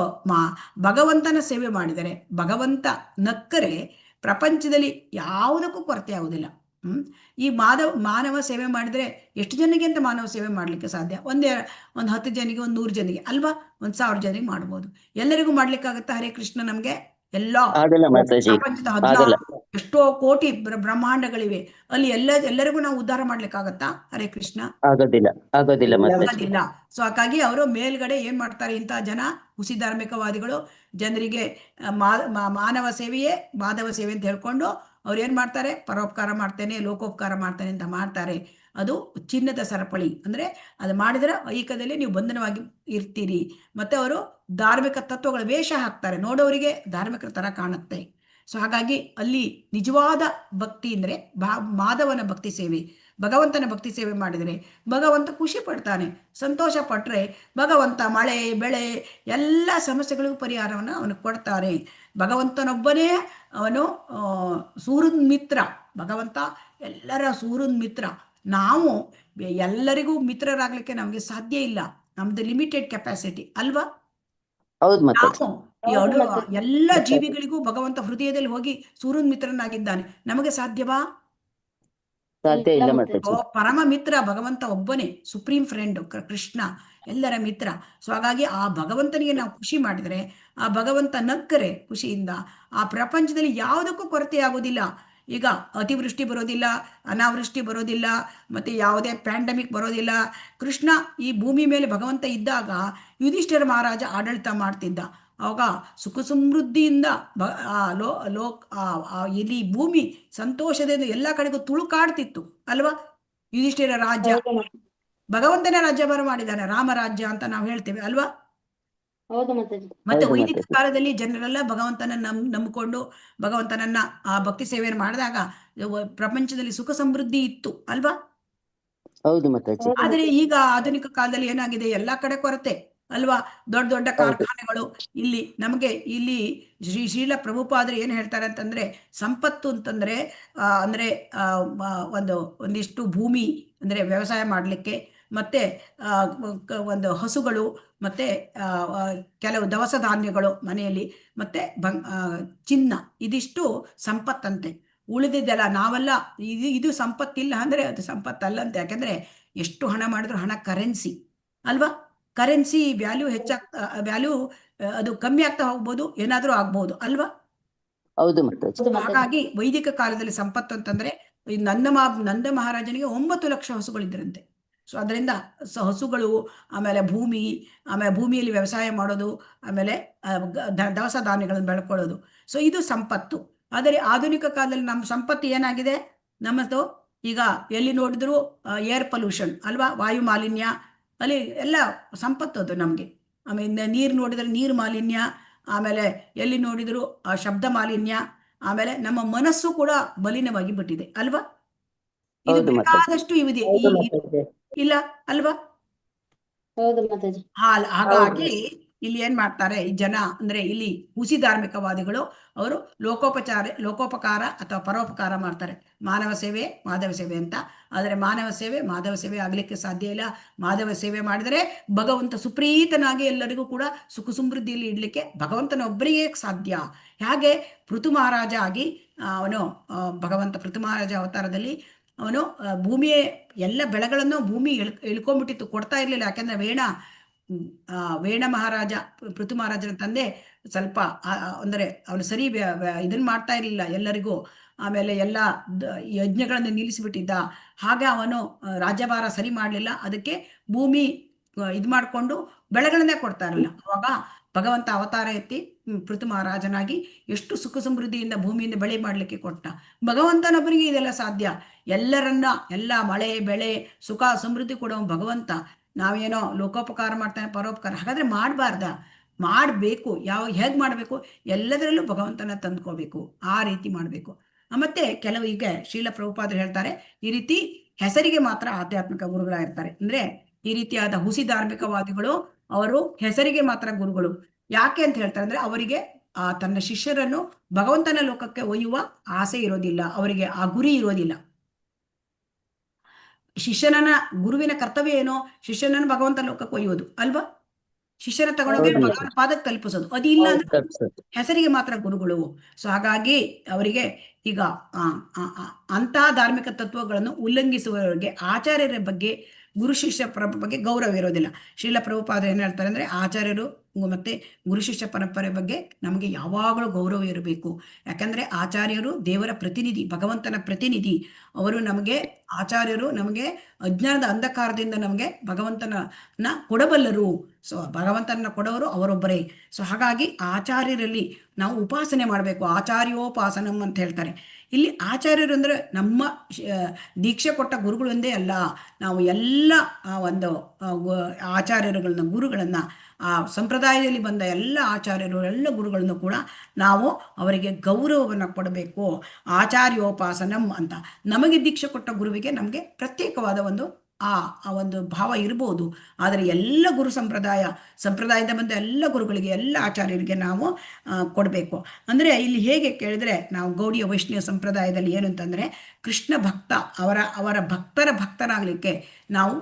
ಭಗವಂತನ ಸೇವೆ ಮಾಡಿದರೆ, ಭಗವಂತ ನಕ್ಕರೆ ಪ್ರಪಂಚದಲ್ಲಿ ಯಾವುದಕ್ಕೂ ಕೊರತೆ ಆಗುವುದಿಲ್ಲ. ಈ ಮಾನವ ಸೇವೆ ಮಾಡಿದರೆ ಎಷ್ಟು ಜನಕ್ಕೆ ಅಂತ ಮಾನವ ಸೇವೆ ಮಾಡಲಿಕ್ಕೆ ಸಾಧ್ಯ? ಒಂದು 10 ಜನಿಗೆ, 100 ಜನಿಗೆ ಅಲ್ವಾ, 1000 ಜನರಿಗೆ ಮಾಡ್ಬೋದು. ಎಲ್ಲರಿಗೂ ಮಾಡ್ಲಿಕ್ಕಾಗತ್ತಾ? ಹರೇ ಕೃಷ್ಣ. ನಮ್ಗೆ ಎಲ್ಲ ಪ್ರಪಂಚದ ಎಷ್ಟೋ ಕೋಟಿ ಬ್ರಹ್ಮಾಂಡಗಳಿವೆ, ಅಲ್ಲಿ ಎಲ್ಲರಿಗೂ ನಾವು ಉದ್ಧಾರ ಮಾಡ್ಲಿಕ್ಕಾಗತ್ತಾ? ಹರೇ ಕೃಷ್ಣ. ಆಗೋದಿಲ್ಲ. ಸೊ ಹಾಗಾಗಿ ಅವರು ಮೇಲ್ಗಡೆ ಏನ್ ಮಾಡ್ತಾರೆ, ಇಂಥ ಜನ ಹುಸಿ ಧಾರ್ಮಿಕವಾದಿಗಳು ಜನರಿಗೆ ಮಾನವ ಸೇವೆಯೇ ಮಾಧವ ಸೇವೆ ಅಂತ ಹೇಳ್ಕೊಂಡು ಅವ್ರು ಏನ್ ಮಾಡ್ತಾರೆ, ಪರೋಪಕಾರ ಮಾಡ್ತೇನೆ ಲೋಕೋಪಕಾರ ಮಾಡ್ತೇನೆ ಅಂತ ಮಾಡ್ತಾರೆ. ಅದು ಚಿನ್ನದ ಸರಪಳಿ. ಅಂದ್ರೆ ಅದು ಮಾಡಿದ್ರೆ ಐಕ್ಯದಲ್ಲಿ ನೀವು ಬಂಧನವಾಗಿ ಇರ್ತೀರಿ. ಮತ್ತೆ ಅವರು ಧಾರ್ಮಿಕ ತತ್ವಗಳ ವೇಷ ಹಾಕ್ತಾರೆ, ನೋಡೋರಿಗೆ ಧಾರ್ಮಿಕರ ತರ ಕಾಣುತ್ತೆ. ಸೊ ಹಾಗಾಗಿ ಅಲ್ಲಿ ನಿಜವಾದ ಭಕ್ತಿ ಅಂದ್ರೆ ಮಾಧವನ ಭಕ್ತಿ ಸೇವೆ, ಭಗವಂತನ ಭಕ್ತಿ ಸೇವೆ ಮಾಡಿದರೆ ಭಗವಂತ ಖುಷಿ ಪಡ್ತಾನೆ. ಸಂತೋಷ ಪಟ್ಟರೆ ಭಗವಂತ ಮಳೆ ಬೆಳೆ ಎಲ್ಲ ಸಮಸ್ಯೆಗಳಿಗೂ ಪರಿಹಾರವನ್ನು ಅವನು ಕೊಡ್ತಾನೆ. ಭಗವಂತನೊಬ್ಬನೇ ಅವನು ಸೂರ್ಯನ ಮಿತ್ರ. ಭಗವಂತ ಎಲ್ಲರ ಸೂರ್ಯನ ಮಿತ್ರ. ನಾವು ಎಲ್ಲರಿಗೂ ಮಿತ್ರರಾಗ್ಲಿಕ್ಕೆ ನಮಗೆ ಸಾಧ್ಯ ಇಲ್ಲ. ನಮ್ದು ಲಿಮಿಟೆಡ್ ಕೆಪಾಸಿಟಿ ಅಲ್ವಾ? ಹೌದು ಮಾತಾಜಿ. ನಾವು ಎಲ್ಲ ಜೀವಿಗಳಿಗೂ ಭಗವಂತ ಹೃದಯದಲ್ಲಿ ಹೋಗಿ ಸೂರ್ಯನ ಮಿತ್ರನಾಗಿದ್ದಾನೆ. ನಮಗೆ ಸಾಧ್ಯವಾ? ಸಾಧ್ಯ ಇಲ್ಲ ಮಾತಾಜಿ. ಪರಮ ಮಿತ್ರ ಭಗವಂತ ಒಬ್ಬನೇ, ಸುಪ್ರೀಂ ಫ್ರೆಂಡ್ ಕೃಷ್ಣ, ಎಲ್ಲರ ಮಿತ್ರ. ಸೊ ಹಾಗಾಗಿ ಆ ಭಗವಂತನಿಗೆ ನಾವು ಖುಷಿ ಮಾಡಿದರೆ, ಆ ಭಗವಂತ ನಕ್ಕರೆ ಖುಷಿಯಿಂದ, ಆ ಪ್ರಪಂಚದಲ್ಲಿ ಯಾವುದಕ್ಕೂ ಕೊರತೆ ಆಗೋದಿಲ್ಲ. ಈಗ ಅತಿವೃಷ್ಟಿ ಬರೋದಿಲ್ಲ, ಅನಾವೃಷ್ಟಿ ಬರೋದಿಲ್ಲ, ಮತ್ತೆ ಯಾವುದೇ ಪ್ಯಾಂಡಮಿಕ್ ಬರೋದಿಲ್ಲ. ಕೃಷ್ಣ ಈ ಭೂಮಿ ಮೇಲೆ ಭಗವಂತ ಇದ್ದಾಗ ಯುಧಿಷ್ಠಿರ ಮಹಾರಾಜ ಆಡಳಿತ ಮಾಡ್ತಿದ್ದ. ಅವಾಗ ಸುಖ ಸಮೃದ್ಧಿಯಿಂದ ಇಲ್ಲಿ ಭೂಮಿ ಸಂತೋಷದಿಂದ ಎಲ್ಲ ಕಡೆಗೂ ತುಳುಕಾಡ್ತಿತ್ತು ಅಲ್ವಾ? ಯುಧಿಷ್ಠಿರ ರಾಜ್ಯ ಭಗವಂತನೇ ರಾಜ್ಯಭಾರ ಮಾಡಿದ್ದಾನೆ, ರಾಮರಾಜ್ಯ ಅಂತ ನಾವು ಹೇಳ್ತೇವೆ ಅಲ್ವಾ? ಮತ್ತೆ ವೈದಿಕ ಕಾಲದಲ್ಲಿ ಜನರೆಲ್ಲ ಭಗವಂತನ ನಂಬಿಕೊಂಡು ಭಗವಂತನನ್ನ ಆ ಭಕ್ತಿ ಸೇವೆಯನ್ನು ಮಾಡಿದಾಗ ಪ್ರಪಂಚದಲ್ಲಿ ಸುಖ ಸಮೃದ್ಧಿ ಇತ್ತು ಅಲ್ವಾ? ಹೌದು ಮಾತಾಜಿ. ಆದ್ರೆ ಈಗ ಆಧುನಿಕ ಕಾಲದಲ್ಲಿ ಏನಾಗಿದೆ, ಎಲ್ಲಾ ಕಡೆ ಕೊರತೆ ಅಲ್ವಾ? ದೊಡ್ಡ ದೊಡ್ಡ ಕಾರ್ಖಾನೆಗಳು. ನಮಗೆ ಇಲ್ಲಿ ಶ್ರೀಲ ಪ್ರಭುಪಾದರು ಏನ್ ಹೇಳ್ತಾರೆ ಅಂತಂದ್ರೆ, ಸಂಪತ್ತು ಅಂತಂದ್ರೆ ಅಂದ್ರೆ ಒಂದಿಷ್ಟು ಭೂಮಿ ಅಂದ್ರೆ ವ್ಯವಸಾಯ ಮಾಡ್ಲಿಕ್ಕೆ, ಮತ್ತೆ ಒಂದು ಹಸುಗಳು, ಮತ್ತೆ ಕೆಲವು ದವಸ ಧಾನ್ಯಗಳು ಮನೆಯಲ್ಲಿ, ಮತ್ತೆ ಚಿನ್ನ, ಇದಿಷ್ಟು ಸಂಪತ್ತಂತೆ. ಉಳಿದಿದ್ದೆಲ್ಲ ನಾವೆಲ್ಲ ಇದು ಸಂಪತ್ತಿಲ್ಲ ಅಂದ್ರೆ ಅದು ಸಂಪತ್ತಲ್ಲಂತೆ. ಯಾಕಂದ್ರೆ ಎಷ್ಟು ಹಣ ಮಾಡಿದ್ರು ಹಣ ಕರೆನ್ಸಿ ಅಲ್ವಾ? ಕರೆನ್ಸಿ ವ್ಯಾಲ್ಯೂ ವ್ಯಾಲ್ಯೂ ಅದು ಕಮ್ಮಿ ಆಗ್ತಾ ಹೋಗ್ಬೋದು, ಏನಾದ್ರೂ ಆಗ್ಬಹುದು ಅಲ್ವಾ? ಹೌದು ಮಾತಾಜಿ. ಹಾಗಾಗಿ ವೈದಿಕ ಕಾಲದಲ್ಲಿ ಸಂಪತ್ತು ಅಂತಂದ್ರೆ ನಂದ ಮಹಾರಾಜನಿಗೆ 9 ಲಕ್ಷ ಹಸುಗಳಿದ್ರಂತೆ. ಸೊ ಅದರಿಂದ ಹಸುಗಳು, ಆಮೇಲೆ ಭೂಮಿಯಲ್ಲಿ ವ್ಯವಸಾಯ ಮಾಡೋದು, ಆಮೇಲೆ ದವಸ ಧಾನ್ಯಗಳನ್ನು ಬೆಳ್ಕೊಳ್ಳೋದು. ಸೊ ಇದು ಸಂಪತ್ತು. ಆದರೆ ಆಧುನಿಕ ಕಾಲದಲ್ಲಿ ನಮ್ಮ ಸಂಪತ್ತು ಏನಾಗಿದೆ, ನಮ್ಮದು ಈಗ ಎಲ್ಲಿ ನೋಡಿದ್ರು ಏರ್ ಪೊಲ್ಯೂಷನ್ ಅಲ್ವಾ? ವಾಯು ಮಾಲಿನ್ಯ, ಅಲ್ಲಿ ಎಲ್ಲ ಸಂಪತ್ತು ಅದು ನಮಗೆ. ಆಮೇಲೆ ನೀರು ನೋಡಿದ್ರೆ ನೀರು ಮಾಲಿನ್ಯ, ಆಮೇಲೆ ಎಲ್ಲಿ ನೋಡಿದ್ರು ಶಬ್ದ ಮಾಲಿನ್ಯ, ಆಮೇಲೆ ನಮ್ಮ ಮನಸ್ಸು ಕೂಡ ಮಲಿನವಾಗಿ ಬಿಟ್ಟಿದೆ ಅಲ್ವಾ? ಇದು ಬೇಕಾದಷ್ಟು ಇದೆ ಇಲ್ಲ ಅಲ್ವಾ? ಹಾಗಾಗಿ ಇಲ್ಲಿ ಏನ್ ಮಾಡ್ತಾರೆ ಈ ಜನ ಅಂದ್ರೆ, ಇಲ್ಲಿ ಹುಸಿ ಧಾರ್ಮಿಕವಾದಿಗಳು ಅವರು ಲೋಕೋಪಕಾರ ಅಥವಾ ಪರೋಪಕಾರ ಮಾಡ್ತಾರೆ. ಮಾನವ ಸೇವೆ ಮಾಧವ ಸೇವೆ ಅಂತ. ಆದರೆ ಮಾನವ ಸೇವೆ ಮಾಧವ ಸೇವೆ ಆಗ್ಲಿಕ್ಕೆ ಸಾಧ್ಯ ಇಲ್ಲ. ಮಾಧವ ಸೇವೆ ಮಾಡಿದರೆ ಭಗವಂತ ಸುಪ್ರೀತನಾಗಿ ಎಲ್ಲರಿಗೂ ಕೂಡ ಸುಖ ಸಮೃದ್ಧಿಯಲ್ಲಿ ಇಡ್ಲಿಕ್ಕೆ ಭಗವಂತನೊಬ್ಬರಿಗೆ ಸಾಧ್ಯ. ಹಾಗೆ ಪೃಥು ಮಹಾರಾಜ ಆಗಿ ಅವನು ಭಗವಂತ ಪೃಥು ಮಹಾರಾಜ ಅವತಾರದಲ್ಲಿ ಅವನು ಭೂಮಿಯೇ ಎಲ್ಲ ಬೆಳೆಗಳನ್ನು ಭೂಮಿ ಇಳ್ಕೊಂಡ್ಬಿಟ್ಟಿತ್ತು, ಕೊಡ್ತಾ ಇರ್ಲಿಲ್ಲ. ಯಾಕಂದ್ರೆ ವೇಣ ಮಹಾರಾಜ, ಪೃಥು ಮಹಾರಾಜನ ತಂದೆ ಸ್ವಲ್ಪ ಅಂದರೆ ಅವನು ಸರಿ ಇದನ್ನ ಮಾಡ್ತಾ ಇರಲಿಲ್ಲ ಎಲ್ಲರಿಗೂ. ಆಮೇಲೆ ಎಲ್ಲ ಯಜ್ಞಗಳನ್ನು ನಿಲ್ಲಿಸಿಬಿಟ್ಟಿದ್ದ. ಹಾಗೆ ಅವನು ರಾಜ್ಯಭಾರ ಸರಿ ಮಾಡಲಿಲ್ಲ. ಅದಕ್ಕೆ ಭೂಮಿ ಇದು ಮಾಡಿಕೊಂಡು ಬೆಳೆಗಳನ್ನೇ ಕೊಡ್ತಾ ಇರಲಿಲ್ಲ. ಅವಾಗ ಭಗವಂತ ಅವತಾರ ಎತ್ತಿ ಪೃಥು ಮಹಾರಾಜನಾಗಿ ಎಷ್ಟು ಸುಖ ಸಮೃದ್ಧಿಯಿಂದ ಭೂಮಿಯಿಂದ ಬೆಳೆ ಮಾಡಲಿಕ್ಕೆ ಕೊಟ್ಟ. ಭಗವಂತನೊಬ್ಬರಿಗೆ ಇದೆಲ್ಲ ಸಾಧ್ಯ. ಎಲ್ಲ ಮಳೆ ಬೆಳೆ ಸುಖ ಸಮೃದ್ಧಿ ಕೊಡುವ ಭಗವಂತ. ನಾವೇನೋ ಲೋಕೋಪಕಾರ ಮಾಡ್ತಾನೆ, ಪರೋಪಕಾರ ಹಾಗಾದ್ರೆ ಮಾಡಬೇಕು. ಹೇಗೆ ಮಾಡಬೇಕು? ಎಲ್ಲದರಲ್ಲೂ ಭಗವಂತನ ತಂದ್ಕೋಬೇಕು, ಆ ರೀತಿ ಮಾಡಬೇಕು. ಮತ್ತೆ ಕೆಲವು ಈಗ ಶ್ರೀಲ ಪ್ರಭುಪಾದರು ಹೇಳ್ತಾರೆ, ಈ ರೀತಿ ಹೆಸರಿಗೆ ಮಾತ್ರ ಆಧ್ಯಾತ್ಮಿಕ ಗುರುಗಳಾಗಿರ್ತಾರೆ. ಅಂದ್ರೆ ಈ ರೀತಿಯಾದ ಹುಸಿ ಧಾರ್ಮಿಕವಾದಿಗಳು ಅವರು ಹೆಸರಿಗೆ ಮಾತ್ರ ಗುರುಗಳು. ಯಾಕೆ ಅಂತ ಹೇಳ್ತಾರೆ ಅಂದ್ರೆ, ಅವರಿಗೆ ತನ್ನ ಶಿಷ್ಯರನ್ನು ಭಗವಂತನ ಲೋಕಕ್ಕೆ ಒಯ್ಯುವ ಆಸೆ ಇರೋದಿಲ್ಲ, ಅವರಿಗೆ ಆ ಗುರಿ ಇರೋದಿಲ್ಲ. ಗುರುವಿನ ಕರ್ತವ್ಯ ಏನೋ ಶಿಷ್ಯನನ್ನು ಭಗವಂತ ಲೋಕಕ್ಕೆ ಒಯ್ಯೋದು ಅಲ್ವಾ? ಶಿಷ್ಯನ ತಗೊಂಡೋಗಿ ಭಗವಂತ ಪಾದಕ್ಕೆ ತಲುಪಿಸೋದು. ಅದಿಲ್ಲ ಅಂದ್ರೆ ಹೆಸರಿಗೆ ಮಾತ್ರ ಗುರುಗಳು. ಸೊ ಹಾಗಾಗಿ ಅವರಿಗೆ ಈಗ ಅಂತ ಧಾರ್ಮಿಕ ತತ್ವಗಳನ್ನು ಉಲ್ಲಂಘಿಸುವವರಿಗೆ ಆಚಾರ್ಯರ ಬಗ್ಗೆ, ಗುರು ಶಿಷ್ಯ ಬಗ್ಗೆ ಗೌರವ ಇರೋದಿಲ್ಲ. ಶ್ರೀಲ ಪ್ರಭುಪಾದರು ಏನ್ ಹೇಳ್ತಾರೆ ಅಂದ್ರೆ, ಆಚಾರ್ಯರು ಮತ್ತೆ ಗುರು ಶಿಷ್ಯ ಪರಂಪರೆ ಬಗ್ಗೆ ನಮಗೆ ಯಾವಾಗಲೂ ಗೌರವ ಇರಬೇಕು. ಯಾಕಂದ್ರೆ ಆಚಾರ್ಯರು ದೇವರ ಪ್ರತಿನಿಧಿ, ಭಗವಂತನ ಪ್ರತಿನಿಧಿ. ಆಚಾರ್ಯರು ನಮಗೆ ಅಜ್ಞಾನದ ಅಂಧಕಾರದಿಂದ ನಮಗೆ ಭಗವಂತನ ಕೊಡಬಲ್ಲರು. ಸೊ ಭಗವಂತನ ಕೊಡವರು ಅವರೊಬ್ಬರೇ. ಸೊ ಹಾಗಾಗಿ ಆಚಾರ್ಯರಲ್ಲಿ ನಾವು ಉಪಾಸನೆ ಮಾಡಬೇಕು. ಆಚಾರ್ಯೋಪಾಸನಂ ಅಂತ ಹೇಳ್ತಾರೆ. ಇಲ್ಲಿ ಆಚಾರ್ಯರು ಅಂದರೆ ನಮ್ಮ ದೀಕ್ಷೆ ಕೊಟ್ಟ ಗುರುಗಳು ಒಂದೇ ಅಲ್ಲ, ನಾವು ಎಲ್ಲ ಒಂದು ಆಚಾರ್ಯರುಗಳನ್ನ ಗುರುಗಳನ್ನು ಆ ಸಂಪ್ರದಾಯದಲ್ಲಿ ಬಂದ ಎಲ್ಲ ಆಚಾರ್ಯರು ಎಲ್ಲ ಗುರುಗಳನ್ನು ಕೂಡ ನಾವು ಅವರಿಗೆ ಗೌರವವನ್ನು ಕೊಡಬೇಕು. ಆಚಾರ್ಯೋಪಾಸನಂ ಅಂತ ನಮಗೆ ದೀಕ್ಷೆ ಕೊಟ್ಟ ಗುರುವಿಗೆ ನಮಗೆ ಪ್ರತ್ಯೇಕವಾದ ಒಂದು ಆ ಒಂದು ಭಾವ ಇರ್ಬೋದು. ಆದರೆ ಎಲ್ಲ ಗುರು ಸಂಪ್ರದಾಯದ ಬಂದ ಎಲ್ಲ ಗುರುಗಳಿಗೆ ಎಲ್ಲ ಆಚಾರ್ಯರಿಗೆ ನಾವು ಕೊಡಬೇಕು. ಅಂದರೆ ಇಲ್ಲಿ ಹೇಗೆ ಕೇಳಿದ್ರೆ, ನಾವು ಗೌಡಿಯ ವೈಷ್ಣವ ಸಂಪ್ರದಾಯದಲ್ಲಿ ಏನು ಅಂತಂದರೆ, ಕೃಷ್ಣ ಭಕ್ತ ಅವರ ಭಕ್ತರಾಗಲಿಕ್ಕೆ ನಾವು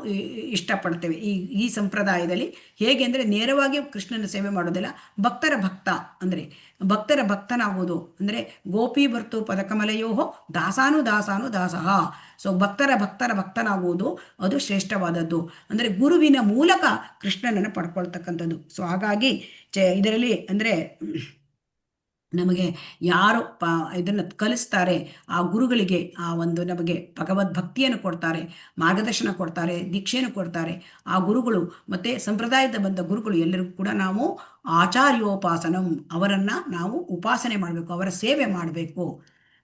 ಇಷ್ಟಪಡ್ತೇವೆ. ಈ ಸಂಪ್ರದಾಯದಲ್ಲಿ ಹೇಗೆ ಅಂದರೆ, ನೇರವಾಗಿ ಕೃಷ್ಣನ ಸೇವೆ ಮಾಡೋದಿಲ್ಲ, ಭಕ್ತರ ಭಕ್ತನಾಗುವುದು ಅಂದರೆ ಗೋಪಿ ಭರ್ತು ಪದಕಮಲಯೋಹೋ ದಾಸಾನು ದಾಸಃ. ಸೊ ಭಕ್ತರ ಭಕ್ತನಾಗುವುದು ಅದು ಶ್ರೇಷ್ಠವಾದದ್ದು. ಅಂದರೆ ಗುರುವಿನ ಮೂಲಕ ಕೃಷ್ಣನನ್ನು ಪಡ್ಕೊಳ್ತಕ್ಕಂಥದ್ದು. ಸೊ ಹಾಗಾಗಿ ಇದರಲ್ಲಿ ಅಂದರೆ ನಮಗೆ ಯಾರು ಇದನ್ನು ಕಲಿಸ್ತಾರೆ ಆ ಗುರುಗಳಿಗೆ ಆ ಒಂದು ನಮಗೆ ಭಗವದ್ಭಕ್ತಿಯನ್ನು ಕೊಡ್ತಾರೆ, ಮಾರ್ಗದರ್ಶನ ಕೊಡ್ತಾರೆ, ದೀಕ್ಷೆಯನ್ನು ಕೊಡ್ತಾರೆ ಆ ಗುರುಗಳು ಮತ್ತು ಸಂಪ್ರದಾಯದ ಬಂದ ಗುರುಗಳು ಎಲ್ಲರಿಗೂ ಕೂಡ ನಾವು ಆಚಾರ್ಯೋಪಾಸನಂ, ಅವರನ್ನು ನಾವು ಉಪಾಸನೆ ಮಾಡಬೇಕು, ಅವರ ಸೇವೆ ಮಾಡಬೇಕು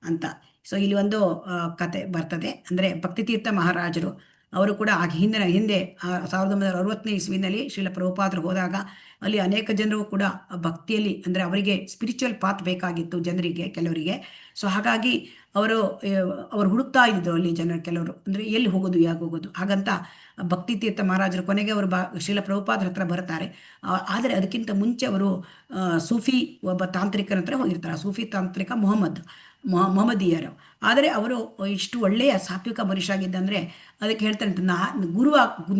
ಅಂತ. ಸೊ ಇಲ್ಲಿ ಒಂದು ಕತೆ ಬರ್ತದೆ. ಅಂದರೆ ಭಕ್ತಿತೀರ್ಥ ಮಹಾರಾಜರು ಅವರು ಕೂಡ ಹಿಂದೆ 1960ನೇ ಇಸ್ವಿನಲ್ಲಿ ಶ್ರೀಲ ಪ್ರಭುಪಾದರು ಹೋದಾಗ ಅಲ್ಲಿ ಅನೇಕ ಜನರು ಕೂಡ ಭಕ್ತಿಯಲ್ಲಿ ಅಂದರೆ ಅವರಿಗೆ ಸ್ಪಿರಿಚುವಲ್ ಪಾತ್ ಬೇಕಾಗಿತ್ತು ಜನರಿಗೆ, ಕೆಲವರಿಗೆ. ಸೊ ಹಾಗಾಗಿ ಅವರು ಹುಡುಕ್ತಾ ಇದ್ದರು ಅಲ್ಲಿ ಕೆಲವರು, ಅಂದರೆ ಎಲ್ಲಿ ಹೋಗೋದು ಯಾಕೆ ಹೋಗೋದು ಹಾಗಂತ ಭಕ್ತಿ ತೀರ್ಥ ಮಹಾರಾಜರು ಕೊನೆಗೆ ಅವರು ಶ್ರೀಲ ಪ್ರಭುಪಾದರ ಹತ್ರ ಬರ್ತಾರೆ. ಆದರೆ ಅದಕ್ಕಿಂತ ಮುಂಚೆ ಅವರು ಸೂಫಿ ಒಬ್ಬ ತಾಂತ್ರಿಕರ ಹತ್ರ ಹೋಗಿರ್ತಾರೆ. ಸೂಫಿ ತಾಂತ್ರಿಕ ಮೊಹಮ್ಮದೀಯರು. ಆದರೆ ಅವರು ಇಷ್ಟು ಒಳ್ಳೆಯ ಸಾತ್ವಿಕ ಮನುಷ್ಯಾಗಿದ್ದಂದರೆ ಅದಕ್ಕೆ ಹೇಳ್ತಾರೆ,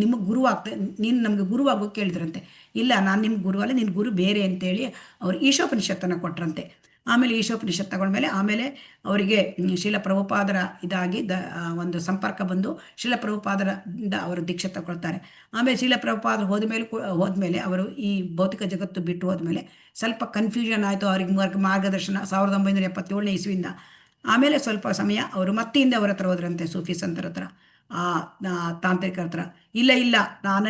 ನಿಮಗೆ ಗುರುವಾಗ್ತದೆ, ನೀನು ನಮಗೆ ಗುರುವಾಗೋ ಕೇಳಿದ್ರಂತೆ. ಇಲ್ಲ, ನಾನು ನಿಮ್ಗೆ ಗುರು ಅಲ್ಲ, ನಿನ್ನ ಗುರು ಬೇರೆ ಅಂತೇಳಿ ಅವರು ಈಶೋಪನಿಷತ್ತನ್ನು ಕೊಟ್ರಂತೆ. ಆಮೇಲೆ ಈಶೋಪನಿಷತ್ ತಗೊಂಡ್ಮೇಲೆ ಆಮೇಲೆ ಅವರಿಗೆ ಶ್ರೀಲ ಪ್ರಭುಪಾದರ ಇದಾಗಿ ಒಂದು ಸಂಪರ್ಕ ಬಂದು ಶ್ರೀಲ ಪ್ರಭುಪಾದರಿಂದ ಅವರು ದೀಕ್ಷೆ ತಗೊಳ್ತಾರೆ. ಆಮೇಲೆ ಶ್ರೀಲ ಪ್ರಭುಪಾದರು ಹೋದ್ಮೇಲೆ ಅವರು ಈ ಭೌತಿಕ ಜಗತ್ತು ಬಿಟ್ಟು ಹೋದ್ಮೇಲೆ ಸ್ವಲ್ಪ ಕನ್ಫ್ಯೂಷನ್ ಆಯಿತು ಅವರಿಗೆ. ಮಾರ್ಗದರ್ಶನ 1977ನೇ ಇಸ್ವಿಯಿಂದ ಆಮೇಲೆ ಸ್ವಲ್ಪ ಸಮಯ ಅವರು ಮತ್ತೆ ಹಿಂದೆ ಅವರ ಹತ್ರ ಹೋದ್ರಂತೆ, ಸೂಫಿ ಸಂತರ ಹತ್ರ, ತಾಂತ್ರಿಕರ ಹತ್ರ. ಇಲ್ಲ, ನಾನು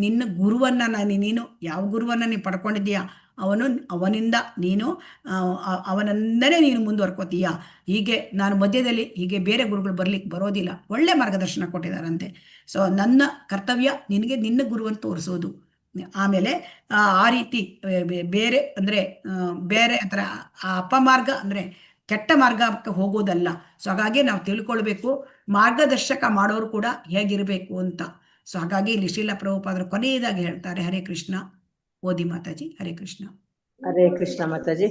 ನಿನ್ನ ಗುರುವನ್ನು ನೀನು ಯಾವ ಗುರುವನ್ನು ನೀನು ಪಡ್ಕೊಂಡಿದ್ದೀಯಾ ಅವನಿಂದ ನೀನು ಅವನಿಂದನೇ ನೀನು ಮುಂದುವರ್ಕೋತೀಯ. ಹೀಗೆ ನಾನು ಮಧ್ಯದಲ್ಲಿ ಹೀಗೆ ಬೇರೆ ಗುರುಗಳು ಬರ್ಲಿಕ್ಕೆ ಬರೋದಿಲ್ಲ. ಒಳ್ಳೆ ಮಾರ್ಗದರ್ಶನ ಕೊಟ್ಟಿದ್ದಾರಂತೆ. ಸೊ ನನ್ನ ಕರ್ತವ್ಯ ನಿನ್ನ ಗುರುವನ್ನು ತೋರಿಸೋದು. ಆಮೇಲೆ ಆ ರೀತಿ ಬೇರೆ ಅಂದರೆ ಬೇರೆ ಥರ ಅಪಮಾರ್ಗ ಅಂದರೆ ಕೆಟ್ಟ ಮಾರ್ಗಕ್ಕೆ ಹೋಗೋದಲ್ಲ. ಸೊ ಹಾಗಾಗಿ ನಾವು ತಿಳ್ಕೊಳ್ಬೇಕು ಮಾರ್ಗದರ್ಶಕ ಮಾಡೋರು ಕೂಡ ಹೇಗಿರಬೇಕು ಅಂತ. ಸೊ ಹಾಗಾಗಿ ಇಲ್ಲಿ ಶ್ರೀಲ ಪ್ರಭುಪಾದರು ಕೊನೆಯದಾಗಿ ಹೇಳ್ತಾರೆ, ಹರೇ ಕೃಷ್ಣ. ಓದಿ ಮಾತಾಜಿ. ಹರೇ ಕೃಷ್ಣ. ಹರೇ ಕೃಷ್ಣ ಮಾತಾಜಿ.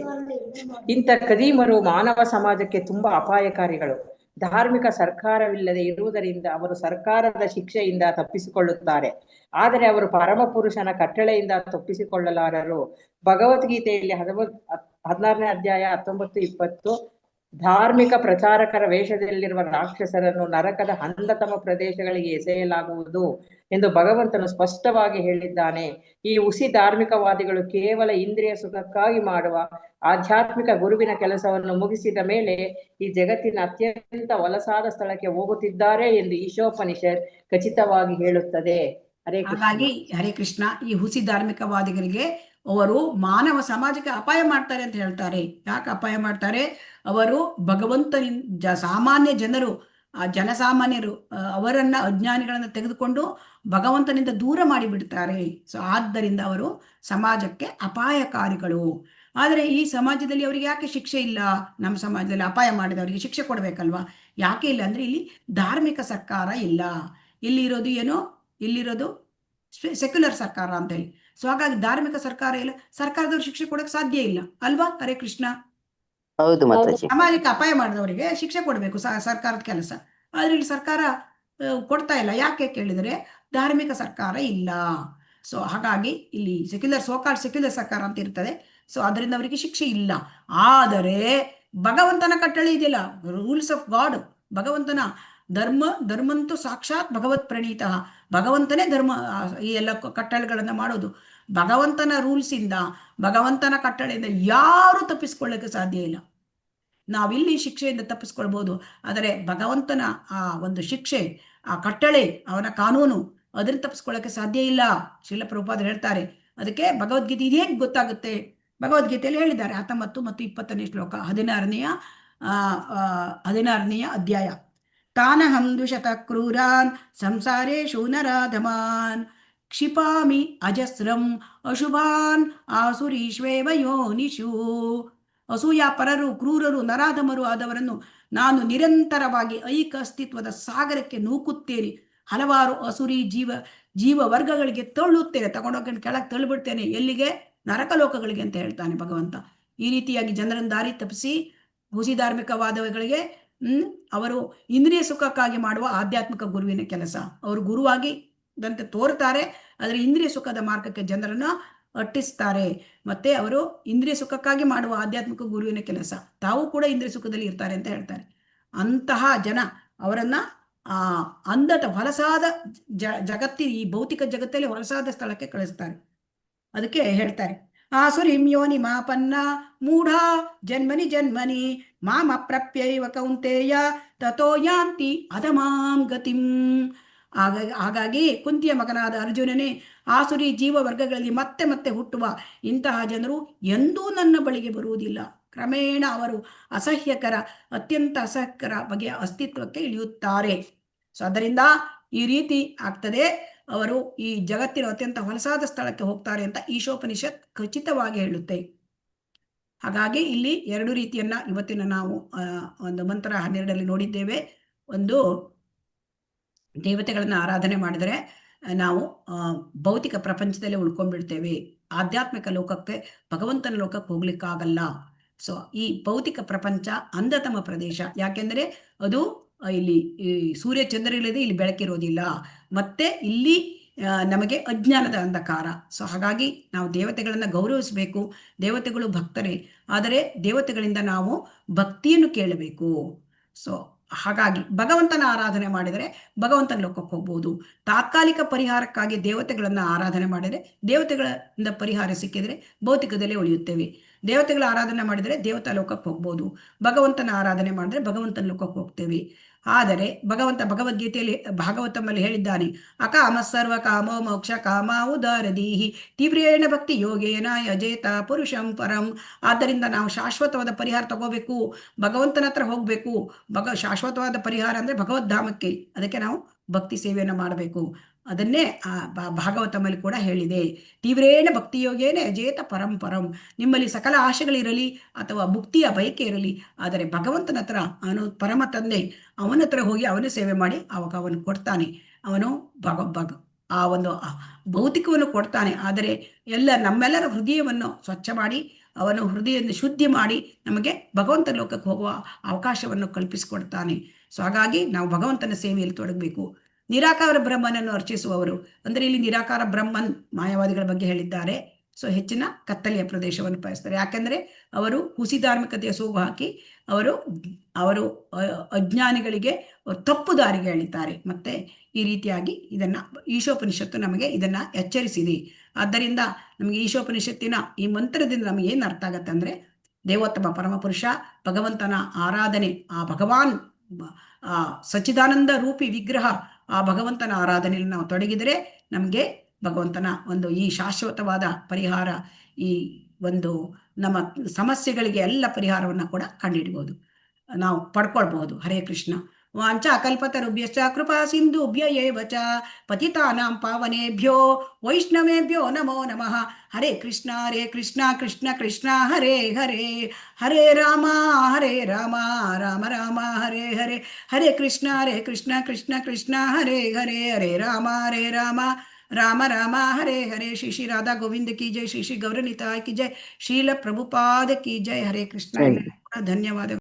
ಇಂಥ ಕದೀಮರು ಮಾನವ ಸಮಾಜಕ್ಕೆ ತುಂಬಾ ಅಪಾಯಕಾರಿಗಳು. ಧಾರ್ಮಿಕ ಸರ್ಕಾರವಿಲ್ಲದೆ ಇರುವುದರಿಂದ ಅವರು ಸರ್ಕಾರದ ಶಿಕ್ಷೆಯಿಂದ ತಪ್ಪಿಸಿಕೊಳ್ಳುತ್ತಾರೆ. ಆದರೆ ಅವರು ಪರಮಪುರುಷನ ಕಟ್ಟಳೆಯಿಂದ ತಪ್ಪಿಸಿಕೊಳ್ಳಲಾರರು. ಭಗವದ್ಗೀತೆಯಲ್ಲಿ 16ನೇ ಅಧ್ಯಾಯ 19-20 ಧಾರ್ಮಿಕ ಪ್ರಚಾರಕರ ವೇಷದಲ್ಲಿರುವ ರಾಕ್ಷಸರನ್ನು ನರಕದ ಹಂದತಮ ಪ್ರದೇಶಗಳಿಗೆ ಎಸೆಯಲಾಗುವುದು ಎಂದು ಭಗವಂತನು ಸ್ಪಷ್ಟವಾಗಿ ಹೇಳಿದ್ದಾನೆ. ಈ ಹುಸಿ ಧಾರ್ಮಿಕವಾದಿಗಳು ಕೇವಲ ಇಂದ್ರಿಯ ಸುಖಕ್ಕಾಗಿ ಮಾಡುವ ಆಧ್ಯಾತ್ಮಿಕ ಗುರುವಿನ ಕೆಲಸವನ್ನು ಮುಗಿಸಿದ ಮೇಲೆ ಈ ಜಗತ್ತಿನ ಅತ್ಯಂತ ವಲಸಾದ ಸ್ಥಳಕ್ಕೆ ಹೋಗುತ್ತಿದ್ದಾರೆ ಎಂದು ಈಶೋಪನಿಷತ್ ಖಚಿತವಾಗಿ ಹೇಳುತ್ತದೆ. ಹಾಗಾಗಿ ಹರೇ ಕೃಷ್ಣ, ಈ ಹುಸಿ ಧಾರ್ಮಿಕವಾದಿಗಳಿಗೆ ಅವರು ಮಾನವ ಸಮಾಜಕ್ಕೆ ಅಪಾಯ ಮಾಡ್ತಾರೆ ಅಂತ ಹೇಳ್ತಾರೆ. ಯಾಕೆ ಅಪಾಯ ಮಾಡ್ತಾರೆ? ಅವರು ಭಗವಂತನಿಂದ ಸಾಮಾನ್ಯ ಜನರು, ಜನಸಾಮಾನ್ಯರು ಅವರನ್ನ ಅಜ್ಞಾನಿಗಳನ್ನ ತೆಗೆದುಕೊಂಡು ಭಗವಂತನಿಂದ ದೂರ ಮಾಡಿಬಿಡ್ತಾರೆ. ಸೊ ಆದ್ದರಿಂದ ಅವರು ಸಮಾಜಕ್ಕೆ ಅಪಾಯಕಾರಿಗಳು. ಆದರೆ ಈ ಸಮಾಜದಲ್ಲಿ ಅವರಿಗೆ ಯಾಕೆ ಶಿಕ್ಷೆ ಇಲ್ಲ? ನಮ್ಮ ಸಮಾಜದಲ್ಲಿ ಅಪಾಯ ಮಾಡಿದವರಿಗೆ ಶಿಕ್ಷೆ ಕೊಡಬೇಕಲ್ವಾ? ಯಾಕೆ ಇಲ್ಲ ಅಂದರೆ ಇಲ್ಲಿ ಧಾರ್ಮಿಕ ಸರ್ಕಾರ ಇಲ್ಲ. ಇಲ್ಲಿರೋದು ಸೆಕ್ಯುಲರ್ ಸರ್ಕಾರ ಅಂತೇಳಿ. ಸೊ ಹಾಗಾಗಿ ಧಾರ್ಮಿಕ ಸರ್ಕಾರ ಇಲ್ಲ, ಸರ್ಕಾರದವ್ರು ಶಿಕ್ಷೆ ಕೊಡಕ್ಕೆ ಸಾಧ್ಯ ಇಲ್ಲ ಅಲ್ವಾ? ಹರೇ ಕೃಷ್ಣ. ಹೌದು ಮಾತಾಜಿ. ಸಮಾಜಕ್ಕೆ ಅಪಾಯ ಮಾಡಿದವರಿಗೆ ಶಿಕ್ಷೆ ಕೊಡಬೇಕು ಸರ್ಕಾರದ ಕೆಲಸ. ಆದ್ರೆ ಇಲ್ಲಿ ಸರ್ಕಾರ ಕೊಡ್ತಾ ಇಲ್ಲ. ಯಾಕೆ ಕೇಳಿದರೆ ಧಾರ್ಮಿಕ ಸರ್ಕಾರ ಇಲ್ಲ. ಸೊ ಹಾಗಾಗಿ ಇಲ್ಲಿ ಸೆಕ್ಯುಲರ್ ಸರ್ಕಾರ ಅಂತ ಇರ್ತದೆ. ಸೊ ಅದರಿಂದ ಅವರಿಗೆ ಶಿಕ್ಷೆ ಇಲ್ಲ. ಆದರೆ ಭಗವಂತನ ಕಟ್ಟಳೆ ಇದೆಯಲ್ಲ, ರೂಲ್ಸ್ ಆಫ್ ಗಾಡ್, ಭಗವಂತನ ಧರ್ಮಂತೂ ಸಾಕ್ಷಾತ್ ಭಗವತ್ ಪ್ರಣೀತ. ಭಗವಂತನೇ ಧರ್ಮ, ಈ ಎಲ್ಲ ಕಟ್ಟಳೆಗಳನ್ನ ಮಾಡೋದು. ಭಗವಂತನ ರೂಲ್ಸಿಂದ, ಭಗವಂತನ ಕಟ್ಟಳೆಯಿಂದ ಯಾರು ತಪ್ಪಿಸ್ಕೊಳ್ಳಕ್ಕೆ ಸಾಧ್ಯ ಇಲ್ಲ. ನಾವಿಲ್ಲಿ ಶಿಕ್ಷೆಯಿಂದ ತಪ್ಪಿಸ್ಕೊಳ್ಬೋದು, ಆದರೆ ಭಗವಂತನ ಆ ಒಂದು ಶಿಕ್ಷೆ, ಆ ಕಟ್ಟಳೆ, ಅವನ ಕಾನೂನು, ಅದನ್ನ ತಪ್ಪಿಸ್ಕೊಳ್ಳಕ್ಕೆ ಸಾಧ್ಯ ಇಲ್ಲ. ಶ್ರೀಲ ಪ್ರಭುಪಾದರು ಹೇಳ್ತಾರೆ. ಅದಕ್ಕೆ ಭಗವದ್ಗೀತೆ ಇದು ಹೇಗೆ ಗೊತ್ತಾಗುತ್ತೆ? ಭಗವದ್ಗೀತೆಯಲ್ಲಿ ಹೇಳಿದ್ದಾರೆ 19 ಮತ್ತು 20ನೇ ಶ್ಲೋಕ, 16ನೇ 16ನೆಯ ಅಧ್ಯಾಯ. ತಾನಹಂ ದುಷತ ಕ್ರೂರಾನ್ ಸಂಸಾರೇಶು ನರಾಧಮಾನ್ ಕ್ಷಿಪಾಮಿ ಅಜಸ್ರಂ ಅಶುಭಾನ್ ಆಸುರೀಶ್ವೇವ ಯೋನಿಷು. ಅಸೂಯಾಪರರು, ಕ್ರೂರರು, ನರಾಧಮರು ಆದವರನ್ನು ನಾನು ನಿರಂತರವಾಗಿ ಐಕ ಅಸ್ತಿತ್ವದ ಸಾಗರಕ್ಕೆ ನೂಕುತ್ತೇನೆ. ಹಲವಾರು ಅಸುರಿ ಜೀವ ವರ್ಗಗಳಿಗೆ ತಳ್ಳುತ್ತೇನೆ, ತಗೊಂಡೋಗಿ ಕೆಳಗೆ ತಳ್ಳಿಬಿಡ್ತೇನೆ. ಎಲ್ಲಿಗೆ? ನರಕಲೋಕಗಳಿಗೆ ಅಂತ ಹೇಳ್ತಾನೆ ಭಗವಂತ. ಈ ರೀತಿಯಾಗಿ ಜನರನ್ನು ದಾರಿ ತಪ್ಪಿಸಿ ಹುಸಿ ಧಾರ್ಮಿಕವಾದಗಳಿಗೆ ಅವರು ಇಂದ್ರಿಯ ಸುಖಕ್ಕಾಗಿ ಮಾಡುವ ಆಧ್ಯಾತ್ಮಿಕ ಗುರುವಿನ ಕೆಲಸ. ಅವರು ಗುರುವಾಗಿ ದಂತೆ ತೋರ್ತಾರೆ, ಆದರೆ ಇಂದ್ರಿಯ ಸುಖದ ಮಾರ್ಗಕ್ಕೆ ಜನರನ್ನು ಅಟ್ಟಿಸ್ತಾರೆ. ಮತ್ತೆ ಅವರು ಇಂದ್ರಿಯ ಸುಖಕ್ಕಾಗಿ ಮಾಡುವ ಆಧ್ಯಾತ್ಮಿಕ ಗುರುವಿನ ಕೆಲಸ, ತಾವು ಕೂಡ ಇಂದ್ರಿಯ ಸುಖದಲ್ಲಿ ಇರ್ತಾರೆ ಅಂತ ಹೇಳ್ತಾರೆ. ಅಂತಹ ಜನ ಅವರನ್ನ ಅಂದಟ ಹೊಲಸಾದ ಜಗತ್ತಿ, ಈ ಭೌತಿಕ ಜಗತ್ತಲ್ಲಿ ಹೊಲಸಾದ ಸ್ಥಳಕ್ಕೆ ಕಳಿಸ್ತಾರೆ. ಅದಕ್ಕೆ ಹೇಳ್ತಾರೆ, ಆಸುರಿಂ ಯೋನಿ ಮಾಪನ್ನ ಮೂಢ ಜನ್ಮನಿ ಜನ್ಮನಿ ಮಾಮ ಪ್ರಪ್ಯೈವ ಕೌಂತೇಯ ತಥೋ ಯಾಂತಿ ಅಧಮಾಂ ಗತಿಂ. ಹಾಗಾಗಿ ಕುಂತಿಯ ಮಗನಾದ ಅರ್ಜುನನೇ, ಆಸುರಿ ಜೀವ ವರ್ಗಗಳಲ್ಲಿ ಮತ್ತೆ ಮತ್ತೆ ಹುಟ್ಟುವ ಇಂತಹ ಜನರು ಎಂದೂ ನನ್ನ ಬಳಿಗೆ ಬರುವುದಿಲ್ಲ. ಕ್ರಮೇಣ ಅವರು ಅತ್ಯಂತ ಅಸಹ್ಯಕರ ಬಗೆಯ ಅಸ್ತಿತ್ವಕ್ಕೆ ಇಳಿಯುತ್ತಾರೆ. ಸೊ ಅದರಿಂದ ಈ ರೀತಿ ಆಗ್ತದೆ, ಅವರು ಈ ಜಗತ್ತಿನ ಅತ್ಯಂತ ಹೊಲಸಾದ ಸ್ಥಳಕ್ಕೆ ಹೋಗ್ತಾರೆ ಅಂತ ಈಶೋಪನಿಷತ್ ಖಚಿತವಾಗಿ ಹೇಳುತ್ತೆ. ಹಾಗಾಗಿ ಇಲ್ಲಿ 2 ರೀತಿಯನ್ನ ಇವತ್ತಿನ ನಾವು ಒಂದು ಮಂತ್ರ 12ರಲ್ಲಿ ನೋಡಿದ್ದೇವೆ. ಒಂದು, ದೇವತೆಗಳನ್ನ ಆರಾಧನೆ ಮಾಡಿದರೆ ನಾವು ಭೌತಿಕ ಪ್ರಪಂಚದಲ್ಲೇ ಉಳ್ಕೊಂಡ್ಬಿಡ್ತೇವೆ, ಆಧ್ಯಾತ್ಮಿಕ ಲೋಕಕ್ಕೆ, ಭಗವಂತನ ಲೋಕಕ್ಕೆ ಹೋಗ್ಲಿಕ್ಕಾಗಲ್ಲ. ಸೊ ಈ ಭೌತಿಕ ಪ್ರಪಂಚ ಅಂಧತಮ ಪ್ರದೇಶ. ಯಾಕೆಂದರೆ ಅದು ಇಲ್ಲಿ ಸೂರ್ಯ ಚಂದ್ರರಿಲ್ಲದೆ ಇಲ್ಲಿ ಬೆಳಕಿರೋದಿಲ್ಲ, ಮತ್ತೆ ಇಲ್ಲಿ ನಮಗೆ ಅಜ್ಞಾನದ ಅಂಧಕಾರ. ಸೊ ಹಾಗಾಗಿ ನಾವು ದೇವತೆಗಳನ್ನು ಗೌರವಿಸಬೇಕು. ದೇವತೆಗಳು ಭಕ್ತರೇ, ಆದರೆ ದೇವತೆಗಳಿಂದ ನಾವು ಭಕ್ತಿಯನ್ನು ಕೇಳಬೇಕು. ಸೊ ಹಾಗಾಗಿ ಭಗವಂತನ ಆರಾಧನೆ ಮಾಡಿದರೆ ಭಗವಂತನ ಲೋಕಕ್ಕೆ ಹೋಗ್ಬೋದು. ತಾತ್ಕಾಲಿಕ ಪರಿಹಾರಕ್ಕಾಗಿ ದೇವತೆಗಳನ್ನು ಆರಾಧನೆ ಮಾಡಿದರೆ ದೇವತೆಗಳಿಂದ ಪರಿಹಾರ ಸಿಕ್ಕಿದರೆ ಭೌತಿಕದಲ್ಲೇ ಉಳಿಯುತ್ತೇವೆ. ದೇವತೆಗಳ ಆರಾಧನೆ ಮಾಡಿದರೆ ದೇವತಾ ಲೋಕಕ್ಕೆ ಹೋಗ್ಬೋದು, ಭಗವಂತನ ಆರಾಧನೆ ಮಾಡಿದ್ರೆ ಭಗವಂತನ ಲೋಕಕ್ಕೆ ಹೋಗ್ತೇವೆ. ಆದರೆ ಭಗವಂತ ಭಗವದ್ಗೀತೆಯಲ್ಲಿ ಭಾಗವತಮಲ್ಲಿ ಹೇಳಿದ್ದಾನೆ, ಅಕಾಮ ಸರ್ವ ಕಾಮೋ ಮೋಕ್ಷ ಕಾಮ ಉದಾರದೀಹಿ ತೀವ್ರೇಣ ಭಕ್ತಿ ಯೋಗೇನ ಯಜೇತ ಪುರುಷಂ ಪರಂ. ಆದ್ದರಿಂದ ನಾವು ಶಾಶ್ವತವಾದ ಪರಿಹಾರ ತಗೋಬೇಕು, ಭಗವಂತನ ಹತ್ರ ಹೋಗ್ಬೇಕು. ಶಾಶ್ವತವಾದ ಪರಿಹಾರ ಅಂದರೆ ಭಗವದ್ಧಾಮಕ್ಕೆ. ಅದಕ್ಕೆ ನಾವು ಭಕ್ತಿ ಸೇವೆಯನ್ನು ಮಾಡಬೇಕು. ಅದನ್ನೇ ಭಾಗವತಮಲ್ಲಿ ಕೂಡ ಹೇಳಿದೆ, ತೀವ್ರೇಣ ಭಕ್ತಿ ಯೋಗೇನ ಯಜೇತ ಪರಂ. ನಿಮ್ಮಲ್ಲಿ ಸಕಲ ಆಶೆಗಳಿರಲಿ ಅಥವಾ ಮುಕ್ತಿಯ ಬಯಕೆ ಇರಲಿ, ಆದರೆ ಭಗವಂತನ ಹತ್ರ, ಅವನು ಪರಮ ತಂದೆ, ಅವನ ಹತ್ರ ಹೋಗಿ ಅವನ ಸೇವೆ ಮಾಡಿ ಅವಾಗ ಅವನು ಕೊಡ್ತಾನೆ. ಅವನು ಆ ಒಂದು ಭೌತಿಕವನ್ನು ಕೊಡ್ತಾನೆ, ಆದರೆ ನಮ್ಮೆಲ್ಲರ ಹೃದಯವನ್ನು ಸ್ವಚ್ಛ ಮಾಡಿ, ಅವನು ಹೃದಯವನ್ನು ಶುದ್ಧಿ ಮಾಡಿ ನಮಗೆ ಭಗವಂತ ಲೋಕಕ್ಕೆ ಹೋಗುವ ಅವಕಾಶವನ್ನು ಕಲ್ಪಿಸಿಕೊಡ್ತಾನೆ. ಸೊ ಹಾಗಾಗಿ ನಾವು ಭಗವಂತನ ಸೇವೆಯಲ್ಲಿ ತೊಡಗಬೇಕು. ನಿರಾಕಾರ ಬ್ರಹ್ಮನನ್ನು ಅರ್ಚಿಸುವವರು ಅಂದರೆ ಇಲ್ಲಿ ನಿರಾಕಾರ ಬ್ರಹ್ಮನ್ ಮಾಯಾವಾದಿಗಳ ಬಗ್ಗೆ ಹೇಳಿದ್ದಾರೆ. ಸೊ ಹೆಚ್ಚಿನ ಕತ್ತಲೆಯ ಪ್ರದೇಶವನ್ನು ಬಯಸ್ತಾರೆ. ಯಾಕೆಂದರೆ ಅವರು ಹುಸಿ ಧಾರ್ಮಿಕತೆಯ ಸೋಗು ಹಾಕಿ ಅವರು ಅಜ್ಞಾನಿಗಳಿಗೆ ತಪ್ಪು ದಾರಿಗೆ ಎಳಿತಾರೆ. ಮತ್ತೆ ಈ ರೀತಿಯಾಗಿ ಇದನ್ನ ಈಶೋಪನಿಷತ್ತು ನಮಗೆ ಇದನ್ನ ಎಚ್ಚರಿಸಿದೆ. ಆದ್ದರಿಂದ ನಮಗೆ ಈಶೋಪನಿಷತ್ತಿನ ಈ ಮಂತ್ರದಿಂದ ನಮಗೆ ಏನು ಅರ್ಥ ಆಗತ್ತೆ ಅಂದರೆ, ದೇವೋತ್ತಮ ಪರಮಪುರುಷ ಭಗವಂತನ ಆರಾಧನೆ, ಆ ಭಗವಾನ್ ಸಚ್ಚಿದಾನಂದ ರೂಪಿ ವಿಗ್ರಹ, ಆ ಭಗವಂತನ ಆರಾಧನೆಯಲ್ಲಿ ನಾವು ತೊಡಗಿದರೆ ನಮಗೆ ಭಗವಂತನ ಒಂದು ಈ ಶಾಶ್ವತವಾದ ಪರಿಹಾರ, ಈ ಒಂದು ನಮ್ಮ ಸಮಸ್ಯೆಗಳಿಗೆ ಎಲ್ಲ ಪರಿಹಾರವನ್ನು ಕೂಡ ಕಂಡುಹಿಡ್ಬೋದು, ನಾವು ಪಡ್ಕೊಳ್ಬಹುದು. ಹರೇ ಕೃಷ್ಣ. ವಾಂಚಾ ಕಲ್ಪತರುಭ್ಯಶ್ಚ ಕೃಪಾ ಸಿಂಧುಭ್ಯ ಏವ ಚ ಪತಿತಾನಾಂ ಪಾವನೇಭ್ಯೋ ವೈಷ್ಣವೇಭ್ಯೋ ನಮೋ ನಮಃ. ಹರೇ ಕೃಷ್ಣ ಕೃಷ್ಣ ಕೃಷ್ಣ ಹರೇ ಹರೇ, ಹರೇ ರಾಮ ರಾಮ ರಾಮ ಹರೇ ಹರೇ, ಹರೇ ಕೃಷ್ಣ ಕೃಷ್ಣ ಕೃಷ್ಣ ಹರೇ ಹರೇ, ಹರೇ ರಾಮ ರಾಮ ರಾಮ ಹರೇ ಹರೇ. ಶ್ರೀ ರಾಧಾ ಗೋವಿಂದ ಕಿ ಜೈ, ಶ್ರೀ ಗೌರನಿತಾಯ್ ಕಿ ಜೈ, ಶ್ರೀಲ ಪ್ರಭುಪಾದ ಕಿ ಜೈ. ಹರೇ ಕೃಷ್ಣ. ಧನ್ಯವಾದ.